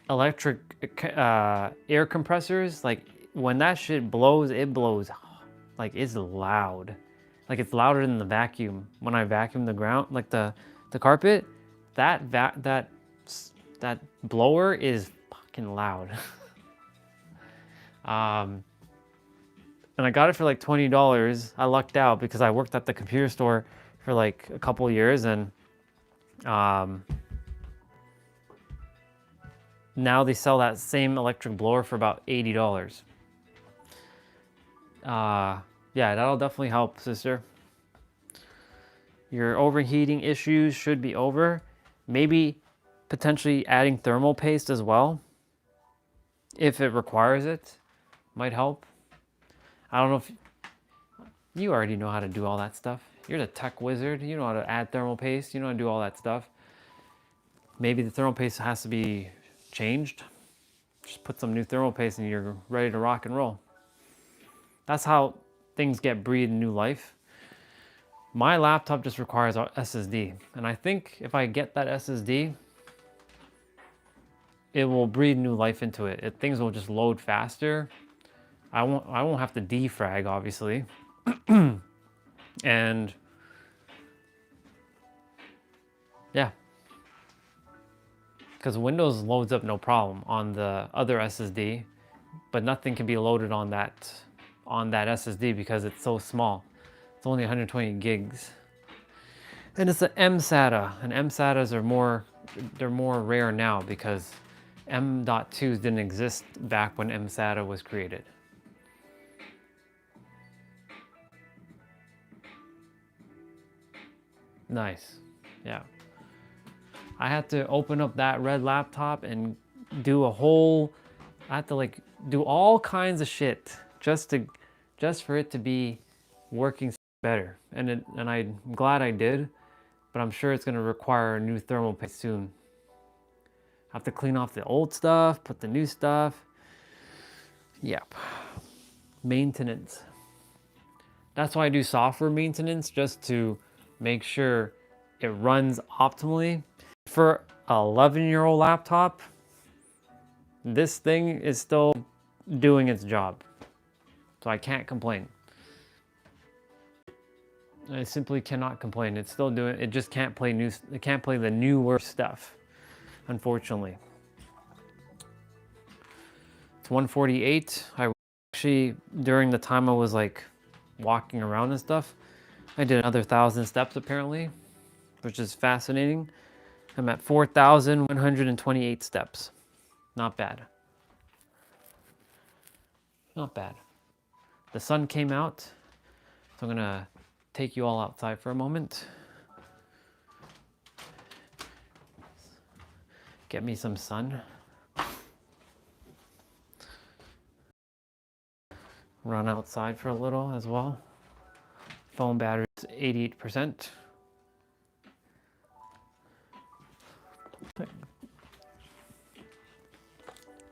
electric air compressors. Like when that shit blows, it blows like it's loud. Like it's louder than the vacuum. When I vacuum the ground, like the carpet, that blower is fucking loud. And I got it for like $20. I lucked out because I worked at the computer store for like a couple years, and now they sell that same electric blower for about $80. Yeah, that'll definitely help, sister. Your overheating issues should be over. Maybe potentially adding thermal paste as well, if it requires it, might help. I don't know if you already know how to do all that stuff. You're the tech wizard. You know how to add thermal paste. You know how to do all that stuff. Maybe the thermal paste has to be changed. Just put some new thermal paste and you're ready to rock and roll. That's how things get breathed new life. My laptop just requires a SSD. And I think if I get that SSD, it will breathe new life into it. Things will just load faster. I won't have to defrag, obviously. And yeah, because Windows loads up no problem on the other SSD, but nothing can be loaded on that SSD because it's so small. It's only 120 gigs. And it's an mSATA, and mSATAs are more rare now because M.2s didn't exist back when mSATA was created. Nice, yeah. I had to open up that red laptop and do I had to like do all kinds of shit just for it to be working better. And I'm glad I did, but I'm sure it's gonna require a new thermal paste soon. I have to clean off the old stuff, put the new stuff. Yep. Maintenance. That's why I do software maintenance, just to make sure it runs optimally. For an 11-year-old laptop, this thing is still doing its job. So I can't complain. I simply cannot complain. It's still doing, it just can't play the newer stuff, unfortunately. It's 1:48. I actually, during the time I was like walking around and stuff, I did another 1,000 steps apparently, which is fascinating. I'm at 4,128 steps. Not bad. Not bad. The sun came out, so I'm gonna take you all outside for a moment. Get me some sun. Run outside for a little as well. Phone battery is 88%.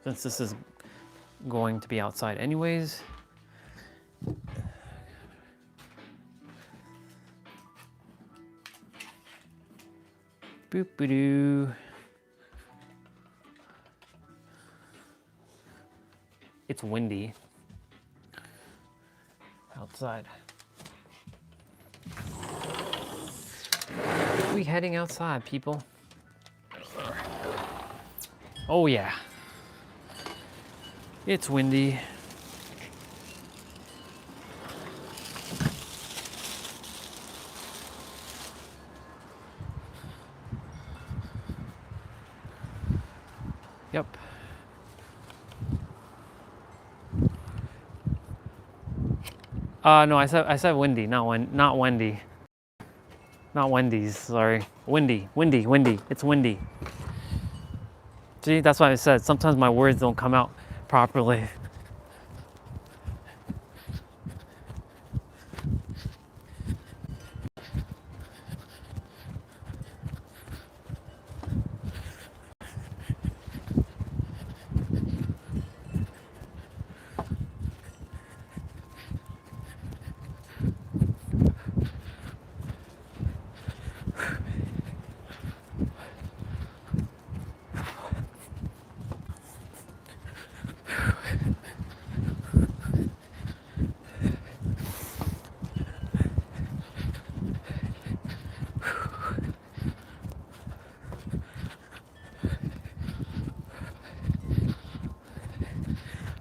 Since this is going to be outside anyways, boop-a-doo. It's windy outside. We heading outside, people. Oh yeah. It's windy. Yep. No, I said windy, not Wendy. Not Wendy's, sorry. Windy. It's windy. See, that's why I said sometimes my words don't come out properly.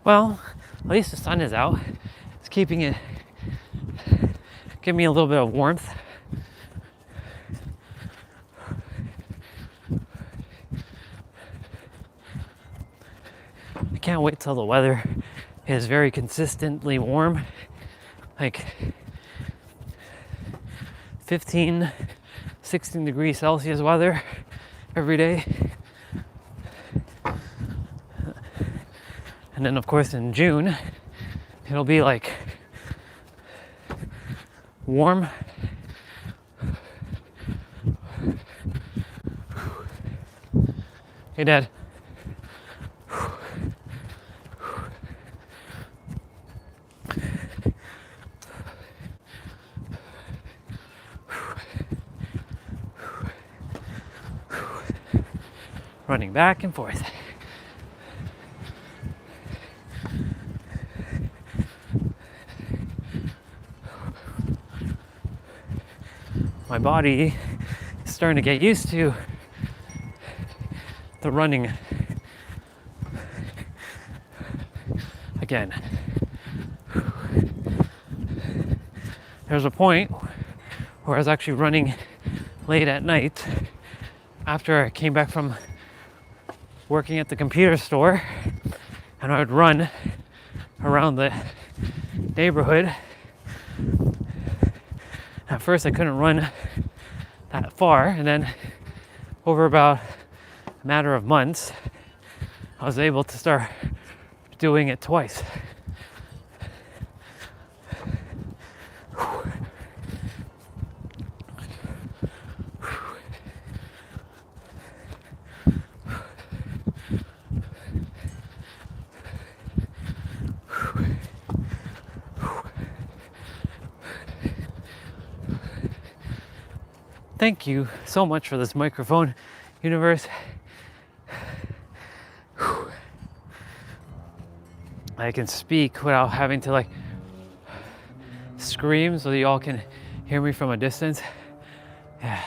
Well, at least the sun is out. It's giving me a little bit of warmth. I can't wait till the weather is very consistently warm, like 15, 16 degrees Celsius weather every day. And then of course in June, it'll be like warm. Hey Dad. Running back and forth. My body is starting to get used to the running again. There's a point where I was actually running late at night after I came back from working at the computer store, and I would run around the neighborhood. At first I couldn't run that far, and then over about a matter of months I was able to start doing it twice. Thank you so much for this microphone, universe. I can speak without having to like scream so that you all can hear me from a distance. Yeah.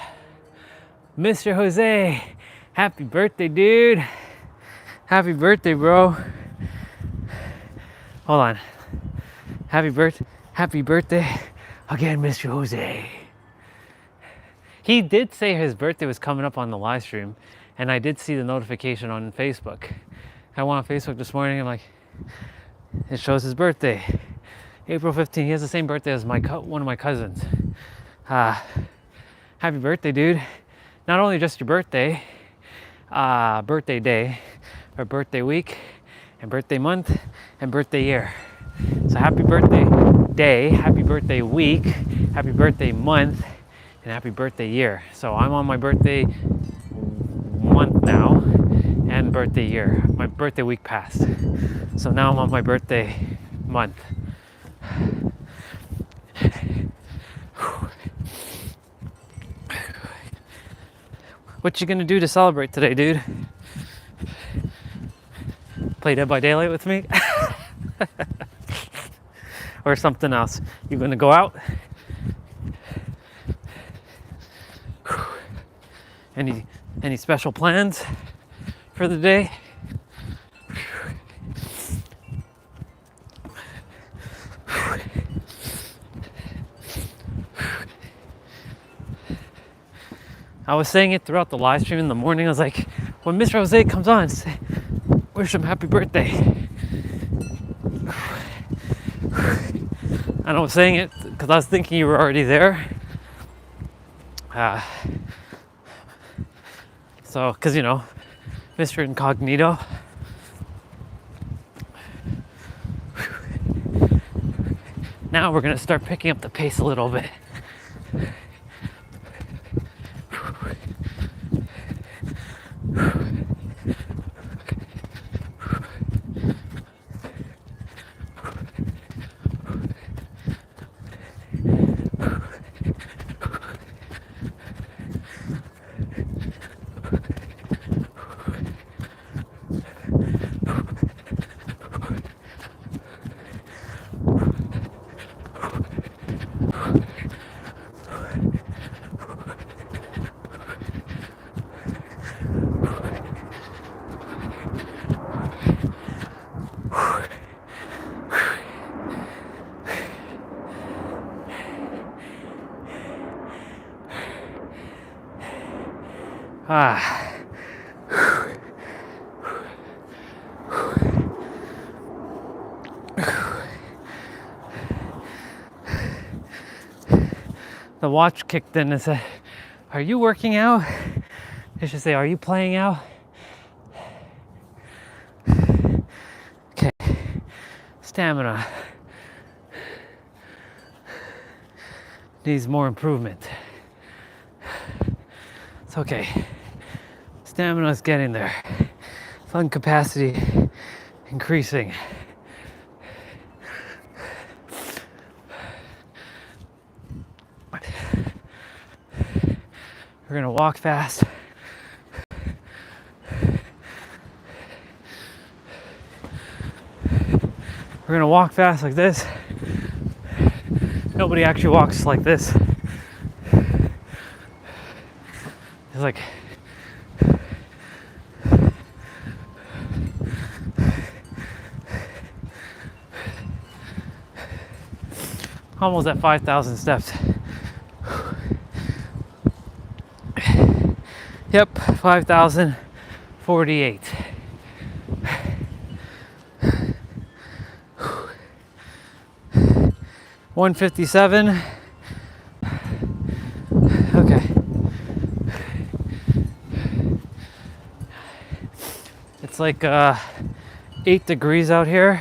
Mr. Jose, happy birthday, dude. Happy birthday, bro. Hold on. Happy birthday again, Mr. Jose. He did say his birthday was coming up on the live stream, and I did see the notification on Facebook. I went on Facebook this morning and like, it shows his birthday, April 15th. He has the same birthday as one of my cousins. Happy birthday, dude. Not only just your birthday, birthday day, or birthday week, and birthday month, and birthday year. So happy birthday day, happy birthday week, happy birthday month, and happy birthday year. So I'm on my birthday month now and birthday year. My birthday week passed. So now I'm on my birthday month. What you gonna do to celebrate today, dude? Play Dead by Daylight with me? Or something else? You gonna go out? Any special plans for the day? I was saying it throughout the live stream in the morning. I was like, when Mr. Jose comes on, wish him happy birthday. And I was saying it because I was thinking you were already there. So, because, you know, Mr. Incognito. Now we're going to start picking up the pace a little bit. Ah. The watch kicked in and said, "Are you working out?" I should say, "Are you playing out?" Okay. Stamina needs more improvement. It's okay. Stamina is getting there. Lung capacity increasing. We're gonna walk fast. We're gonna walk fast like this. Nobody actually walks like this. It's like almost at 5,000 steps. Yep, 5,048. $157. Okay. It's like 8 degrees out here.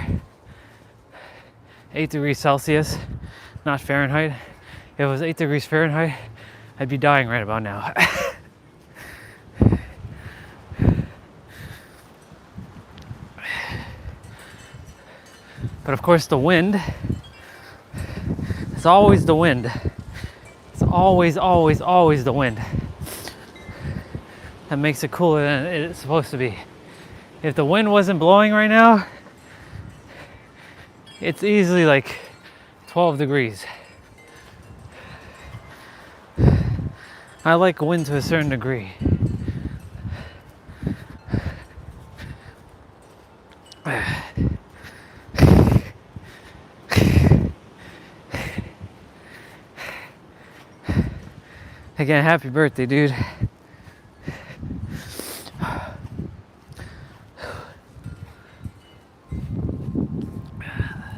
8 degrees Celsius, not Fahrenheit. If it was 8 degrees Fahrenheit, I'd be dying right about now. But of course the wind, it's always the wind. It's always, always, always the wind that makes it cooler than it's supposed to be. If the wind wasn't blowing right now, it's easily like 12 degrees. I like wind to a certain degree. Again, happy birthday, dude.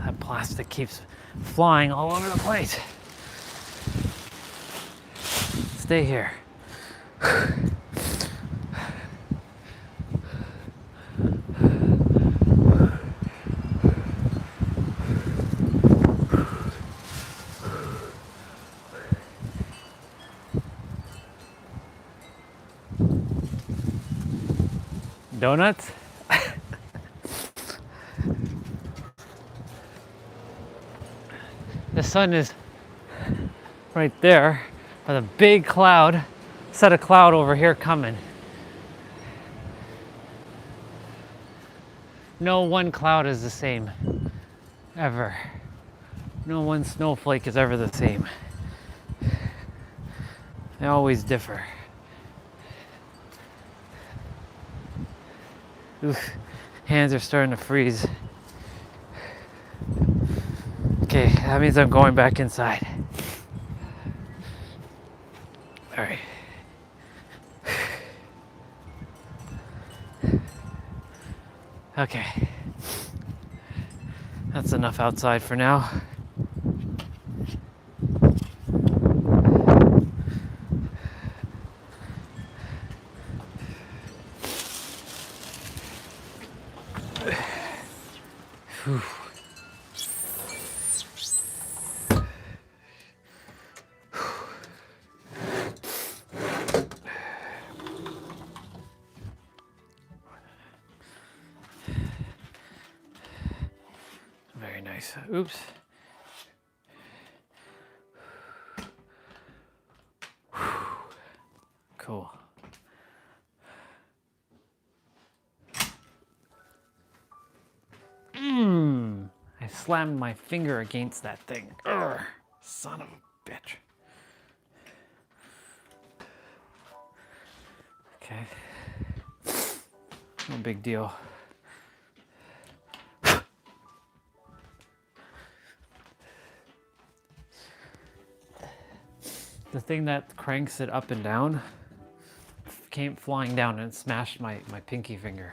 That plastic keeps flying all over the place. Stay here. Donuts? The sun is right there, with a big cloud, set of cloud over here coming. No one cloud is the same, ever. No one snowflake is ever the same. They always differ. Oof, hands are starting to freeze. Okay, that means I'm going back inside. All right. Okay. That's enough outside for now. Whew. Very nice. Oops. Cool. I slammed my finger against that thing. Urgh, son of a bitch. Okay. No big deal. The thing that cranks it up and down came flying down and smashed my pinky finger.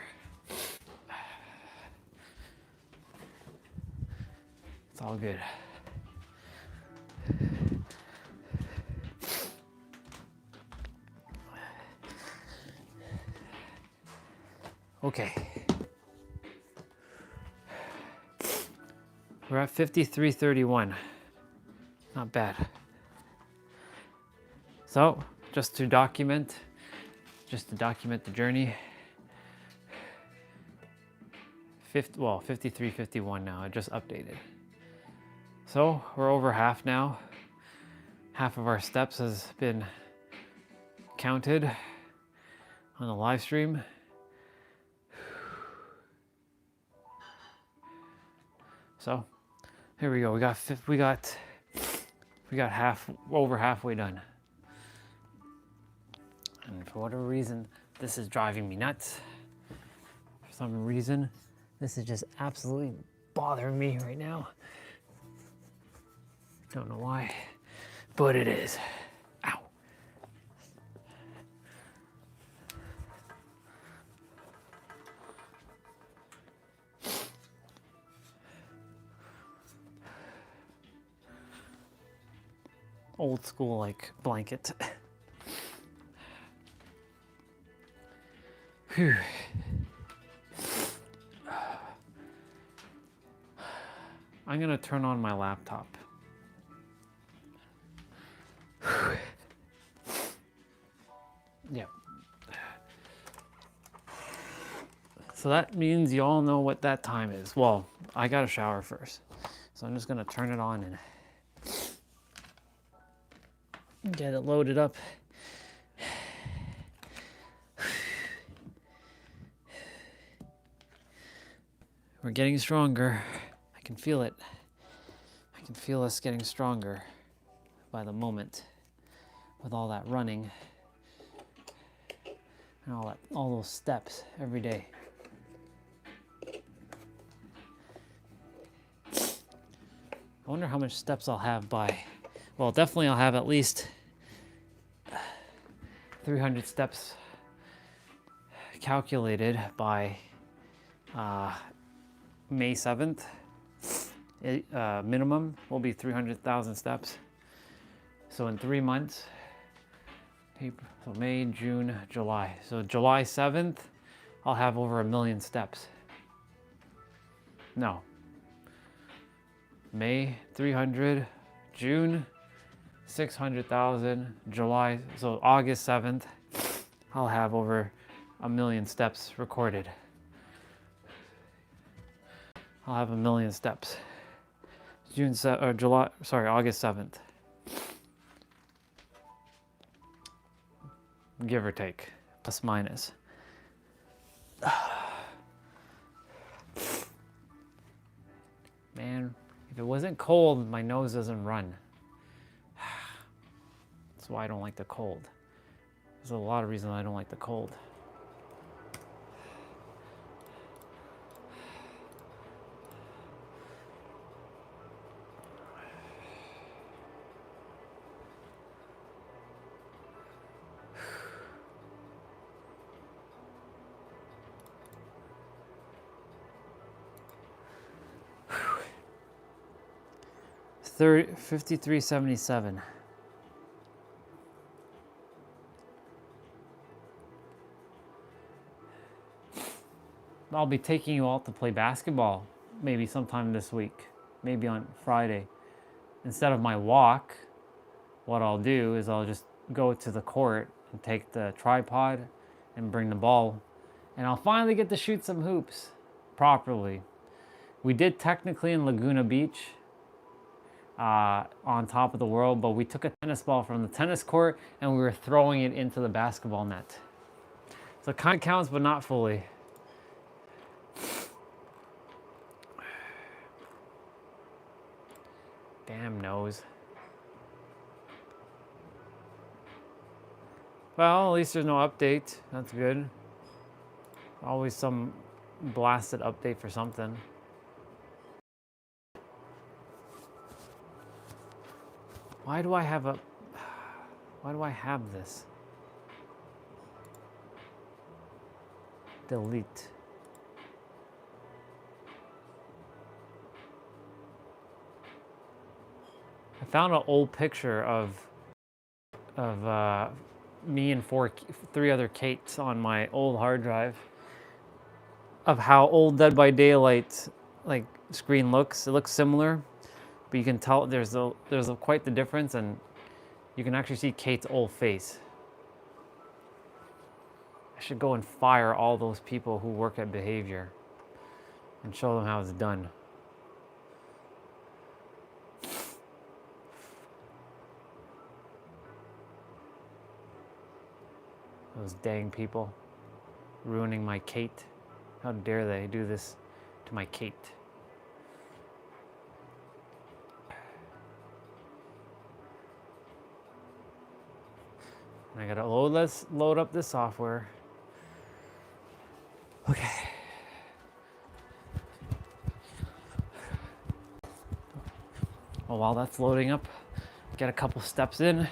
It's all good. Okay. We're at 53:31. Not bad. So, just to document the journey. 53:51 now. I just updated. So, we're over half now. Half of our steps has been counted on the live stream. So, here we go. We got over halfway done. And for whatever reason, this is driving me nuts. For some reason, this is just absolutely bothering me right now. Don't know why, but it is. Ow. Old school, like, blanket. Whew. I'm gonna turn on my laptop. Yep. So that means you all know what that time is. Well, I gotta shower first. So I'm just gonna turn it on and get it loaded up. We're getting stronger. I can feel it. I can feel us getting stronger by the moment with all that running and all those steps every day. I wonder how much steps I'll have by, well, definitely I'll have at least 300 steps calculated by May 7th. Minimum will be 300,000 steps. So in 3 months, so May, June, July. So July 7th, I'll have over 1 million steps. No. May, 300, June, 600,000, July, so August 7th, I'll have over 1 million steps recorded. I'll have 1 million steps. August 7th. Give or take, plus minus. Man, if it wasn't cold, my nose doesn't run. That's why I don't like the cold. There's a lot of reasons I don't like the cold. $53.77. I'll be taking you all to play basketball maybe sometime this week, maybe on Friday. Instead of my walk, what I'll do is I'll just go to the court and take the tripod and bring the ball, and I'll finally get to shoot some hoops properly. We did technically in Laguna Beach, on top of the world, but we took a tennis ball from the tennis court and we were throwing it into the basketball net. So it kind of counts, but not fully. Damn nose. Well, at least there's no update. That's good. Always some blasted update for something. Why do I have this? Delete. I found an old picture of me and three other Kates on my old hard drive of how old Dead by Daylight like screen looks. It looks similar, but you can tell there's quite the difference, and you can actually see Kate's old face. I should go and fire all those people who work at behavior and show them how it's done. Those dang people ruining my Kate. How dare they do this to my Kate? I gotta load up this software. Okay. Well, while that's loading up, get a couple steps in.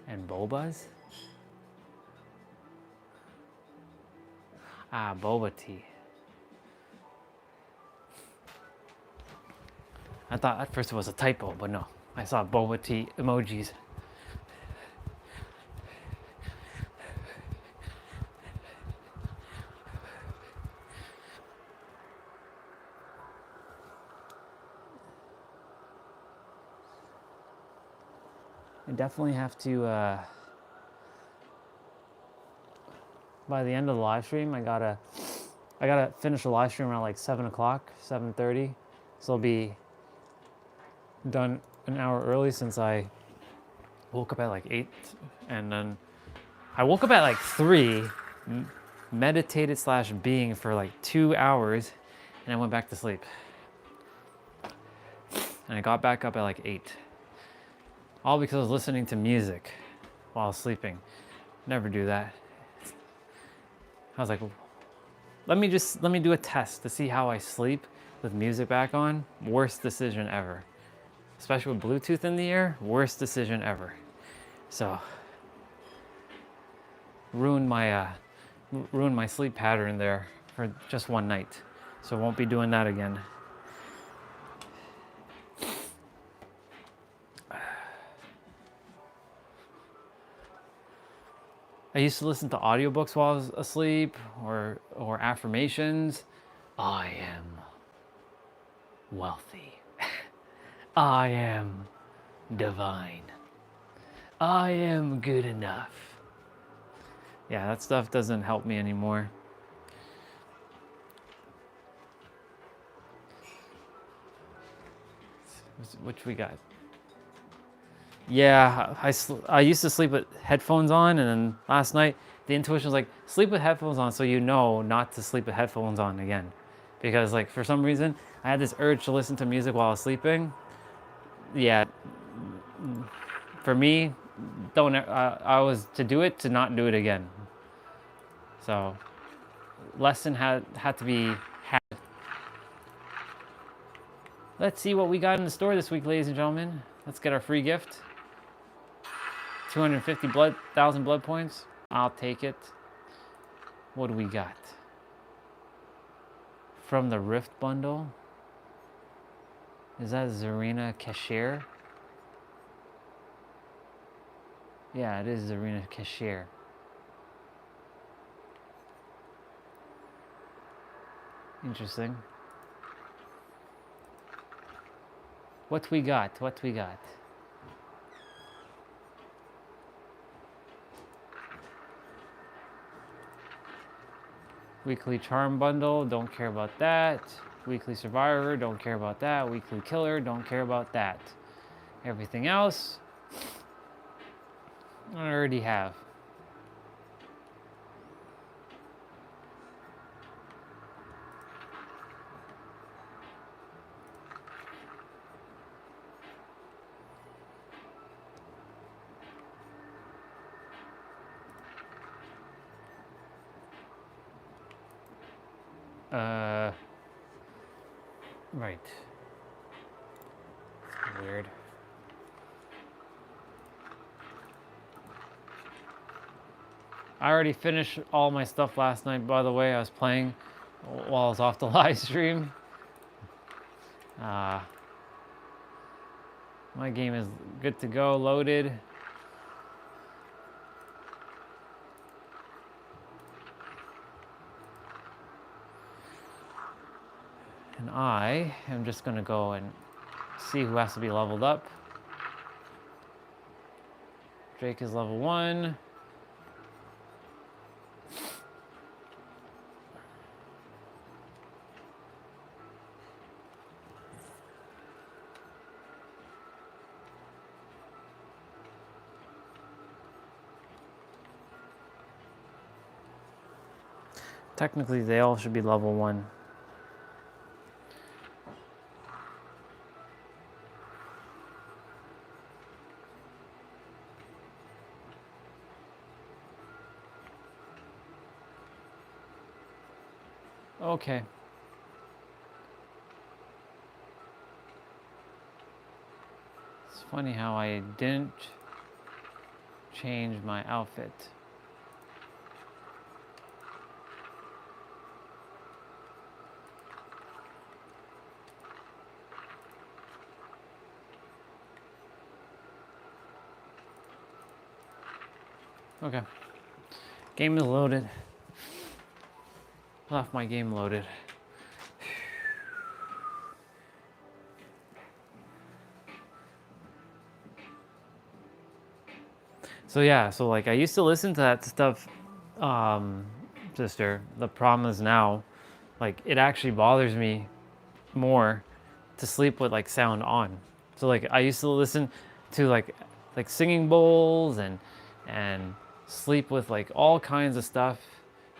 And bobas? Ah, boba tea. I thought at first it was a typo, but no. I saw boba tea emojis. I definitely have to, by the end of the live stream, I gotta finish the live stream around like 7 o'clock, 7:30. So I'll be done an hour early since I woke up at like 8, and then I woke up at like 3, meditated / being for like 2 hours, and I went back to sleep. And I got back up at like 8. All because I was listening to music while sleeping. Never do that. I was like, let me do a test to see how I sleep with music back on. Worst decision ever. Especially with Bluetooth in the ear, worst decision ever. So, ruined my sleep pattern there for just one night. So I won't be doing that again. I used to listen to audiobooks while I was asleep, or affirmations. I am wealthy. I am divine. I am good enough. Yeah, that stuff doesn't help me anymore. Which we got? Yeah, I used to sleep with headphones on, and then last night the intuition was like, sleep with headphones on so you know not to sleep with headphones on again. Because like for some reason, I had this urge to listen to music while I was sleeping. Yeah, for me, I was to do it to not do it again. So, lesson had to be had. Let's see what we got in the store this week, ladies and gentlemen. Let's get our free gift. 250,000 blood points. I'll take it. What do we got? From the Rift bundle. Is that Zarina Cashier? Yeah, it is Zarina Cashier. Interesting. What we got? What we got? Weekly Charm Bundle, don't care about that. Weekly Survivor, don't care about that. Weekly Killer, don't care about that. Everything else, I already have. Right. Weird. I already finished all my stuff last night, by the way. I was playing while I was off the live stream. My game is good to go, loaded. And I am just gonna go and see who has to be leveled up. Drake is level 1. Technically, they all should be level 1. Okay. It's funny how I didn't change my outfit. Okay. Game is loaded. Left my game loaded. So yeah, so like I used to listen to that stuff, sister. The problem is now, like it actually bothers me more to sleep with like sound on. So like I used to listen to like singing bowls and sleep with like all kinds of stuff,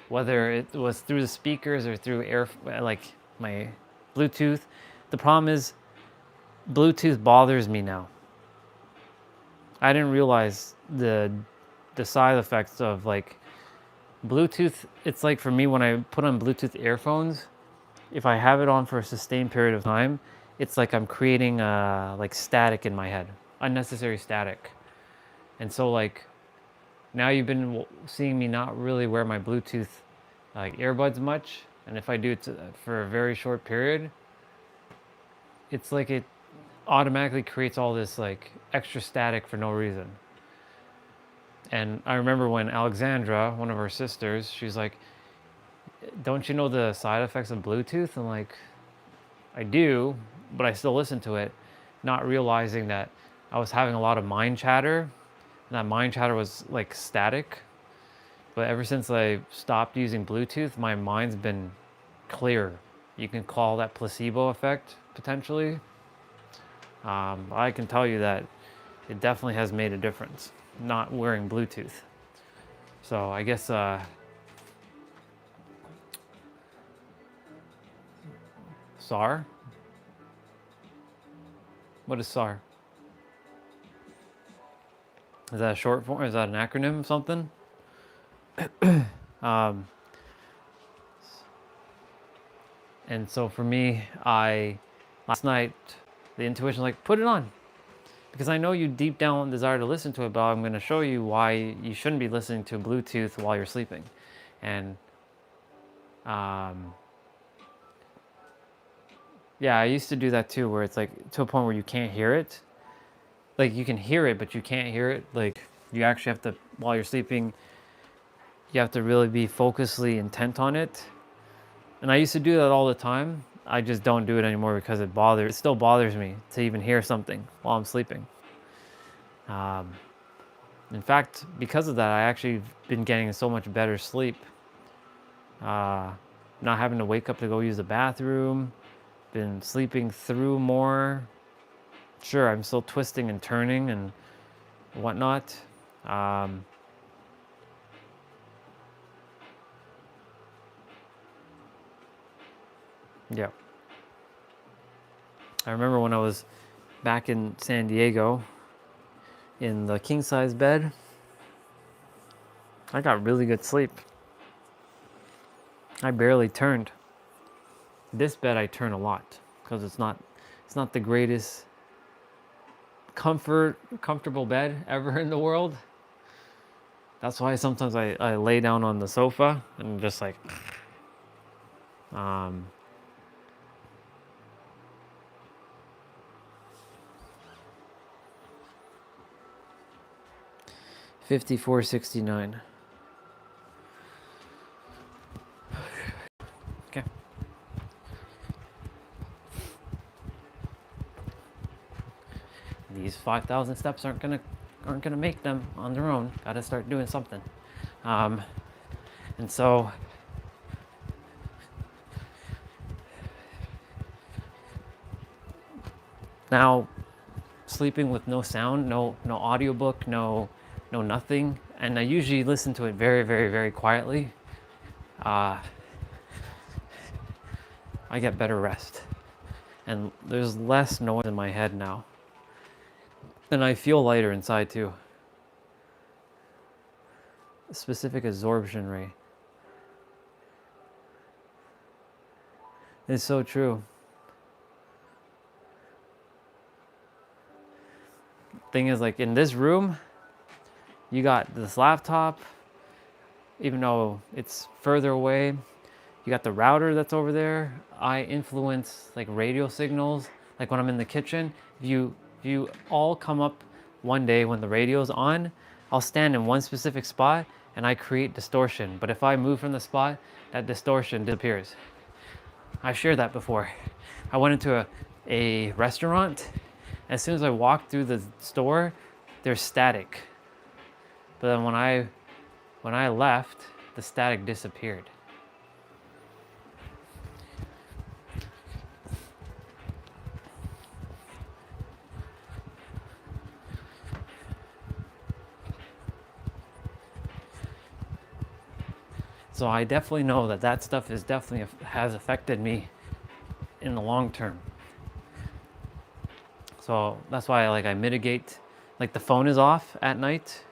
whether it was through the speakers or through like my Bluetooth. The problem is Bluetooth bothers me now. I didn't realize the side effects of like Bluetooth. It's like for me when I put on Bluetooth earphones, if I have it on for a sustained period of time, it's like I'm creating like static in my head, unnecessary static. And so like now you've been seeing me not really wear my Bluetooth like earbuds much, and if I do it for a very short period, it's like it automatically creates all this like extra static for no reason. And I remember when Alexandra, one of our sisters, she's like, don't you know the side effects of Bluetooth? I'm like, I do, but I still listen to it, not realizing that I was having a lot of mind chatter, and that mind chatter was like static. But ever since I stopped using Bluetooth, my mind's been clear. You can call that placebo effect, potentially. I can tell you that it definitely has made a difference, not wearing Bluetooth. So I guess SAR? What is SAR? Is that a short form? Is that an acronym of something? And so for me, last night, the intuition like, put it on. Because I know you deep down desire to listen to it, but I'm going to show you why you shouldn't be listening to Bluetooth while you're sleeping. And yeah, I used to do that too, where it's like to a point where you can't hear it. Like you can hear it, but you can't hear it. Like you actually have to, while you're sleeping, you have to really be focusedly intent on it. And I used to do that all the time. I just don't do it anymore because it still bothers me to even hear something while I'm sleeping. In fact, because of that, I actually been getting so much better sleep. Not having to wake up to go use the bathroom. Been sleeping through more. Sure, I'm still twisting and turning and whatnot. Yeah. I remember when I was back in San Diego in the king size bed, I got really good sleep. I barely turned. This bed I turn a lot because it's not the greatest comfortable bed ever in the world. That's why sometimes I lay down on the sofa and just like, 54.69. Okay. These 5,000 steps aren't gonna make them on their own. Got to start doing something. And so now sleeping with no sound, no audiobook, no nothing, and I usually listen to it very, very, very quietly. I get better rest, and there's less noise in my head now, and I feel lighter inside too. Specific absorption rate. It's so true. Thing is, like, in this room, you got this laptop, even though it's further away. You got the router that's over there. I influence like radio signals. Like when I'm in the kitchen, if you all come up one day when the radio's on, I'll stand in one specific spot and I create distortion. But if I move from the spot, that distortion disappears. I've shared that before. I went into a restaurant. As soon as I walked through the store, there's static. But then when I left, the static disappeared. So I definitely know that stuff is definitely has affected me in the long term. So that's why I mitigate. Like the phone is off at night.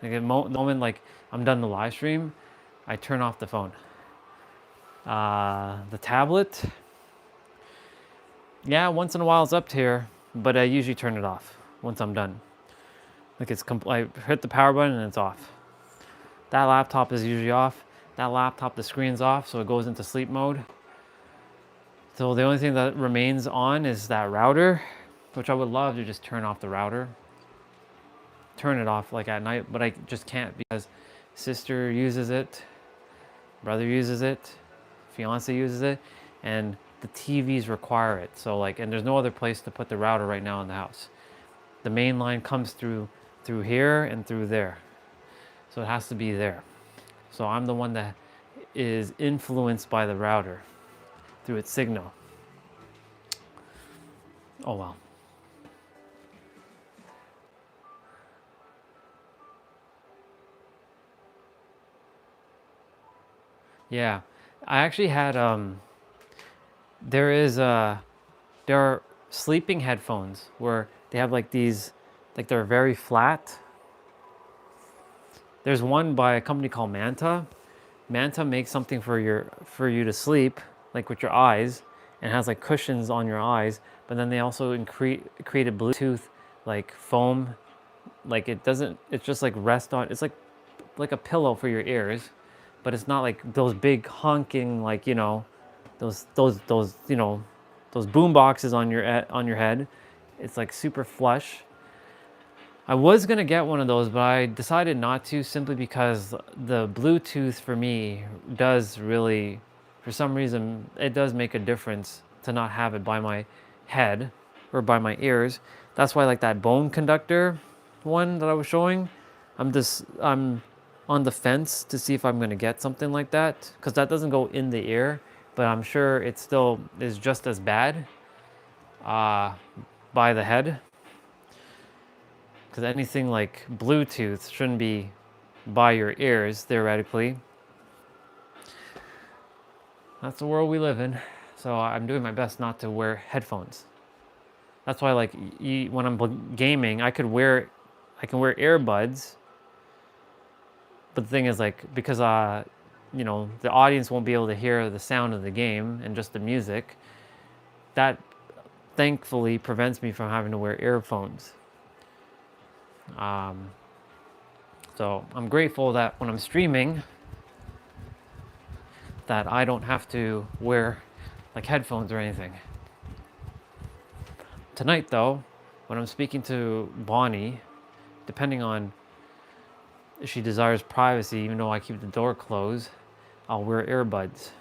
Like the moment like I'm done the live stream, I turn off the phone. The tablet, yeah, once in a while it's up here, but I usually turn it off once I'm done. Like I hit the power button and it's off. That laptop is usually off. That laptop, the screen's off, so it goes into sleep mode. So the only thing that remains on is that router, which I would love to just turn off the router. Turn it off like at night, but I just can't because sister uses it, brother uses it, fiance uses it, and the TVs require it. So and there's no other place to put the router right now in the house. The main line comes through here and through there. So it has to be there. So I'm the one that is influenced by the router through its signal. Oh well. Yeah, I actually had there are sleeping headphones where they have like these, like they're very flat. There's one by a company called Manta. Manta makes something for you to sleep, like with your eyes, and has like cushions on your eyes. But then they also created Bluetooth like foam, like it's just like rest on. It's like a pillow for your ears, but it's not like those big honking those boom boxes on your head. It's like super flush. I was gonna get one of those, but I decided not to simply because the Bluetooth for me does really, for some reason, it does make a difference to not have it by my head or by my ears. That's why like that bone conductor one that I was showing, I'm on the fence to see if I'm gonna get something like that, because that doesn't go in the ear, but I'm sure it still is just as bad by the head. Because anything like Bluetooth shouldn't be by your ears, theoretically. That's the world we live in. So I'm doing my best not to wear headphones. That's why when I'm gaming, I can wear earbuds. But the thing is because the audience won't be able to hear the sound of the game and just the music, that thankfully prevents me from having to wear earphones. So I'm grateful that when I'm streaming, that I don't have to wear like headphones or anything. Tonight though, when I'm speaking to Bonnie, depending on if she desires privacy, even though I keep the door closed, I'll wear earbuds.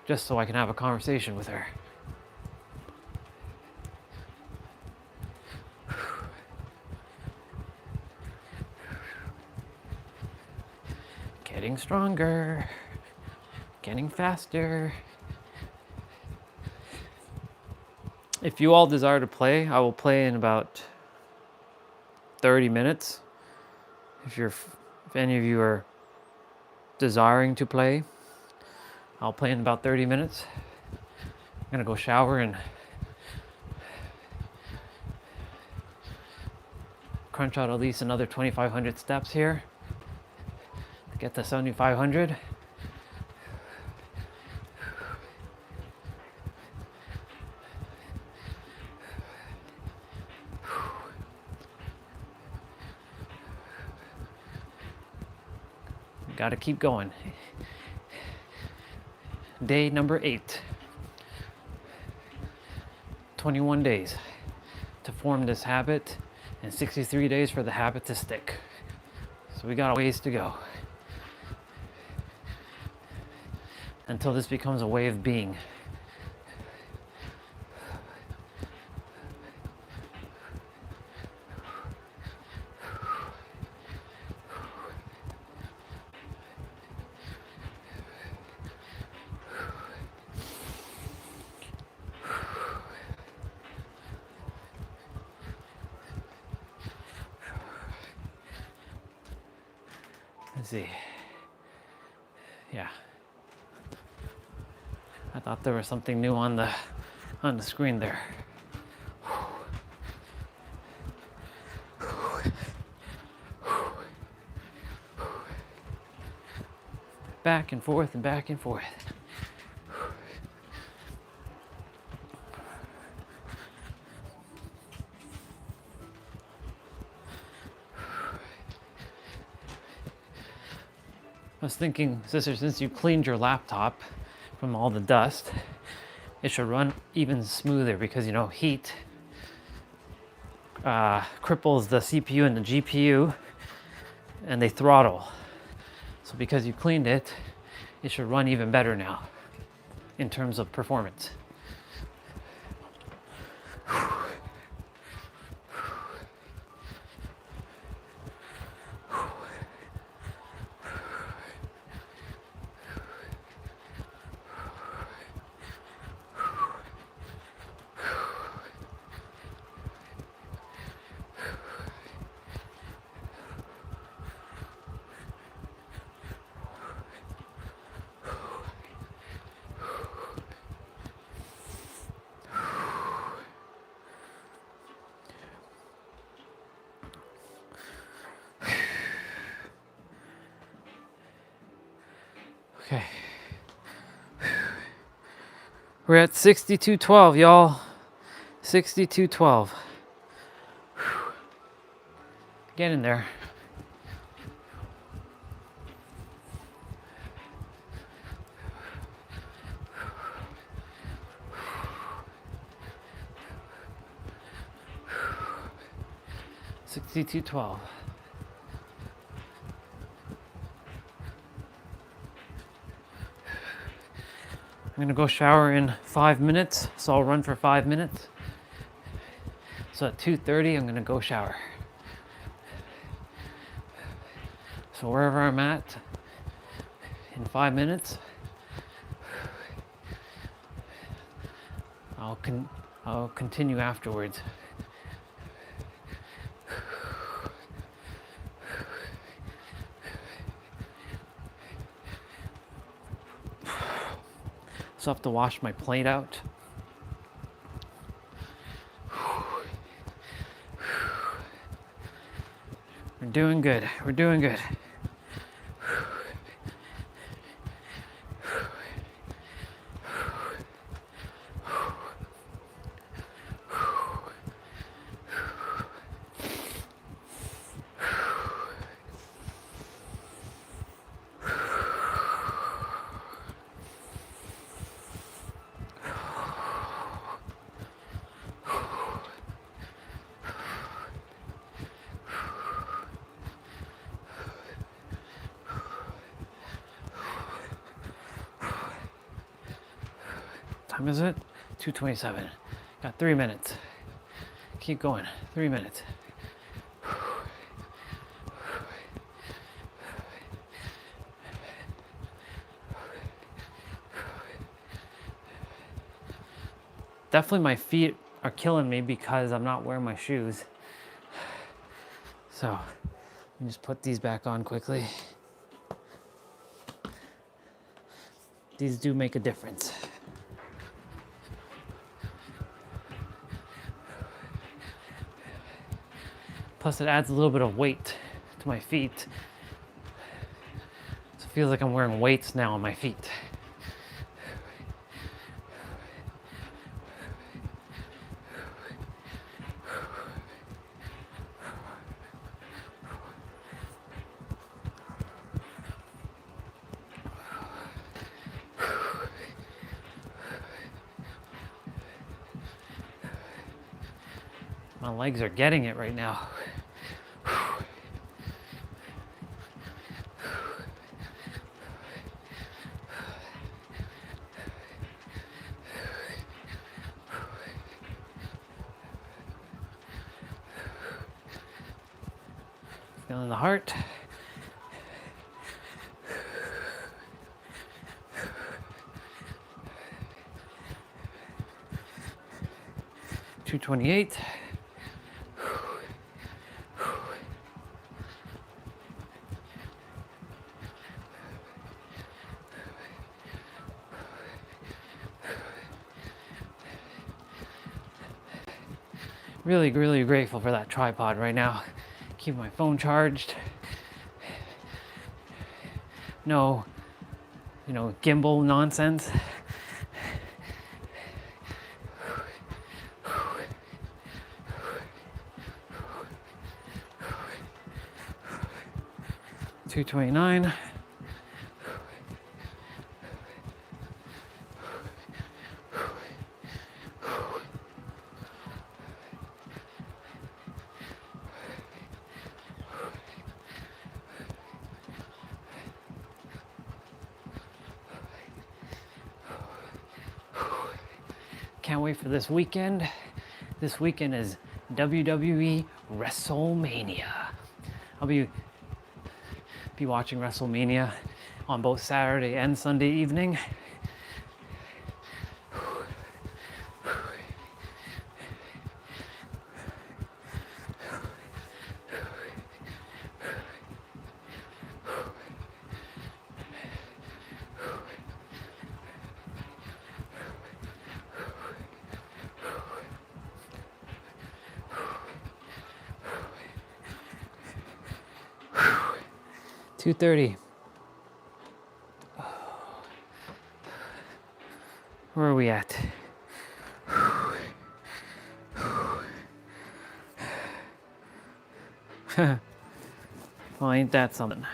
Just so I can have a conversation with her. Getting stronger, getting faster. If you all desire to play, I will play in about 30 minutes. If any of you are desiring to play, I'll play in about 30 minutes. I'm gonna go shower and crunch out at least another 2,500 steps here to get to 7,500. Gotta keep going. Day number 8. 21 days to form this habit and 63 days for the habit to stick. So we got a ways to go until this becomes a way of being. Let's see. Yeah. I thought there was something new on the screen there. Back and forth and back and forth. I was thinking, sister, since you cleaned your laptop from all the dust, it should run even smoother because, you know, heat cripples the CPU and the GPU and they throttle. So because you cleaned it, it should run even better now in terms of performance. Okay. We're at 6212, y'all. 6212. Get in there. $62.12. I'm gonna go shower in 5 minutes, so I'll run for 5 minutes. So at 2:30, I'm gonna go shower. So wherever I'm at in 5 minutes, I'll continue afterwards. So I have to wash my plate out. We're doing good. We're doing good. time is it? 2:27. Got 3 minutes. Keep going. 3 minutes. Definitely my feet are killing me because I'm not wearing my shoes. So, let me just put these back on quickly. These do make a difference. Plus it adds a little bit of weight to my feet. So it feels like I'm wearing weights now on my feet. My legs are getting it right now. Feeling the heart. $228. Really, really grateful for that tripod right now. Keep my phone charged. No, gimbal nonsense. $229. Can't wait for this weekend. This weekend is WWE WrestleMania. I'll be watching WrestleMania on both Saturday and Sunday evening. $230. Where are we at? Well, ain't that something?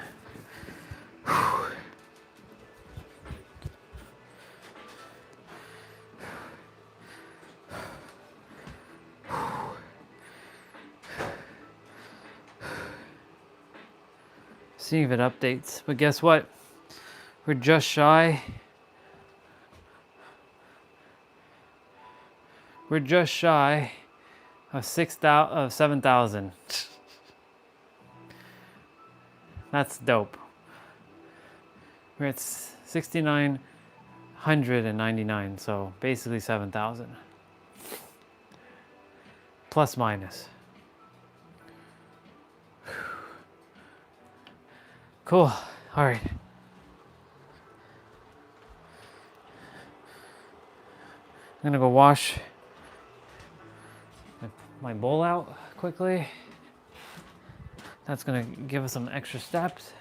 See if it updates. But guess what? We're just shy. We're just shy of 7,000. That's dope. We're at 6,999, so basically 7,000. Plus minus. Cool. All right. I'm gonna go wash my bowl out quickly. That's gonna give us some extra steps.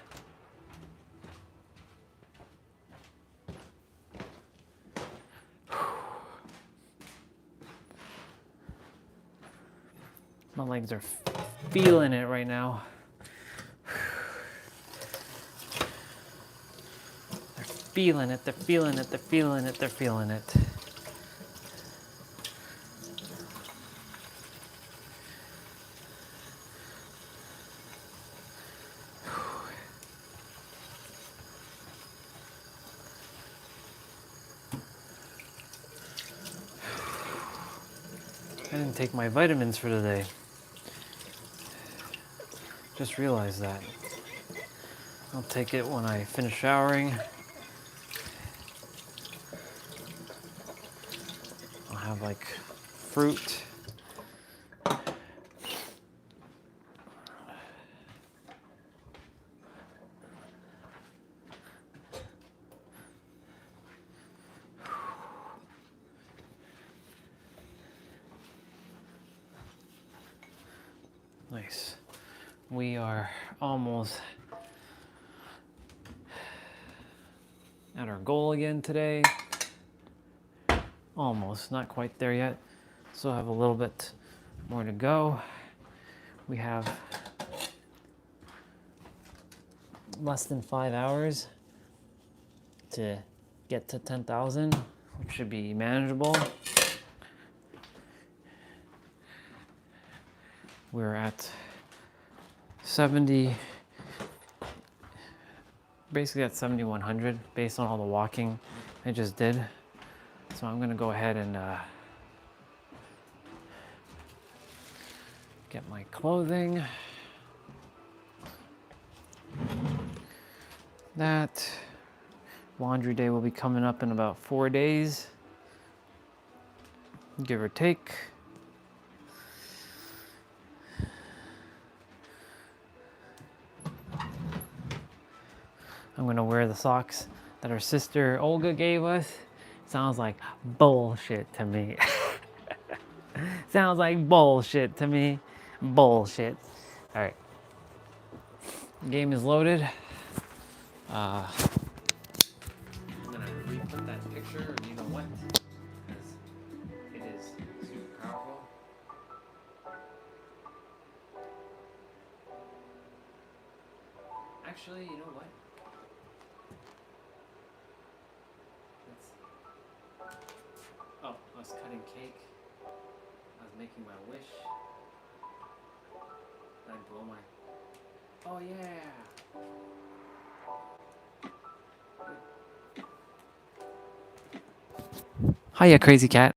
My legs are feeling it right now. They're feeling it, they're feeling it, they're feeling it, they're feeling it. didn't take my vitamins for today. Just realized that. I'll take it when I finish showering. I'll have like fruit. Nice. We are almost at our goal again today. Almost, not quite there yet. Still have a little bit more to go. We have less than 5 hours to get to 10,000, which should be manageable. We're at 70, basically at 7,100 based on all the walking I just did. So I'm gonna go ahead and get my clothing. That laundry day will be coming up in about 4 days, give or take. I'm gonna wear the socks that our sister Olga gave us. Sounds like bullshit to me. Sounds like bullshit to me. Bullshit. All right. Game is loaded. I'm gonna re-put that picture, you know what? Because it is super powerful. Actually, you know what? Oh, I was cutting cake. I was making my wish. Did I blow my... Oh yeah! Hiya, crazy cat.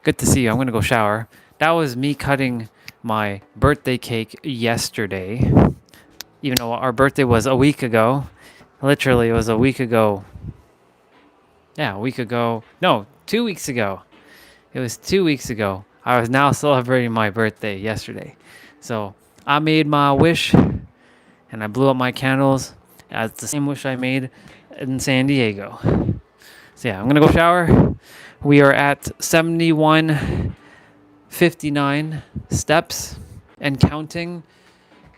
Good to see you. I'm gonna go shower. That was me cutting my birthday cake yesterday. Even though our birthday was a week ago. Literally, it was a week ago. Yeah, a week ago. No, 2 weeks ago. It was 2 weeks ago. I was now celebrating my birthday yesterday. So I made my wish and I blew up my candles. That's the same wish I made in San Diego. So yeah, I'm gonna go shower. We are at 7159 steps and counting.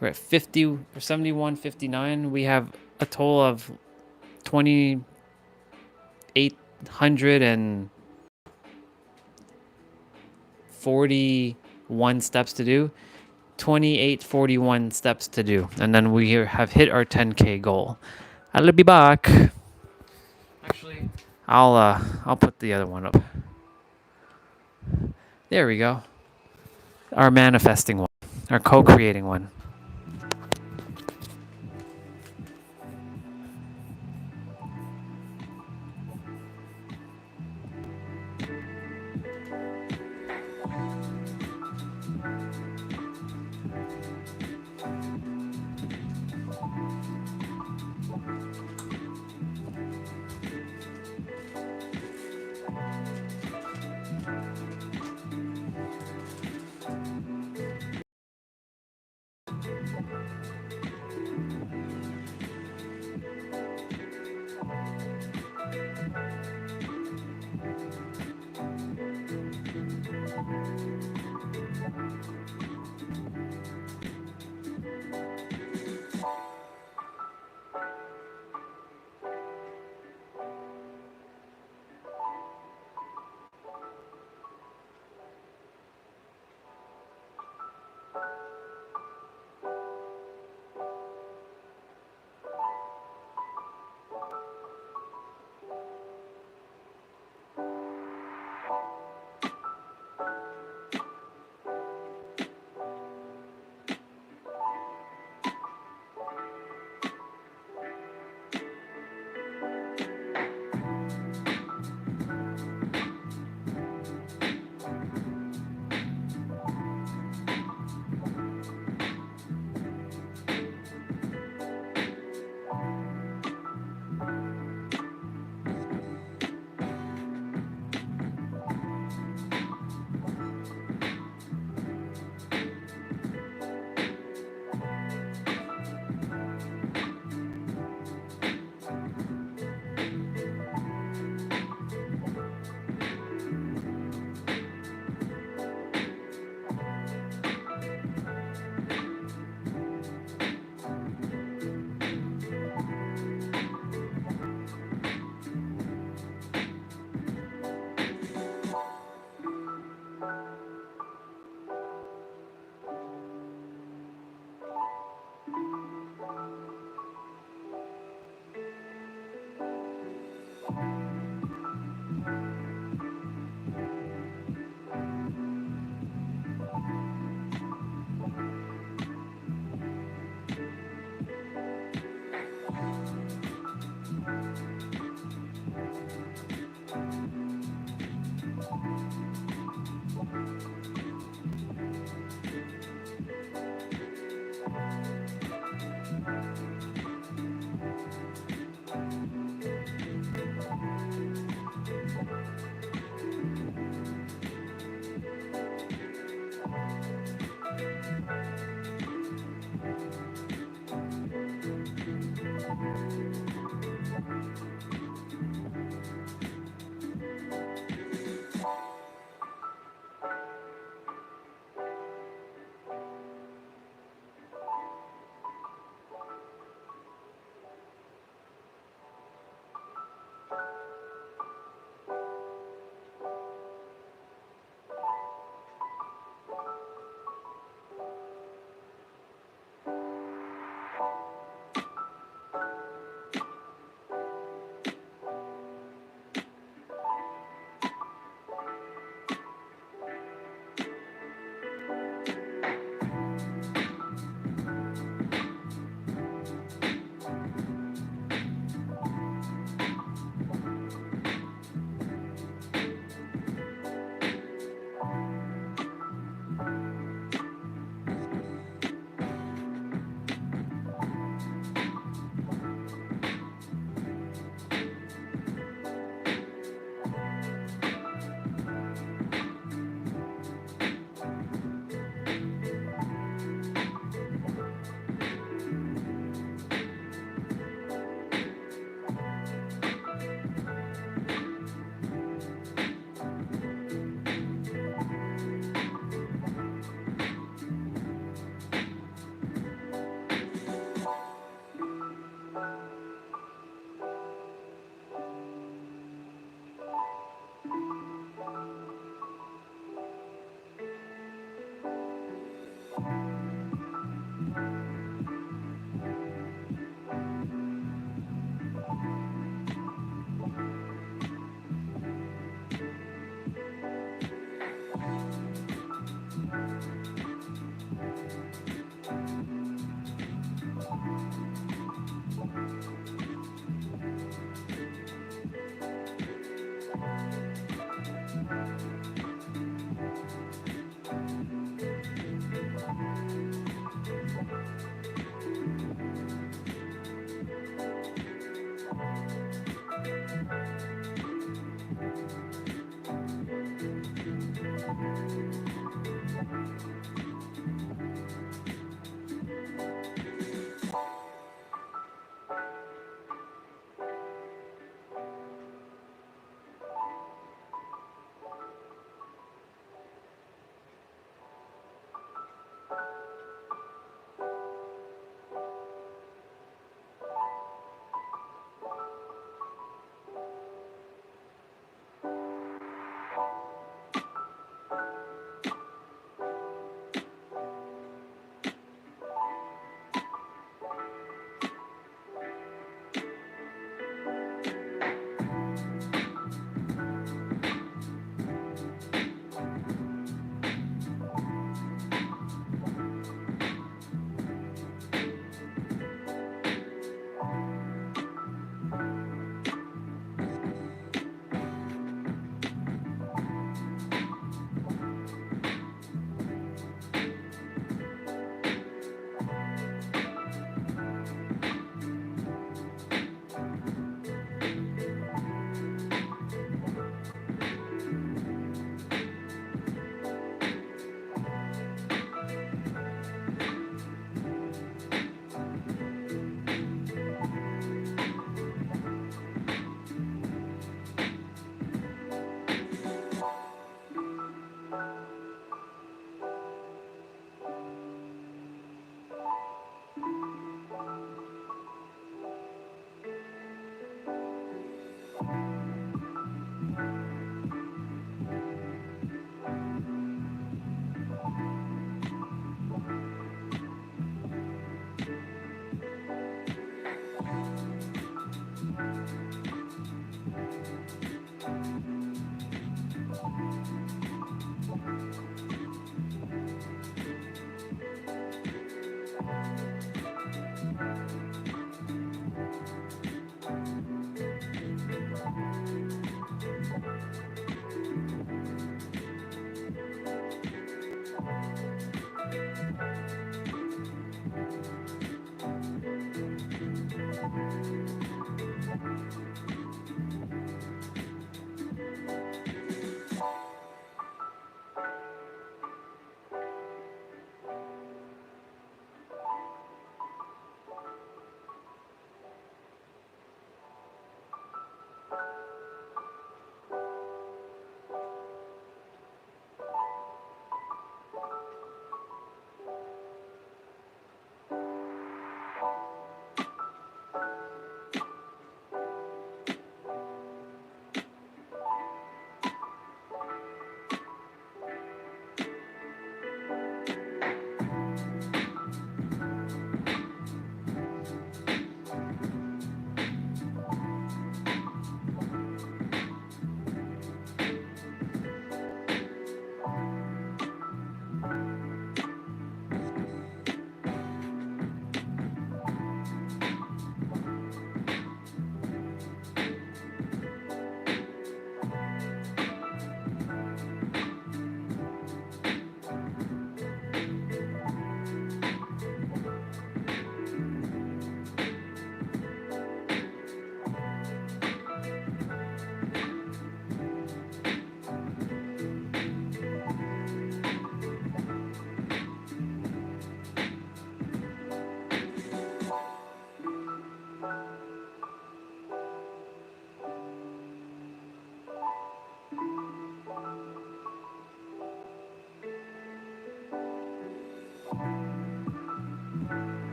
We're at 50 or 7159. We have a total of 2,841 steps to do. 2,841 steps to do, and then we have hit our 10K goal. I'll be back. Actually, I'll put the other one up. There we go. Our manifesting one, our co-creating one.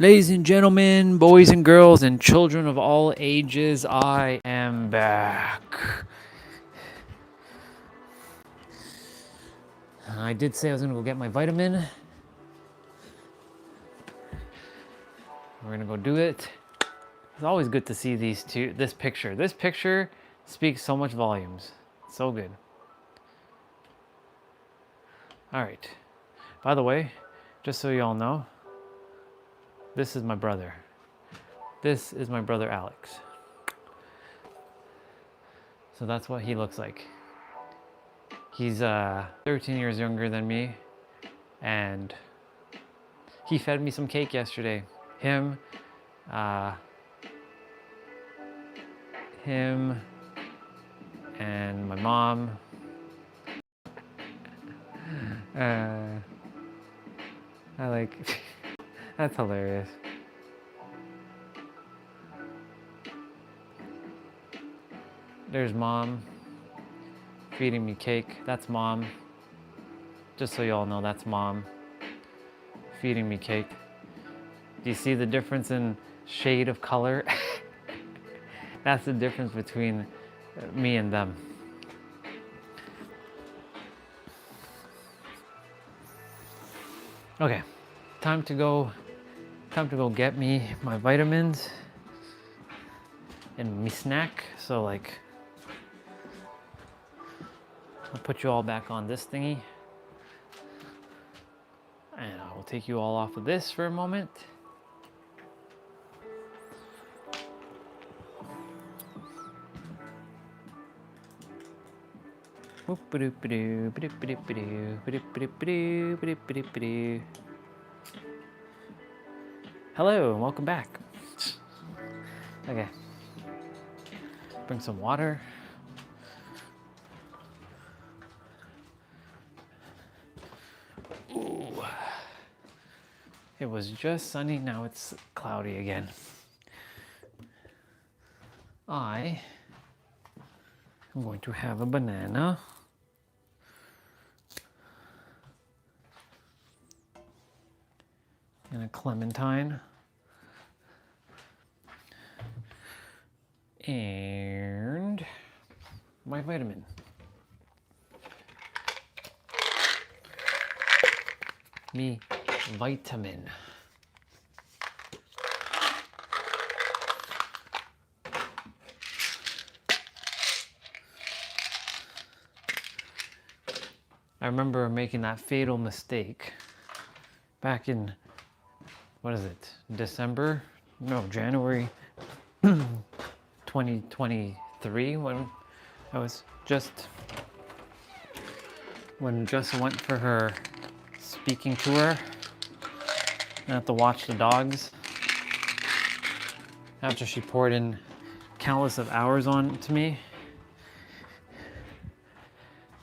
Ladies and gentlemen, boys and girls, and children of all ages, I am back. I did say I was going to go get my vitamin. We're going to go do it. It's always good to see this picture. This picture speaks so much volumes. So good. All right. By the way, just so you all know, this is my brother. This is my brother Alex. So that's what he looks like. He's 13 years younger than me, and he fed me some cake yesterday. Him and my mom. I like, that's hilarious. There's mom feeding me cake. That's mom. Just so you all know, that's mom feeding me cake. Do you see the difference in shade of color? That's the difference between me and them. Okay, time to go get me my vitamins and me snack. So like, I'll put you all back on this thingy, and I will take you all off of this for a moment. Hello and welcome back. Okay, bring some water. Ooh. It was just sunny, now it's cloudy again. I am going to have a banana. And a clementine. And my vitamin. Me vitamin. I remember making that fatal mistake back in, what is it, December? No, January 2023, when Jess went for her speaking tour. I have to watch the dogs after she poured in countless of hours on to me.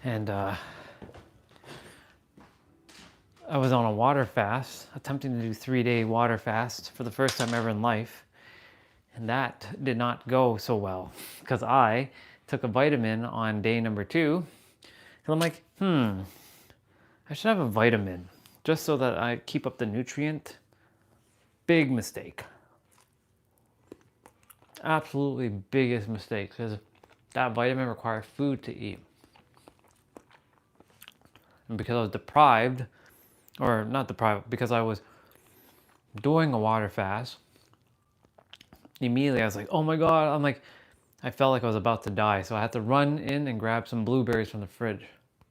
And I was on a water fast, attempting to do 3-day water fast for the first time ever in life. And that did not go so well because I took a vitamin on day number 2. And I'm like, I should have a vitamin just so that I keep up the nutrient. Big mistake. Absolutely biggest mistake, because that vitamin requires food to eat. And because I was deprived, or not deprived, because I was doing a water fast, immediately I was like, oh my God, I felt like I was about to die. So I had to run in and grab some blueberries from the fridge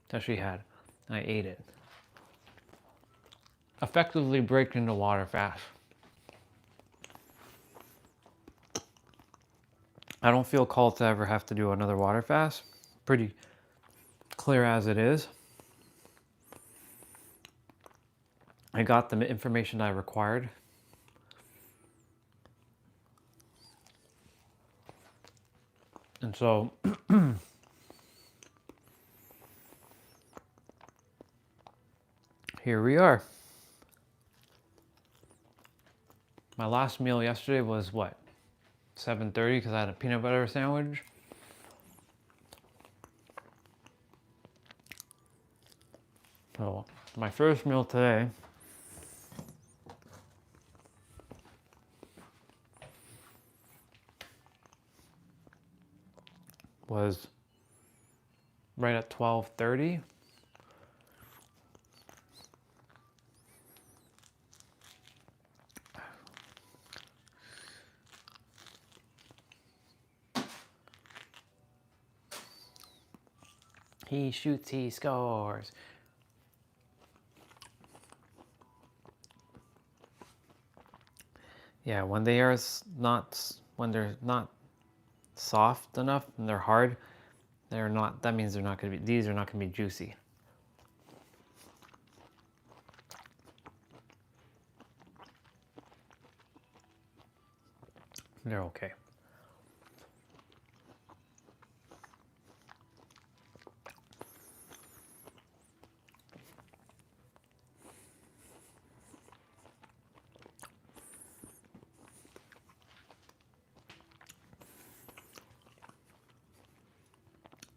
that she had. And I ate it. Effectively breaking the water fast. I don't feel called to ever have to do another water fast. Pretty clear as it is. I got the information I required. And so here we are. My last meal yesterday was what? 7:30 because I had a peanut butter sandwich. So my first meal today 12:30. He shoots, he scores. Yeah, when they're not soft enough and they're hard, that means these are not gonna be juicy. They're okay.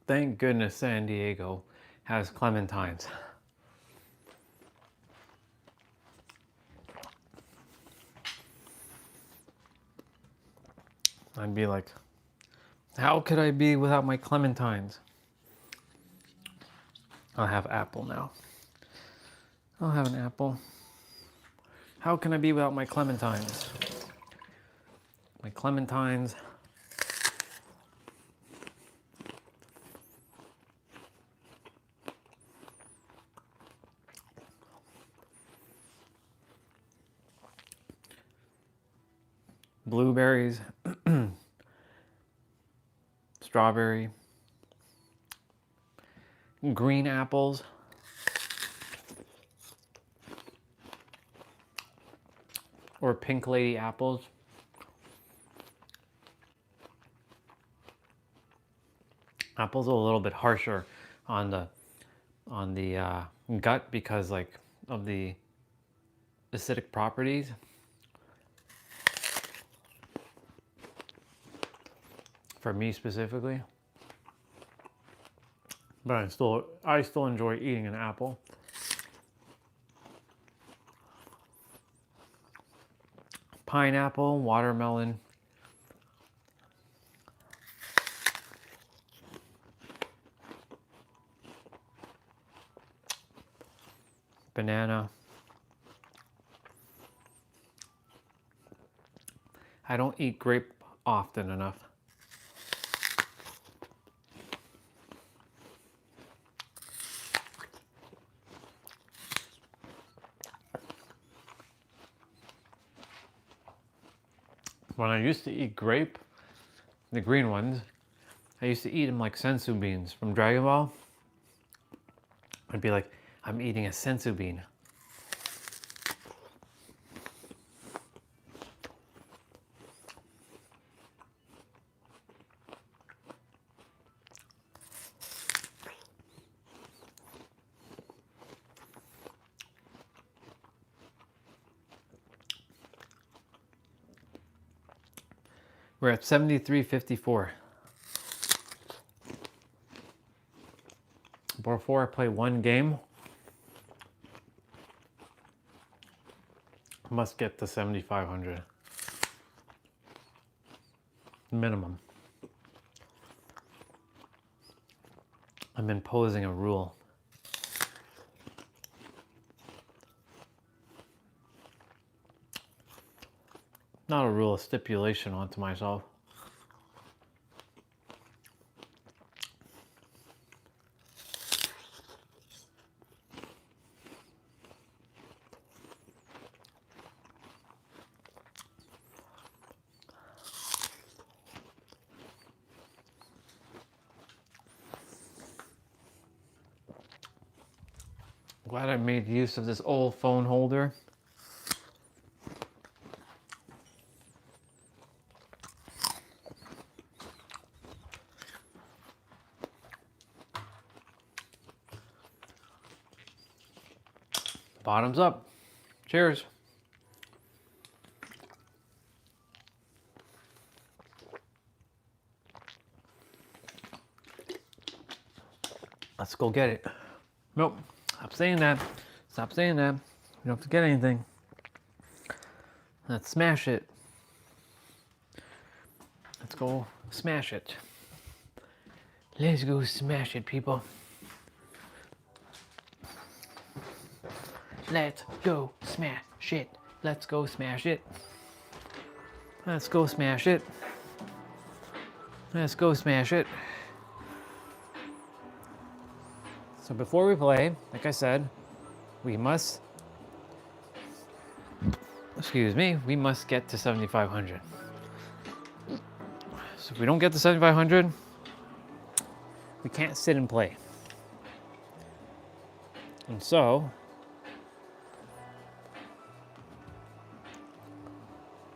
Thank goodness San Diego has clementines. I'd be like, how could I be without my clementines? I'll have apple now. I'll have an apple. How can I be without my clementines? My clementines. Blueberries. Strawberry. Green apples. Or pink lady apples. Apples are a little bit harsher on the gut because of the acidic properties. For me specifically. But I still enjoy eating an apple. Pineapple, watermelon. Banana. I don't eat grape often enough. When I used to eat grape, the green ones, I used to eat them like sensu beans from Dragon Ball. I'd be like, I'm eating a sensu bean. We're at 73.54. Before I play one game, I must get to 7,500. Minimum. I'm imposing a rule. Not a rule, a stipulation onto myself. Glad I made use of this old phone holder. Bottoms up. Cheers. Let's go get it. Nope. Stop saying that. Stop saying that. You don't have to get anything. Let's smash it. Let's go smash it. Let's go smash it, people. Let's go smash it. Let's go smash it. Let's go smash it. Let's go smash it. So before we play, like I said, we must get to 7,500. So if we don't get to 7,500, we can't sit and play. And so,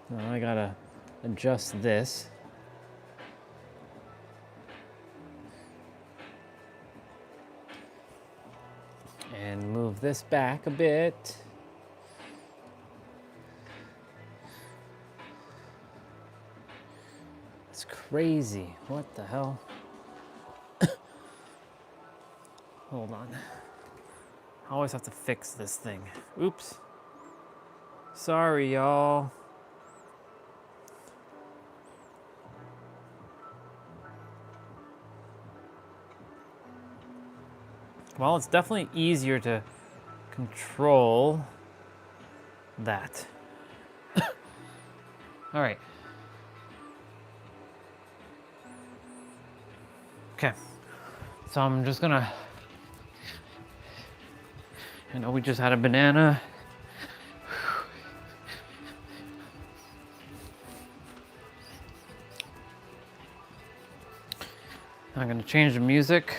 now I gotta adjust this. And move this back a bit. It's crazy. What the hell? Hold on. I always have to fix this thing. Oops. Sorry, y'all. Well, it's definitely easier to control that. All right. Okay. So I'm just gonna, I know we just had a banana. I'm gonna change the music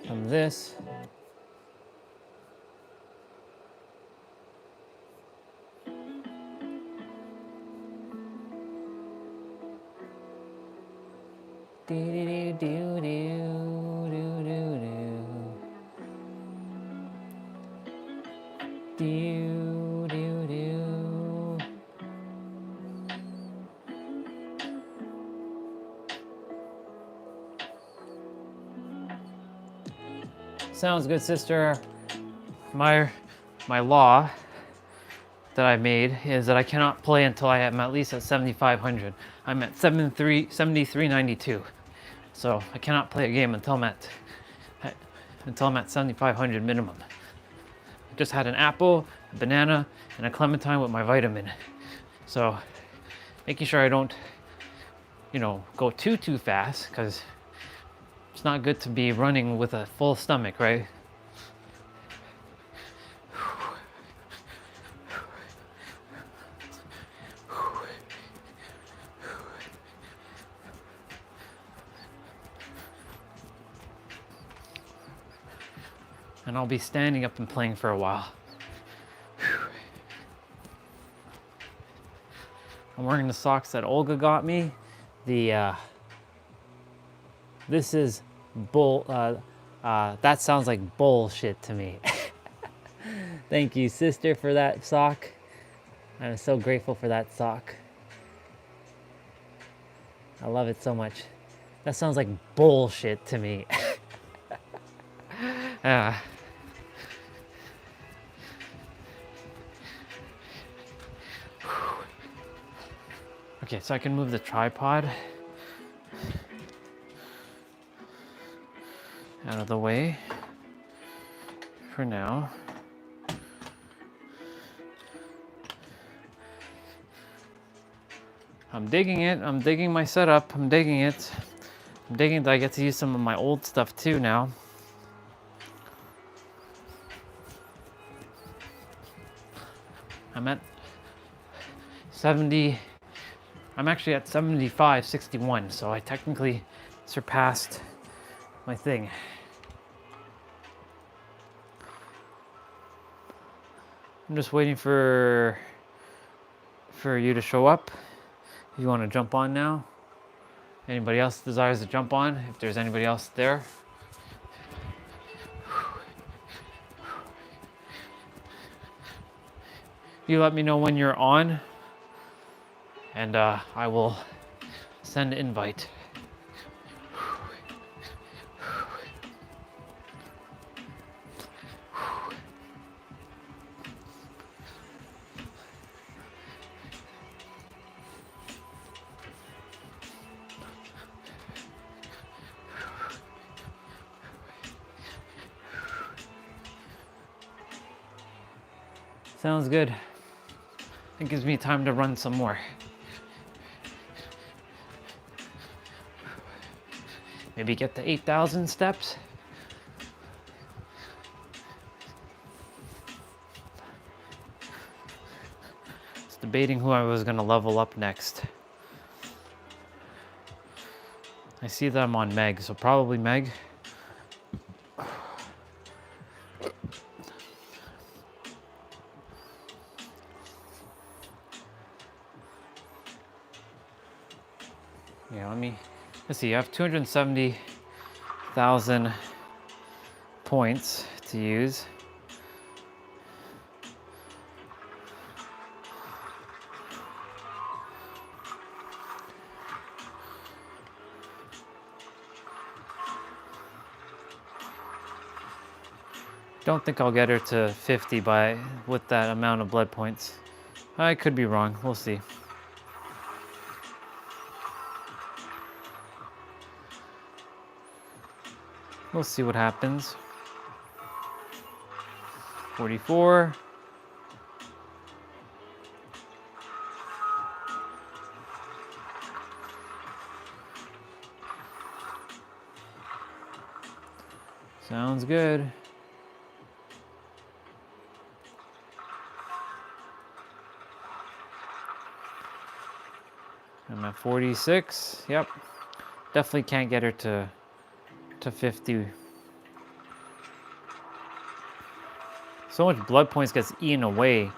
from this. Sounds good, sister. My law that I made is that I cannot play until I am at least at 7,500. I'm at 7392. So I cannot play a game until I'm at 7,500 minimum. I just had an apple, a banana, and a clementine with my vitamin. So making sure I don't, go too fast, because it's not good to be running with a full stomach, right? And I'll be standing up and playing for a while. I'm wearing the socks that Olga got me. This is that sounds like bullshit to me. Thank you, sister, for that sock. I'm so grateful for that sock. I love it so much. That sounds like bullshit to me. Okay, so I can move the tripod out of the way for now. I'm digging it. I'm digging my setup. I'm digging it. I'm digging that I get to use some of my old stuff too now. I'm at 70. I'm actually at 75.61, so I technically surpassed my thing. I'm just waiting for you to show up. If you want to jump on now. Anybody else desires to jump on? If there's anybody else there. You let me know when you're on, and I will send an invite. Sounds good. It gives me time to run some more. Maybe get to 8,000 steps. It's debating who I was gonna level up next. I see that I'm on Meg, so probably Meg. Yeah, let's see, I have 270,000 points to use. Don't think I'll get her to 50 with that amount of blood points. I could be wrong, we'll see. We'll see what happens. 44. Sounds good. I'm at 46. Yep. Definitely can't get her to 50. So much blood points gets eaten away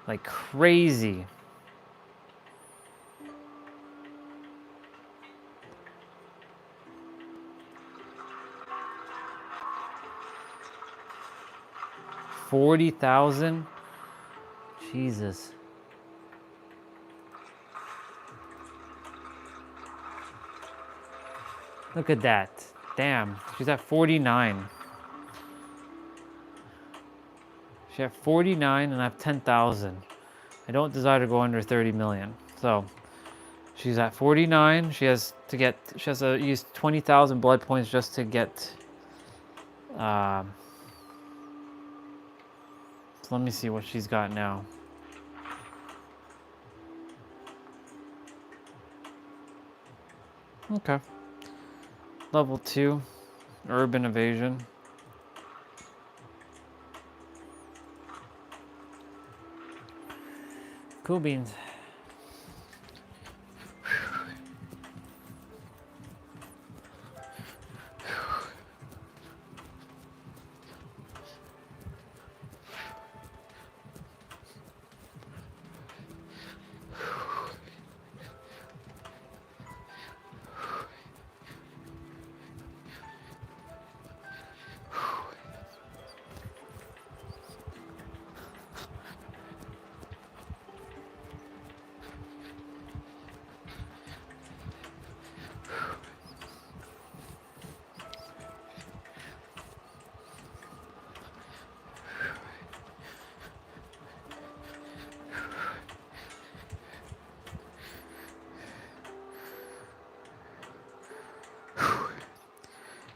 like crazy. $40,000? Jesus. Look at that. Damn, she's at 49. She's at 49 and I have 10,000. I don't desire to go under 30 million. So she's at 49. She has to use 20,000 blood points just to get. So let me see what she's got now. Okay. Level 2, urban evasion. Cool beans.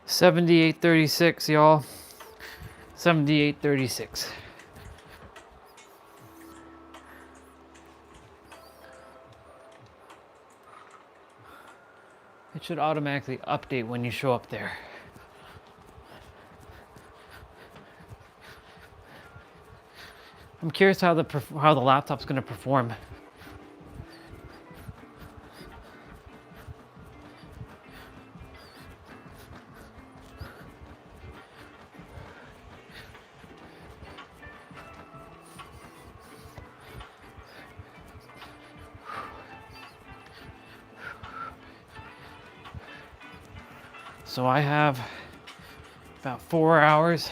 $78.36, y'all. $78.36. It should automatically update when you show up there. I'm curious how the laptop's going to perform. So I have about 4 hours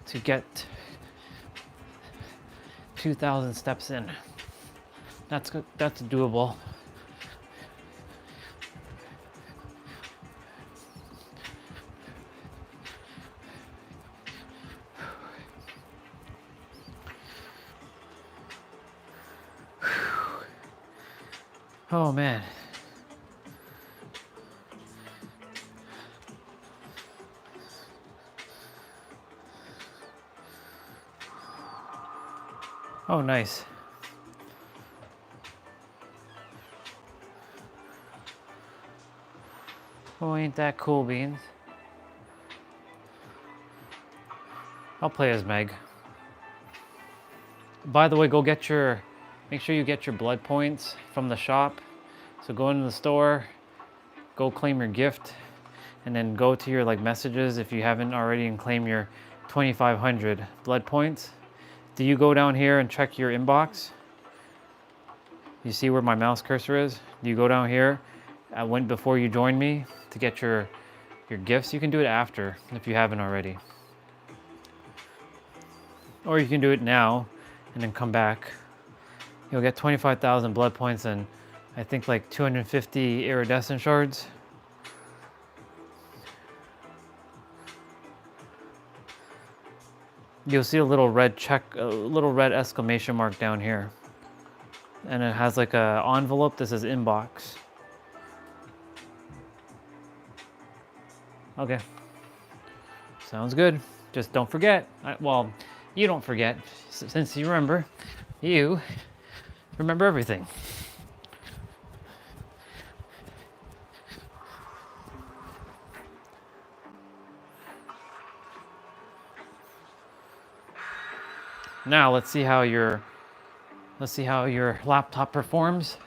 to get 2,000 steps in. That's good. That's doable. Oh man. Oh, nice. Oh, ain't that cool, Beans? I'll play as Meg. By the way, make sure you get your blood points from the shop. So go into the store, go claim your gift, and then go to your like messages if you haven't already and claim your 2,500 blood points. Do you go down here and check your inbox? You see where my mouse cursor is? Do you go down here? I went before you joined me to get your gifts. You can do it after if you haven't already. Or you can do it now and then come back. You'll get 25,000 blood points and I think like 250 iridescent shards. You'll see a little red exclamation mark down here. And it has like a envelope that says inbox. Okay. Sounds good. Just don't forget. Well, you don't forget. Since you remember everything. Now let's see how your laptop performs.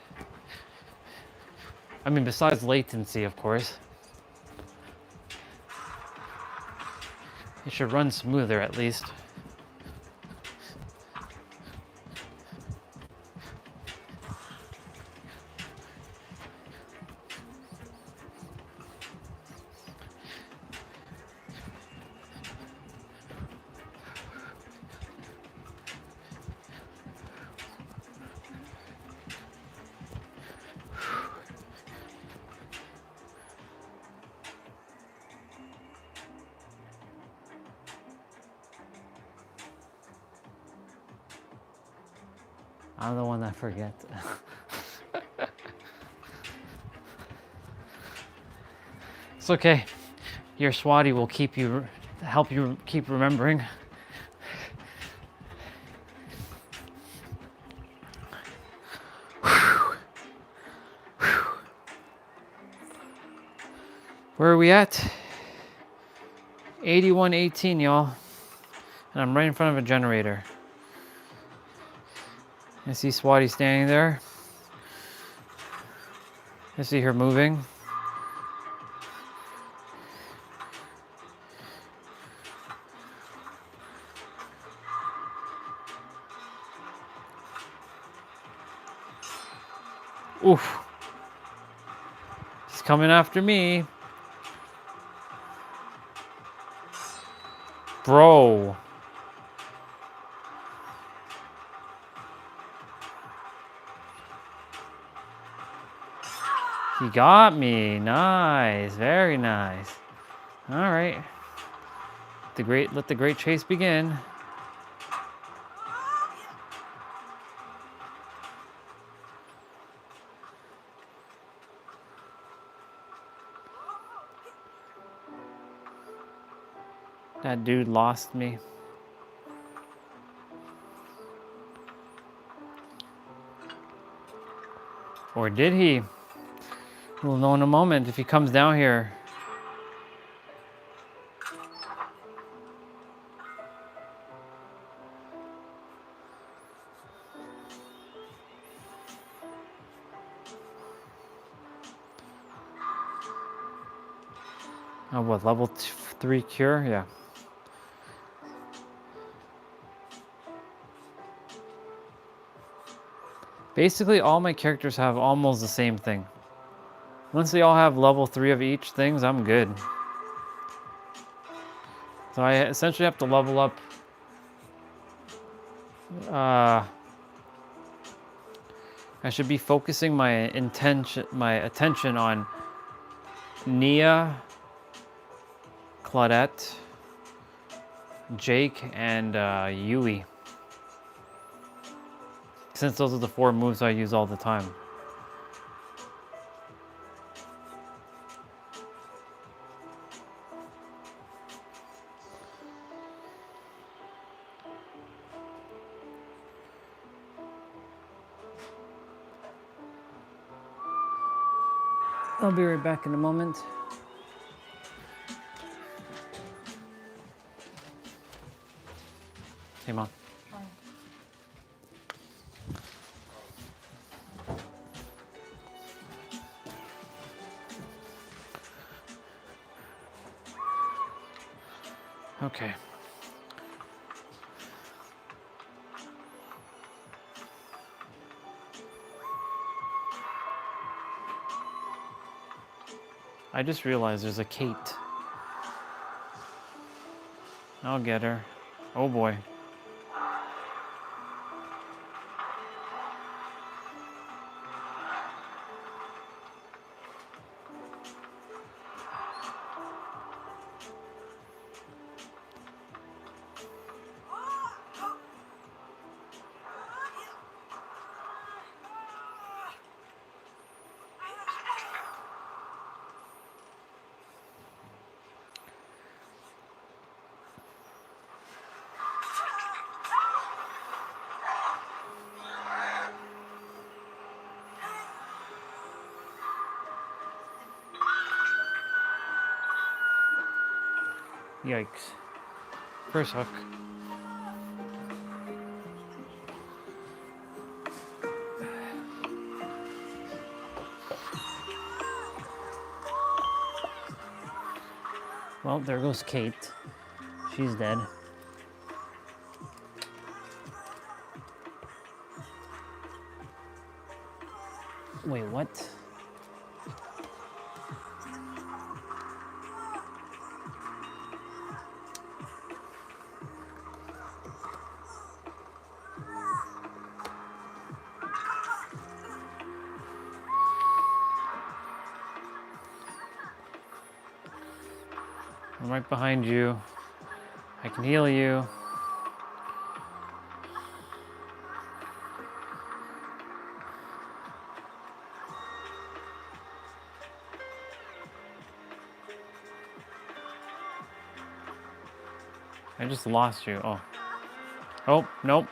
I mean, besides latency, of course. It should run smoother at least. I'm the one that forgets. It's okay. Your Swati will help you keep remembering. Where are we at? 8118, y'all. And I'm right in front of a generator. I see Swati standing there. I see her moving. Oof. He's coming after me. Bro. He got me. Nice. Very nice. All right. Let the great chase begin. That dude lost me. Or did he? We'll know in a moment if he comes down here. Oh, what, level 3 cure? Yeah. Basically, all my characters have almost the same thing. Once they all have level 3 of each things, I'm good. So I essentially have to level up. I should be focusing my attention on Nia, Claudette, Jake, and Yui. Since those are the 4 moves I use all the time. I'll be right back in a moment. Hey, Mom. Okay. I just realized there's a Kate. I'll get her. Oh boy. Yikes. First hook. Well, there goes Kate. She's dead. Wait, what? I'm right behind you. I can heal you. I just lost you. Oh. Oh, nope.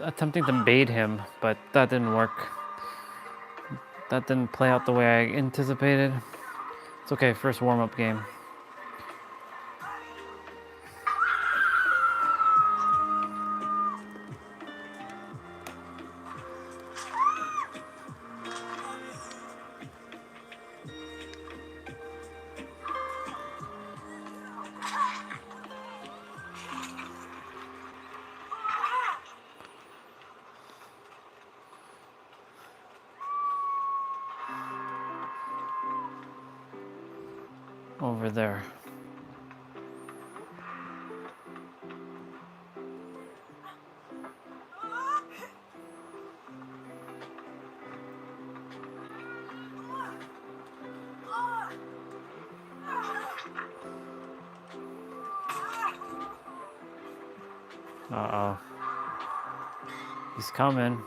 Attempting to bait him, but that didn't work. That didn't play out the way I anticipated. It's okay, first warm-up game. Over there. Uh-oh. He's coming.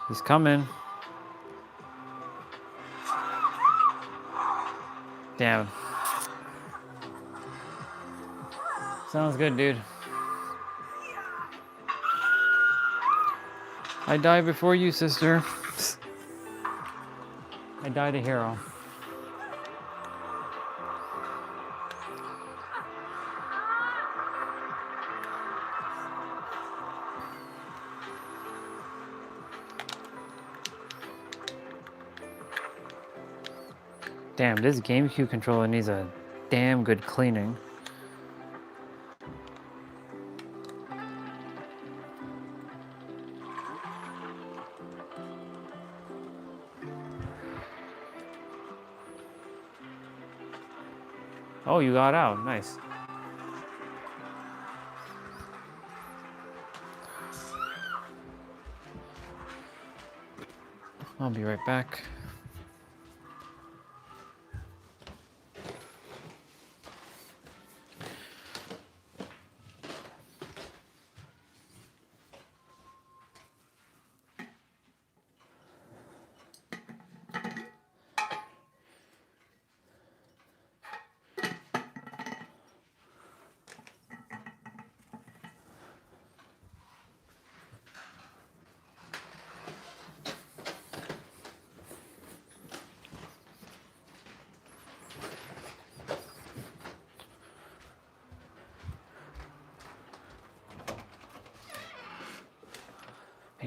He's coming. Damn. Sounds good, dude. I died before you, sister. I died a hero. Damn, this GameCube controller needs a damn good cleaning. Oh, you got out. Nice. I'll be right back.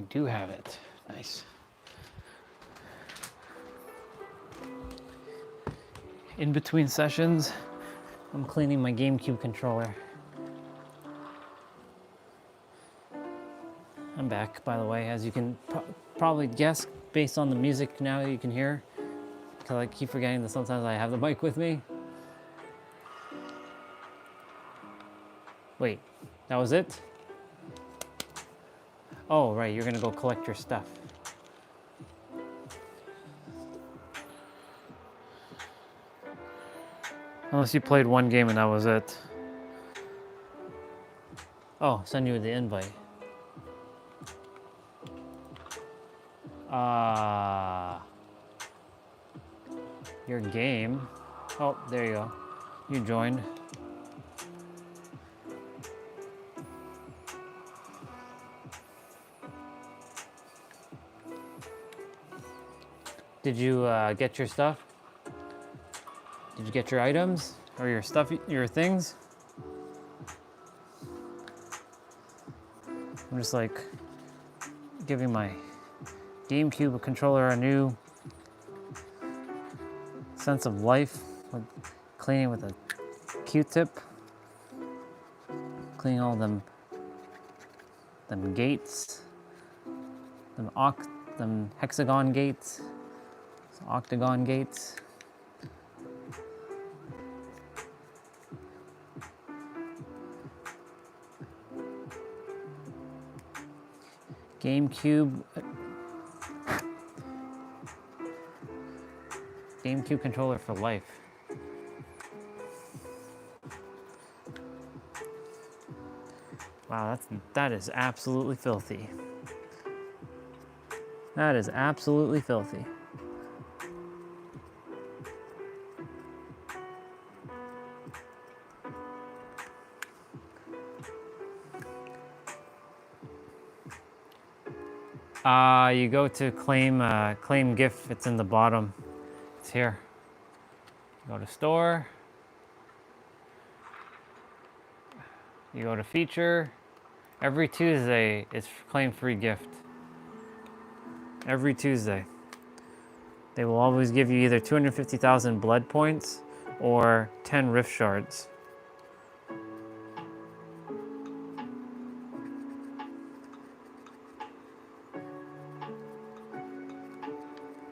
do have it. Nice. In between sessions, I'm cleaning my GameCube controller. I'm back, by the way, as you can probably guess based on the music now you can hear, because I keep forgetting that sometimes I have the mic with me. Wait, that was it? Oh, right, you're gonna go collect your stuff. Unless you played one game and that was it. Oh, send you the invite. Your game. Oh, there you go. You joined. Did you get your stuff? Did you get your items or your stuff, your things? I'm just like giving my GameCube controller a new sense of life, like cleaning with a Q-tip, cleaning all them gates, them hexagon gates, octagon gates. GameCube controller for life. Wow, that is absolutely filthy. That is absolutely filthy. You go to claim GIF, it's in the bottom. It's here. Go to store. You go to feature. Every Tuesday, it's claim free gift. Every Tuesday. They will always give you either 250,000 blood points or 10 rift shards.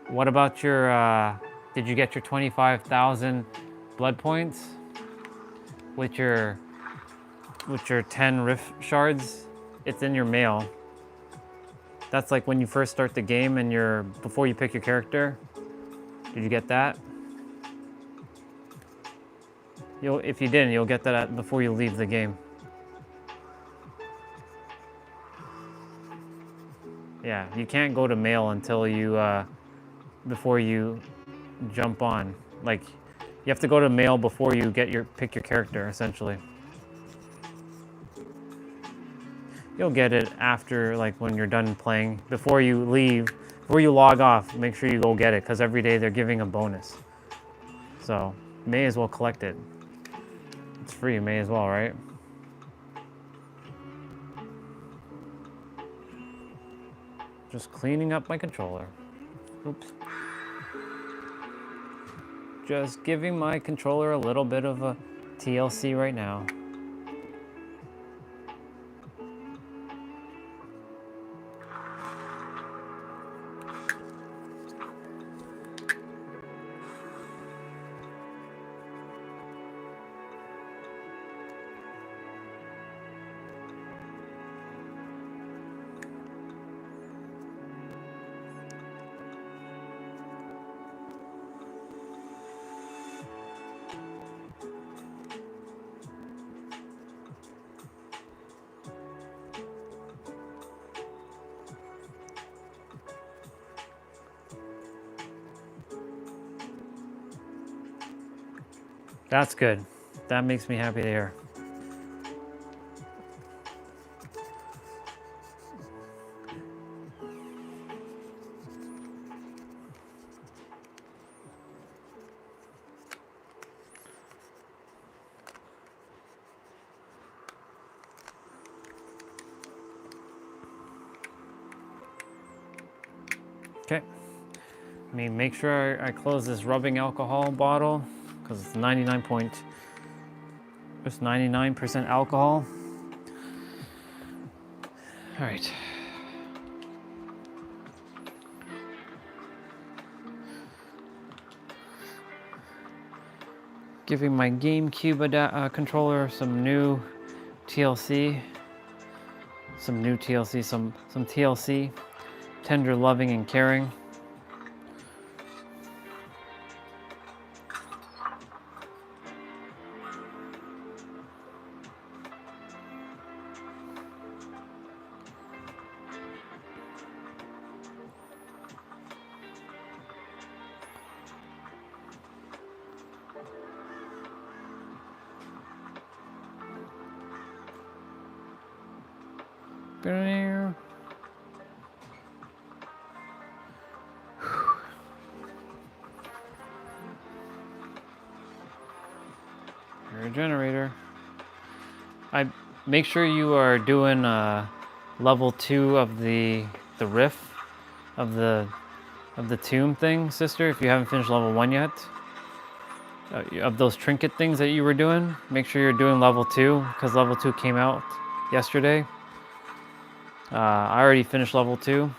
What about your, did you get your 25,000 blood points with your 10 rift shards? It's in your mail. That's like when you first start the game and before you pick your character. Did you get that? If you didn't, you'll get that before you leave the game. Yeah, you can't go to mail until before you jump on. Like, you have to go to mail before you pick your character, essentially. You'll get it after, like, when you're done playing. Before you leave, before you log off, make sure you go get it, because every day they're giving a bonus. So, may as well collect it. It's free, may as well, right? Just cleaning up my controller. Oops. Just giving my controller a little bit of a TLC right now. That's good. That makes me happy to hear. Make sure I close this rubbing alcohol bottle because it's 99% alcohol. All right. Giving my GameCube controller some new TLC, some TLC, tender, loving, and caring. Your generator. I make sure you are doing level 2 of the riff of the tomb thing, sister. If you haven't finished level 1 yet, of those trinket things that you were doing, make sure you're doing level 2 because level 2 came out yesterday. I already finished level 2.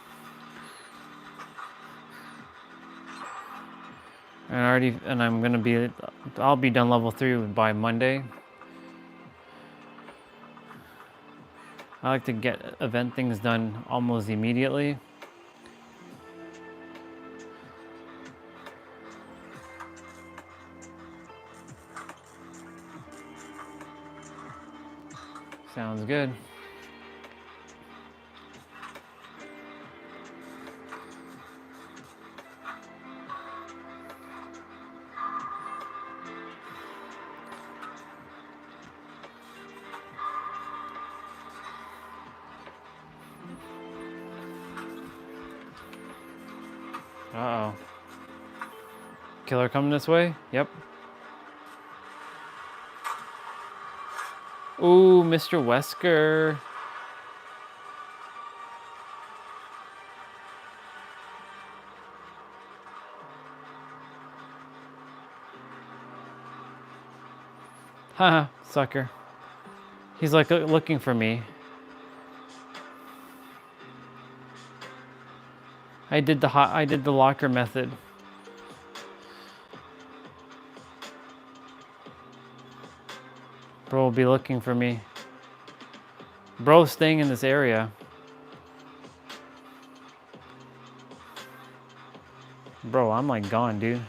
And I'll be done level 3 by Monday. I like to get event things done almost immediately. Sounds good. Uh-oh. Killer coming this way? Yep. Ooh, Mr. Wesker. Haha, sucker. He's like looking for me. I did the locker method. Bro will be looking for me. Bro's staying in this area. Bro, I'm like gone, dude.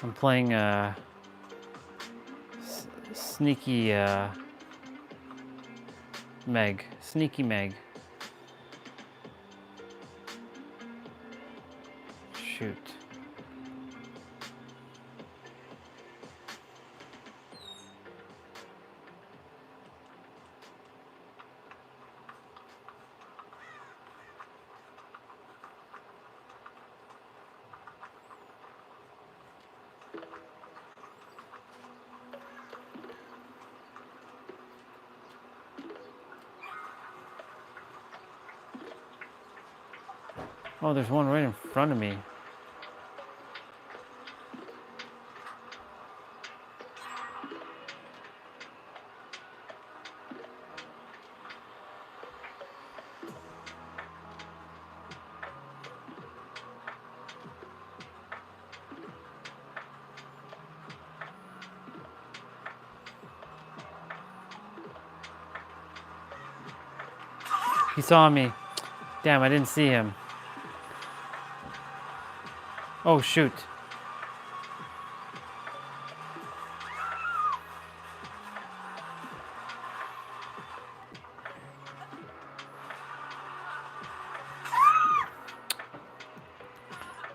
I'm playing Sneaky Meg. Sneaky Meg. Shoot. Oh, there's one right in front of me. He saw me. Damn, I didn't see him. Oh, shoot.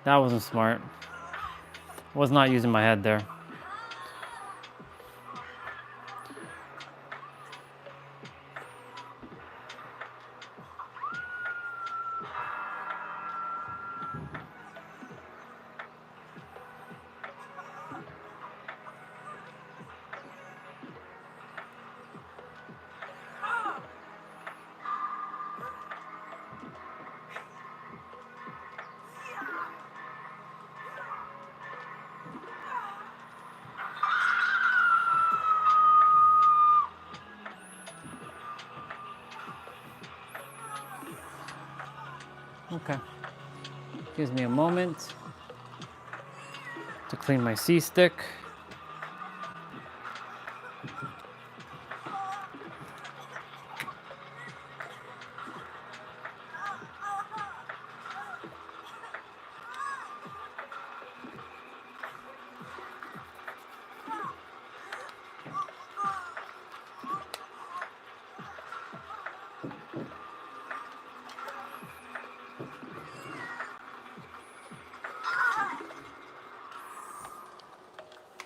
That wasn't smart. Was not using my head there. Okay. Gives me a moment to clean my C-stick.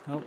Oh.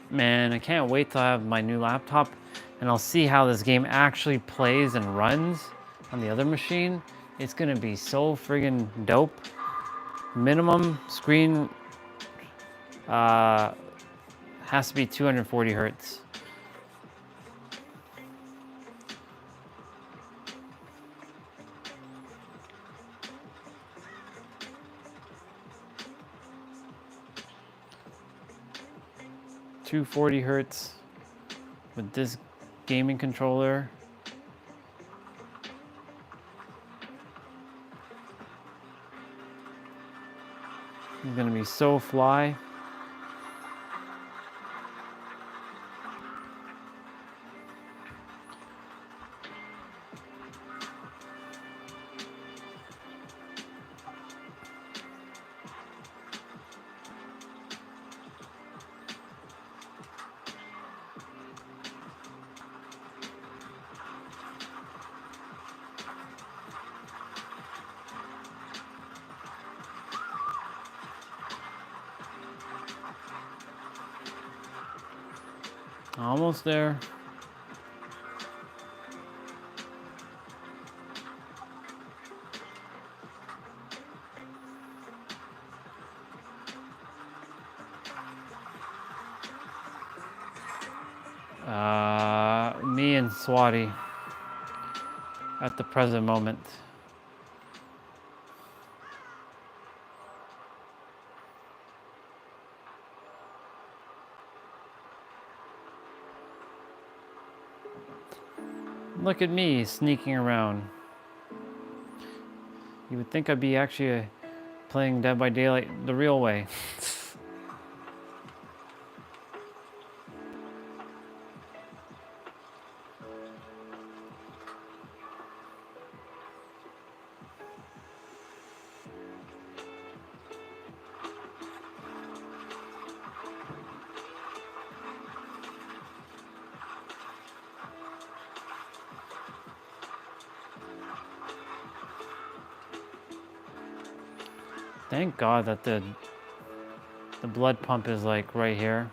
Man, I can't wait till I have my new laptop and I'll see how this game actually plays and runs on the other machine. It's gonna be so friggin' dope. Minimum screen has to be 240 hertz. .240 hertz with this gaming controller. It's gonna be so fly. Almost there. Me and Swati at the present moment. Look at me sneaking around. You would think I'd be actually playing Dead by Daylight the real way. Thank God that the blood pump is like right here.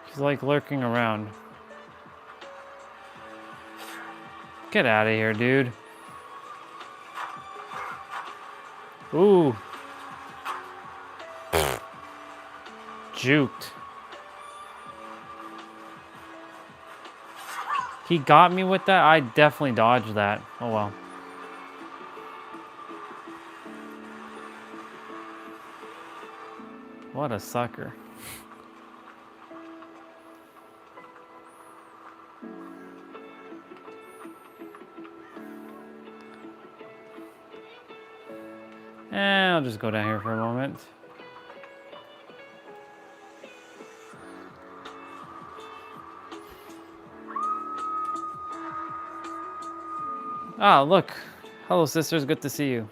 He's like lurking around. Get out of here, dude. Ooh. Juked. He got me with that? I definitely dodged that. Oh well. What a sucker. I'll just go down here for a moment. Ah, look. Hello, sisters. Good to see you.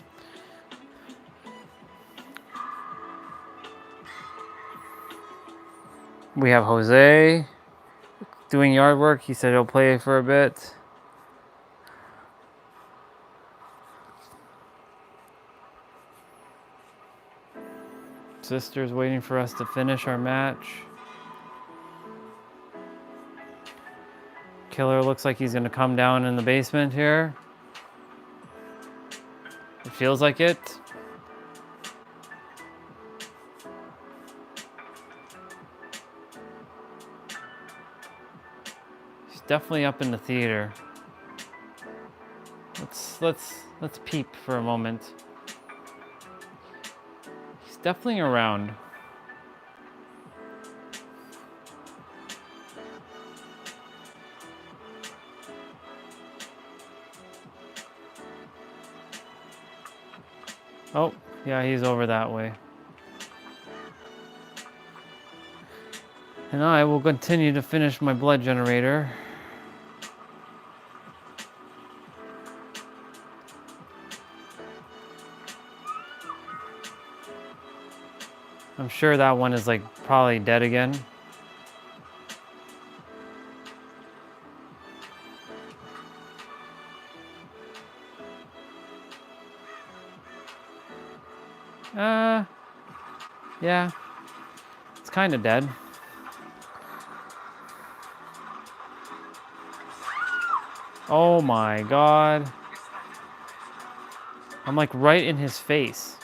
We have Jose doing yard work. He said he'll play for a bit. Sisters waiting for us to finish our match. Killer looks like he's gonna come down in the basement here. It feels like it. He's definitely up in the theater. Let's peep for a moment. He's definitely around. Oh, yeah, he's over that way. And I will continue to finish my blood generator. I'm sure that one is like probably dead again. Yeah, it's kind of dead. Oh my God. I'm like right in his face.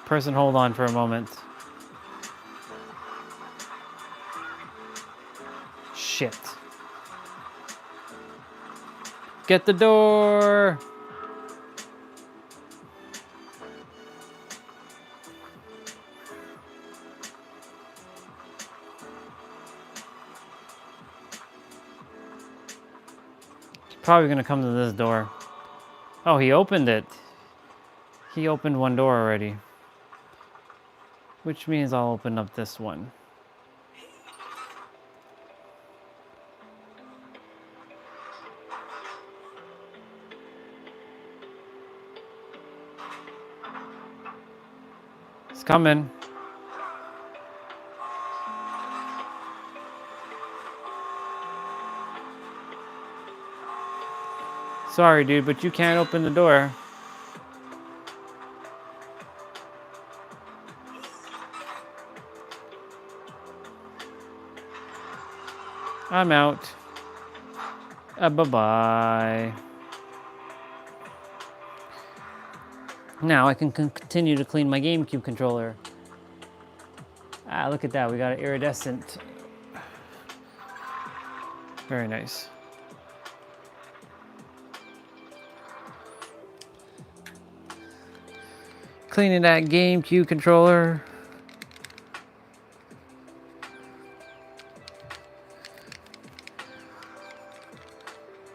Person, hold on for a moment. Shit. Get the door! Probably gonna come to this door. Oh, he opened it. He opened one door already. Which means I'll open up this one. It's coming. Sorry, dude, but you can't open the door. I'm out. Bye-bye. Now I can continue to clean my GameCube controller. Ah, look at that. We got an iridescent. Very nice. Cleaning that GameCube controller.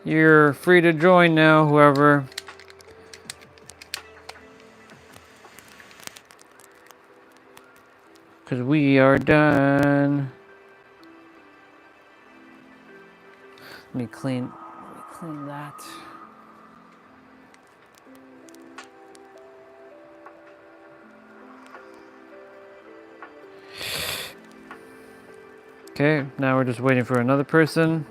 You're free to join now, whoever. Because we are done. Let me clean that. Okay, now we're just waiting for another person.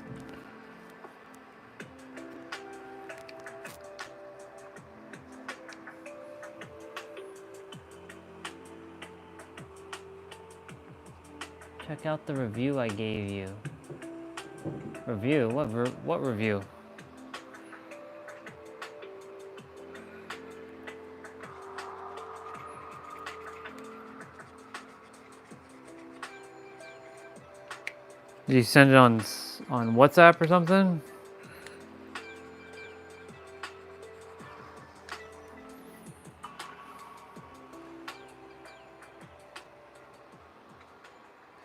Check out the review I gave you. Review? What review? Did you send it on WhatsApp or something?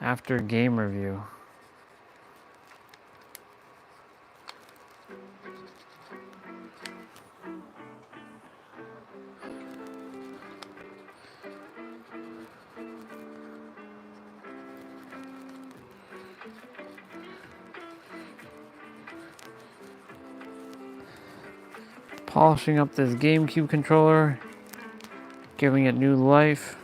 After game review. Polishing up this GameCube controller, giving it new life.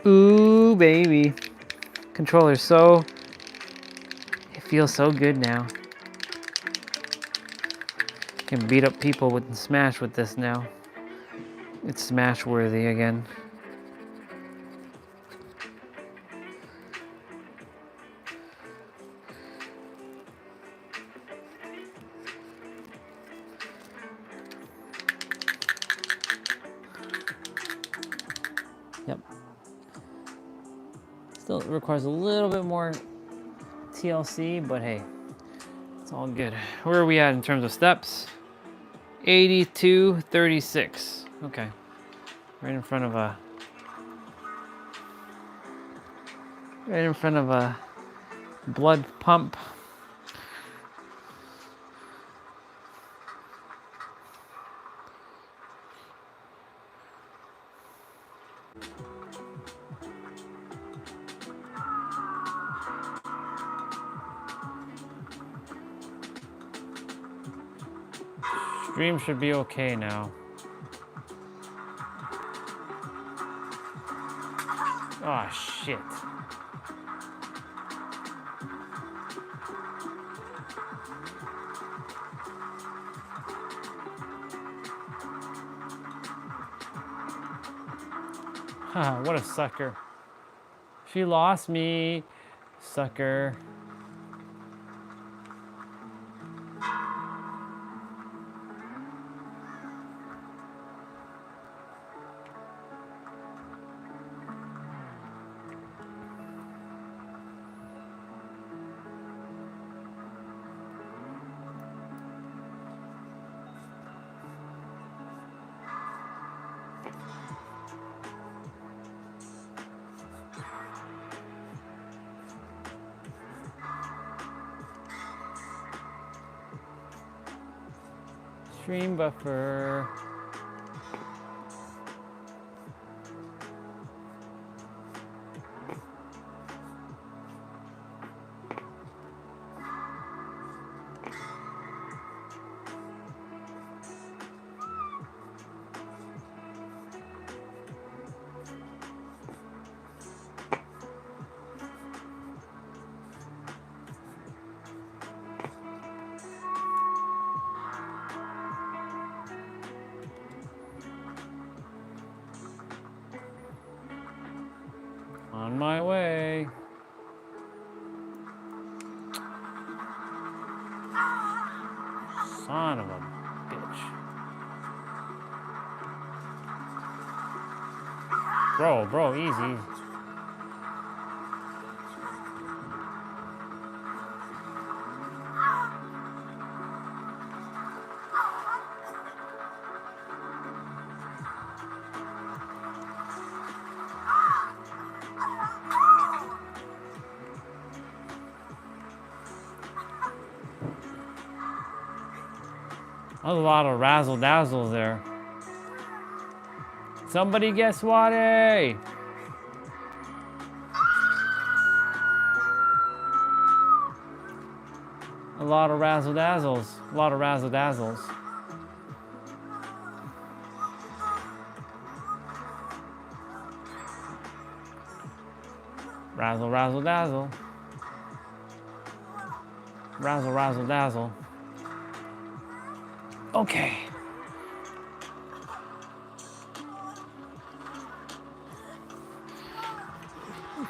Ooh, baby. Controller it feels so good now. Can beat up people with Smash with this now. It's Smash worthy again. Yep. Still requires a little bit more TLC, but hey, it's all good. Where are we at in terms of steps? 82:36. Okay. Right in front of a blood pump. Stream should be okay now. Oh shit. What a sucker. She lost me, sucker. Stream buffer. On my way. Son of a bitch. Bro, easy. That was a lot of razzle dazzles there. Somebody get Swatty! A lot of razzle dazzles. A lot of razzle dazzles. Razzle, razzle, dazzle. Razzle, razzle, dazzle. Okay.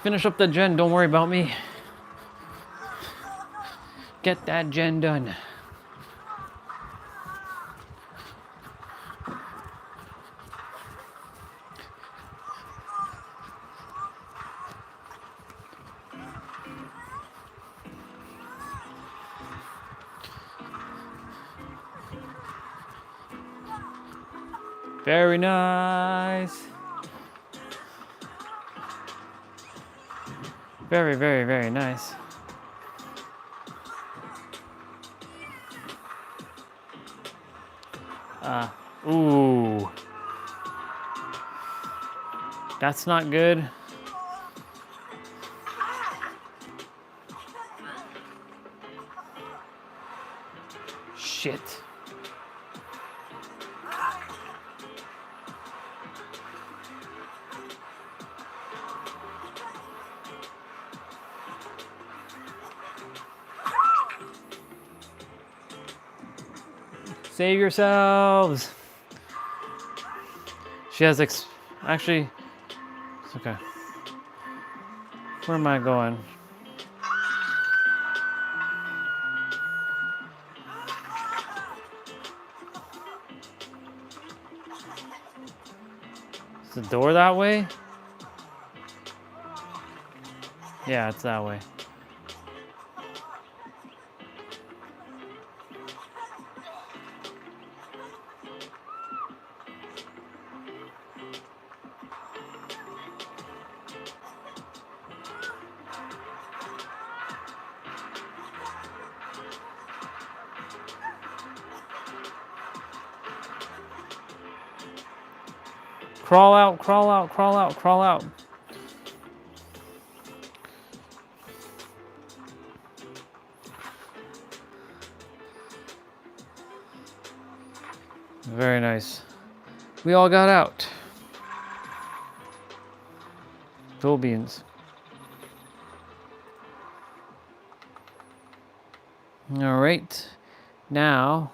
Finish up the gen, don't worry about me. Get that gen done. Very nice. Very, very, very nice. Ooh. That's not good. Shit. Save yourselves. She has actually, it's okay. Where am I going? Is the door that way? Yeah, it's that way. Crawl out, crawl out, crawl out, crawl out. Very nice. We all got out. Full beans. All right. Now,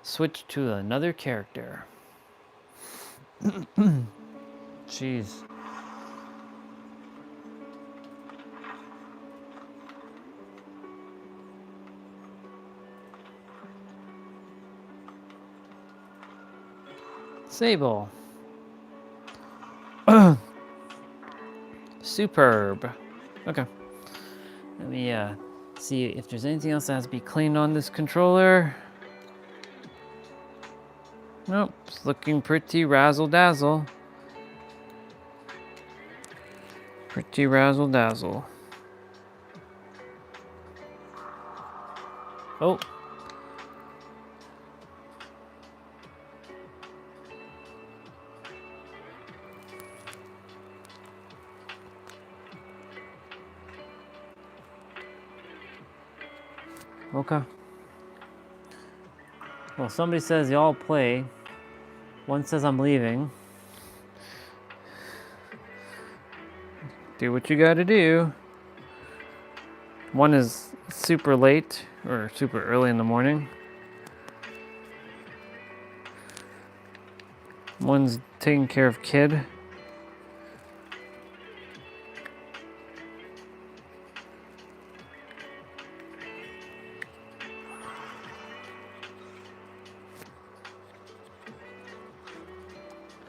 switch to another character. Jeez. Sable. Superb. Okay. Let me see if there's anything else that has to be cleaned on this controller. Nope, it's looking pretty razzle-dazzle. Pretty razzle-dazzle. Oh. Okay. Well, somebody says y'all play. One says I'm leaving. Do what you gotta do. One is super late or super early in the morning. One's taking care of kid.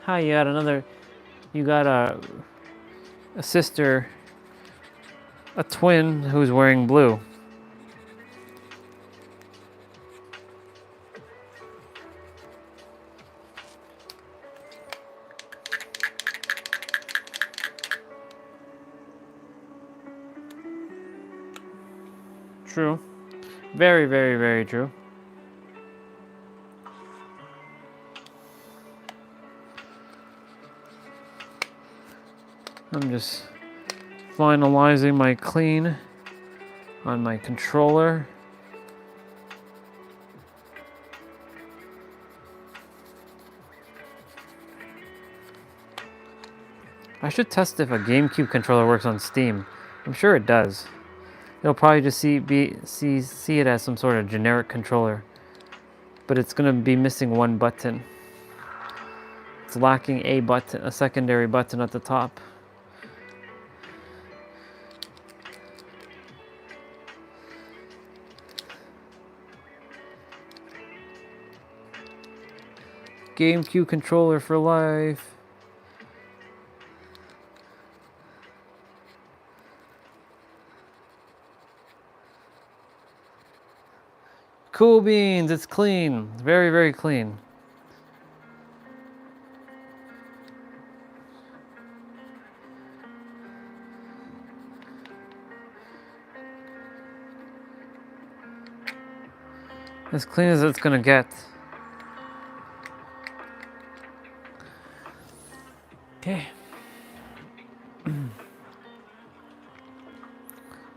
Hi, you got a sister, a twin who's wearing blue. True. Very, very, very true. I'm just finalizing my clean on my controller. I should test if a GameCube controller works on Steam. I'm sure it does. You'll probably just see it as some sort of generic controller, but it's gonna be missing one button. It's lacking a button, a secondary button at the top. GameCube controller for life. Cool beans, it's clean. Very, very clean. As clean as it's gonna get. Okay.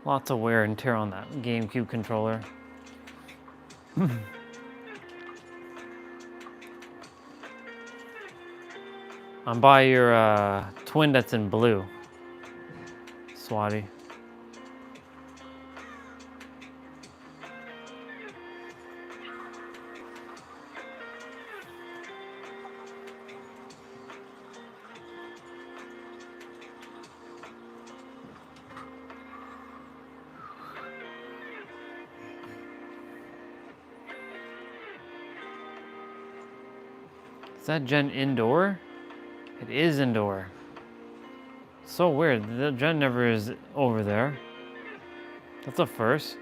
Lots of wear and tear on that GameCube controller. I'm by your twin that's in blue, Swati. Is that gen indoor? It is indoor. So weird. The gen never is over there. That's a first.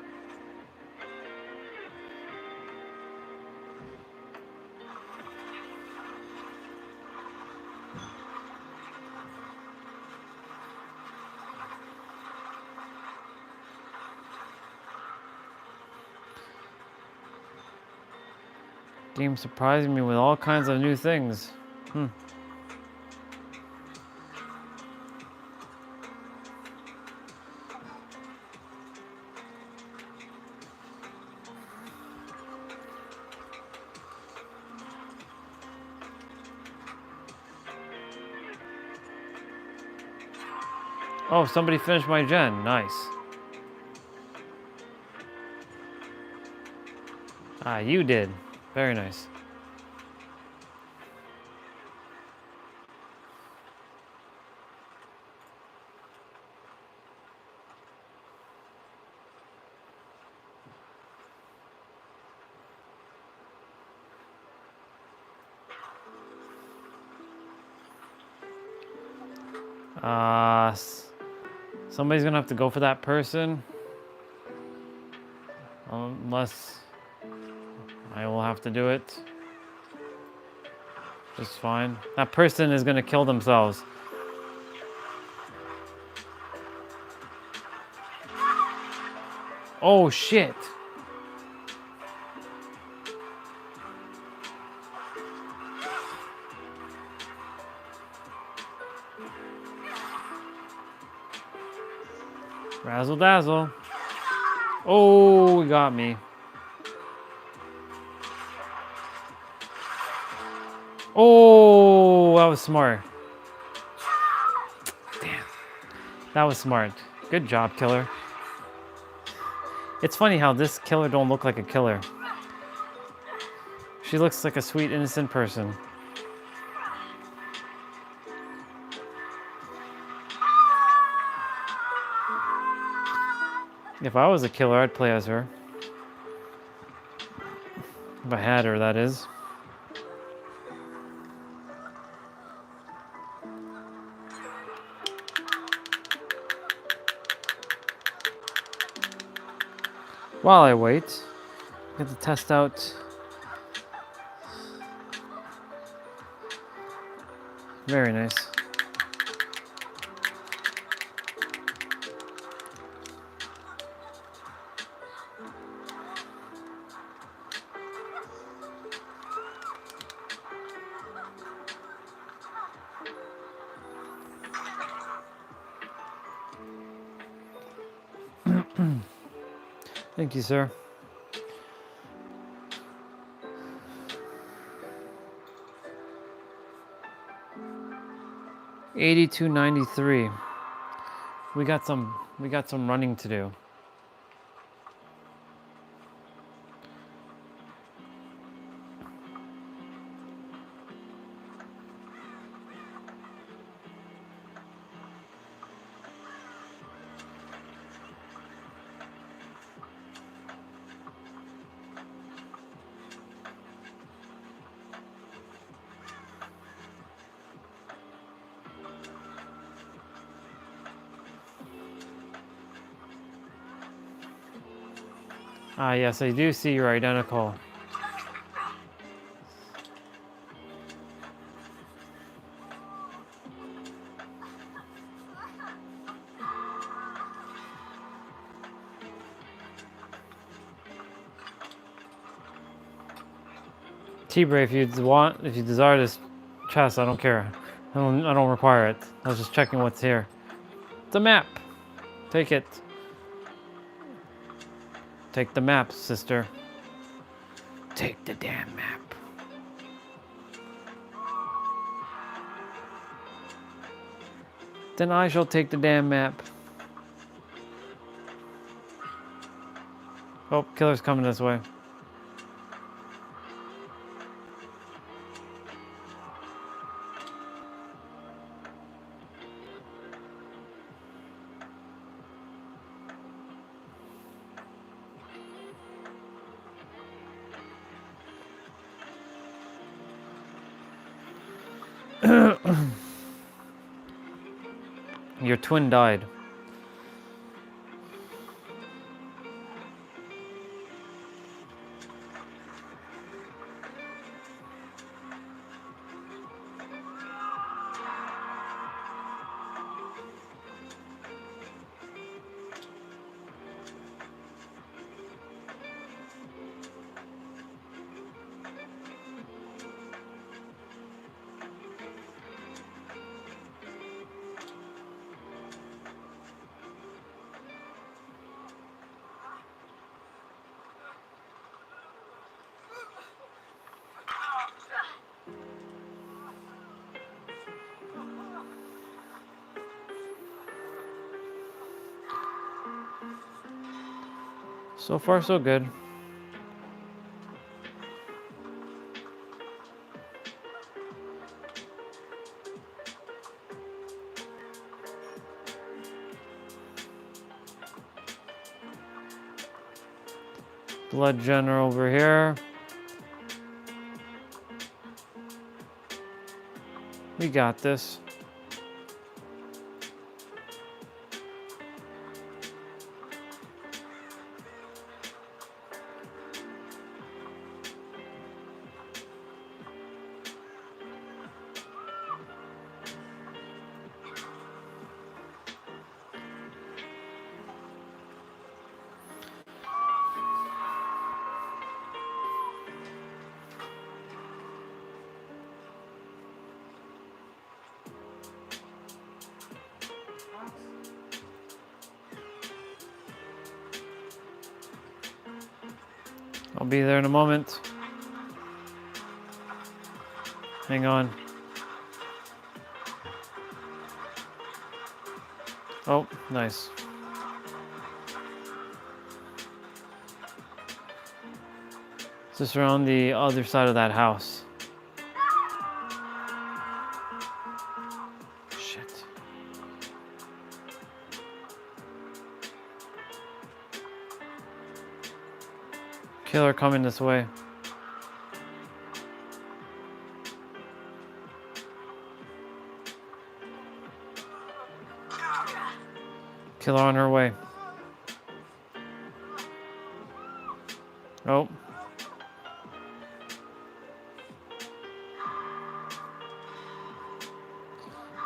Game surprising me with all kinds of new things. Oh, somebody finished my gen. Nice. Ah, you did. Very nice. Somebody's gonna have to go for that person. Unless I will have to do it. Just fine. That person is gonna kill themselves. Oh shit. Razzle dazzle. Oh, he got me. Oh, that was smart. Damn. That was smart. Good job, killer. It's funny how this killer don't look like a killer. She looks like a sweet, innocent person. If I was a killer, I'd play as her. If I had her, that is. While I wait, get to test out. Very nice. Thank you, sir. 82.93. We got some running to do. Ah, yes, I do see you're identical. T-Bray, if you desire this chest, I don't care. I don't require it. I was just checking what's here. It's a map. Take it. Take the map, sister. Take the damn map. Then I shall take the damn map. Oh, killer's coming this way. Your twin died. So far, so good. Blood general over here. We got this. I'll be there in a moment. Hang on. Oh, nice. It's just around the other side of that house. Shit. Killer coming this way. Killer on her way. Nope.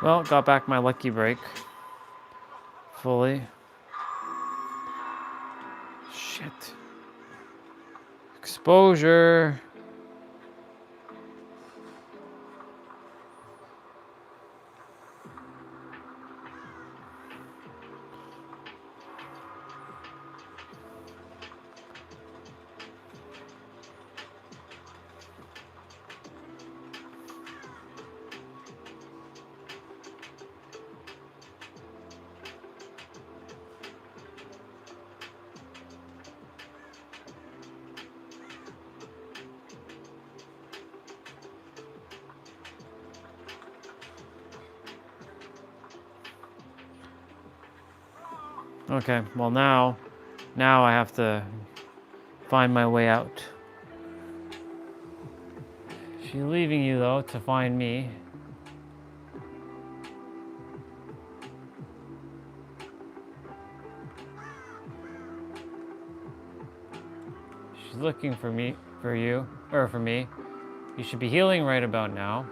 Well, got back my lucky break. Fully. Shit. Exposure. Okay, well now I have to find my way out. She's leaving you though to find me. She's looking for me, for you, or for me. You should be healing right about now.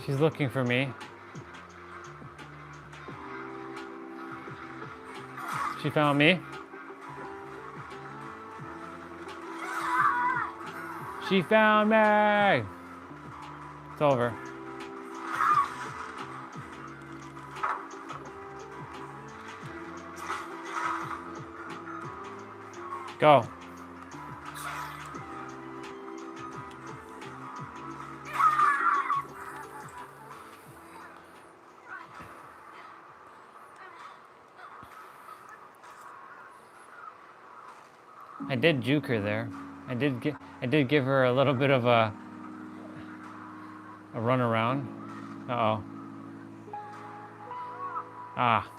She's looking for me. She found me. She found me! It's over. Go. I did juke her there. I did give her a little bit of a run around. Uh-oh. Ah.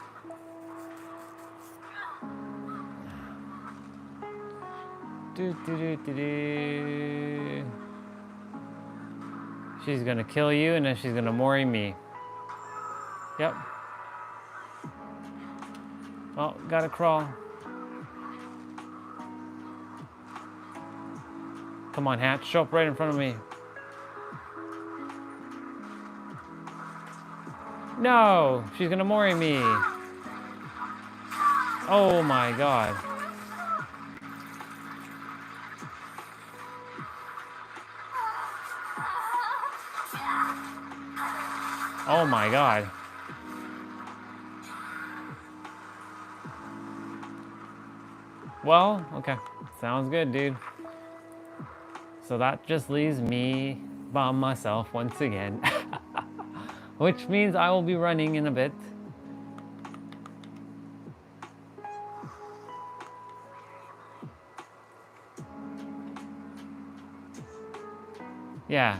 She's gonna kill you and then she's gonna mori me. Yep. Oh, gotta crawl. Come on, Hatch, show up right in front of me. No, she's gonna mori me. Oh my god. Oh my god. Well, okay. Sounds good, dude. So that just leaves me by myself once again. Which means I will be running in a bit. Yeah.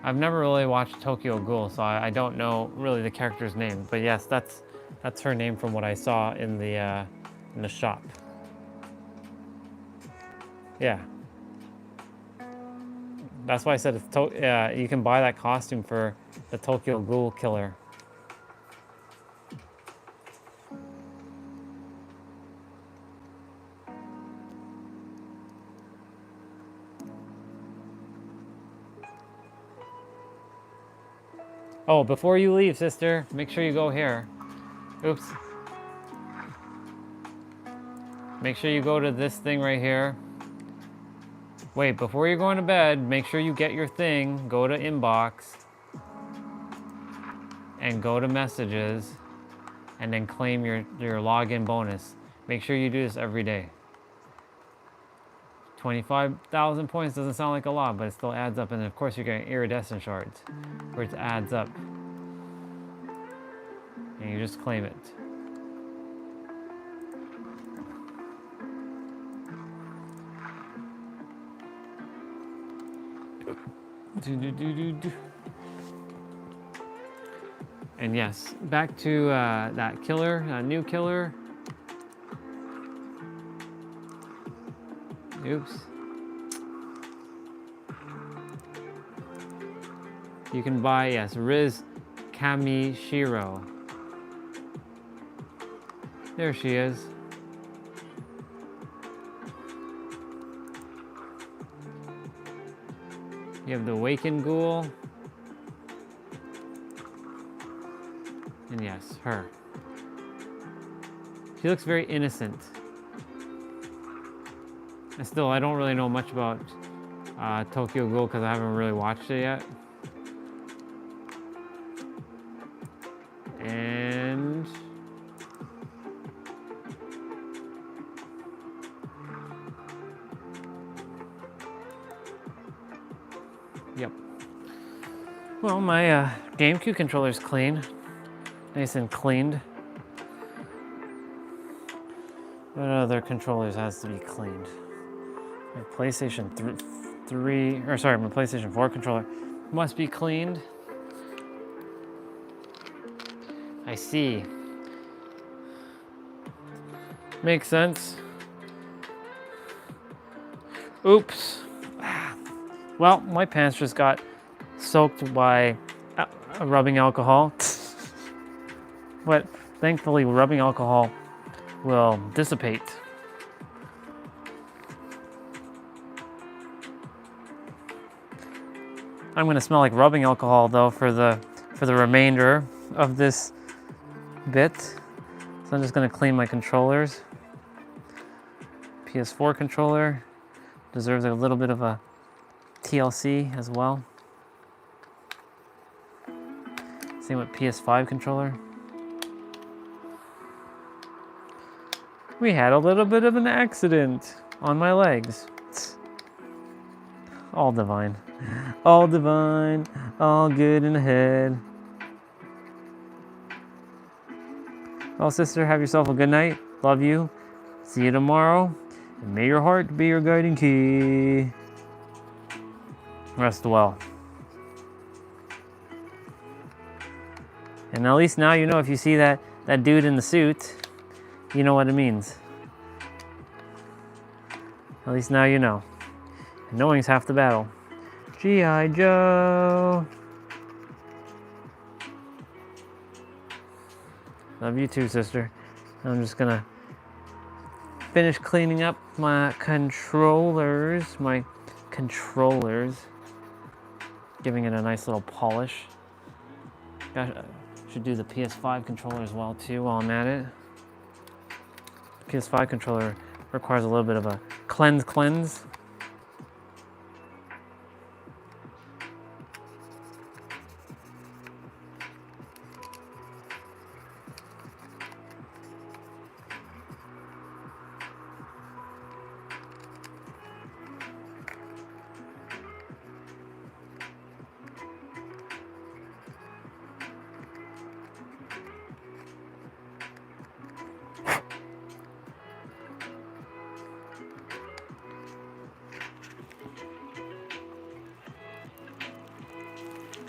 I've never really watched Tokyo Ghoul, so I don't know really the character's name. But yes, that's her name from what I saw in the shop. Yeah. That's why I said it's you can buy that costume for the Tokyo Ghoul killer. Oh, before you leave, sister, make sure you go here. Oops. Make sure you go to this thing right here. Wait, before you're going to bed, make sure you get your thing, go to inbox, and go to messages, and then claim your login bonus. Make sure you do this every day. 25,000 points doesn't sound like a lot, but it still adds up. And of course, you're getting iridescent shards, where it adds up. And you just claim it. And yes, back to that killer, new killer. Oops. You can buy, yes, Riz Kamishiro. There she is. You have the Awakened Ghoul. And yes, her. She looks very innocent. And still, I don't really know much about Tokyo Ghoul because I haven't really watched it yet. And yep. Well, my GameCube controller's clean. Nice and cleaned. What other controllers has to be cleaned? My PlayStation 3, or sorry, my PlayStation 4 controller must be cleaned. I see. Makes sense. Oops. Well, my pants just got soaked by rubbing alcohol. But thankfully, rubbing alcohol will dissipate. I'm gonna smell like rubbing alcohol though for the remainder of this bit. So I'm just gonna clean my controllers. PS4 controller deserves a little bit of a TLC as well. Same with PS5 controller. We had a little bit of an accident on my legs. All divine. All divine, all good in the head. Well, sister, have yourself a good night. Love you. See you tomorrow. And may your heart be your guiding key. Rest well. And at least now you know if you see that dude in the suit, you know what it means. At least now you know. And knowing's half the battle. G.I. Joe. Love you too, sister. I'm just gonna finish cleaning up my controllers. Giving it a nice little polish. Gosh, I should do the PS5 controller as well too while I'm at it. The PS5 controller requires a little bit of a cleanse.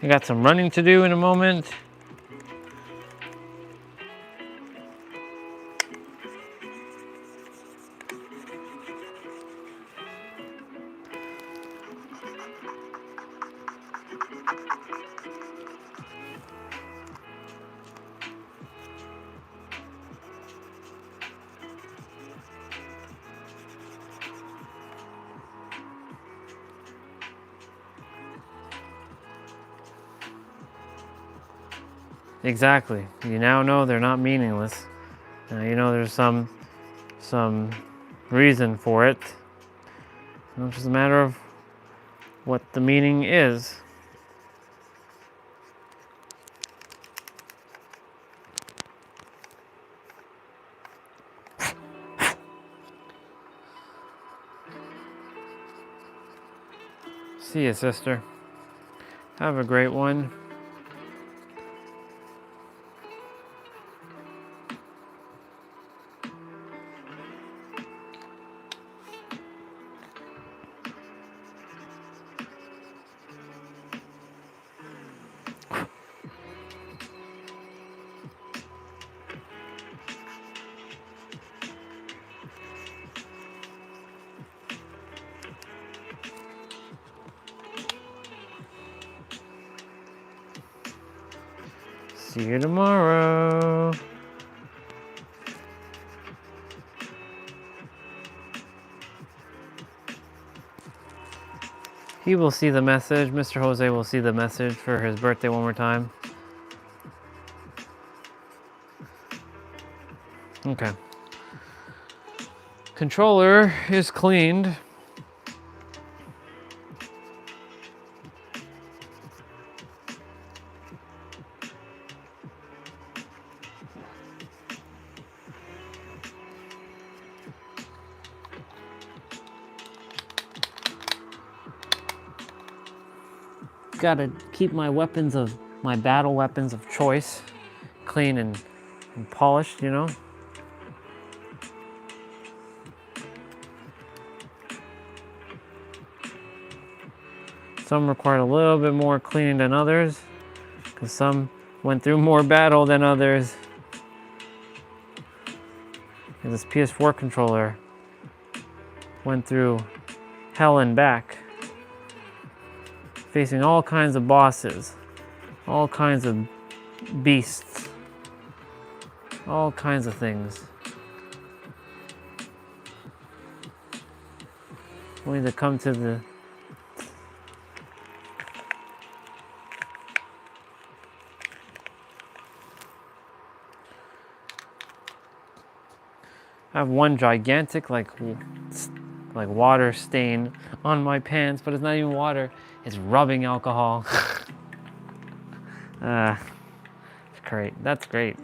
I got some running to do in a moment. Exactly. You now know they're not meaningless. Now you know there's some reason for it. It's just a matter of what the meaning is. See you, sister. Have a great one. See you tomorrow. He will see the message. Mr. Jose will see the message for his birthday one more time. Okay. Controller is cleaned. Gotta keep my battle weapons of choice clean and polished, you know? Some required a little bit more cleaning than others, because some went through more battle than others. And this PS4 controller went through hell and back, facing all kinds of bosses, all kinds of beasts, all kinds of things. Only to come to the I have one gigantic like water stain on my pants, but it's not even water, it's rubbing alcohol. Great. That's great.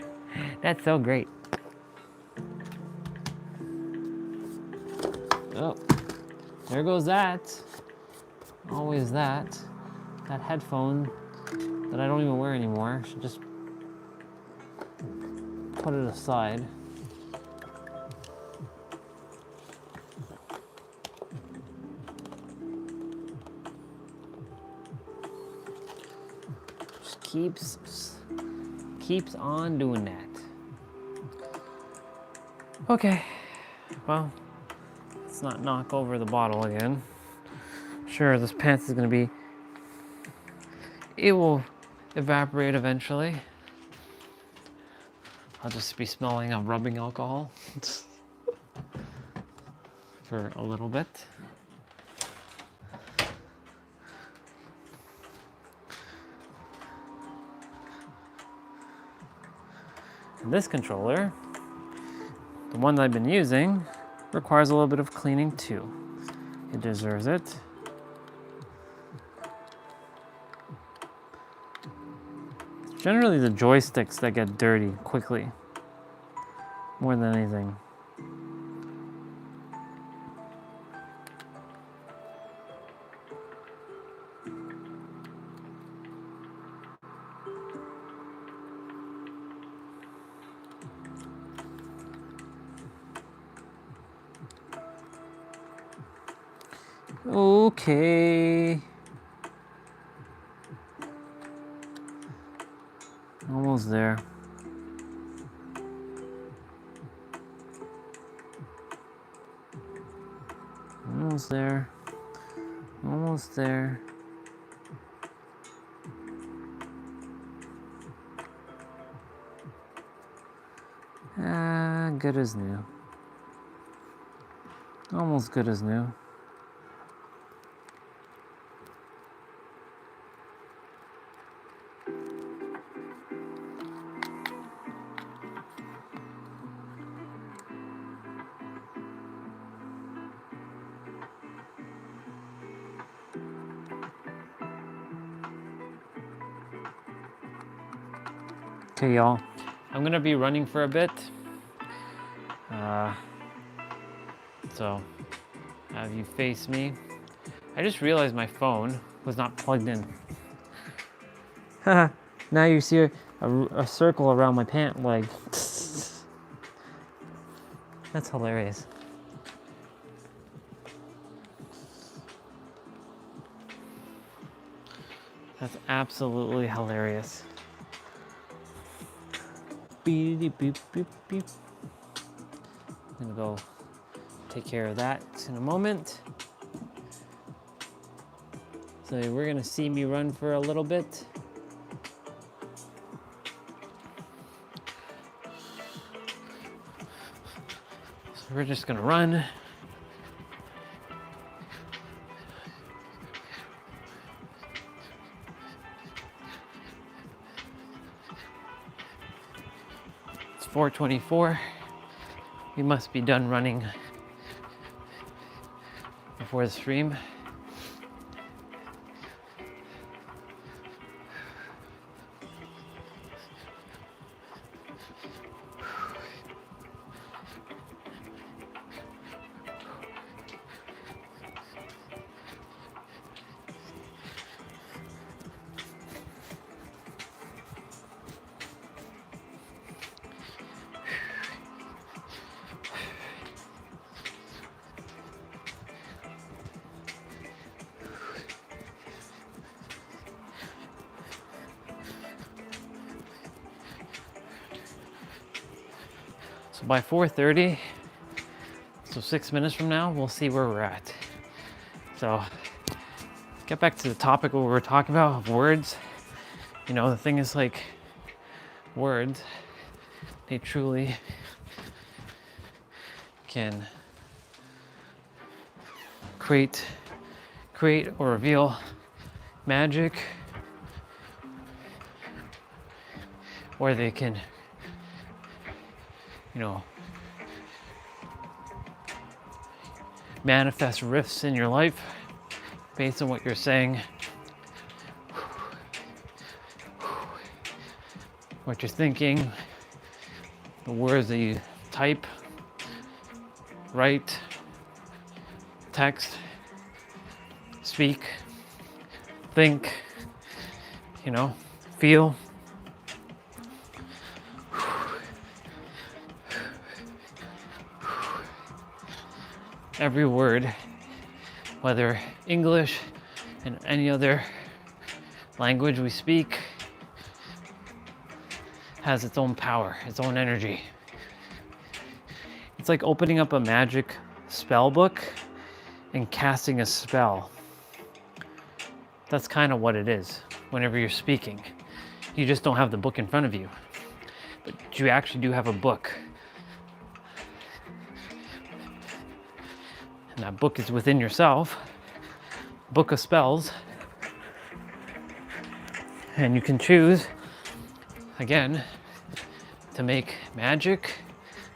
That's so great. Oh, there goes that. Always that. That headphone that I don't even wear anymore. I should just put it aside. Keeps on doing that. Okay, well, let's not knock over the bottle again. Sure, this pants is gonna be, it will evaporate eventually. I'll just be smelling of rubbing alcohol for a little bit. This controller, the one that I've been using, requires a little bit of cleaning too. It deserves it. It's generally the joysticks that get dirty quickly, more than anything. Okay. Almost there. Almost there. Almost there. Good as new. Almost good as new. Okay, y'all, I'm gonna be running for a bit. So, have you face me. I just realized my phone was not plugged in. Haha, now you see a circle around my pant leg. That's hilarious. That's absolutely hilarious. Beep, beep, beep, beep, beep. I'm gonna go take care of that in a moment. So we're gonna see me run for a little bit. We're just gonna run. It's 4:24. We must be done running before the stream. So by 4:30, so 6 minutes from now, we'll see where we're at. So get back to the topic what we were talking about of words. You know, the thing is like words, they truly can create or reveal magic, or they can, you know, manifest rifts in your life based on what you're saying, what you're thinking, the words that you type, write, text, speak, think, you know, feel. Every word, whether English and any other language we speak, has its own power, its own energy. It's like opening up a magic spell book and casting a spell. That's kind of what it is whenever you're speaking. You just don't have the book in front of you, but you actually do have a book. And that book is within yourself, book of spells. And you can choose, again, to make magic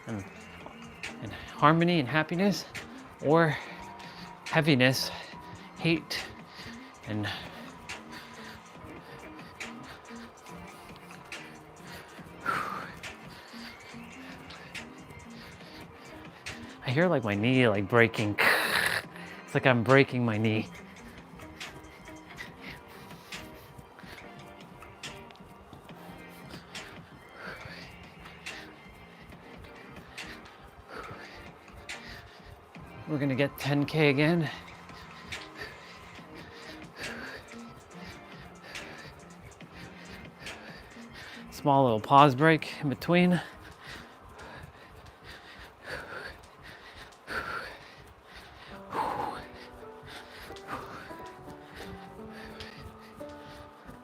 and harmony and happiness, or heaviness, hate, and I hear like my knee like breaking. It's like I'm breaking my knee. We're gonna get 10K again. Small little pause break in between.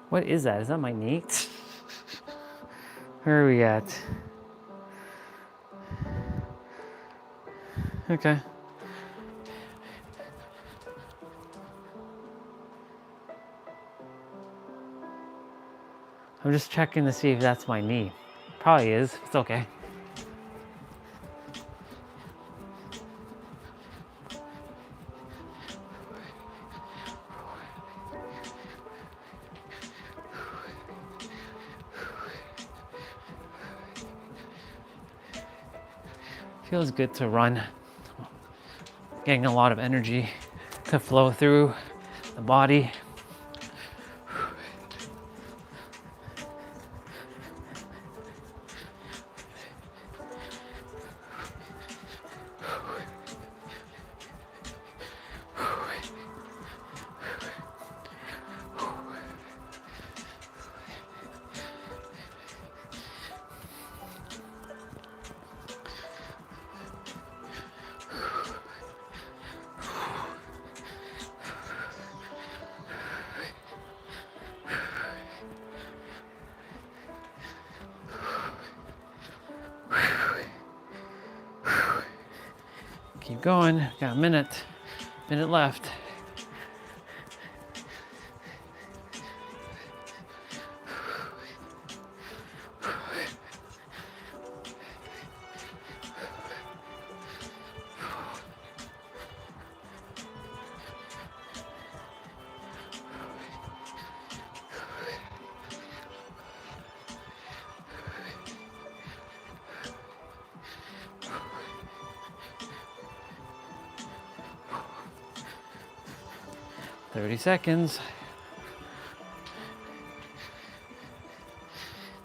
What is that? Is that my knee? Where are we at? Okay. I'm just checking to see if that's my knee. Probably is. It's okay. Feels good to run. Getting a lot of energy to flow through the body. going. Got a minute. Minute left. "30 seconds.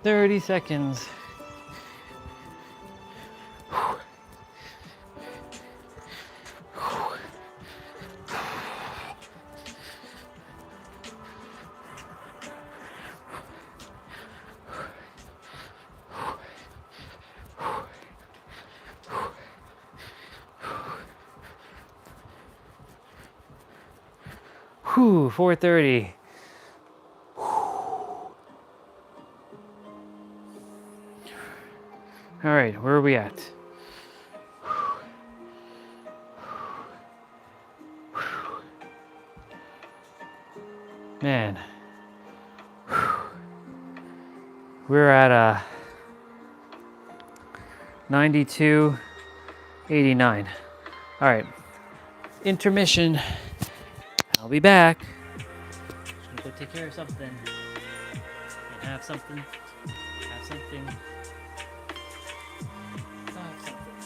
30 seconds. Whew, 4:30. All right, where are we at? Man, we're at 92:89. All right, intermission. I'll be back. Just gonna go take care of something and have something. Have something. Have something.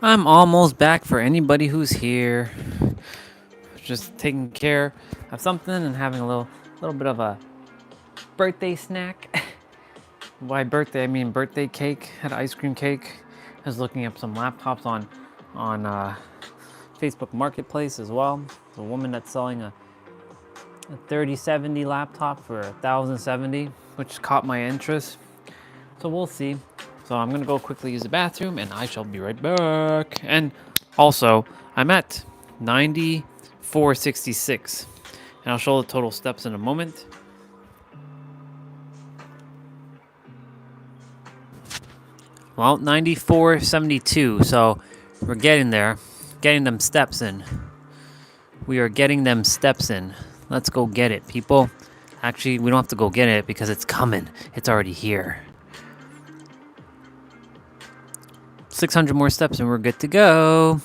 I'm almost back for anybody who's here. Just taking care of something and having a little bit of a birthday snack. By birthday, I mean birthday cake. Had ice cream cake. I was looking up some laptops on Facebook Marketplace as well. There's a woman that's selling a 3070 laptop for 1070, which caught my interest. So we'll see. So I'm gonna go quickly use the bathroom and I shall be right back. And also, I'm at 9466. And I'll show the total steps in a moment. Well, 9472. So we're getting there. Getting them steps in. We are getting them steps in. Let's go get it, people. Actually, we don't have to go get it because it's coming. It's already here. 600 more steps and we're good to go.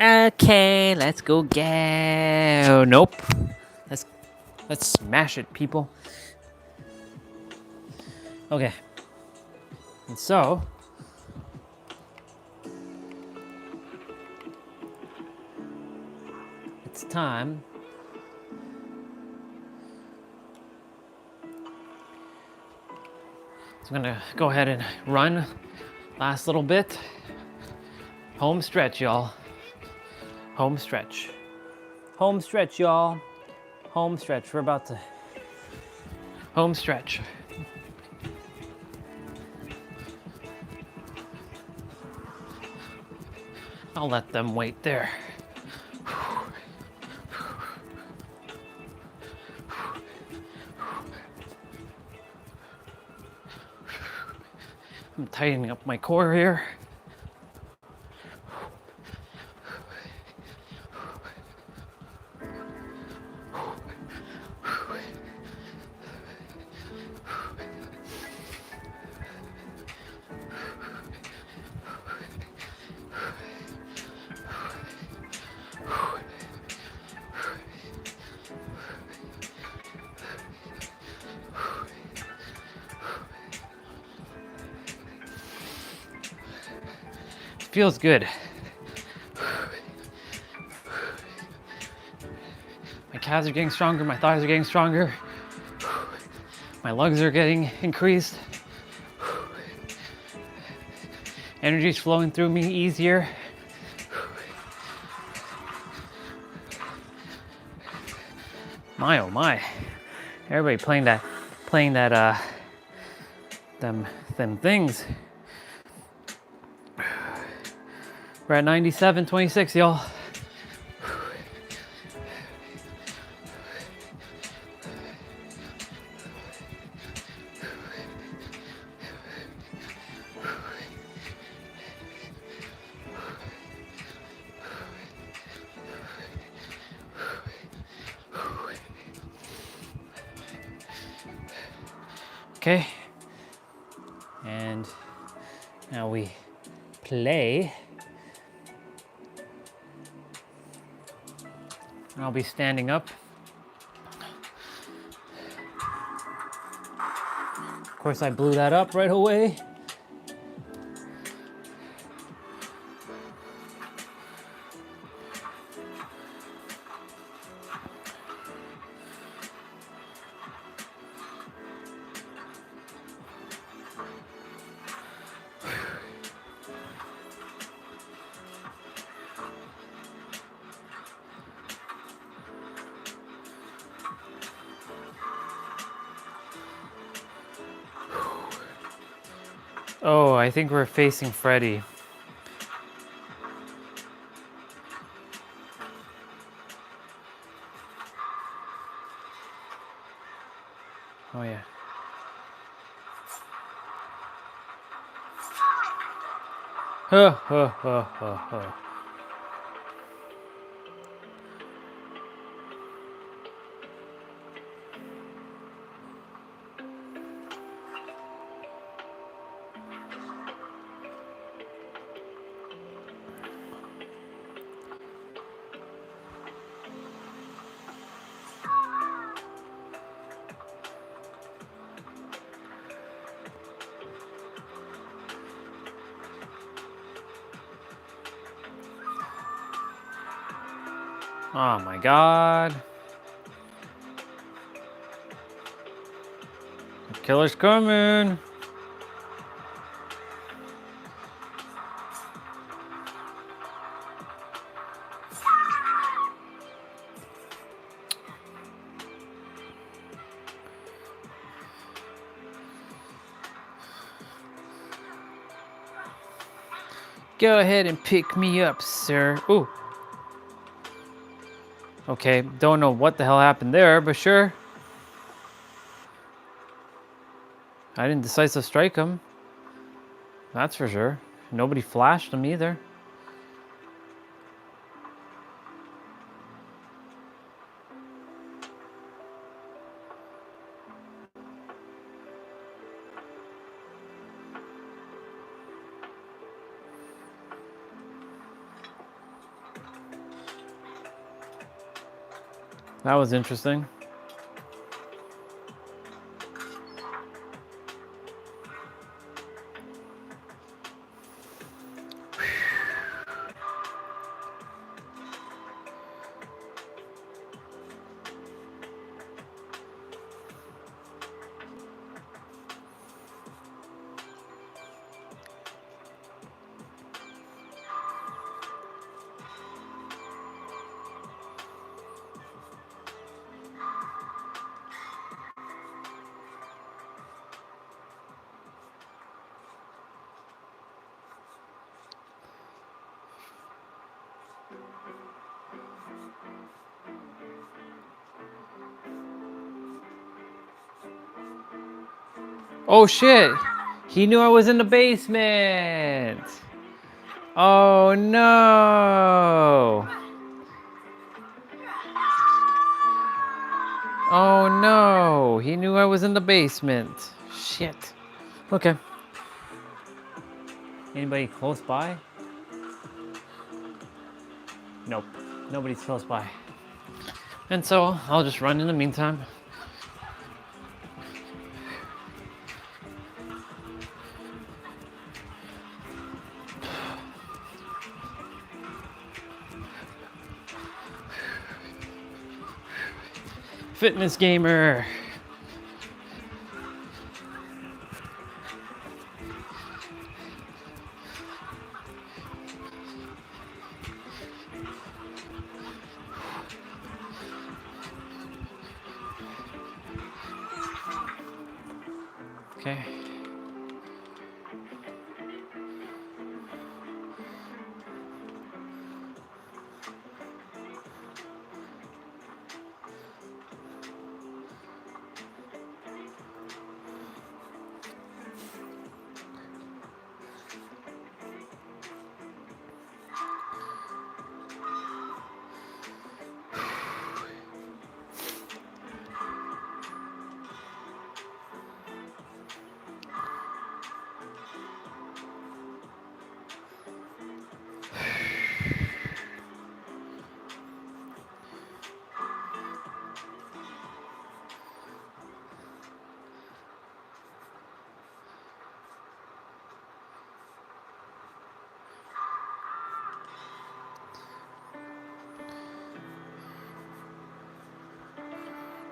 Okay, let's go go. Nope. Let's smash it, people. Okay. And so it's time so I'm gonna go ahead and run last little bit. Home stretch, y'all. Home stretch. Home stretch, y'all. Home stretch. We're about to home stretch. I'll let them wait there. I'm tightening up my core here. Feels good. My calves are getting stronger, my thighs are getting stronger. My lungs are getting increased. Energy's flowing through me easier. My oh my. Everybody playing that them things. We're at 97.26, y'all. Okay. And now we play. I'll be standing up. Of course, I blew that up right away. Oh, I think we're facing Freddy. Oh yeah. Huh, huh, huh, huh, huh. Oh my God. The killer's coming. Go ahead and pick me up, sir. Ooh. Okay, don't know what the hell happened there, but sure. I didn't decisive strike him. That's for sure. Nobody flashed him either. That was interesting. Oh shit! He knew I was in the basement! Oh no! Oh no! He knew I was in the basement. Shit. Okay. Anybody close by? Nope. Nobody's close by. And so I'll just run in the meantime. Fitness gamer. Okay.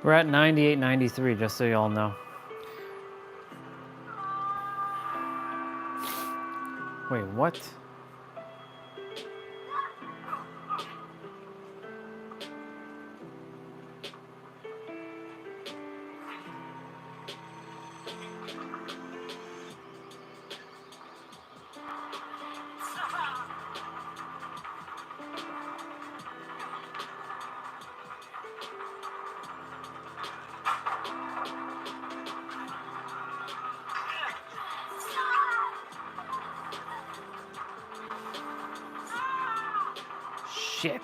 We're at 98.93, just so y'all know. Wait, what? Shit.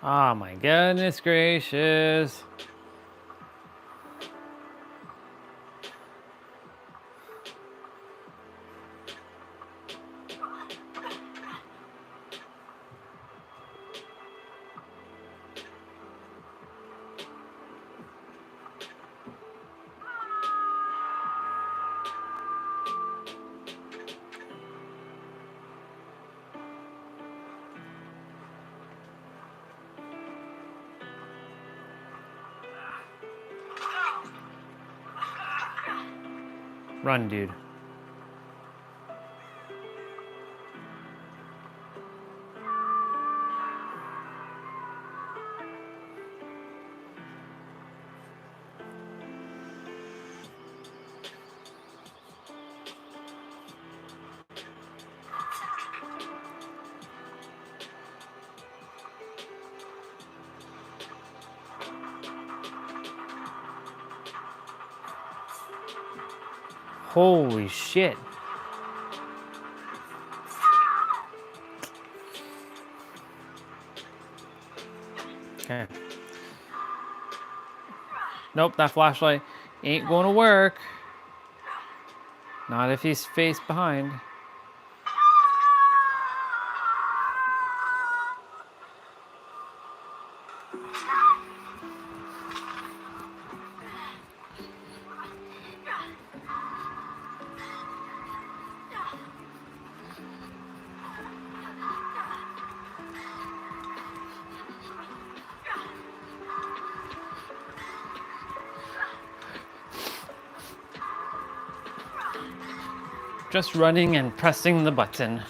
Oh my goodness gracious. Run, dude. Holy shit. Okay. Nope, that flashlight ain't going to work. Not if he's face behind. Just running and pressing the button.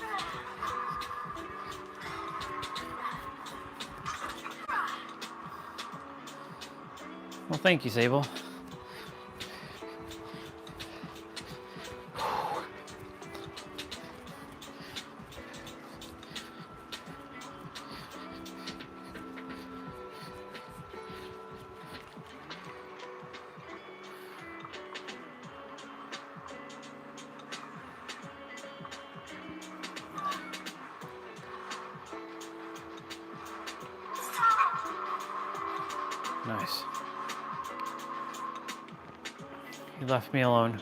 Well, thank you, Sable. Nice. You left me alone.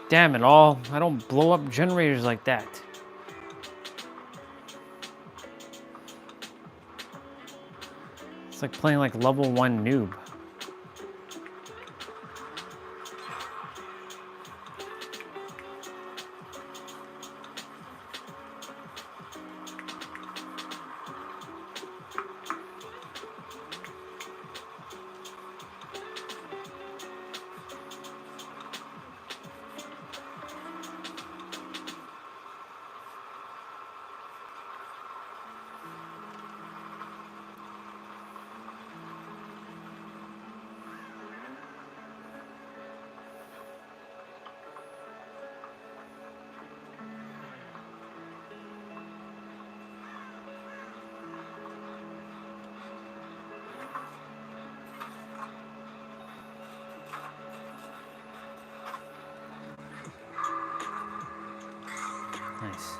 Damn it all. I don't blow up generators like that. It's like playing like level 1 noob. Nice.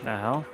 The hell?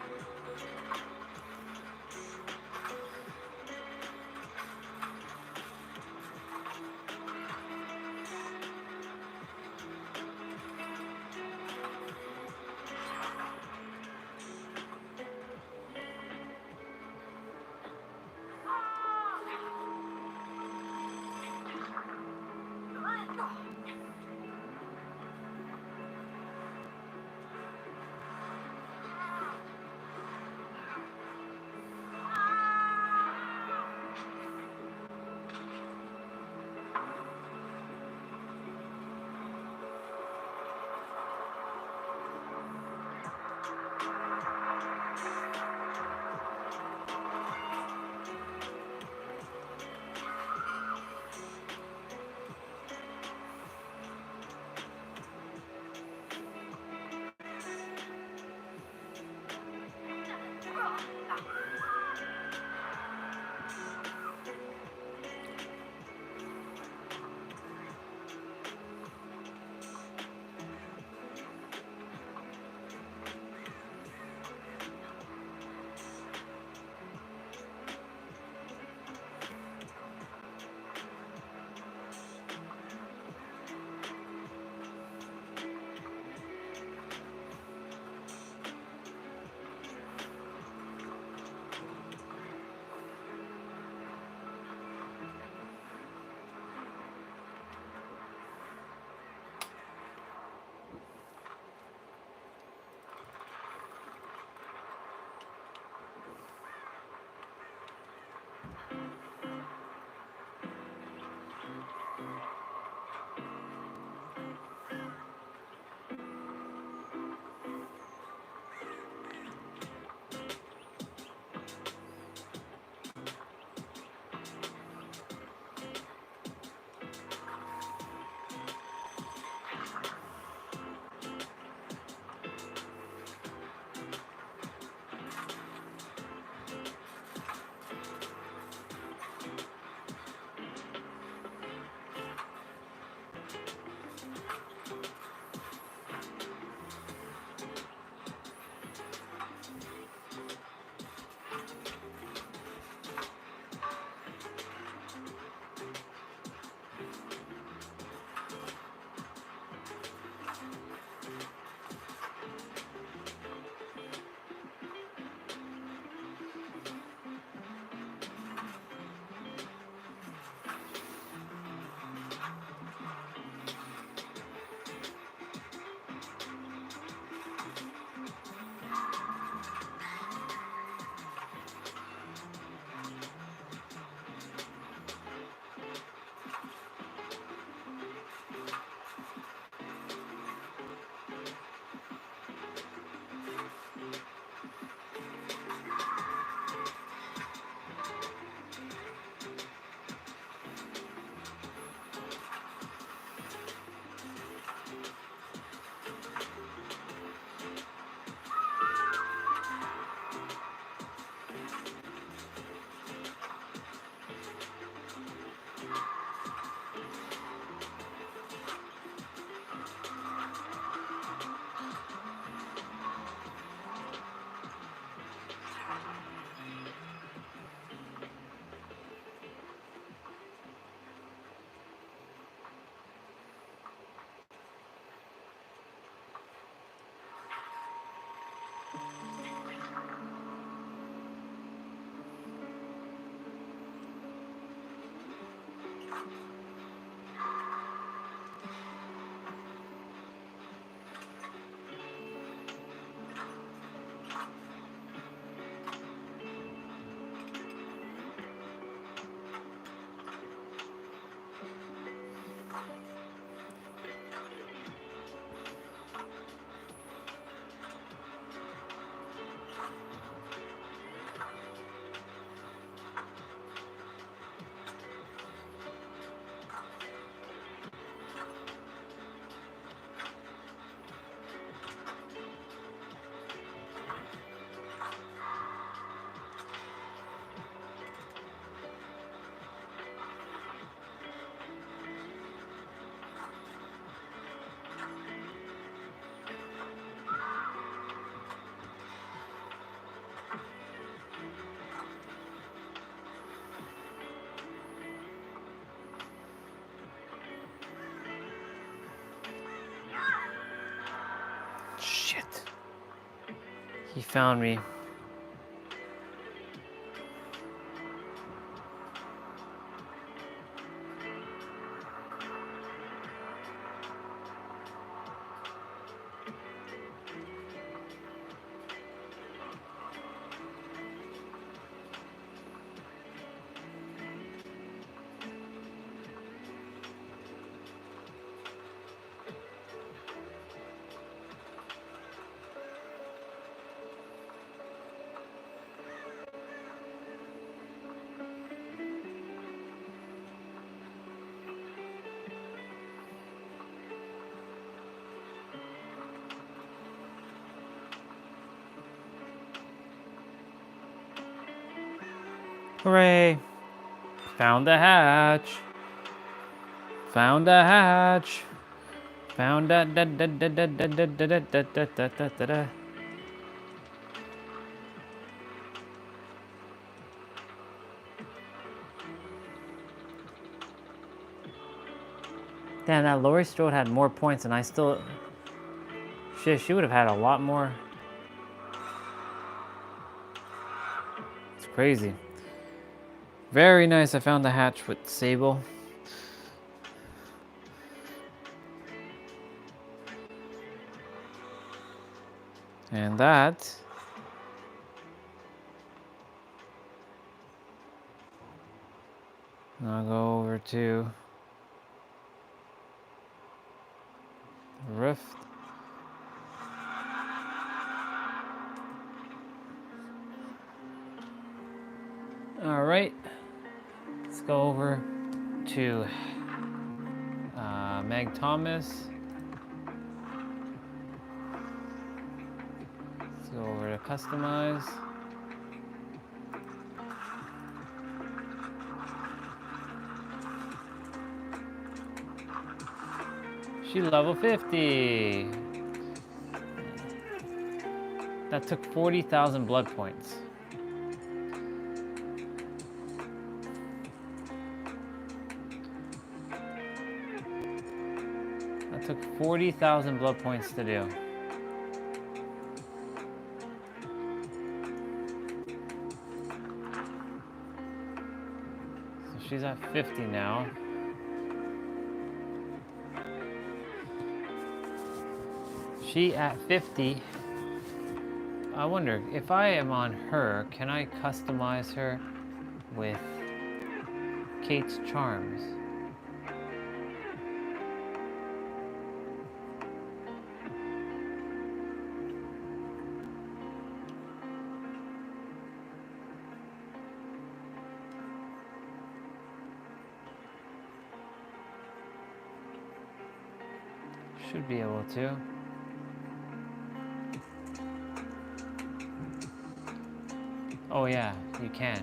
Shit. He found me. Hooray! Found the hatch. Found the hatch. Found that. Damn, that Laurie Strode had more points, and I still. Shit, she would have had a lot more. It's crazy. Very nice. I found the hatch with Sable. And that. I'll go over to Rift. All right. Let's go over to Meg Thomas. Let's go over to customize. She's level 50. That took 40,000 blood points. That took 40,000 blood points to do. So she's at 50 now. She at 50. I wonder, if I am on her, can I customize her with Kate's charms? Should be able to. Oh yeah, you can.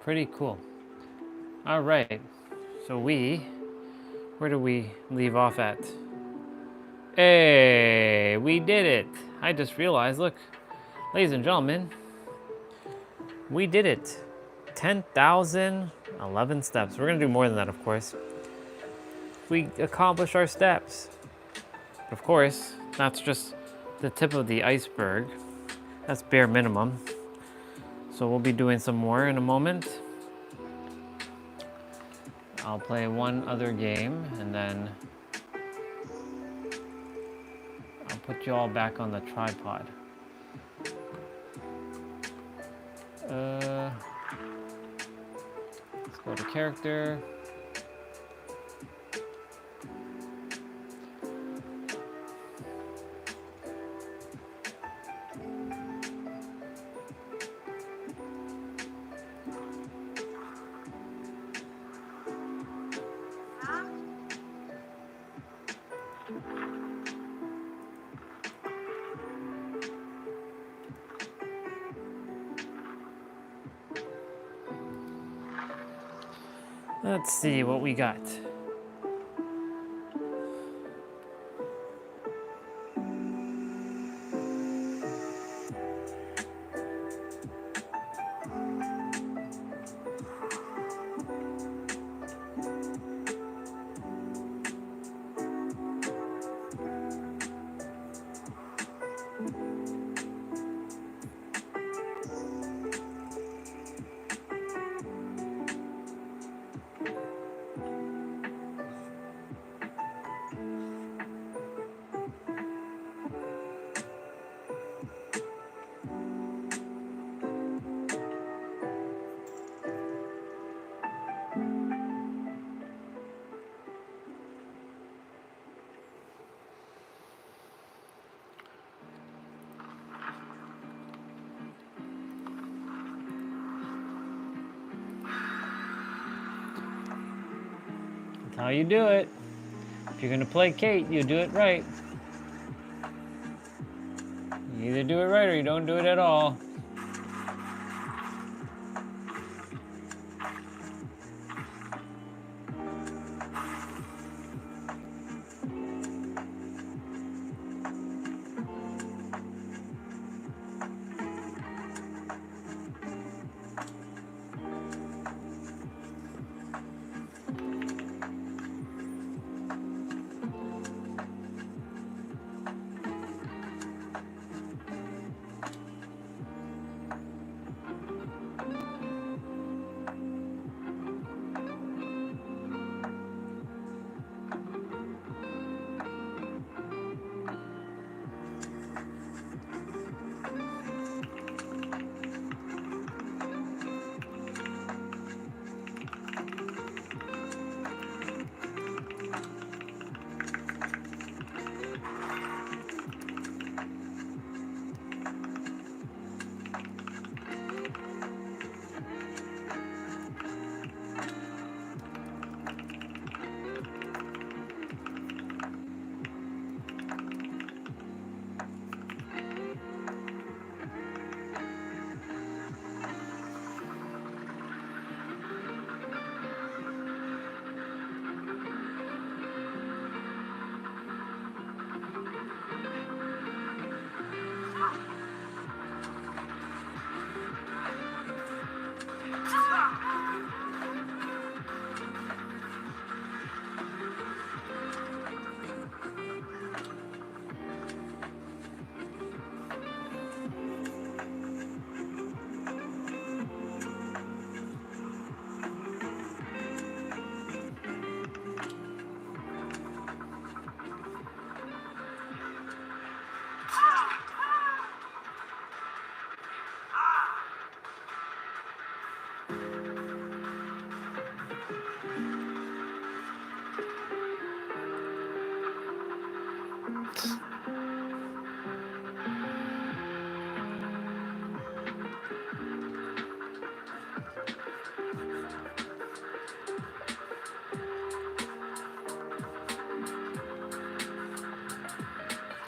Pretty cool. All right, so where do we leave off at? Hey, we did it. I just realized, look, ladies and gentlemen, we did it. 10,011 steps. We're gonna do more than that, of course. We accomplished our steps. Of course, that's just the tip of the iceberg. That's bare minimum. So we'll be doing some more in a moment. I'll play one other game and then I'll put you all back on the tripod. Let's go to character. Let's see what we got. That's how you do it. If you're gonna play Kate, you do it right. You either do it right or you don't do it at all.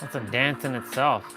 That's a dance in itself.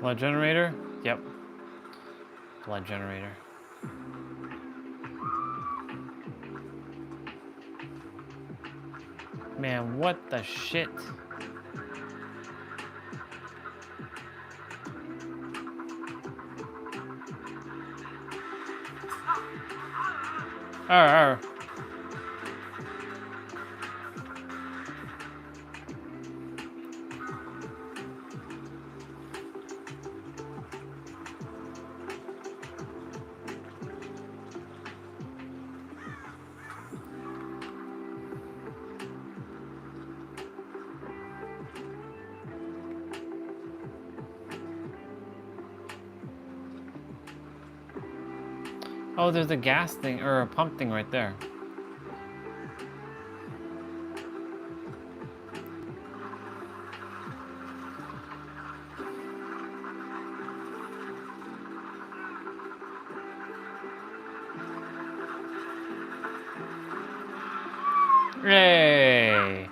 Blood generator? Yep. Blood generator. Man, what the shit? Arr. Oh, there's a gas thing, or a pump thing right there. Yay!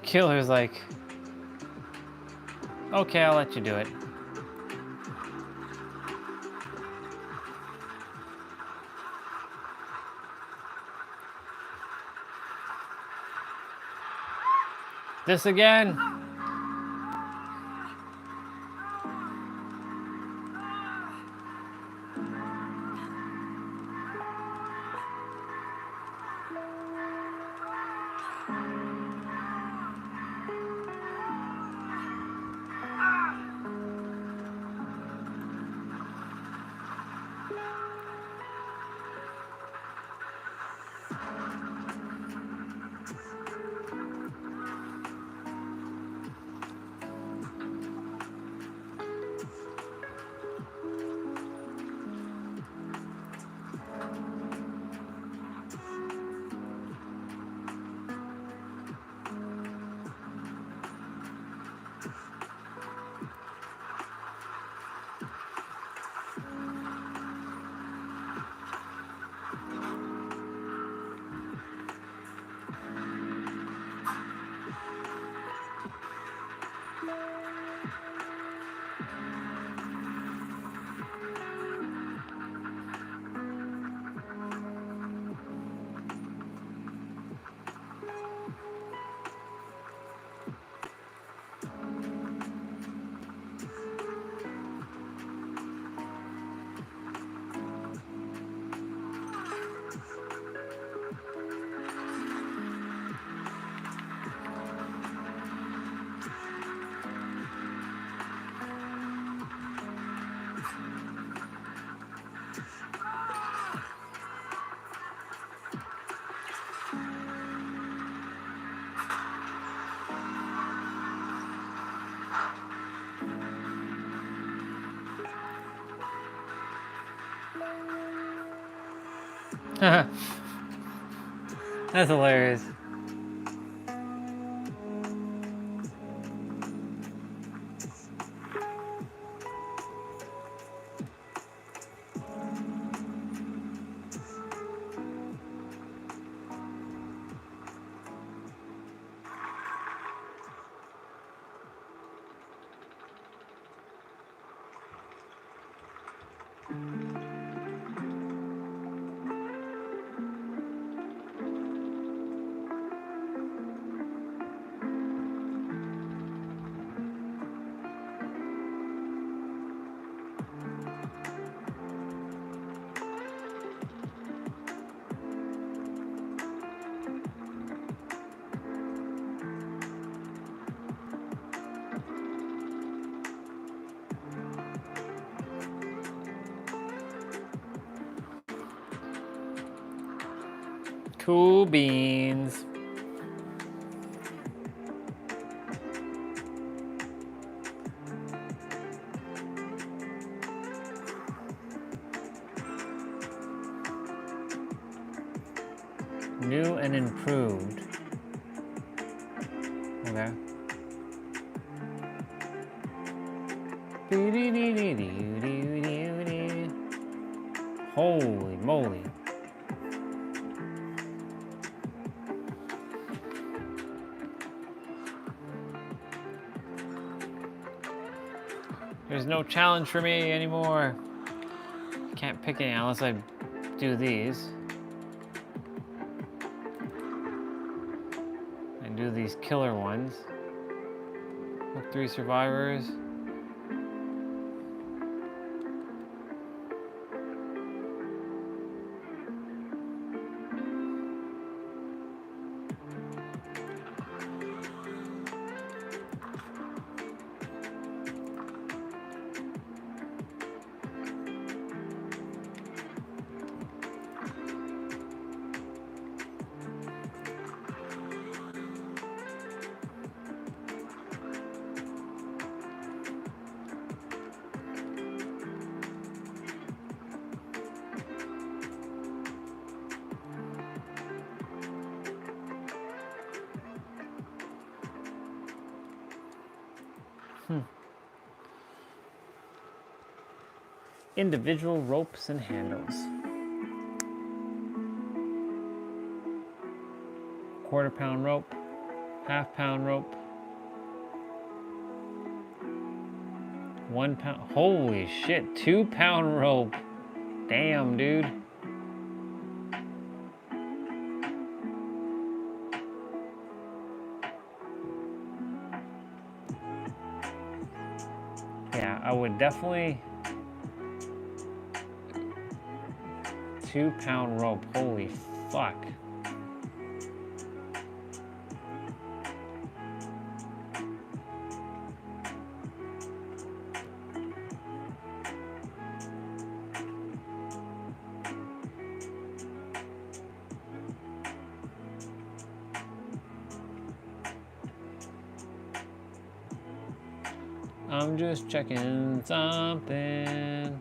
Killer's like, okay, I'll let you do it. This again? That's hilarious. Cool beans. New and improved. Okay. Holy moly. There's no challenge for me anymore. Can't pick any unless I do these. I do these killer ones. With 3 survivors. Individual ropes and handles. Quarter-pound rope, half-pound rope, 1 pound. Holy shit, 2-pound rope. Damn, dude. Yeah, I would definitely. 2-pound rope, holy fuck. I'm just checking something.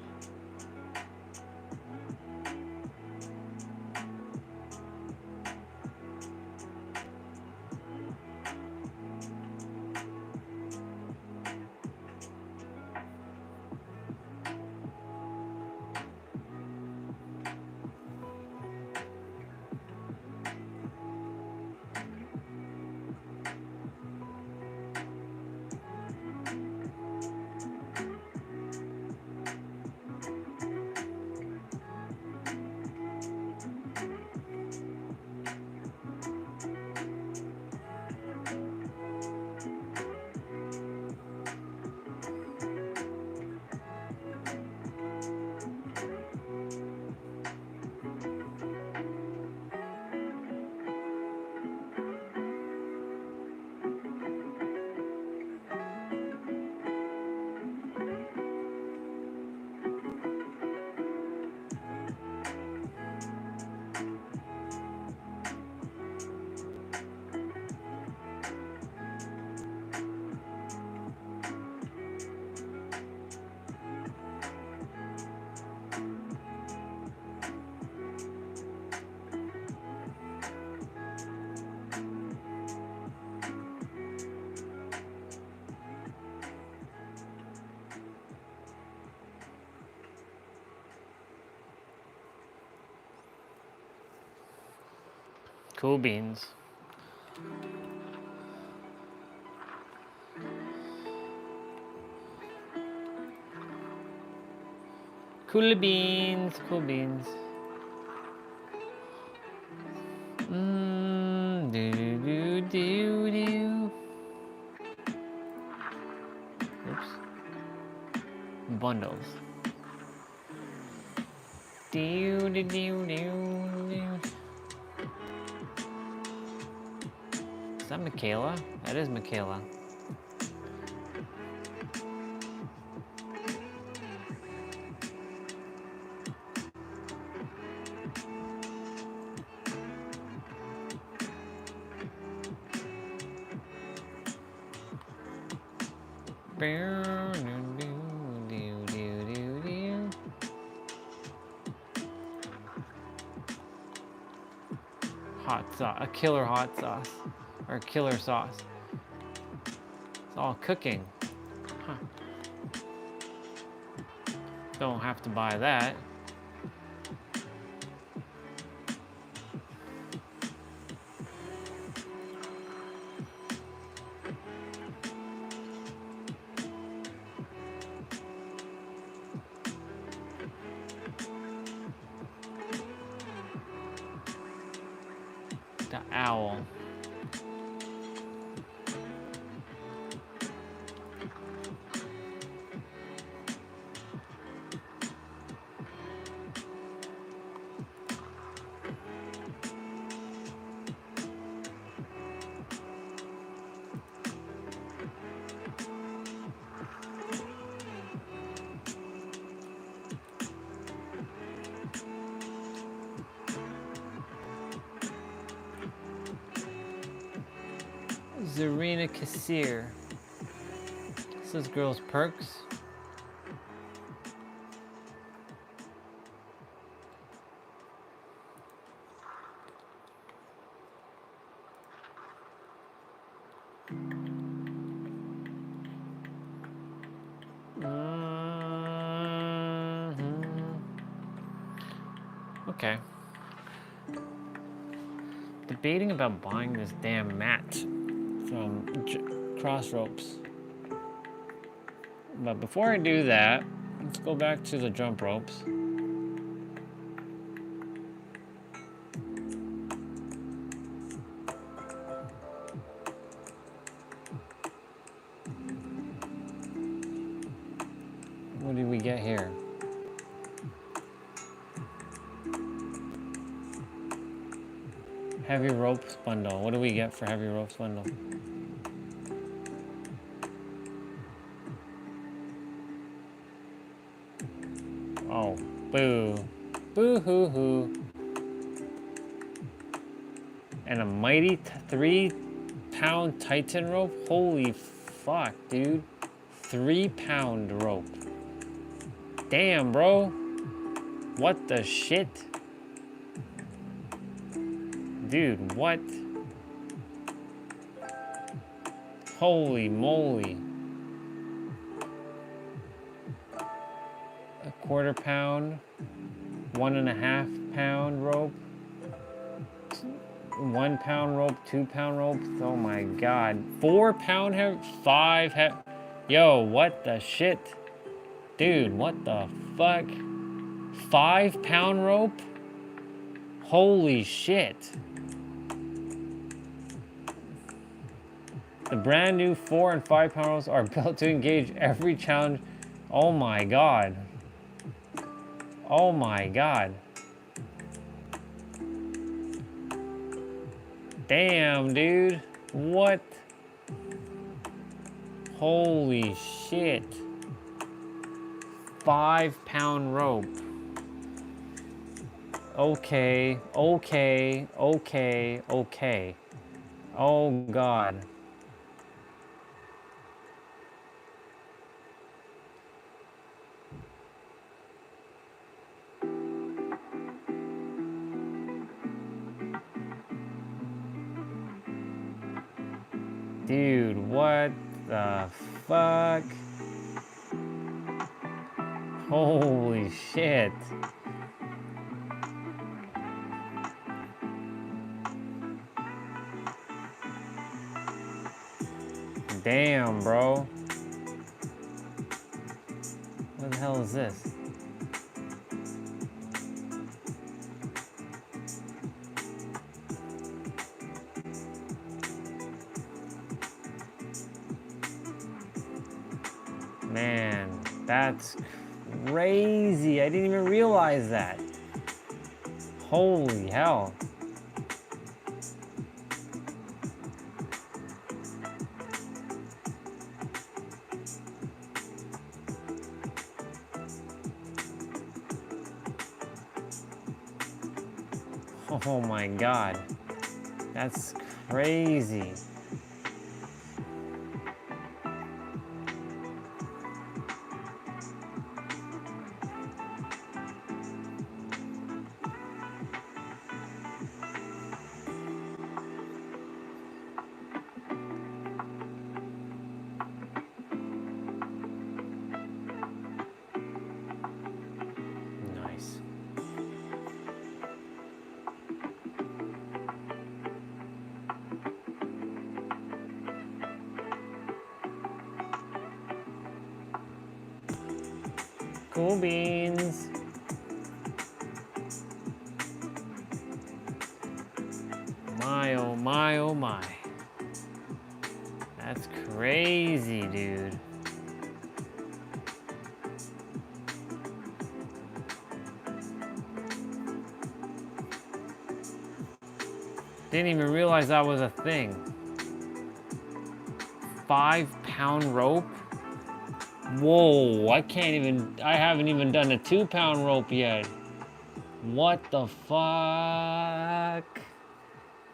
Cool beans. Cool beans, cool beans. Do do do do. Oops. Bundles. Do do do do do. Is that Michaela? That is Michaela. Hot sauce, a killer hot sauce, or a killer sauce. It's all cooking. Huh. Don't have to buy that. The owl. Zarina Kassir. This is Girls Perks. Okay. Debating about buying this damn mat from Crossropes. But before I do that, let's go back to the jump ropes. What did we get here? Heavy ropes bundle. What do we get for heavy ropes bundle? Oh, boo. Boo hoo hoo. And a mighty 3-pound Titan rope? Holy fuck, dude. 3-pound rope. Damn, bro. What the shit? Dude, what? Holy moly. A 1/4 pound, 1.5 pound rope, 1 pound rope, 2 pound rope. Oh my god. 4 pound heavy, 5 heavy. Yo, what the shit? Dude, what the fuck? 5 pound rope? Holy shit. The brand new 4 and 5 pound ropes are built to engage every challenge. Oh my god. Oh my god. Damn, dude. What? Holy shit. 5-pound rope. Okay, okay, okay, okay. Oh god. Dude, what the fuck? Holy shit. Damn, bro. What the hell is this? Man, that's crazy. I didn't even realize that. Holy hell. Oh my god. That's crazy. Cool beans. My, oh my, oh my. That's crazy, dude. Didn't even realize that was a thing. 5-pound rope? Whoa, I haven't even done a 2-pound rope yet. What the fuck?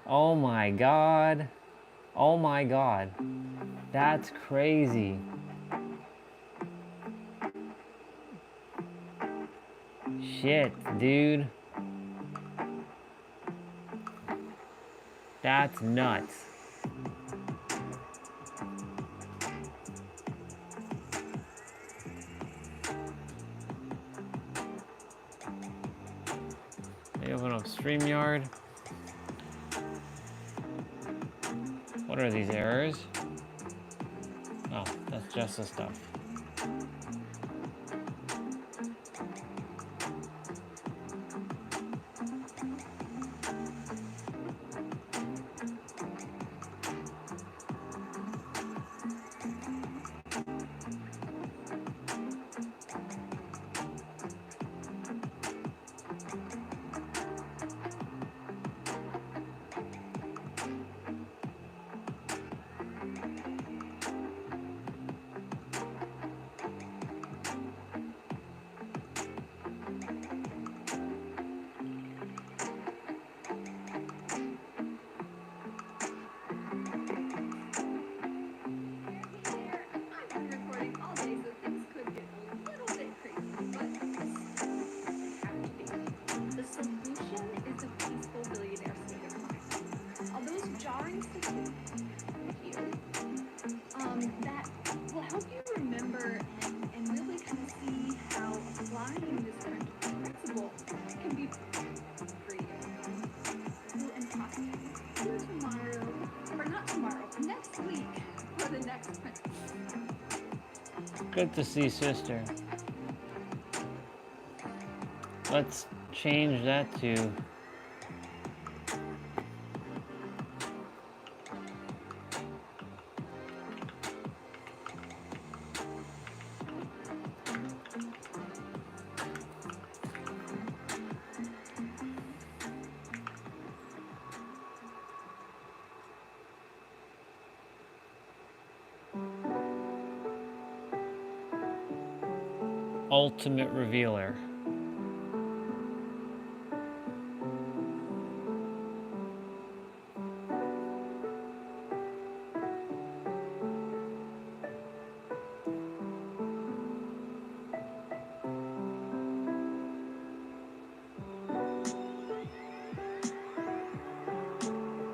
Oh my God. Oh my God. That's crazy. Shit, dude. That's nuts. They open up StreamYard. What are these errors? Oh, that's just the stuff. Good to see, sister. Let's change that to Ultimate Revealer.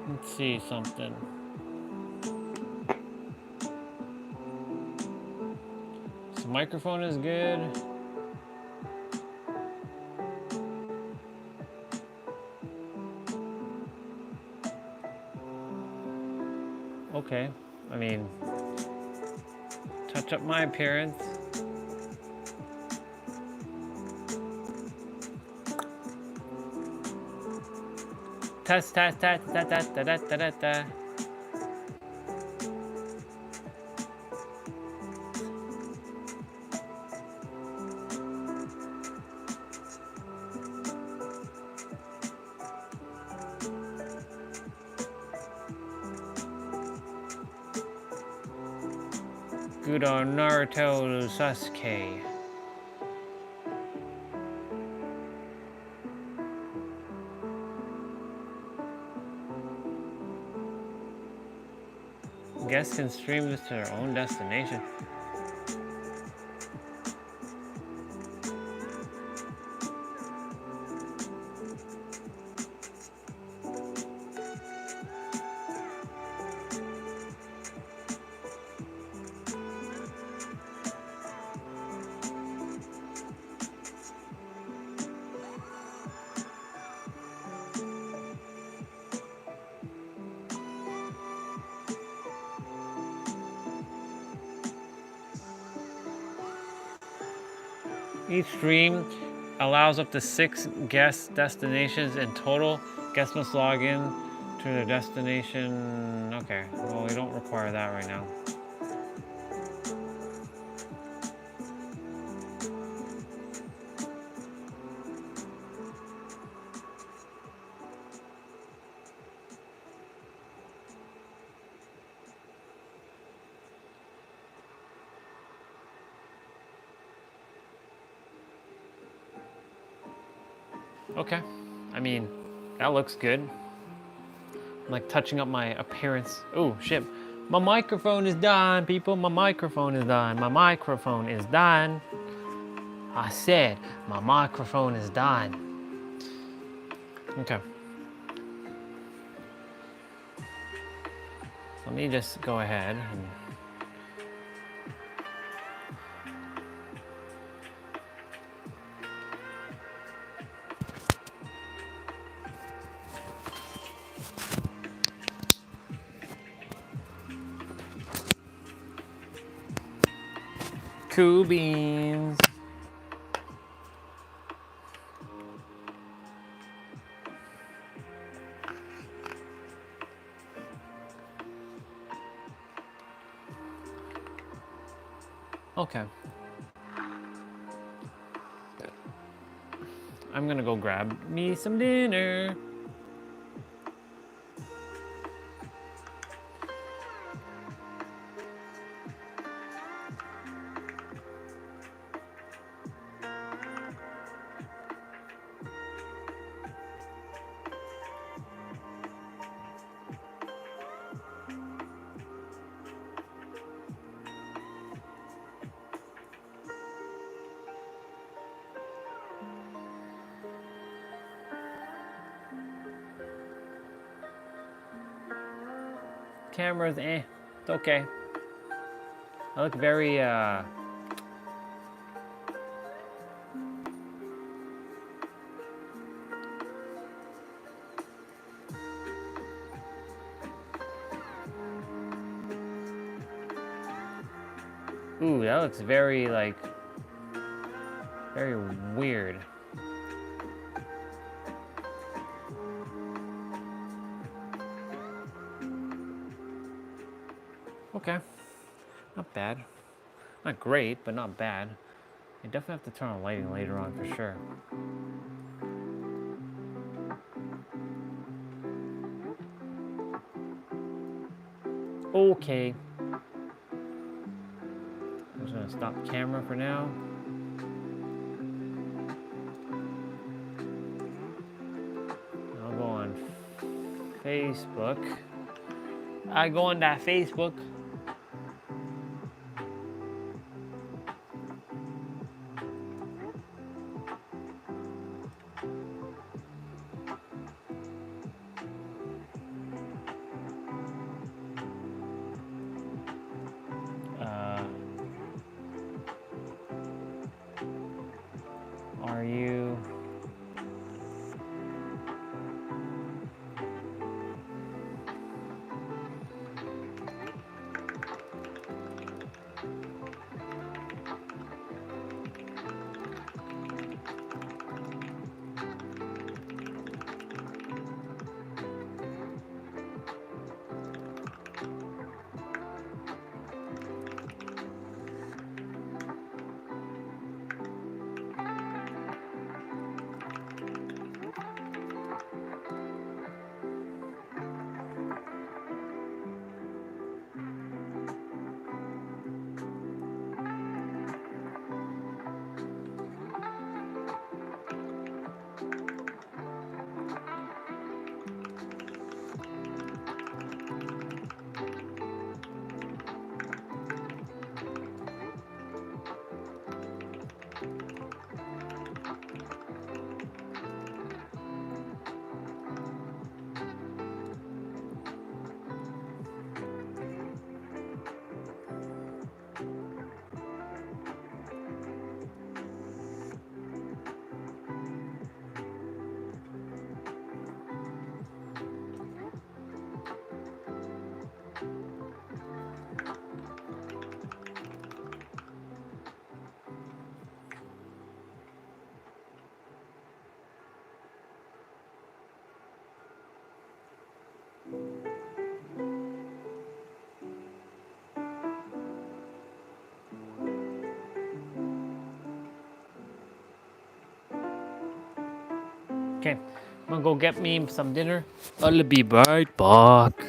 Let's see something. So microphone is good. Okay, I mean, touch up my appearance. Test, test, test, test, test, test, test, test. Good on Naruto Sasuke. Guests can stream this to their own destination. Each stream allows up to 6 guest destinations in total. Guests must log in to their destination. Okay, well, we don't require that right now. Okay, I mean, that looks good. I'm like touching up my appearance. Oh shit, my microphone is done, people. My microphone is done. My microphone is done. I said, my microphone is done. Okay. Let me just go ahead and cool beans. Okay. I'm gonna go grab me some dinner. Cameras, it's okay. I look very, ooh, that looks very, like, very weird. Okay, not bad. Not great, but not bad. I definitely have to turn on lighting later on for sure. Okay. I'm just gonna stop camera for now. I'll go on Facebook. I go on that Facebook. Are you? Okay, I'm gonna go get me some dinner. I'll be right back.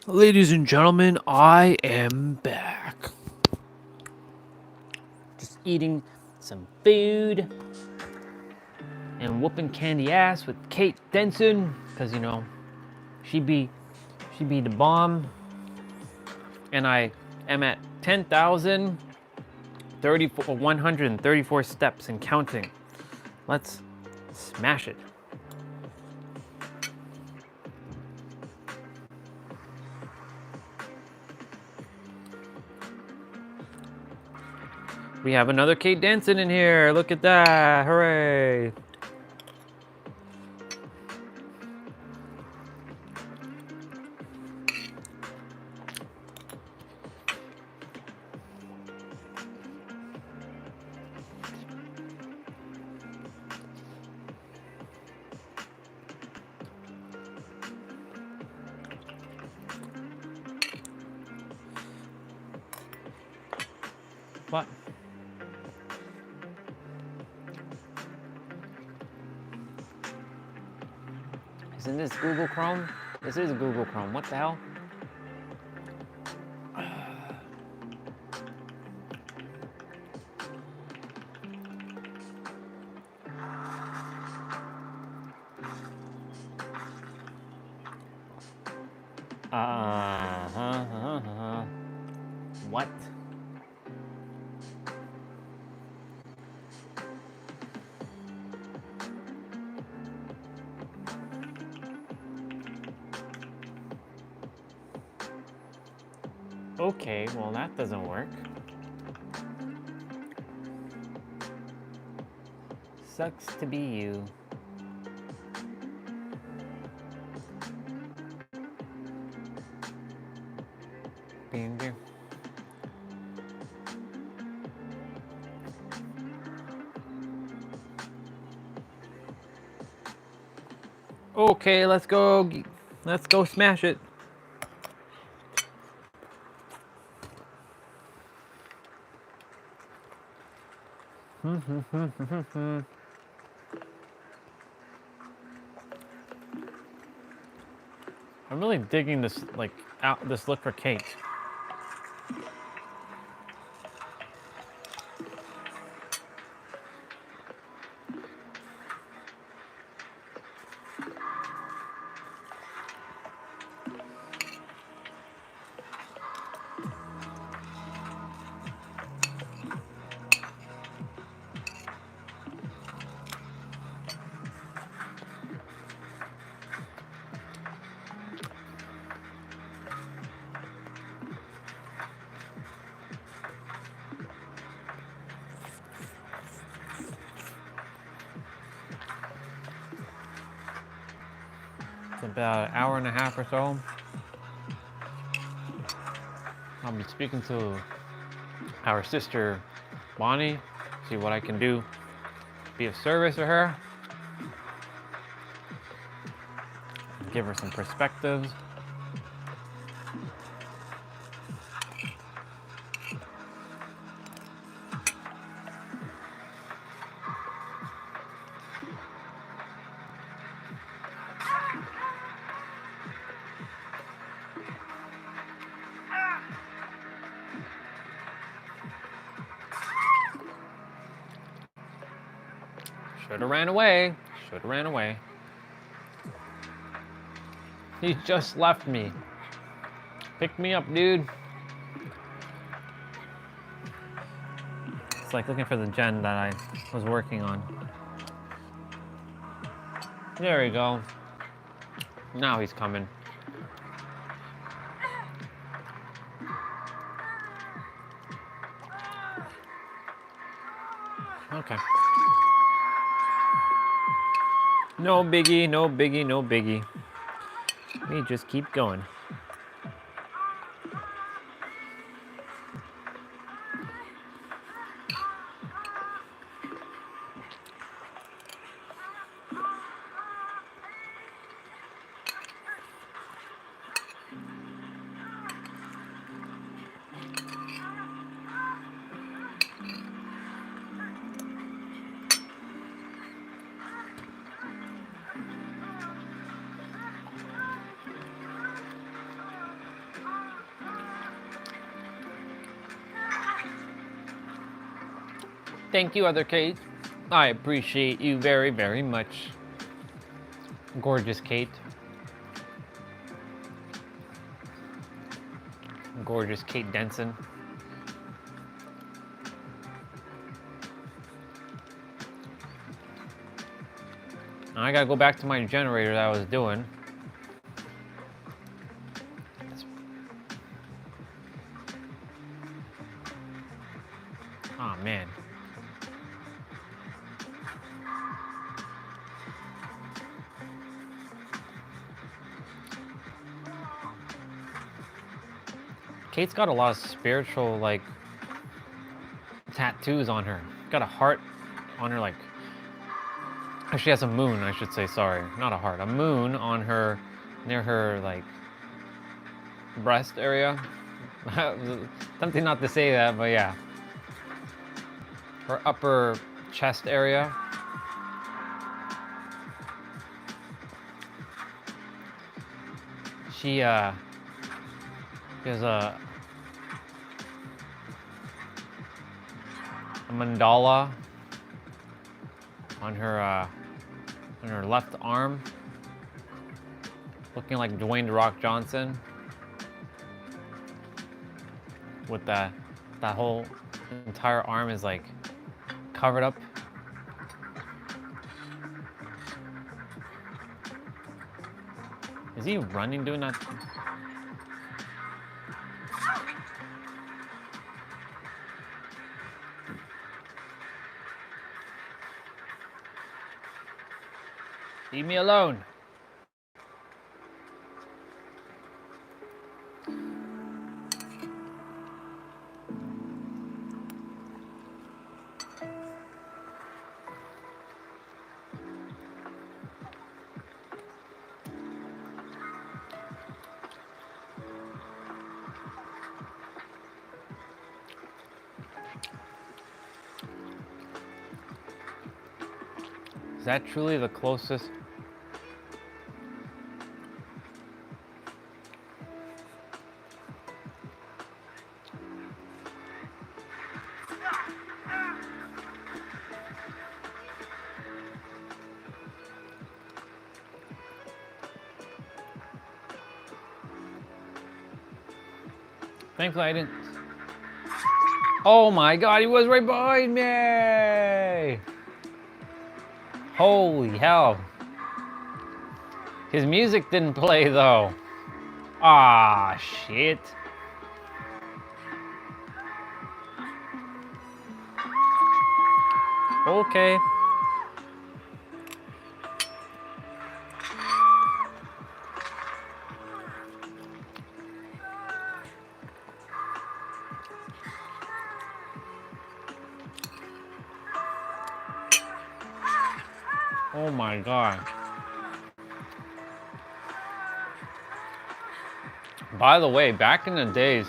Ladies and gentlemen, I am back. Just eating some food and whooping candy ass with Kate Denson, because you know, she be the bomb. And I am at 134 steps and counting. Let's smash it. We have another Kate Danson in here. Look at that. Hooray. What? Isn't this Google Chrome? This is Google Chrome. What the hell? What? Okay, well that doesn't work. Sucks to be you. Being Okay, let's go. Let's go smash it. I'm really digging this, like, this look for Kate. It's about an hour and a half or so. I'll be speaking to our sister, Bonnie, see what I can do, be of service to her, give her some perspectives. Should've ran away. Should've ran away. He just left me. Pick me up, dude. It's like looking for the gen that I was working on. There we go. Now he's coming. Okay. No biggie, no biggie, no biggie. We just keep going. Thank you, other Kate. I appreciate you very, very much. Gorgeous Kate. Gorgeous Kate Denson. Now I gotta go back to my generator that I was doing. Oh man. Kate's got a lot of spiritual, like, tattoos on her. Got a heart on her, like, she has a moon, I should say, sorry. Not a heart, a moon on her, near her, like, breast area. Something not to say that, but yeah. Her upper chest area. She has a mandala on her left arm, looking like Dwayne "The Rock" Johnson, with that whole entire arm is like covered up. Is he running doing that? Leave me alone. Is that truly the closest? Thankfully I didn't. Oh my God, he was right behind me! Holy hell. His music didn't play though. Ah, shit. Okay. Oh my God. By the way, back in the days,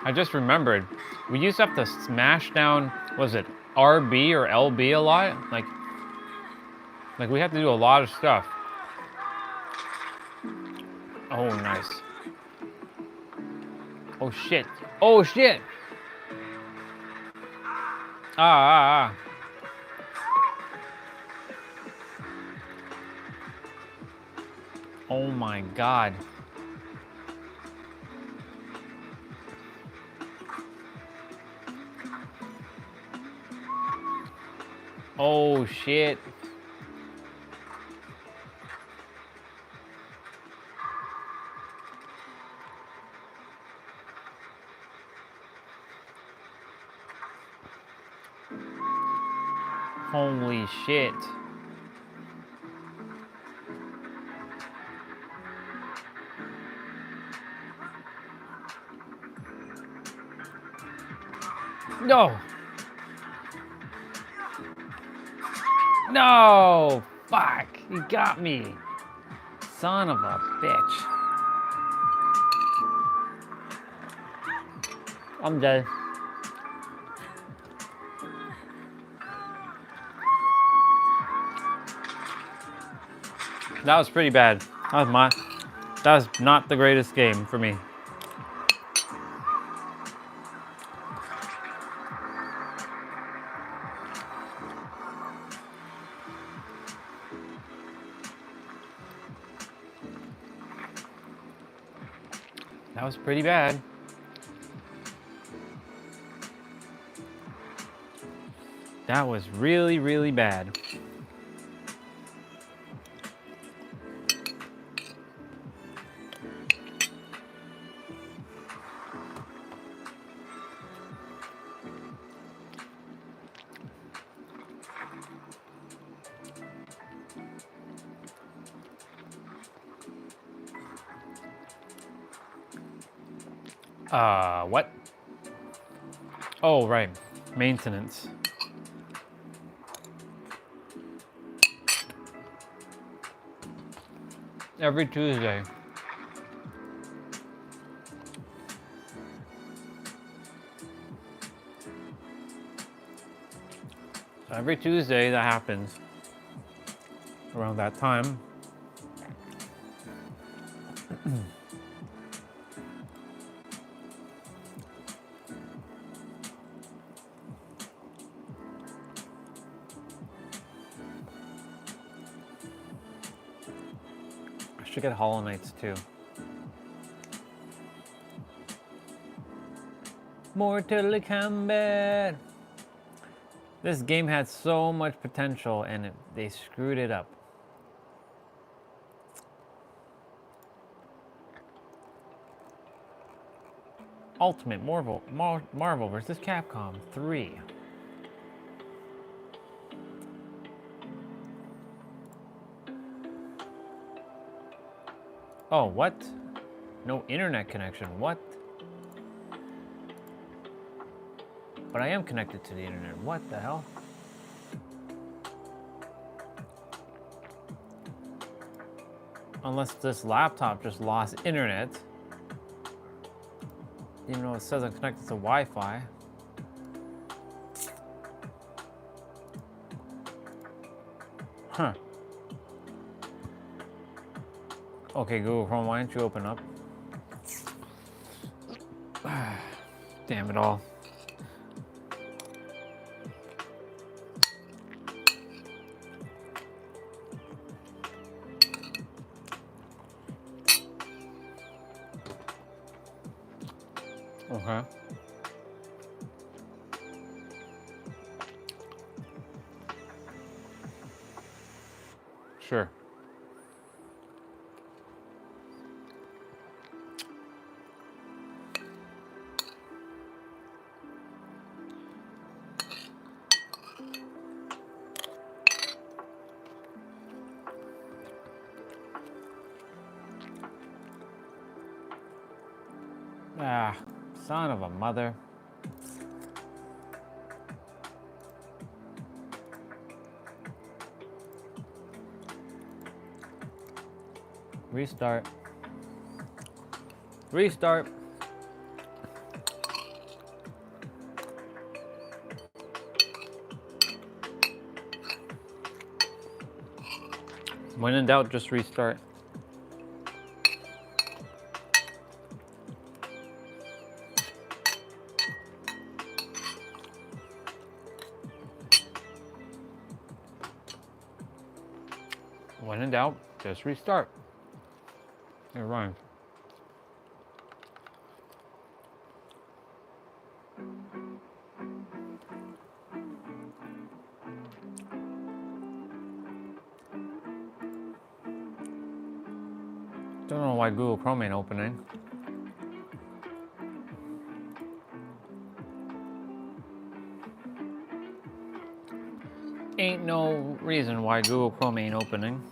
I just remembered, we used to have to smash down, was it RB or LB a lot? Like we had to do a lot of stuff. Oh, nice. Oh shit. Oh shit. Ah. Oh my God. Oh shit. Holy shit. No. No. Fuck. He got me. Son of a bitch. I'm dead. That was pretty bad. That was not the greatest game for me. That was pretty bad. That was really, really bad. What? Oh, right. Maintenance. Every Tuesday. So every Tuesday that happens around that time. I should get Hollow Knights too. Mortal Kombat. This game had so much potential and they screwed it up. Ultimate Marvel vs. Capcom 3. Oh, what? No internet connection. What? But I am connected to the internet. What the hell? Unless this laptop just lost internet. Even though it says I'm connected to Wi-Fi. Huh. Okay, Google Chrome, why don't you open up? Damn it all. Okay. Sure. Ah, son of a mother. Restart. Restart. When in doubt, just restart. When in doubt, just restart. You're right. Don't know why Google Chrome ain't opening. Ain't no reason why Google Chrome ain't opening.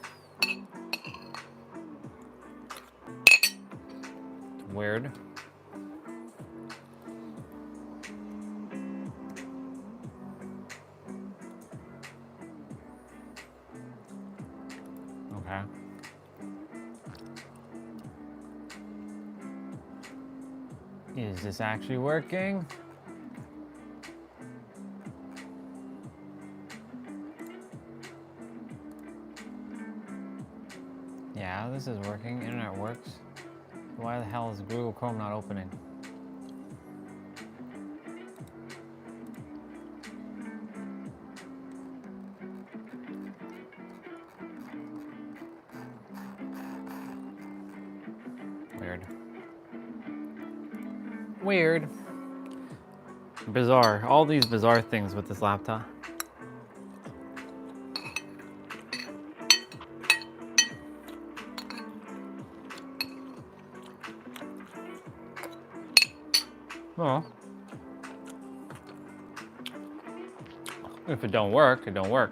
Weird. Okay. Is this actually working? Yeah, this is working. Internet works. Why the hell is Google Chrome not opening? Weird. Weird. Bizarre. All these bizarre things with this laptop. Well, if it don't work, it don't work.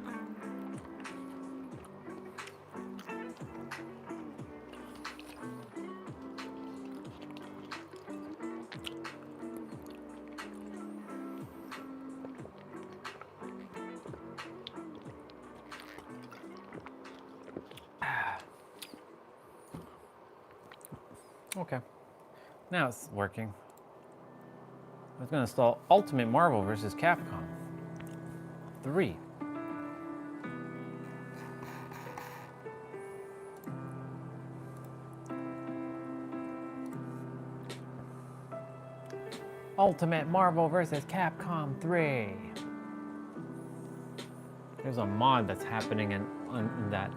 Okay, now it's working. I was gonna install Ultimate Marvel vs. Capcom 3. Ultimate Marvel vs. Capcom 3. There's a mod that's happening in that.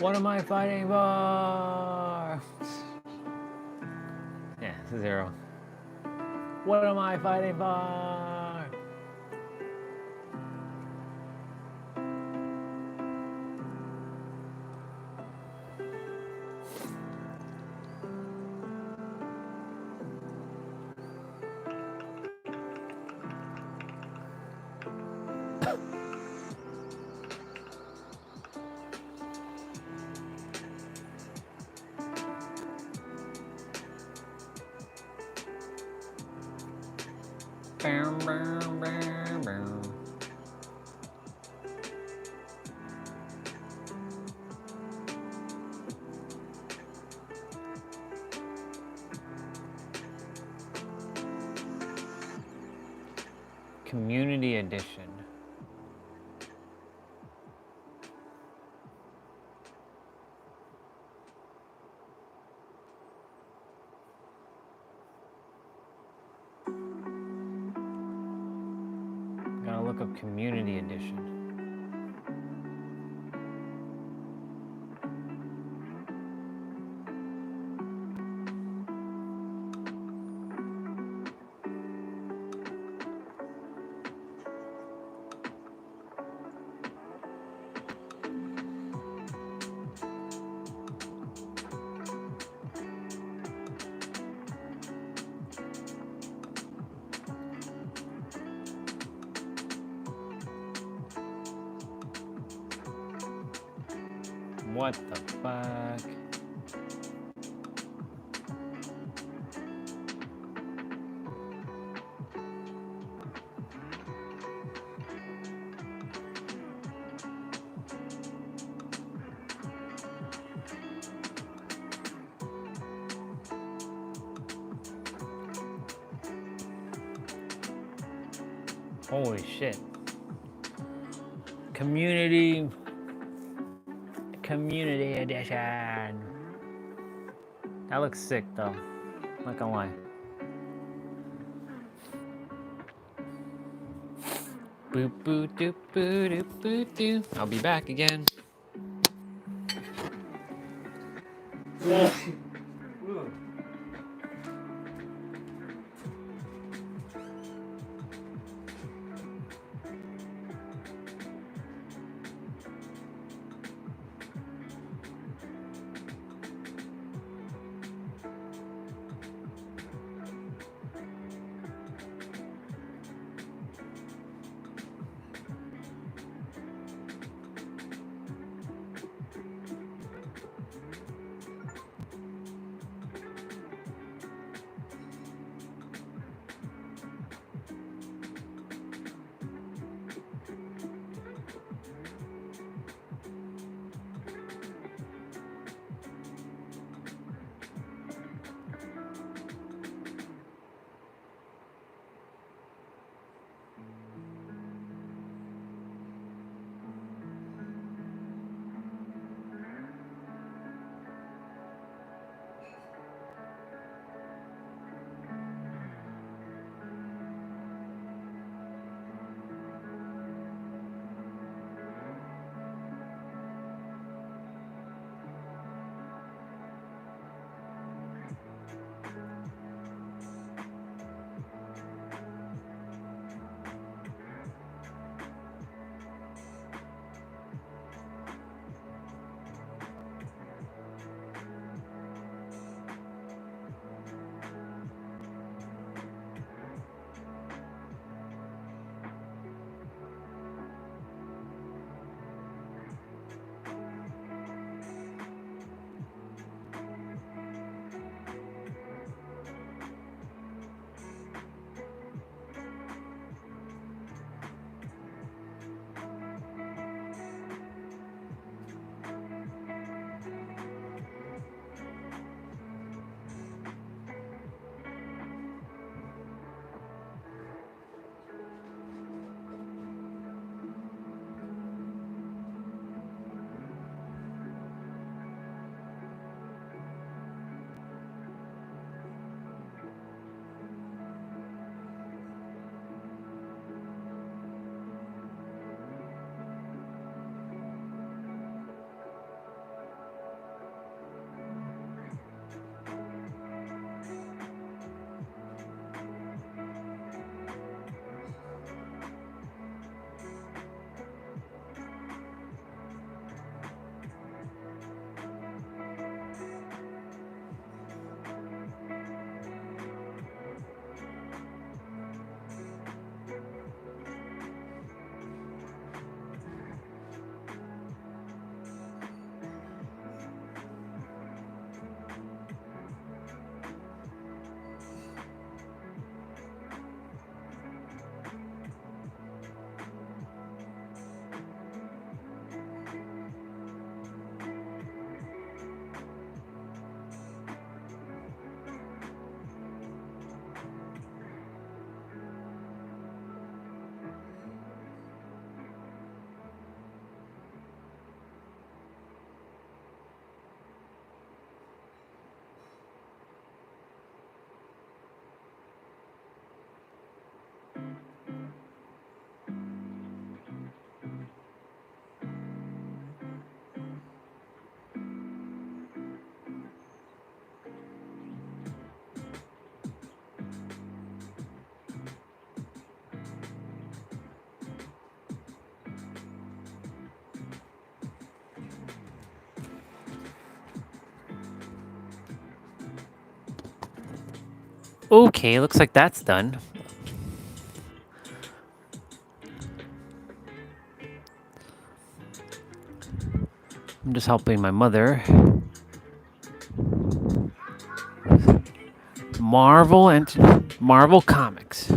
What am I fighting for? Yeah, 0. What am I fighting for? Bam, bam, bam, bam. Community Edition. Gotta look up Community Edition. What the fuck? Holy shit. Community Edition. That looks sick though. Not gonna lie. Boop boop doop boop doop boop doop. I'll be back again. Okay, looks like that's done. I'm just helping my mother. Marvel Comics.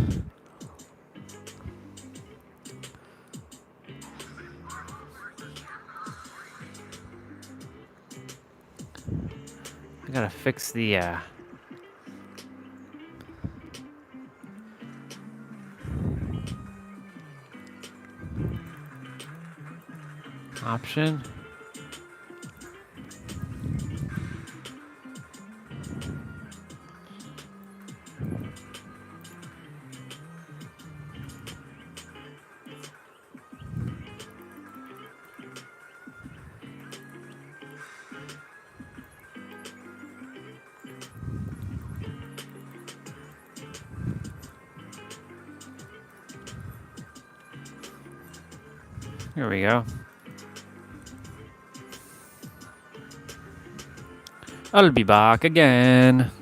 I gotta fix the option. Here we go. I'll be back again.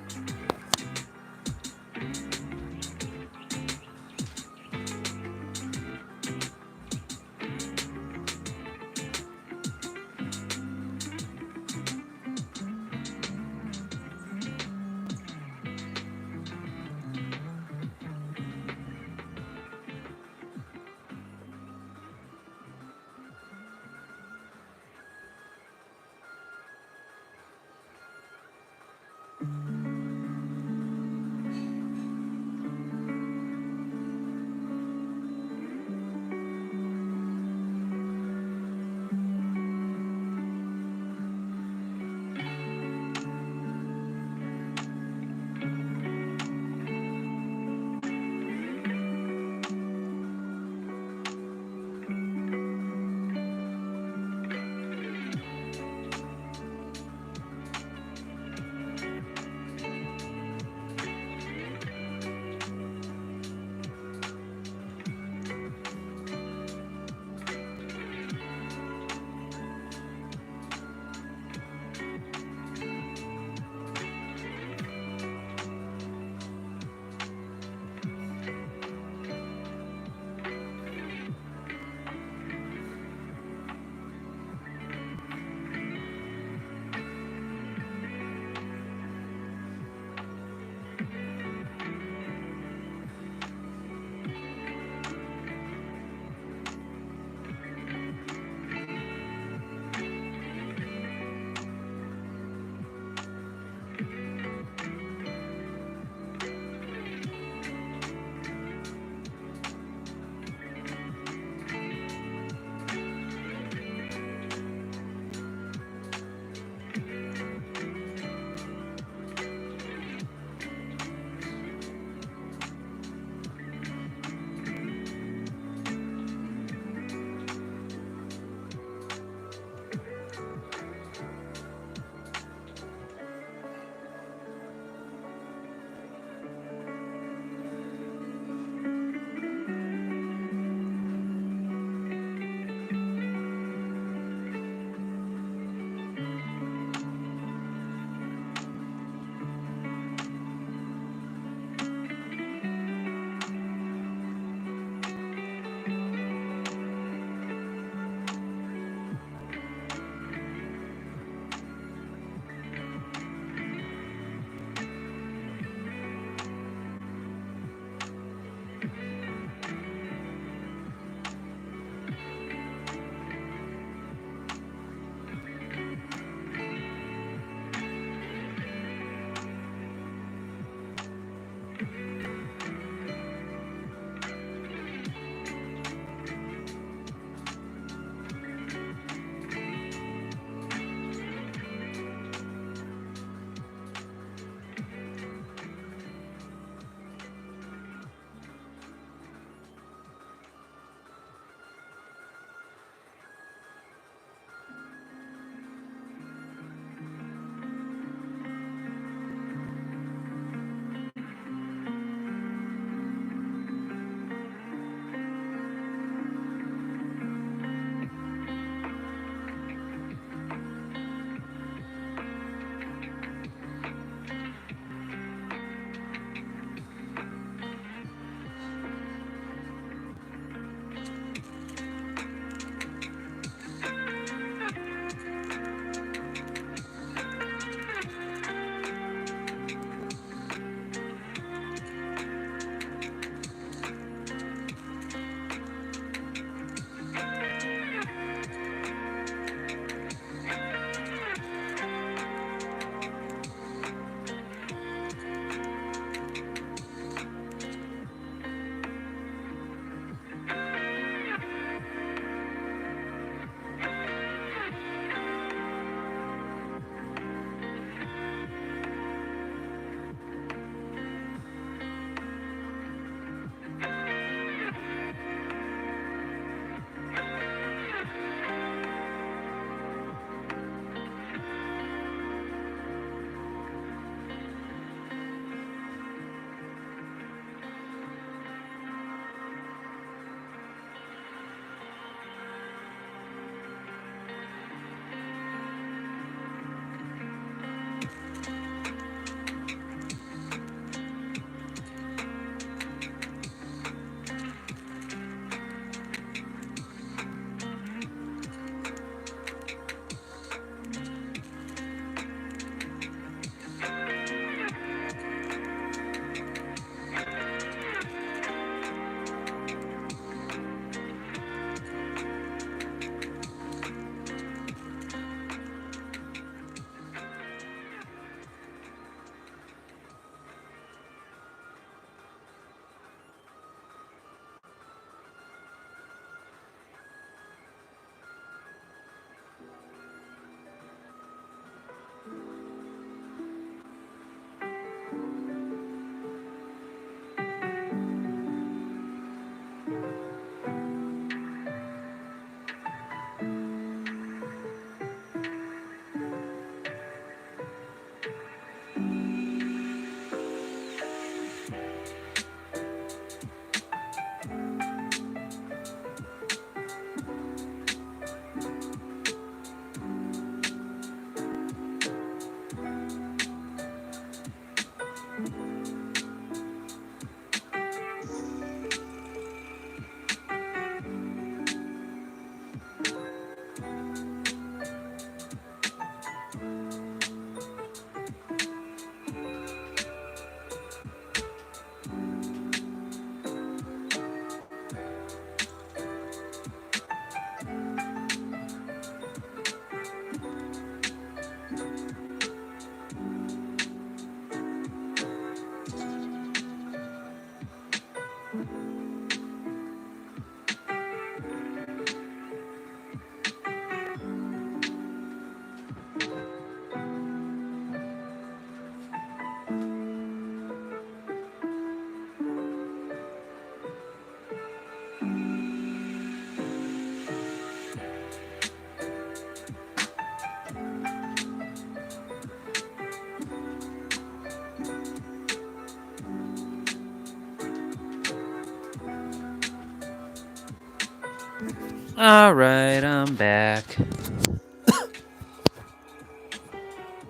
All right, I'm back.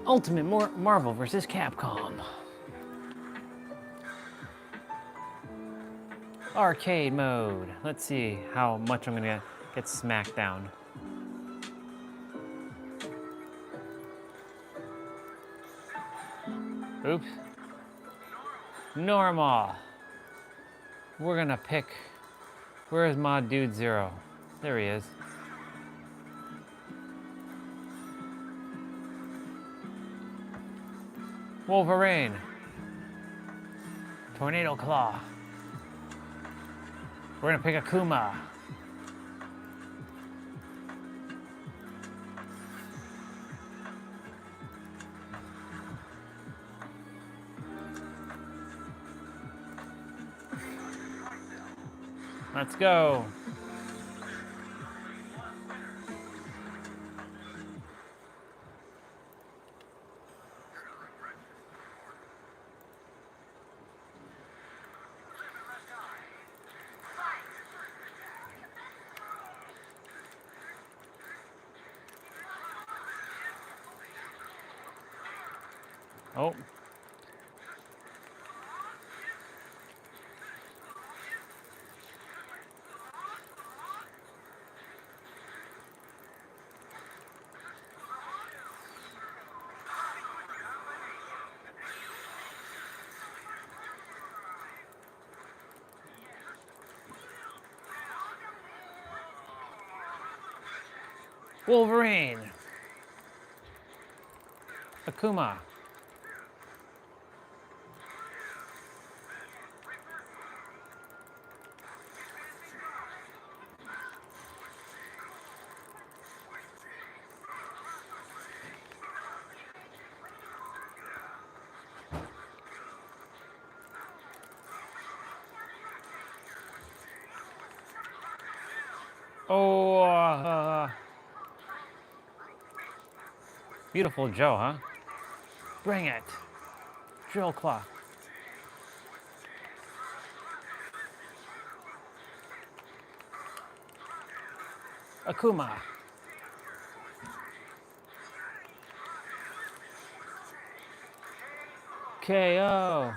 Ultimate Marvel vs. Capcom. Arcade mode. Let's see how much I'm gonna get smacked down. Oops. Normal. We're gonna pick. Where is my dude Zero? There he is. Wolverine. Tornado Claw. We're gonna pick Akuma. Let's go. Oh. Wolverine. Akuma. Oh, beautiful Joe, huh? Bring it. Drill Claw. Akuma. KO.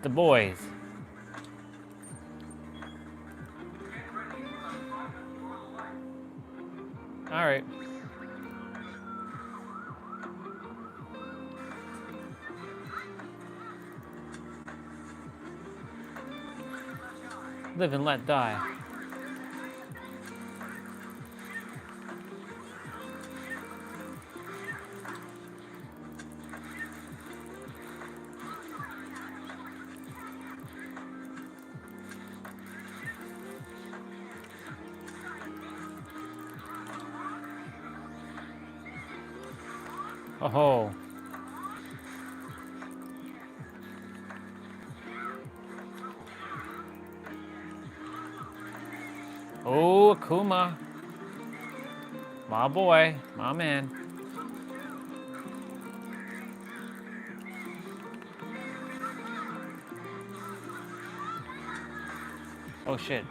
The boys. All right. Live and let die. Oh. Oh, Akuma. My boy, my man. Oh shit.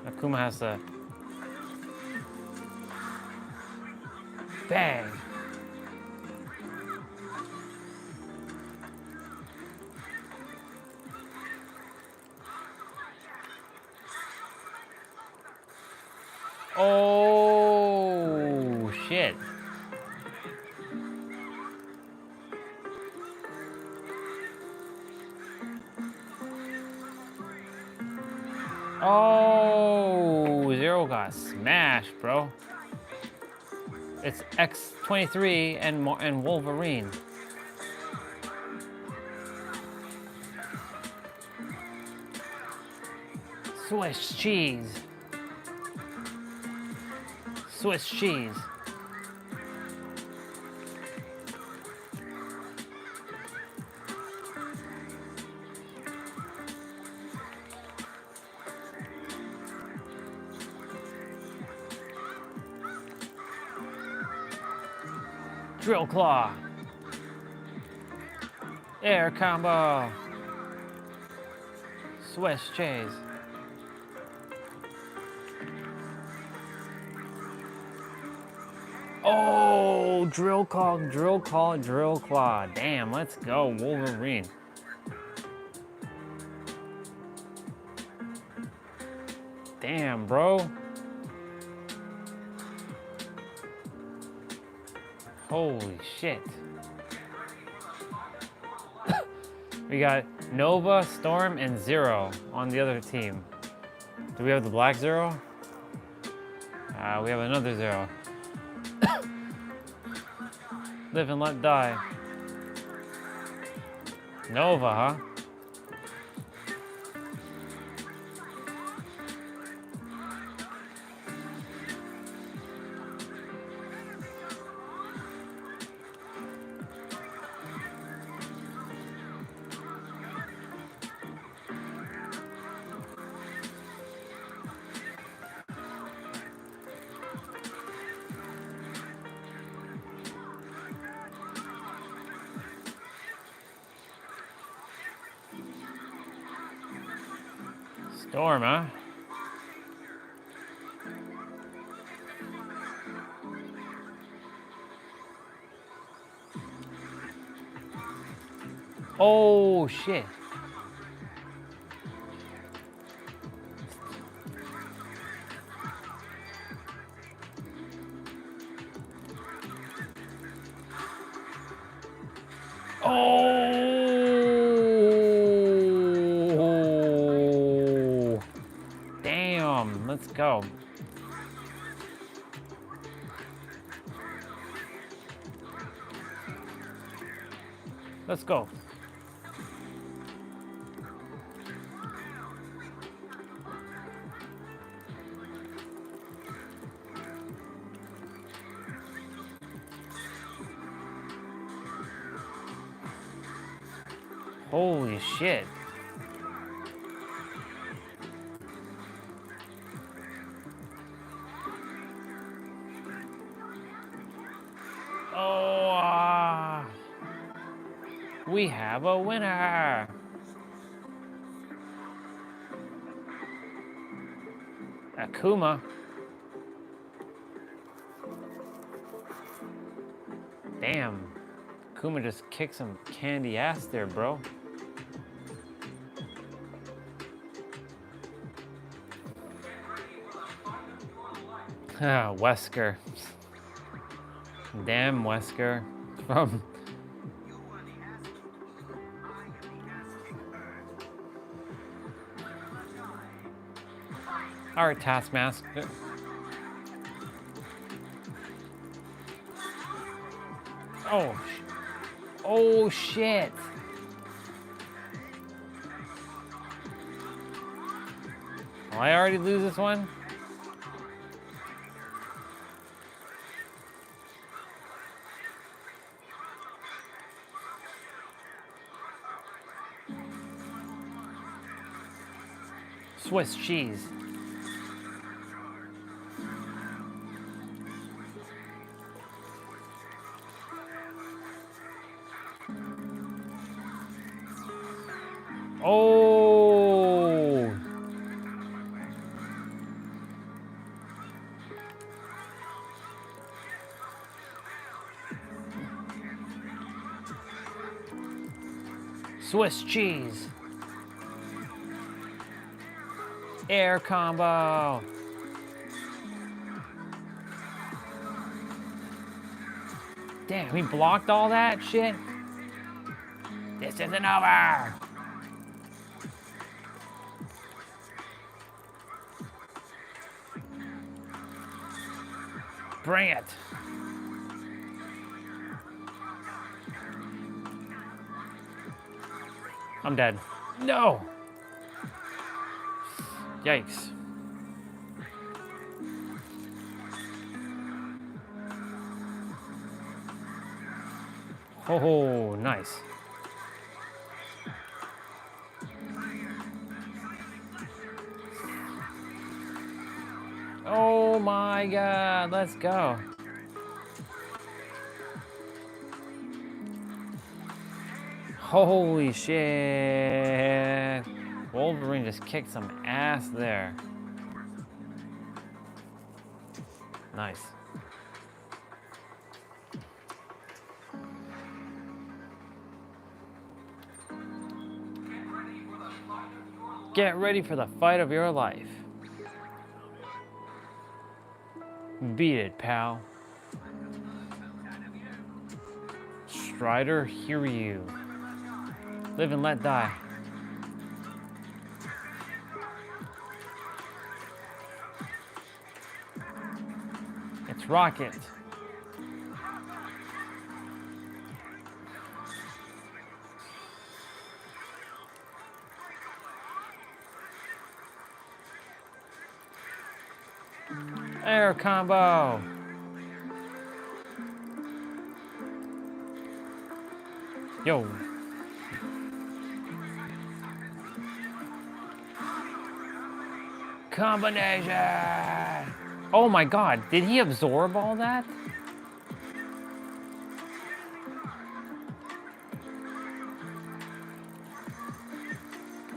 Akuma has to bang. Oh, shit. Oh, Zero got smashed, bro. It's X23 and Wolverine. Swiss cheese. Swiss cheese. Drill claw. Air combo. Swiss cheese. Oh, drill claw, drill claw, drill claw. Damn, let's go, Wolverine. Damn, bro. Holy shit. We got Nova, Storm, and Zero on the other team. Do we have the black Zero? We have another Zero. Live and let die. Nova, huh? Storm, huh? Oh, shit. Oh, damn, let's go. Let's go. Holy shit. Oh, we have a winner. Akuma. Damn. Akuma just kicked some candy ass there, bro. Ah, Wesker. Damn Wesker. From our Taskmaster. Oh shit. Will I already lose this one? Swiss cheese. Oh. Swiss cheese. Air combo. Damn, he blocked all that shit? This isn't over! Bring it! I'm dead. No! Yikes. Oh, nice. Oh my god, let's go. Holy shit. Wolverine just kicked some ass there. Nice. Get ready for the fight of your life. Beat it, pal. Strider, hear you. Live and let die. It's Rocket. Air combo. Yo. Combination. Oh my god, did he absorb all that?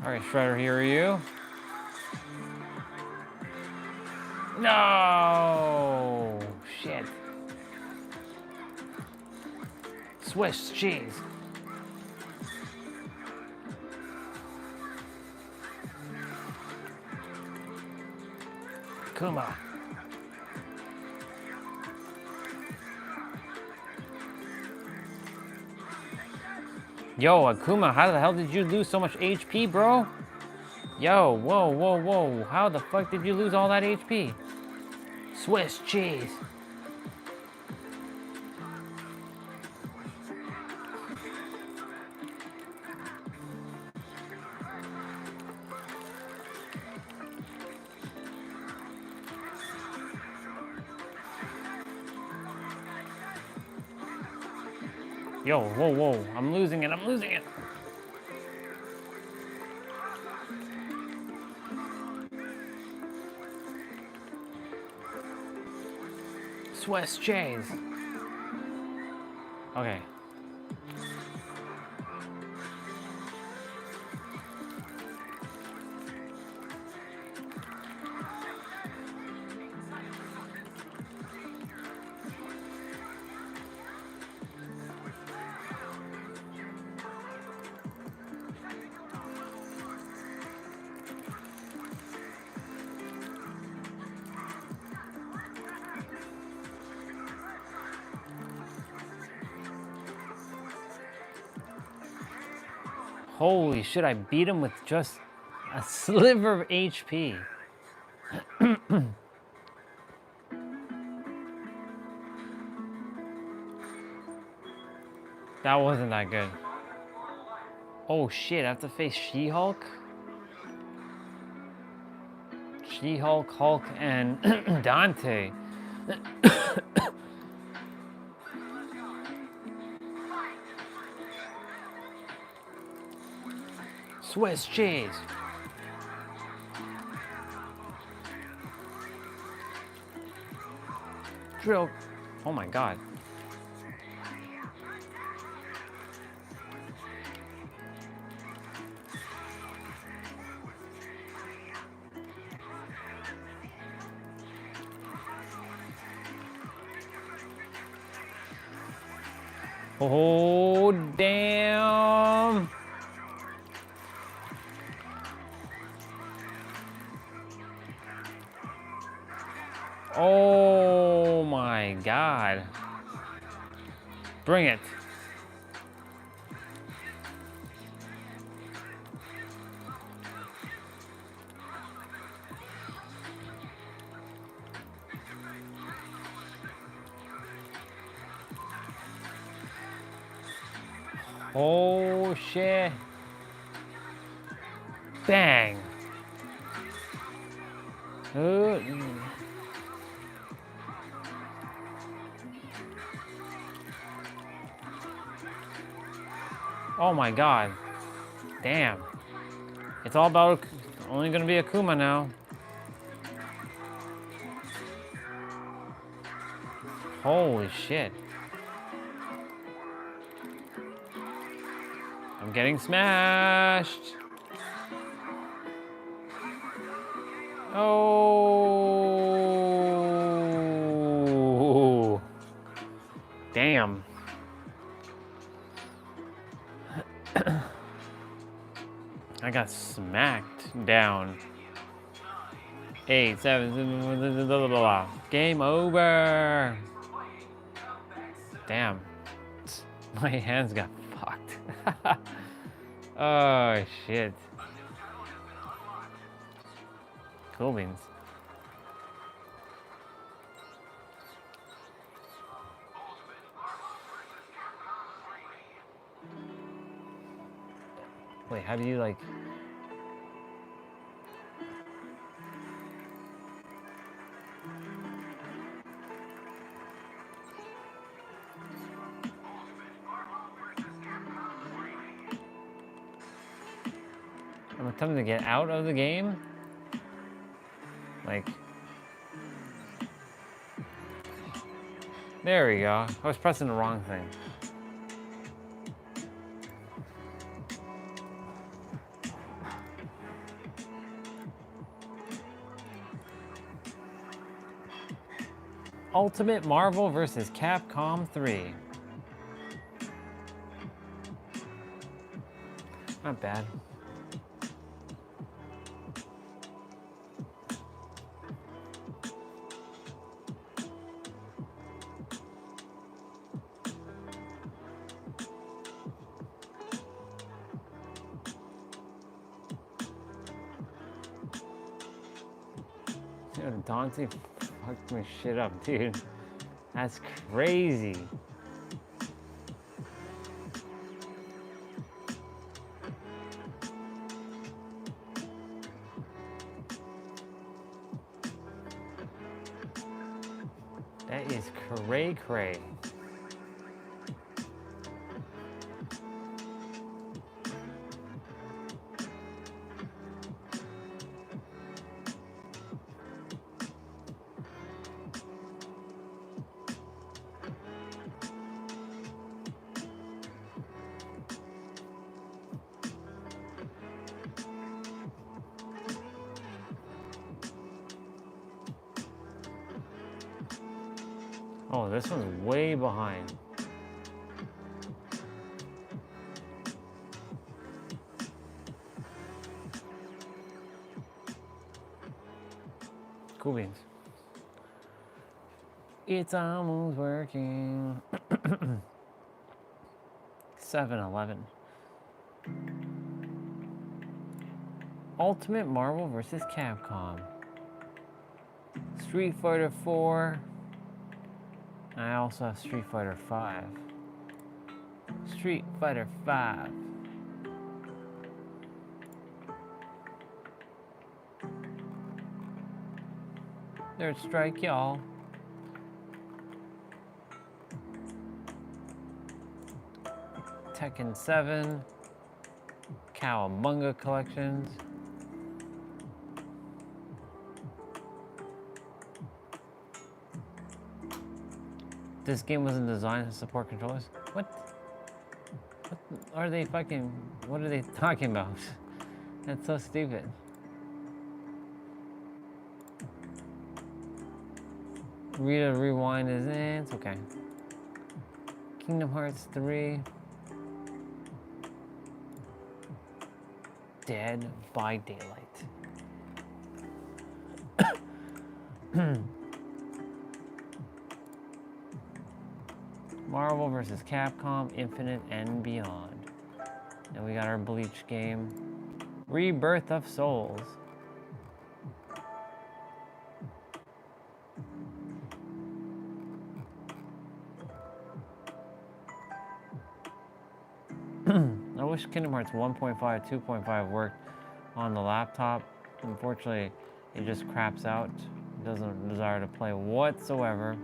Alright, Shredder, here are you. No! Shit. Swiss cheese. Kuma. Yo, Akuma, how the hell did you lose so much HP, bro? Yo, whoa, whoa, whoa. How the fuck did you lose all that HP? Swiss cheese. Yo, whoa, whoa. I'm losing it. I'm losing it. Swiss cheese. Okay. Holy shit, I beat him with just a sliver of HP. That wasn't that good. Oh shit, I have to face She-Hulk? She-Hulk, Hulk, and Dante. Swiss cheese. Drill. Oh my god. Oh, damn. Oh my god. Bring it. Oh shit. Bang. Oh my god. Damn. It's all about only gonna be Akuma now. Holy shit. I'm getting smashed. Oh. Damn. I got smacked down. 8, 7, blah, blah, blah. Game over. Damn. My hands got fucked. Oh, shit. Cool beans. Wait, how do you like... I'm attempting to get out of the game? Like... There we go. I was pressing the wrong thing. Ultimate Marvel vs. Capcom 3. Not bad. Dude, Dante fucked my shit up, dude. That's crazy. That is cray-cray. Oh, this one's way behind. Cool beans. It's almost working. 7-Eleven. Ultimate Marvel vs. Capcom. Street Fighter 4. I also have Street Fighter 5. Street Fighter 5. Third strike, y'all. Tekken 7. Cowabunga collections. This game wasn't designed to support controllers? What are they fucking... What are they talking about? That's so stupid. Rita Rewind is in. It's okay. Kingdom Hearts 3. Dead by Daylight. Marvel vs. Capcom, Infinite and Beyond. And we got our Bleach game, Rebirth of Souls. I wish Kingdom Hearts 1.5, 2.5 worked on the laptop. Unfortunately, it just craps out. It doesn't desire to play whatsoever.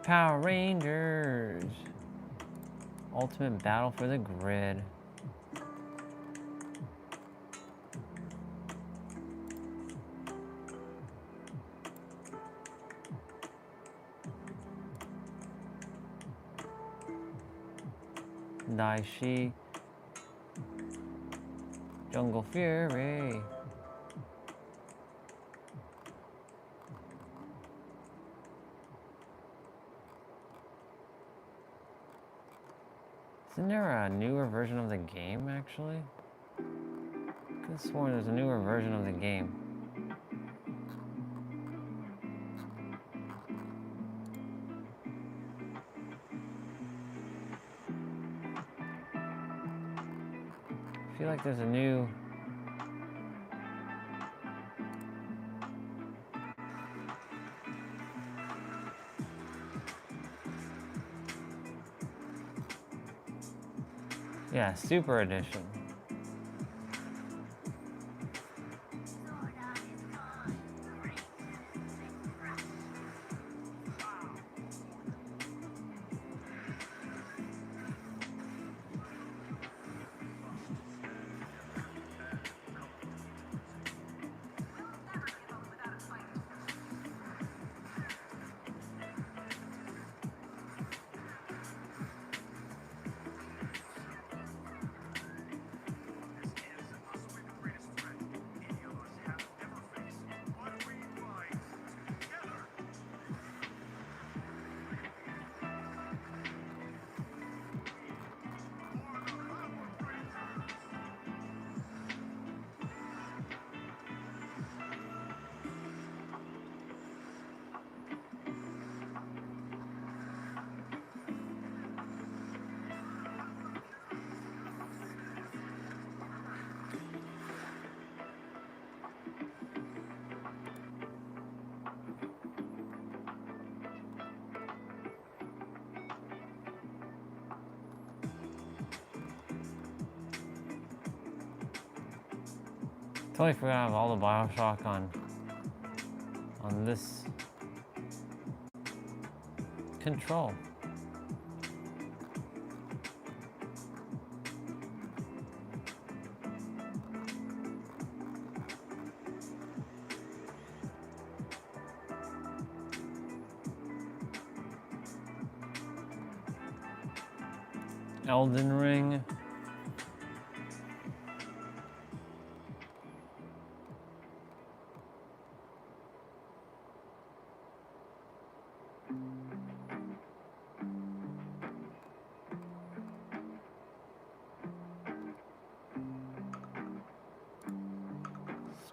Power Rangers. Ultimate Battle for the Grid. Daishi. Jungle Fury. Isn't there a newer version of the game, actually? I could have sworn there's a newer version of the game. I feel like there's a new... Yeah, Super Edition. Totally forgot I have all the Bioshock on this control. Elden Ring.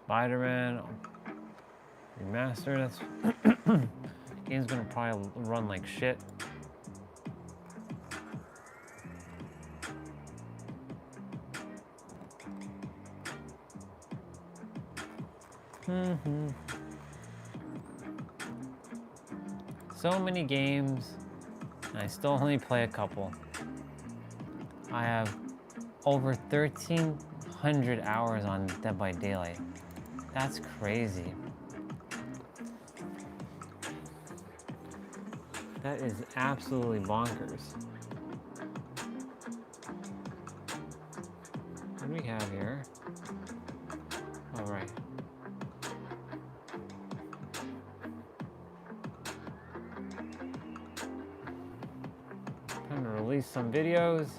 Spider-Man Remastered. That's game's gonna probably run like shit. So many games, and I still only play a couple. I have over 1,300 hours on Dead by Daylight. That's crazy. That is absolutely bonkers. What do we have here? All right. Time to release some videos.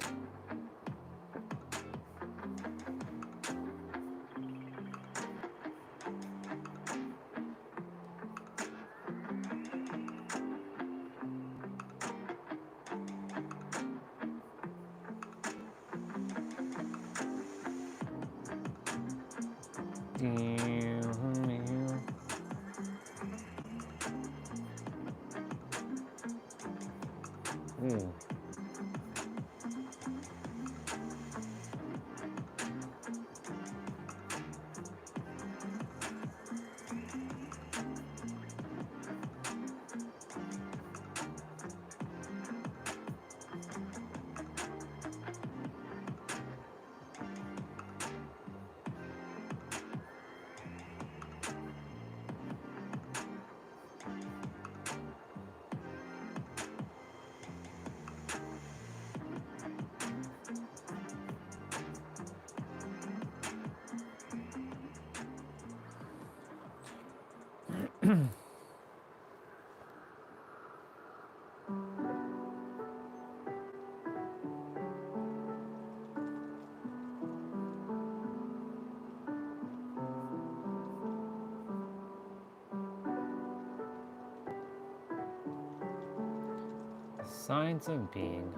Science of being.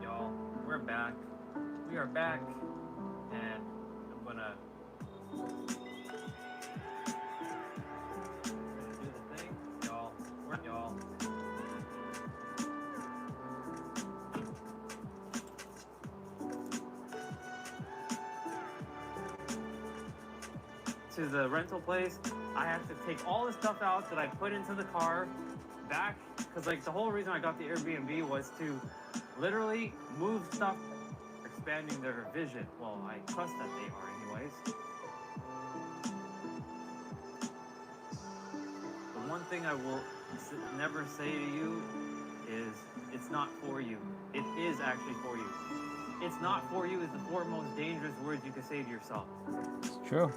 Y'all, we're back. We are back, and I'm gonna do the thing. Y'all, y'all. To the rental place, I have to take all the stuff out that I put into the car back, because like the whole reason I got the Airbnb was to literally move stuff, expanding their vision. Well, I trust that they are anyways. The one thing I will never say to you is it's not for you. It is actually for you. It's not for you is the four most dangerous words you can say to yourself. It's true.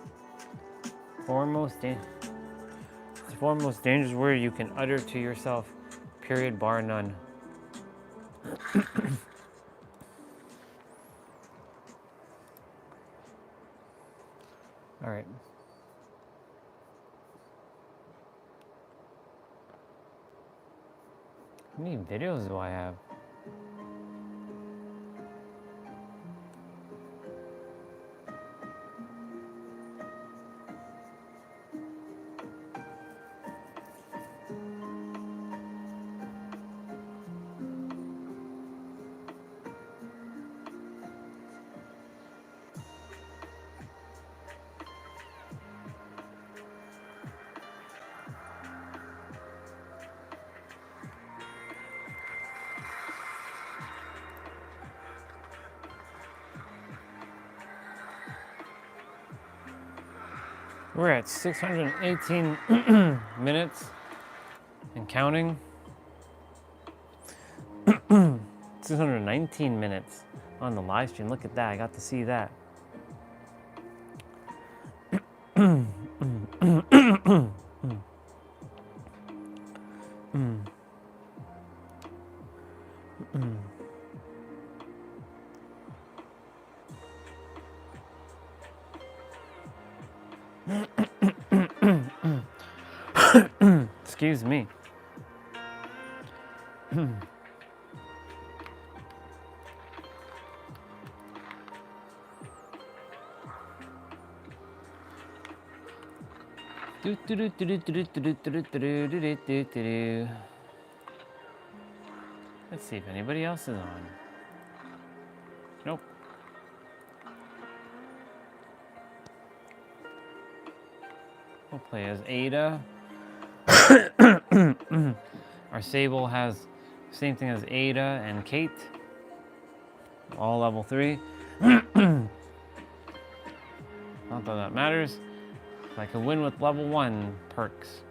The four most dangerous word you can utter to yourself, period, bar none. All right. How many videos do I have? We're at 618 minutes and counting. 619 minutes on the live stream. Look at that. I got to see that. Excuse me. Let's see if anybody else is on. Nope. We'll play as Ada. Our Sable has the same thing as Ada and Kate. All level 3. Not that that matters. I can win with level 1 perks.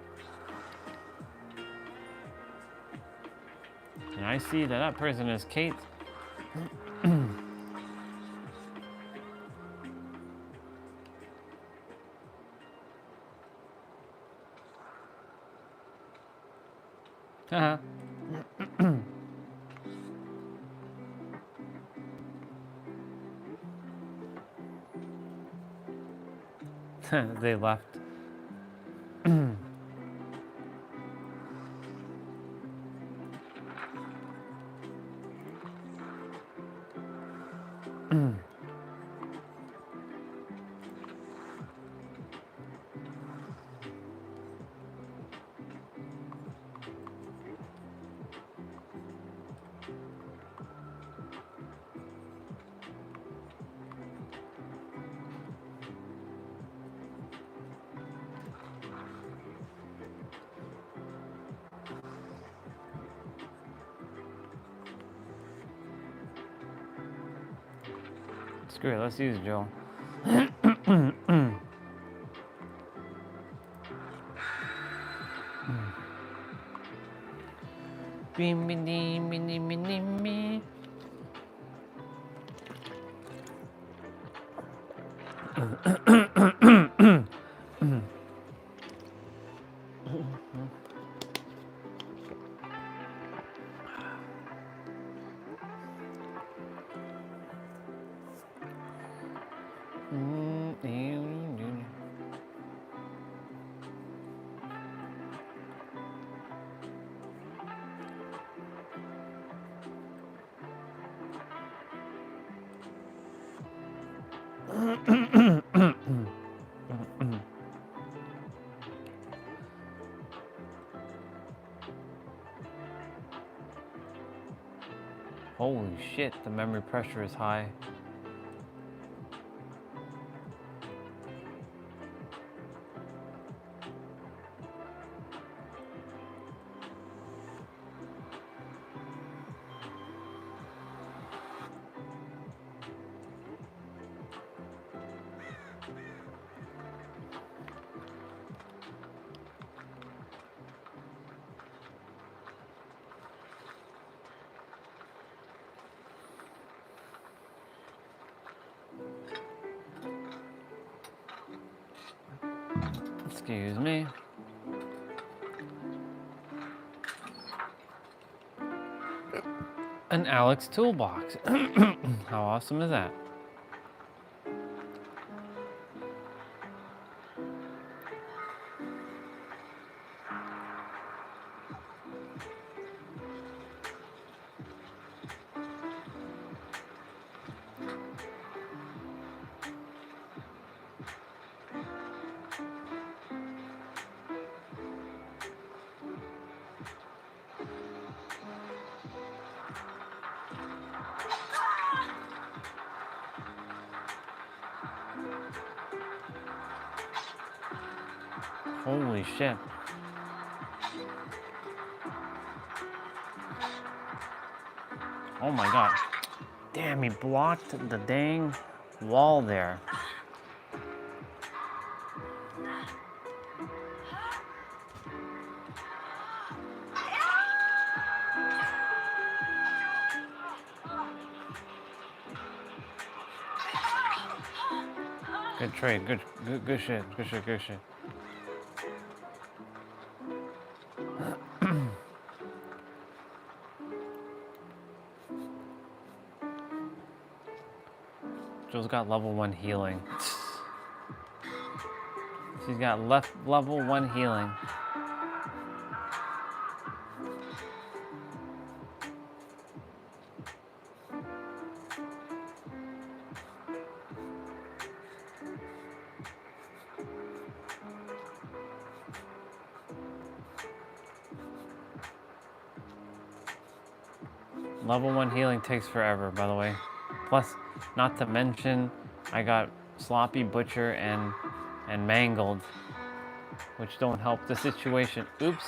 And I see that that person is Kate. Haha. They left. Screw it, let's use Joe. Holy shit, the memory pressure is high. Excuse me. An Alex toolbox. How awesome is that? Holy shit. Oh my god. Damn, he blocked the dang wall there. Good trade, good shit, good shit, good shit. Joe's got level 1 healing. She's got level 1 healing. Level 1 healing takes forever, by the way. Plus, not to mention, I got sloppy, butcher, and mangled, which don't help the situation. Oops.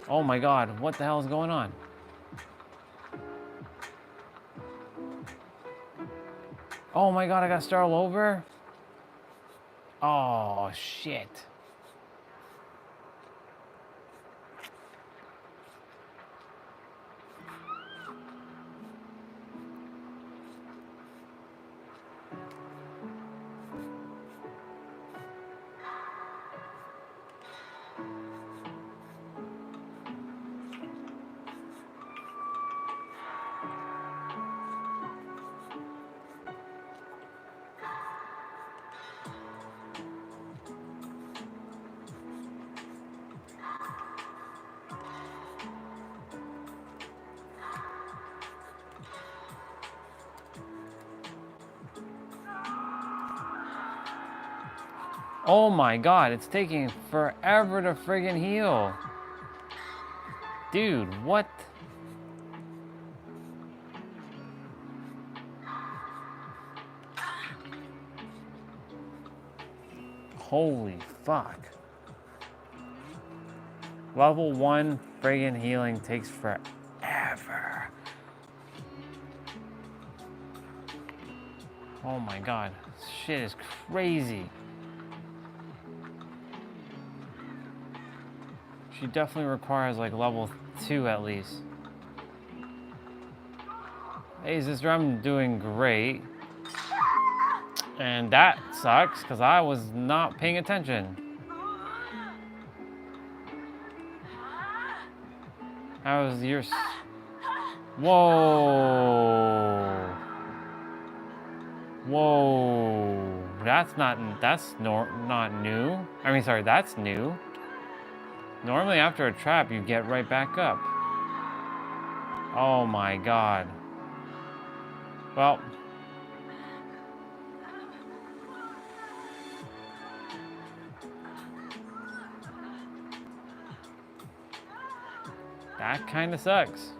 Oh my god, what the hell is going on? Oh my god, I gotta start all over? Oh, shit. Oh my God, it's taking forever to friggin' heal. Dude, what? Holy fuck. Level 1 friggin' healing takes forever. Oh my God, this shit is crazy. She definitely requires like level 2 at least. Hey sister, I'm doing great. And that sucks because I was not paying attention. How was yours? Whoa. Whoa. That's not new. I mean, sorry, that's new. Normally after a trap, you get right back up. Oh my God. Well. That kind of sucks.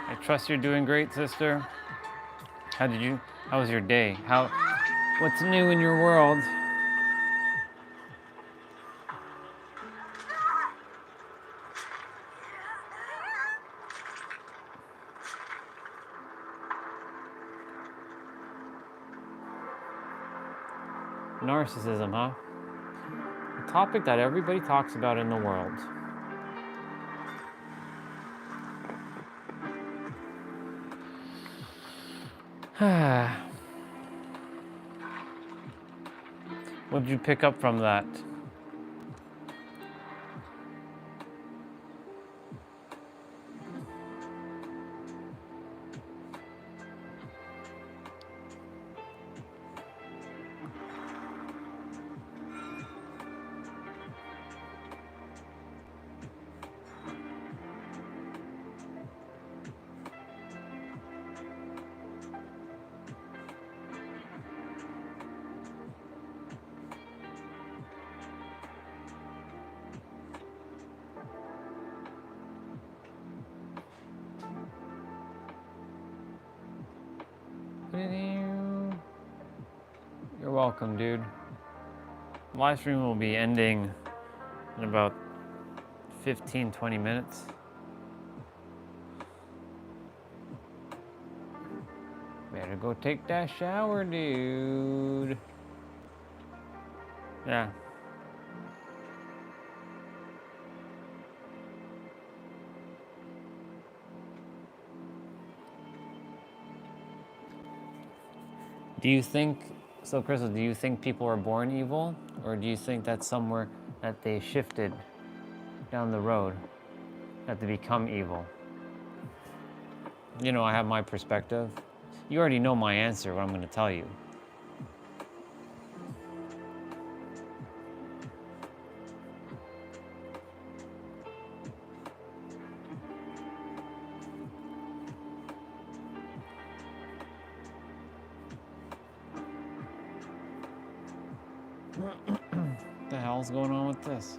I trust you're doing great, sister. How was your day? What's new in your world? Narcissism, huh? A topic that everybody talks about in the world. What did you pick up from that? You're welcome, dude. Live stream will be ending in about 15-20 minutes. Better go take that shower, dude. Yeah. Do you think, so Crystal, do you think people are born evil? Or do you think that's somewhere that they shifted down the road, that they become evil? You know, I have my perspective. You already know my answer, what I'm going to tell you. What the hell's going on with this?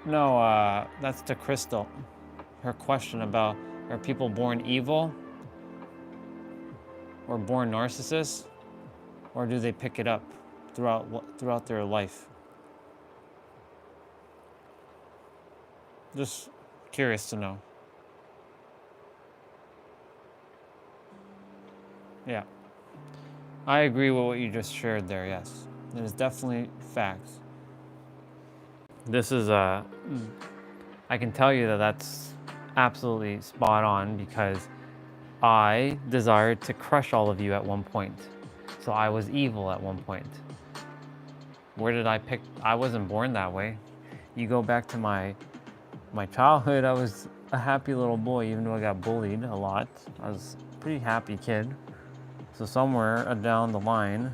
No, that's to Crystal. Her question about, are people born evil? Or born narcissists? Or do they pick it up throughout their life? Just curious to know. Yeah. I agree with what you just shared there, yes. There's definitely facts. This is I can tell you that that's absolutely spot on because I desired to crush all of you at one point. So I was evil at one point. Where did I pick? I wasn't born that way. You go back to my childhood, I was a happy little boy, even though I got bullied a lot. I was a pretty happy kid. So somewhere down the line,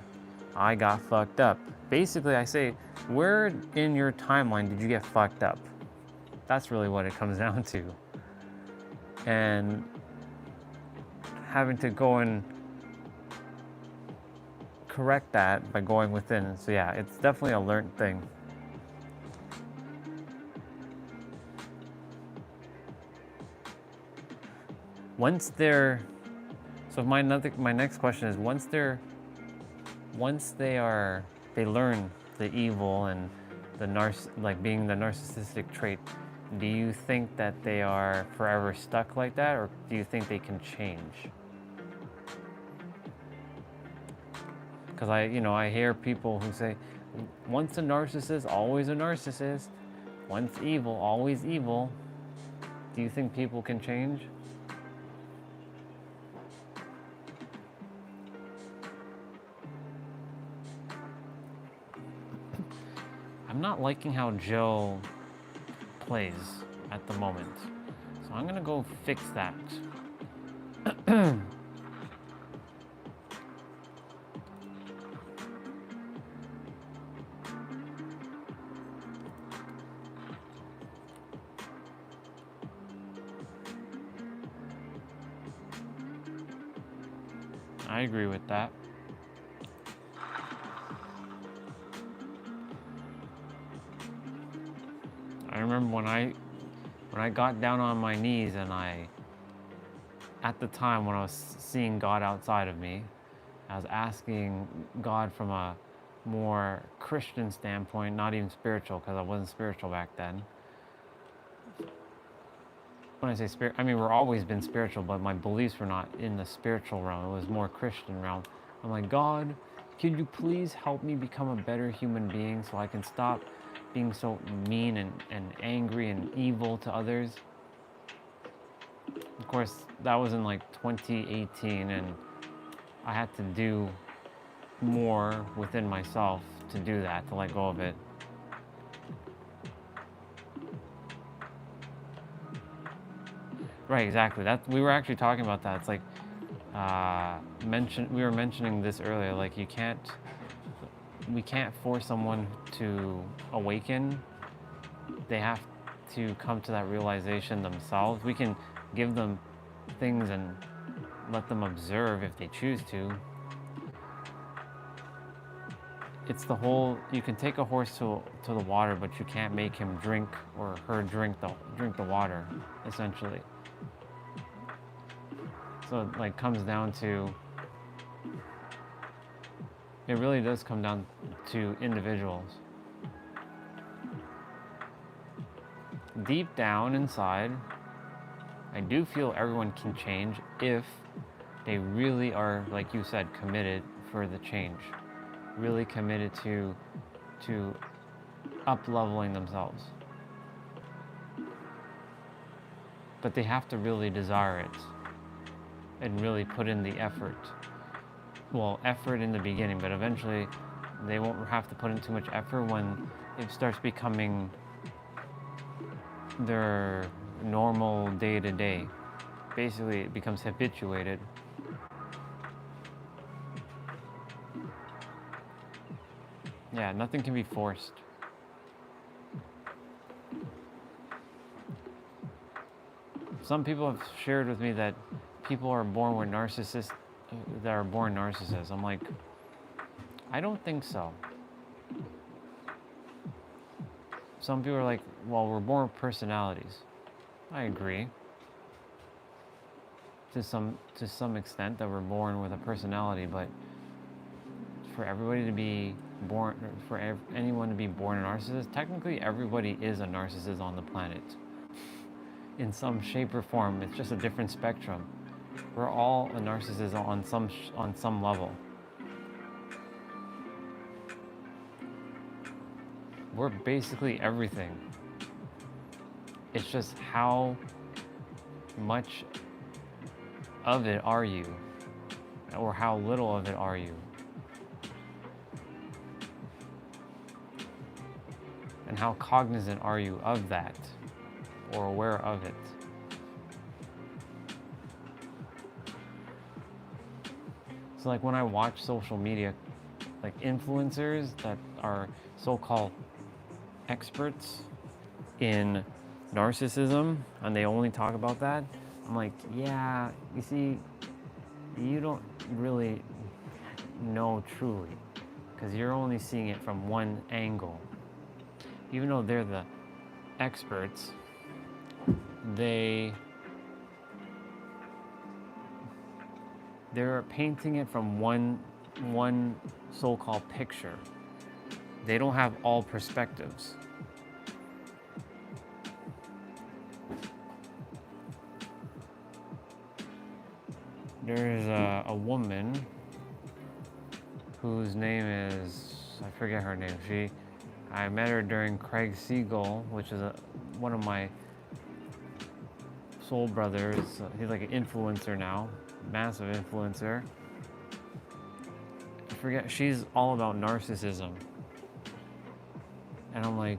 I got fucked up. basically I say, where in your timeline did you get fucked up? That's really what it comes down to. And having to go and correct that by going within. So yeah, it's definitely a learned thing. Once they're, so my next question is, once they learn the evil and like being the narcissistic trait, do you think that they are forever stuck like that, or do you think they can change? Because I hear people who say, once a narcissist, always a narcissist. Once evil, always evil. Do you think people can change? I'm not liking how Joe plays at the moment, so I'm gonna go fix that. I agree with that. I remember when I got down on my knees and at the time when I was seeing God outside of me, I was asking God from a more Christian standpoint, not even spiritual, because I wasn't spiritual back then. When I say spirit, I mean, we're always been spiritual, but my beliefs were not in the spiritual realm. It was more Christian realm. I'm like, God, could you please help me become a better human being so I can stop being so mean and angry and evil to others? Of course, that was in like 2018, and I had to do more within myself to do that, to let go of it. Right, exactly. We were actually talking about that. It's like we were mentioning this earlier. Like we can't force someone to awaken. They have to come to that realization themselves. We can give them things and let them observe if they choose to. It's the whole, you can take a horse to the water, but you can't make him drink or her drink the water, essentially. So it like comes down to, it really does come down to individuals. Deep down inside, I do feel everyone can change if they really are, like you said, committed for the change. Really committed to up-leveling themselves. But they have to really desire it and really put in the effort. Well, effort in the beginning, but eventually they won't have to put in too much effort when it starts becoming their normal day-to-day. Basically, it becomes habituated. Yeah, nothing can be forced. Some people have shared with me that people are born with narcissists, that are born narcissists. I'm like, I don't think so. Some people are like, well, we're born with personalities. I agree. To some extent, that we're born with a personality, but for everybody to be born, anyone to be born a narcissist, technically everybody is a narcissist on the planet. In some shape or form, it's just a different spectrum. We're all a narcissist on some level. We're basically everything. It's just how much of it are you, or how little of it are you. And how cognizant are you of that, or aware of it? So like when I watch social media, like influencers that are so-called experts in narcissism, and they only talk about that. I'm like, yeah, you see, you don't really know truly, because you're only seeing it from one angle. Even though they're the experts, they're painting it from one so-called picture. They don't have all perspectives. There's a woman whose name is, I forget her name. I met her during Craig Siegel, which is one of my soul brothers. He's like an influencer now, massive influencer. I forget, she's all about narcissism. And I'm like,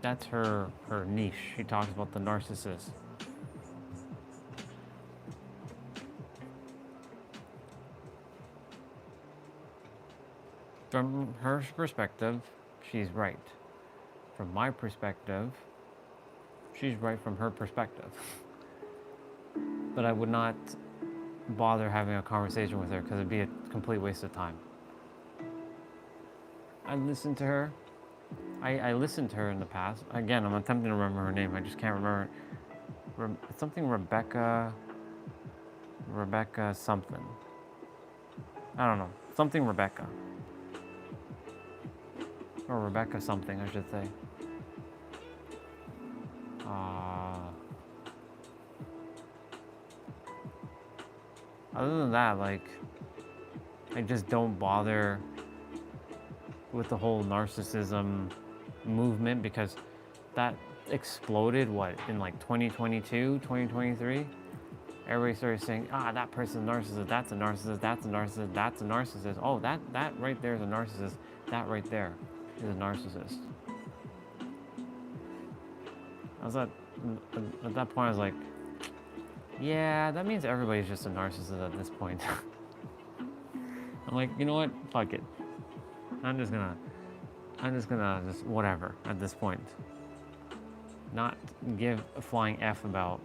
that's her niche. She talks about the narcissist. From her perspective, she's right. From my perspective, she's right from her perspective. But I would not bother having a conversation with her because it'd be a complete waste of time. I listened to her. I listened to her in the past. Again, I'm attempting to remember her name. I just can't remember. It's something Rebecca something. I don't know. Something Rebecca. Or Rebecca something, I should say. Other than that, like, I just don't bother with the whole narcissism movement because that exploded, in like 2022, 2023? Everybody started saying, that person's a narcissist, that's a narcissist, that's a narcissist, that's a narcissist. Oh, that right there is a narcissist, that right there is a narcissist. At that point, I was like, yeah, that means everybody's just a narcissist at this point. I'm like, you know what? Fuck it. I'm just gonna whatever at this point. Not give a flying F about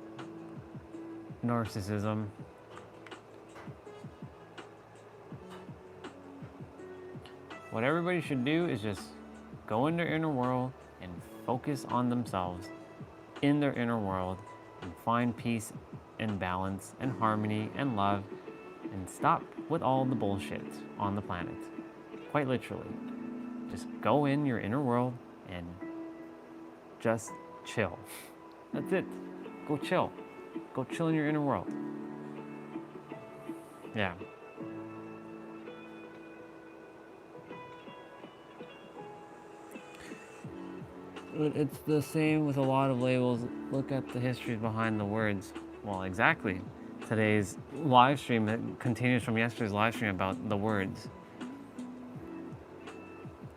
narcissism. What everybody should do is just go in their inner world and focus on themselves in their inner world and find peace and balance and harmony and love and stop with all the bullshit on the planet. Quite literally. Just go in your inner world and just chill. That's it. Go chill. Go chill in your inner world. Yeah. It's the same with a lot of labels. Look at the history behind the words. Well, exactly. Today's live stream continues from yesterday's live stream about the words.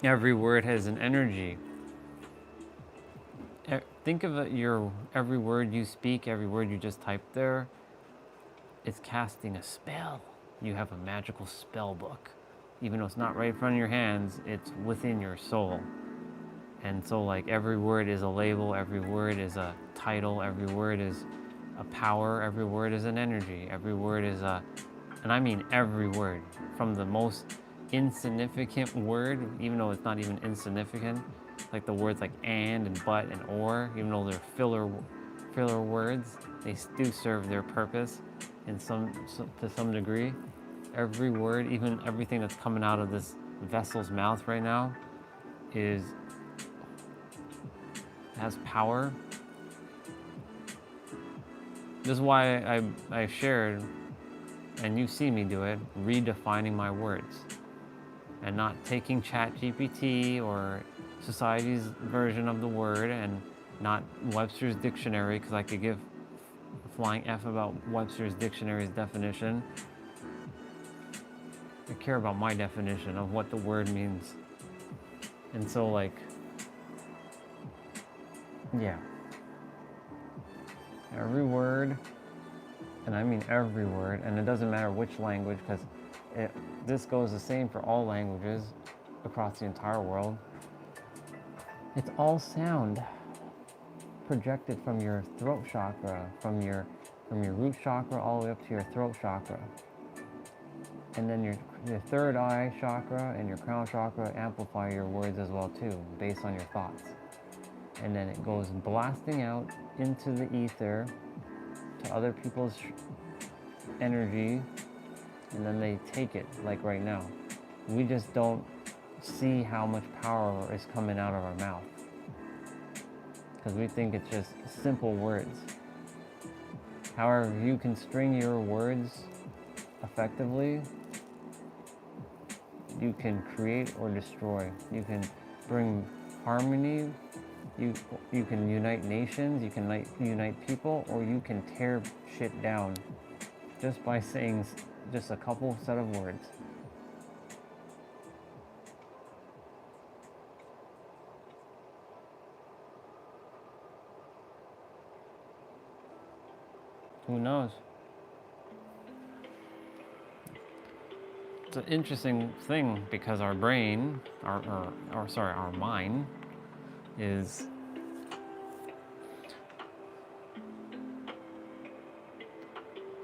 Every word has an energy. Think of it, every word you speak, every word you just typed there, it's casting a spell. You have a magical spell book. Even though it's not right in front of your hands, it's within your soul. And so like every word is a label, every word is a title, every word is a power, every word is an energy, every word is and I mean every word, from the most insignificant word, even though it's not even insignificant, like the words like and but and or, even though they're filler words, they do serve their purpose to some degree. Every word, even everything that's coming out of this vessel's mouth right now has power. This is why I shared, and you see me do it, redefining my words and not taking ChatGPT or society's version of the word and not Webster's dictionary, because I could give a flying F about Webster's dictionary's definition. I care about my definition of what the word means. And so like, yeah. Every word, and I mean every word, and it doesn't matter which language, because this goes the same for all languages across the entire world. It's all sound projected from your throat chakra, from your root chakra all the way up to your throat chakra. And then your third eye chakra and your crown chakra amplify your words as well too, based on your thoughts. And then it goes blasting out into the ether to other people's energy, and then they take it, like right now. We just don't see how much power is coming out of our mouth because we think it's just simple words. However, you can string your words effectively. You can create or destroy. You can bring harmony. You can unite nations. You can unite people, or you can tear shit down just by saying just a couple set of words. Who knows? It's an interesting thing because our brain, our mind, is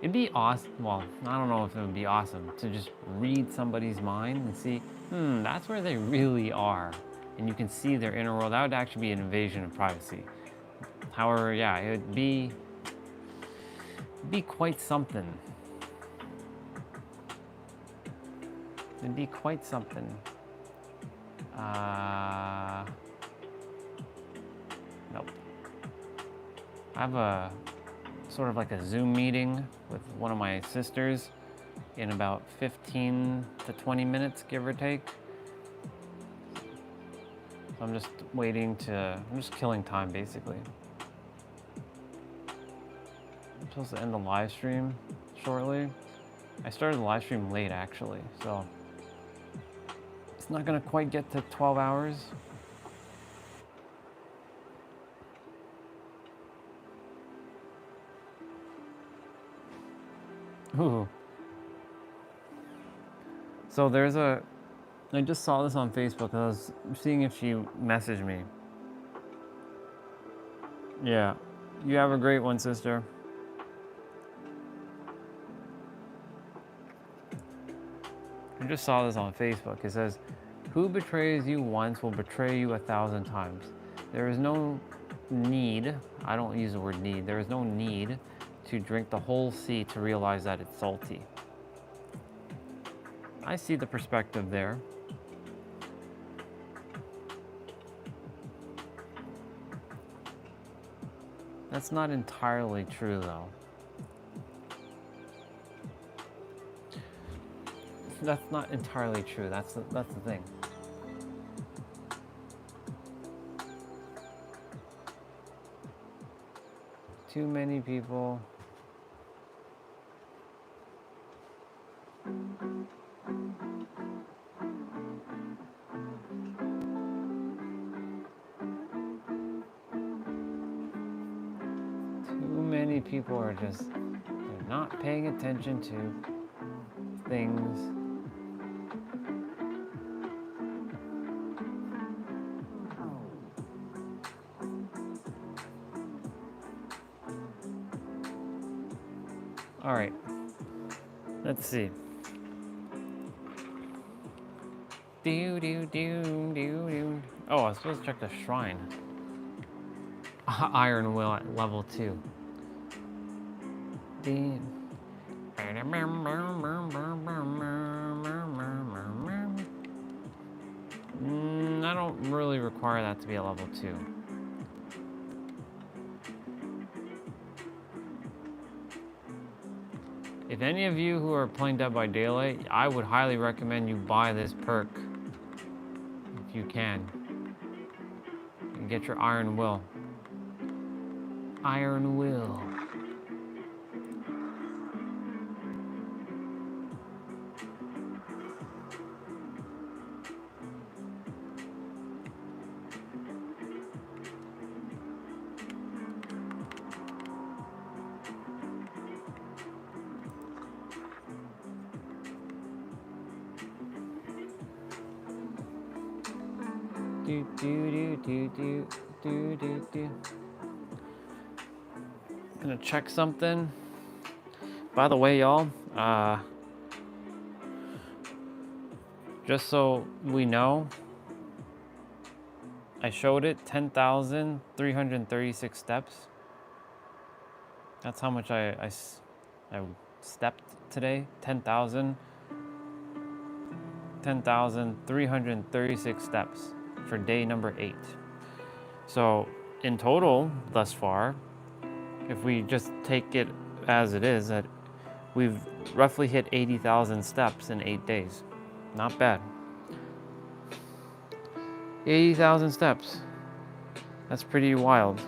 it'd be awesome. Well, I don't know if it would be awesome to just read somebody's mind and see, that's where they really are, and you can see their inner world. That would actually be an invasion of privacy. However, yeah, it would be quite something. It'd be quite something. Nope. I have a sort of like a Zoom meeting with one of my sisters in about 15 to 20 minutes, give or take. So I'm just I'm just killing time basically. I'm supposed to end the live stream shortly. I started the live stream late actually, so it's not gonna quite get to 12 hours. Ooh. So I just saw this on Facebook. I was seeing if she messaged me. Yeah, you have a great one, sister. I just saw this on Facebook. It says, "Who betrays you once will betray you 1,000 times." There is no need, I don't use the word need, there is no need to drink the whole sea to realize that it's salty. I see the perspective there. That's not entirely true though. That's not entirely true. That's the thing. Too many people. Too many people are just, they're not paying attention to things. All right, let's see. Oh, I was supposed to check the shrine. Iron will at level 2. I don't really require that to be a level 2. If any of you who are playing Dead by Daylight, I would highly recommend you buy this perk if you can. And get your Iron Will. Iron Will. Do, do, do, do, do, do, do. Gonna check something. By the way, y'all, just so we know, I showed it 10,336 steps. That's how much I stepped today. 10,336 steps for day number 8. So in total, thus far, if we just take it as it is, that we've roughly hit 80,000 steps in 8 days. Not bad. 80,000 steps. That's pretty wild.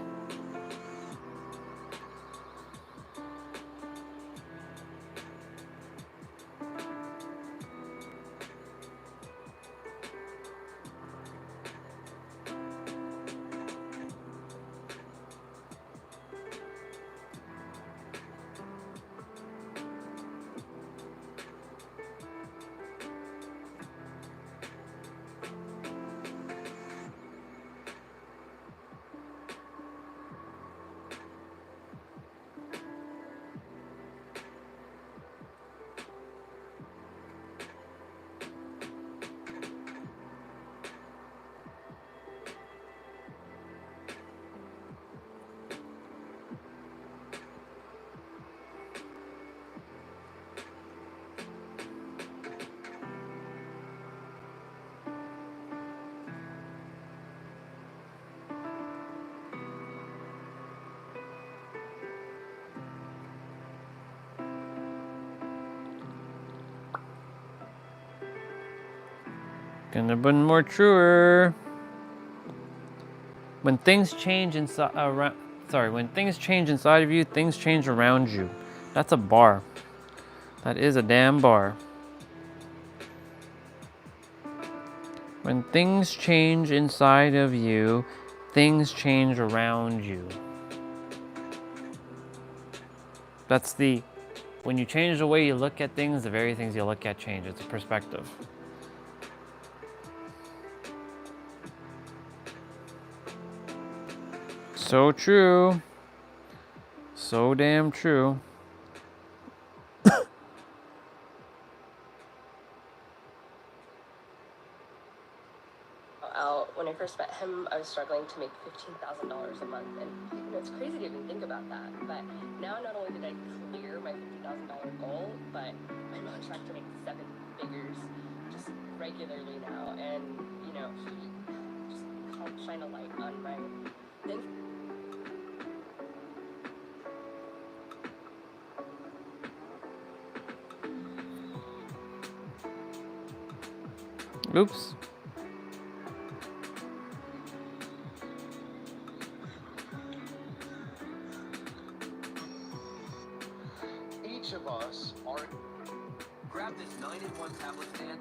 Gonna be more truer. When things change inside when things change inside of you, things change around you. That's a bar. That is a damn bar. When things change inside of you, things change around you. When you change the way you look at things, the very things you look at change. It's a perspective. So true. So damn true. When I first met him, I was struggling to make $15,000 a month, and it's crazy to even think about that. But now, not only did I clear my $50,000 goal, but I'm on track to make 7 figures just regularly now. And he just helped shine a light on my thing. Oops. Each of us are. Grab this 9-in-1 tablet stand.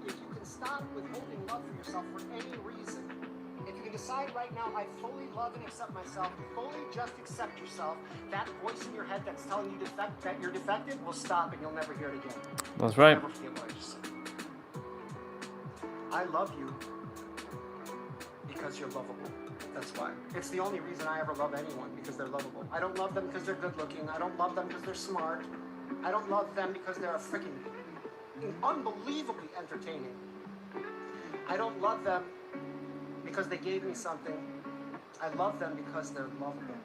If you can stop withholding love for yourself for any reason, if you can decide right now, I fully love and accept myself, fully just accept yourself, that voice in your head that's telling you that you're defective will stop and you'll never hear it again. That's right. Never forget what I just said. I love you because you're lovable. That's why. It's the only reason I ever love anyone, because they're lovable. I don't love them because they're good looking. I don't love them because they're smart. I don't love them because they're freaking unbelievably entertaining. I don't love them because they gave me something. I love them because they're lovable.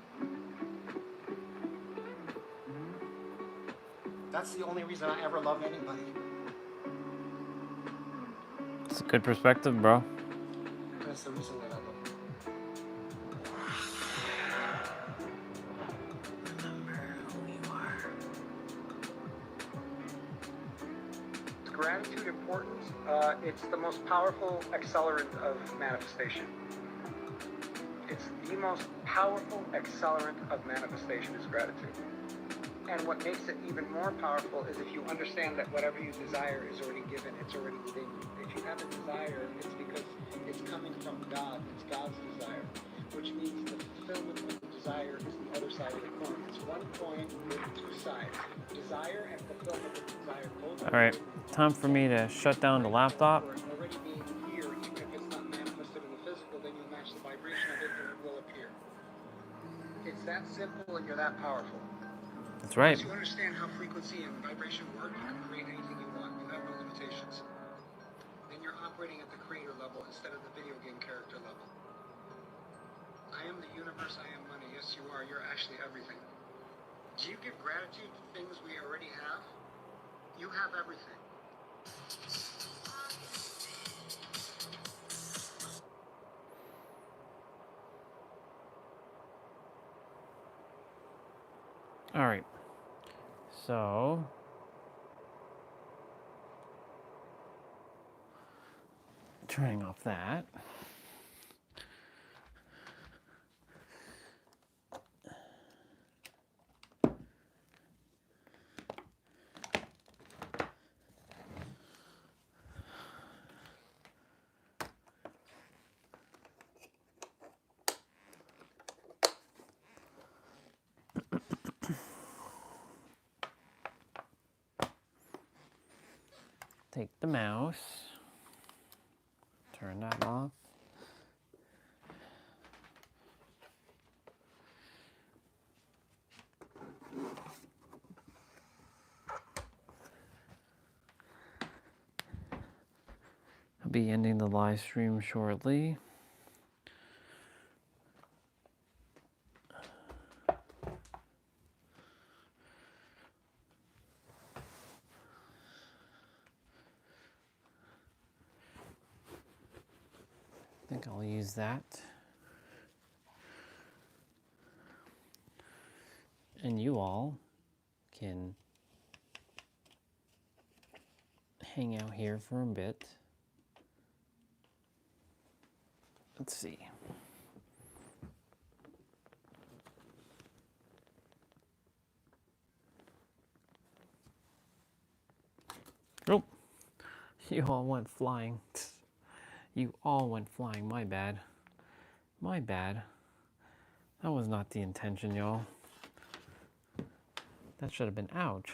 That's the only reason I ever love anybody. It's a good perspective, bro. That's the reason that I love them. Is gratitude important? It's the most powerful accelerant of manifestation. It's the most powerful accelerant of manifestation is gratitude. And what makes it even more powerful is if you understand that whatever you desire is already given, it's already within you. If you have a desire, it's because it's coming from God, it's God's desire, which means the fulfillment of the desire is the other side of the coin. It's one coin with 2 sides. Desire and fulfillment of the desire both. All right, time for me to shut down the laptop. Already being here It's that simple and you're that powerful. That's right. Once you understand how frequency and vibration work, you can create anything you want. You have no limitations. Then you're operating at the creator level instead of the video game character level. I am the universe, I am money. Yes, you are. You're actually everything. Do you give gratitude to things we already have? You have everything. All right. So turning off that. Take the mouse, turn that off. I'll be ending the live stream shortly. I think I'll use that. And you all can hang out here for a bit. Let's see. Oh, you all went flying. You all went flying. My bad. My bad. That was not the intention, y'all. That should have been ouch.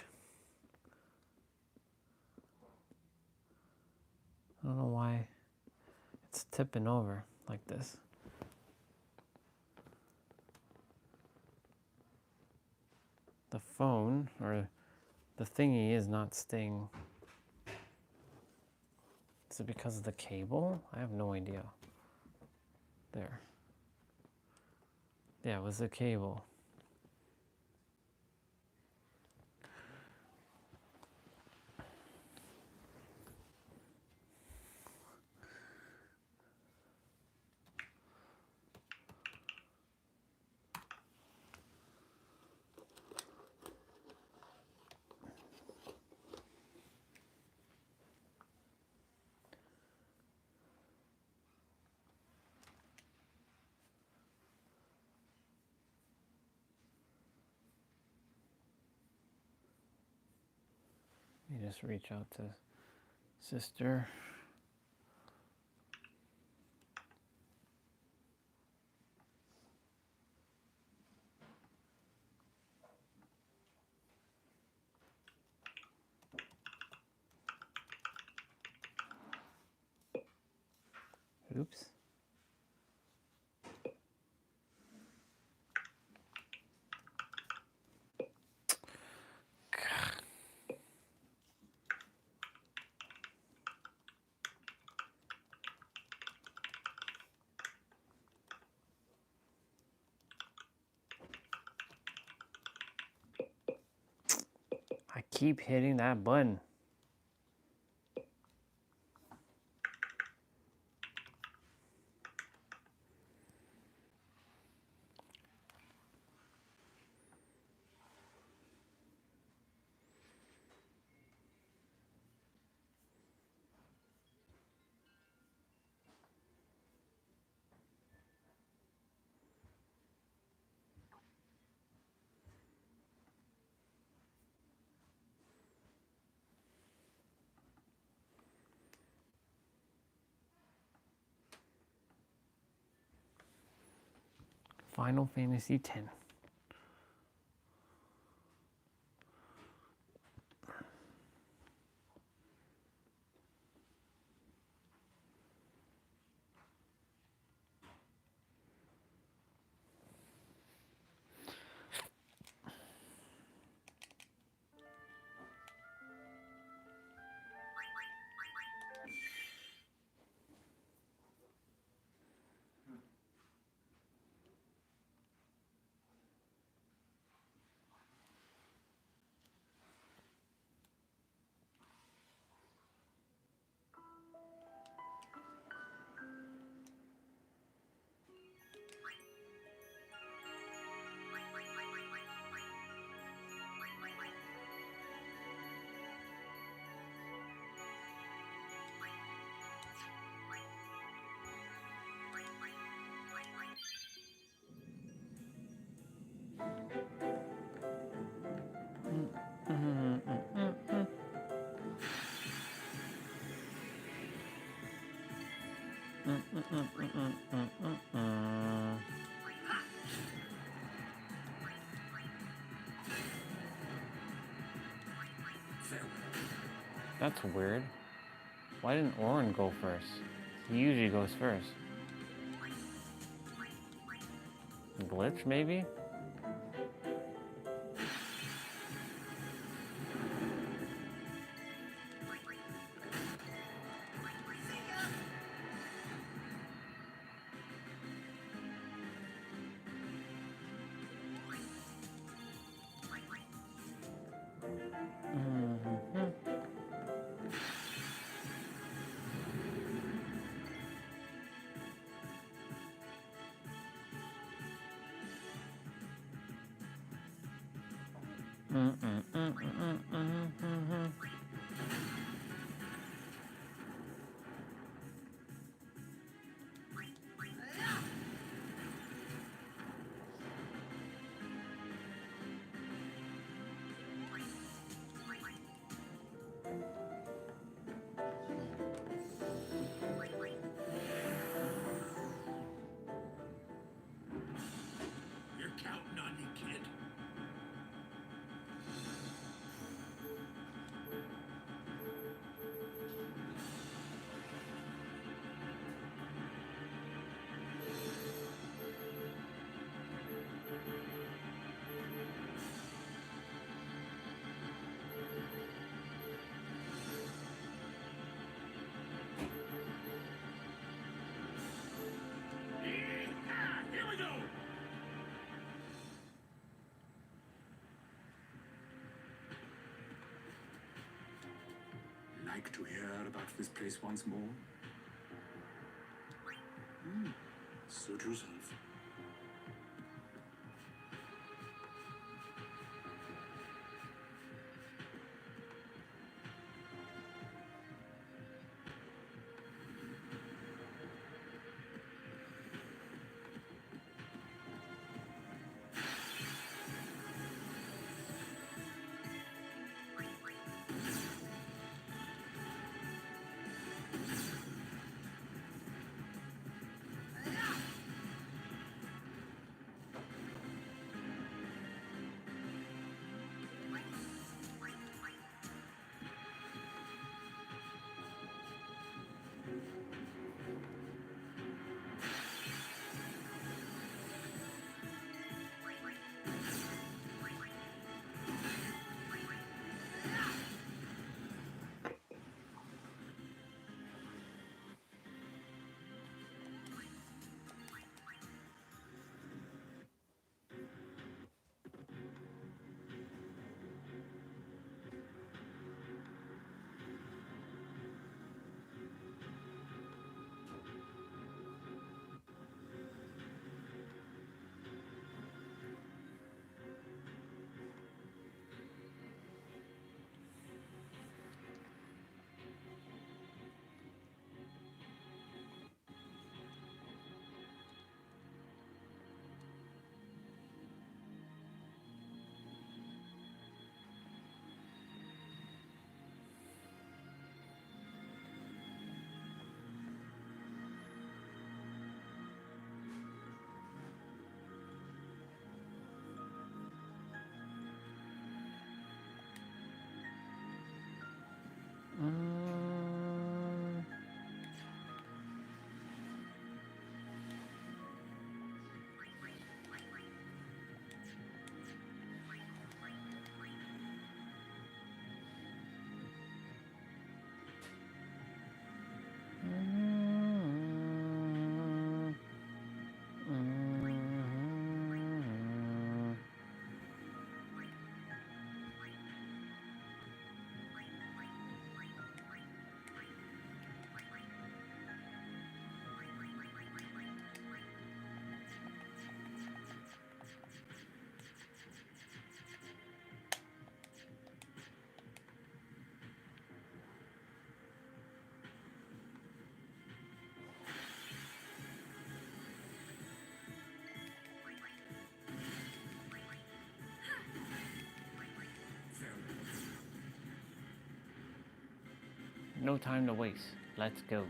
I don't know why it's tipping over like this. The phone, or the thingy, is not staying. Is it because of the cable? I have no idea. There. Yeah, it was the cable. You just reach out to sister. Oops. I keep hitting that button. Final Fantasy X. That's weird. Why didn't Oren go first? He usually goes first. Glitch, maybe? You're counting on you, kid. Here we go! Like to hear about this place once more? Suit yourself. no time to waste. Let's go.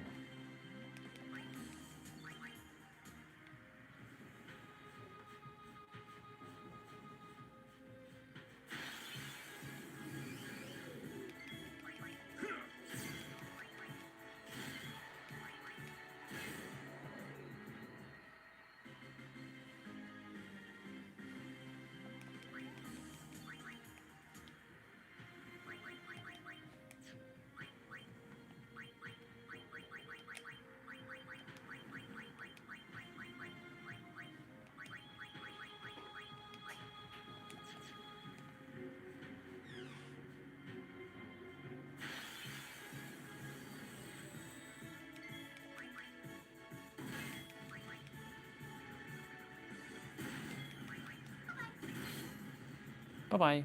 Bye-bye.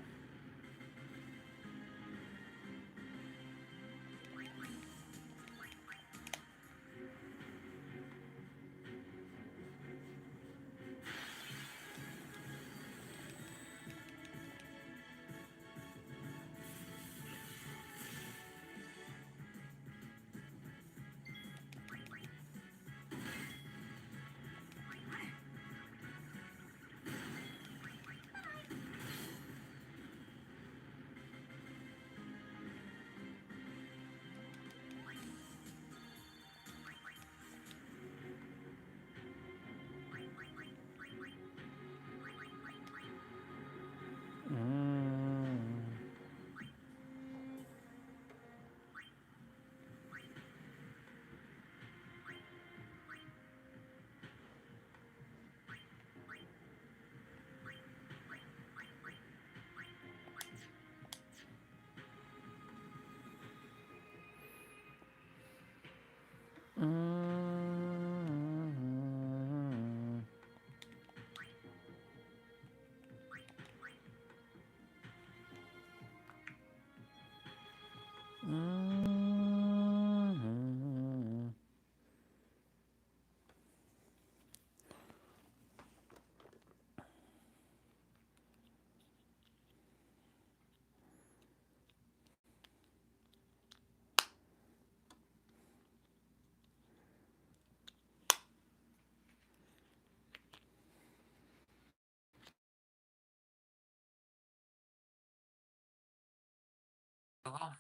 Hello.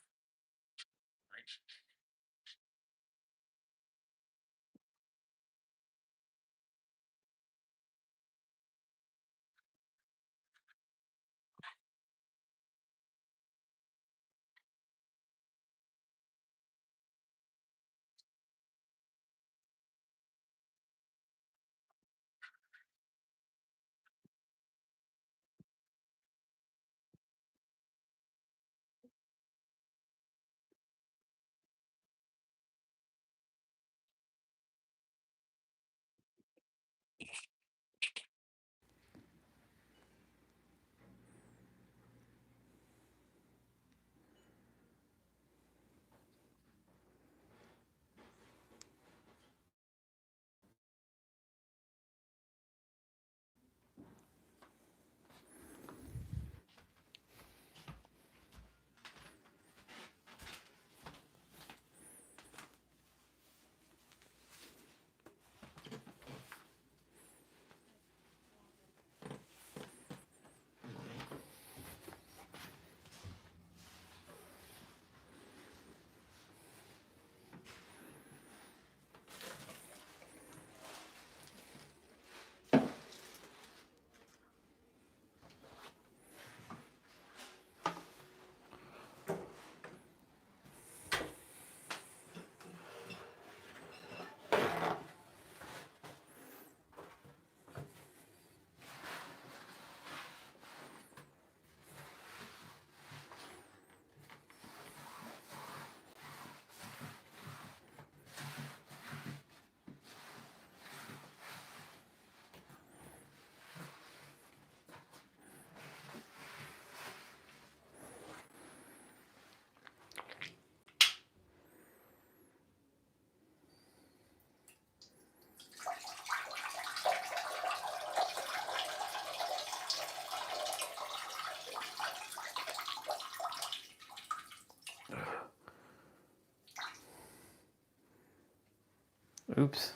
Oops.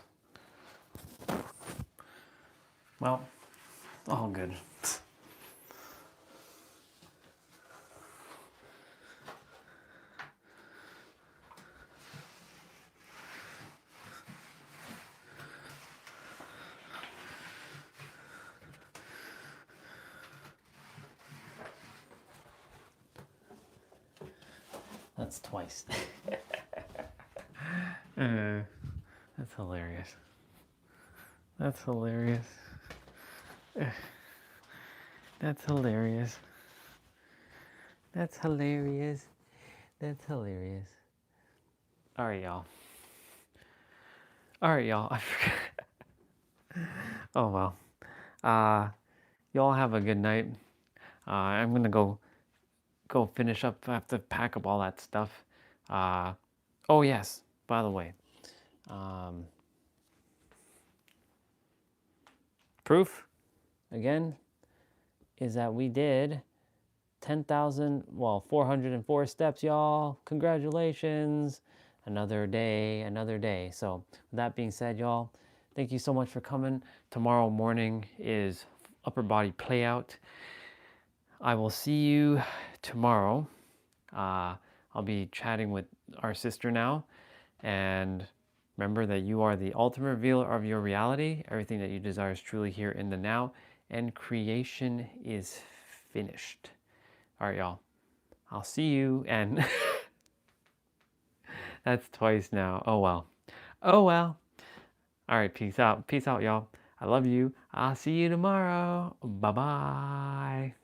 Well, all good. That's twice. That's hilarious. That's hilarious. That's hilarious. That's hilarious. That's hilarious. All right, y'all. All right, y'all. I forgot. Oh well. Y'all have a good night. I'm gonna go finish up. I have to pack up all that stuff. Oh yes. By the way, proof again is that we did 404 steps, y'all. Congratulations. Another day, another day. So with that being said, y'all, thank you so much for coming. Tomorrow morning is upper body play out. I will see you tomorrow. I'll be chatting with our sister now. And remember that you are the ultimate revealer of your reality. Everything that you desire is truly here in the now. And creation is finished. All right, y'all. I'll see you. And that's twice now. Oh, well. Oh, well. All right, peace out. Peace out, y'all. I love you. I'll see you tomorrow. Bye-bye.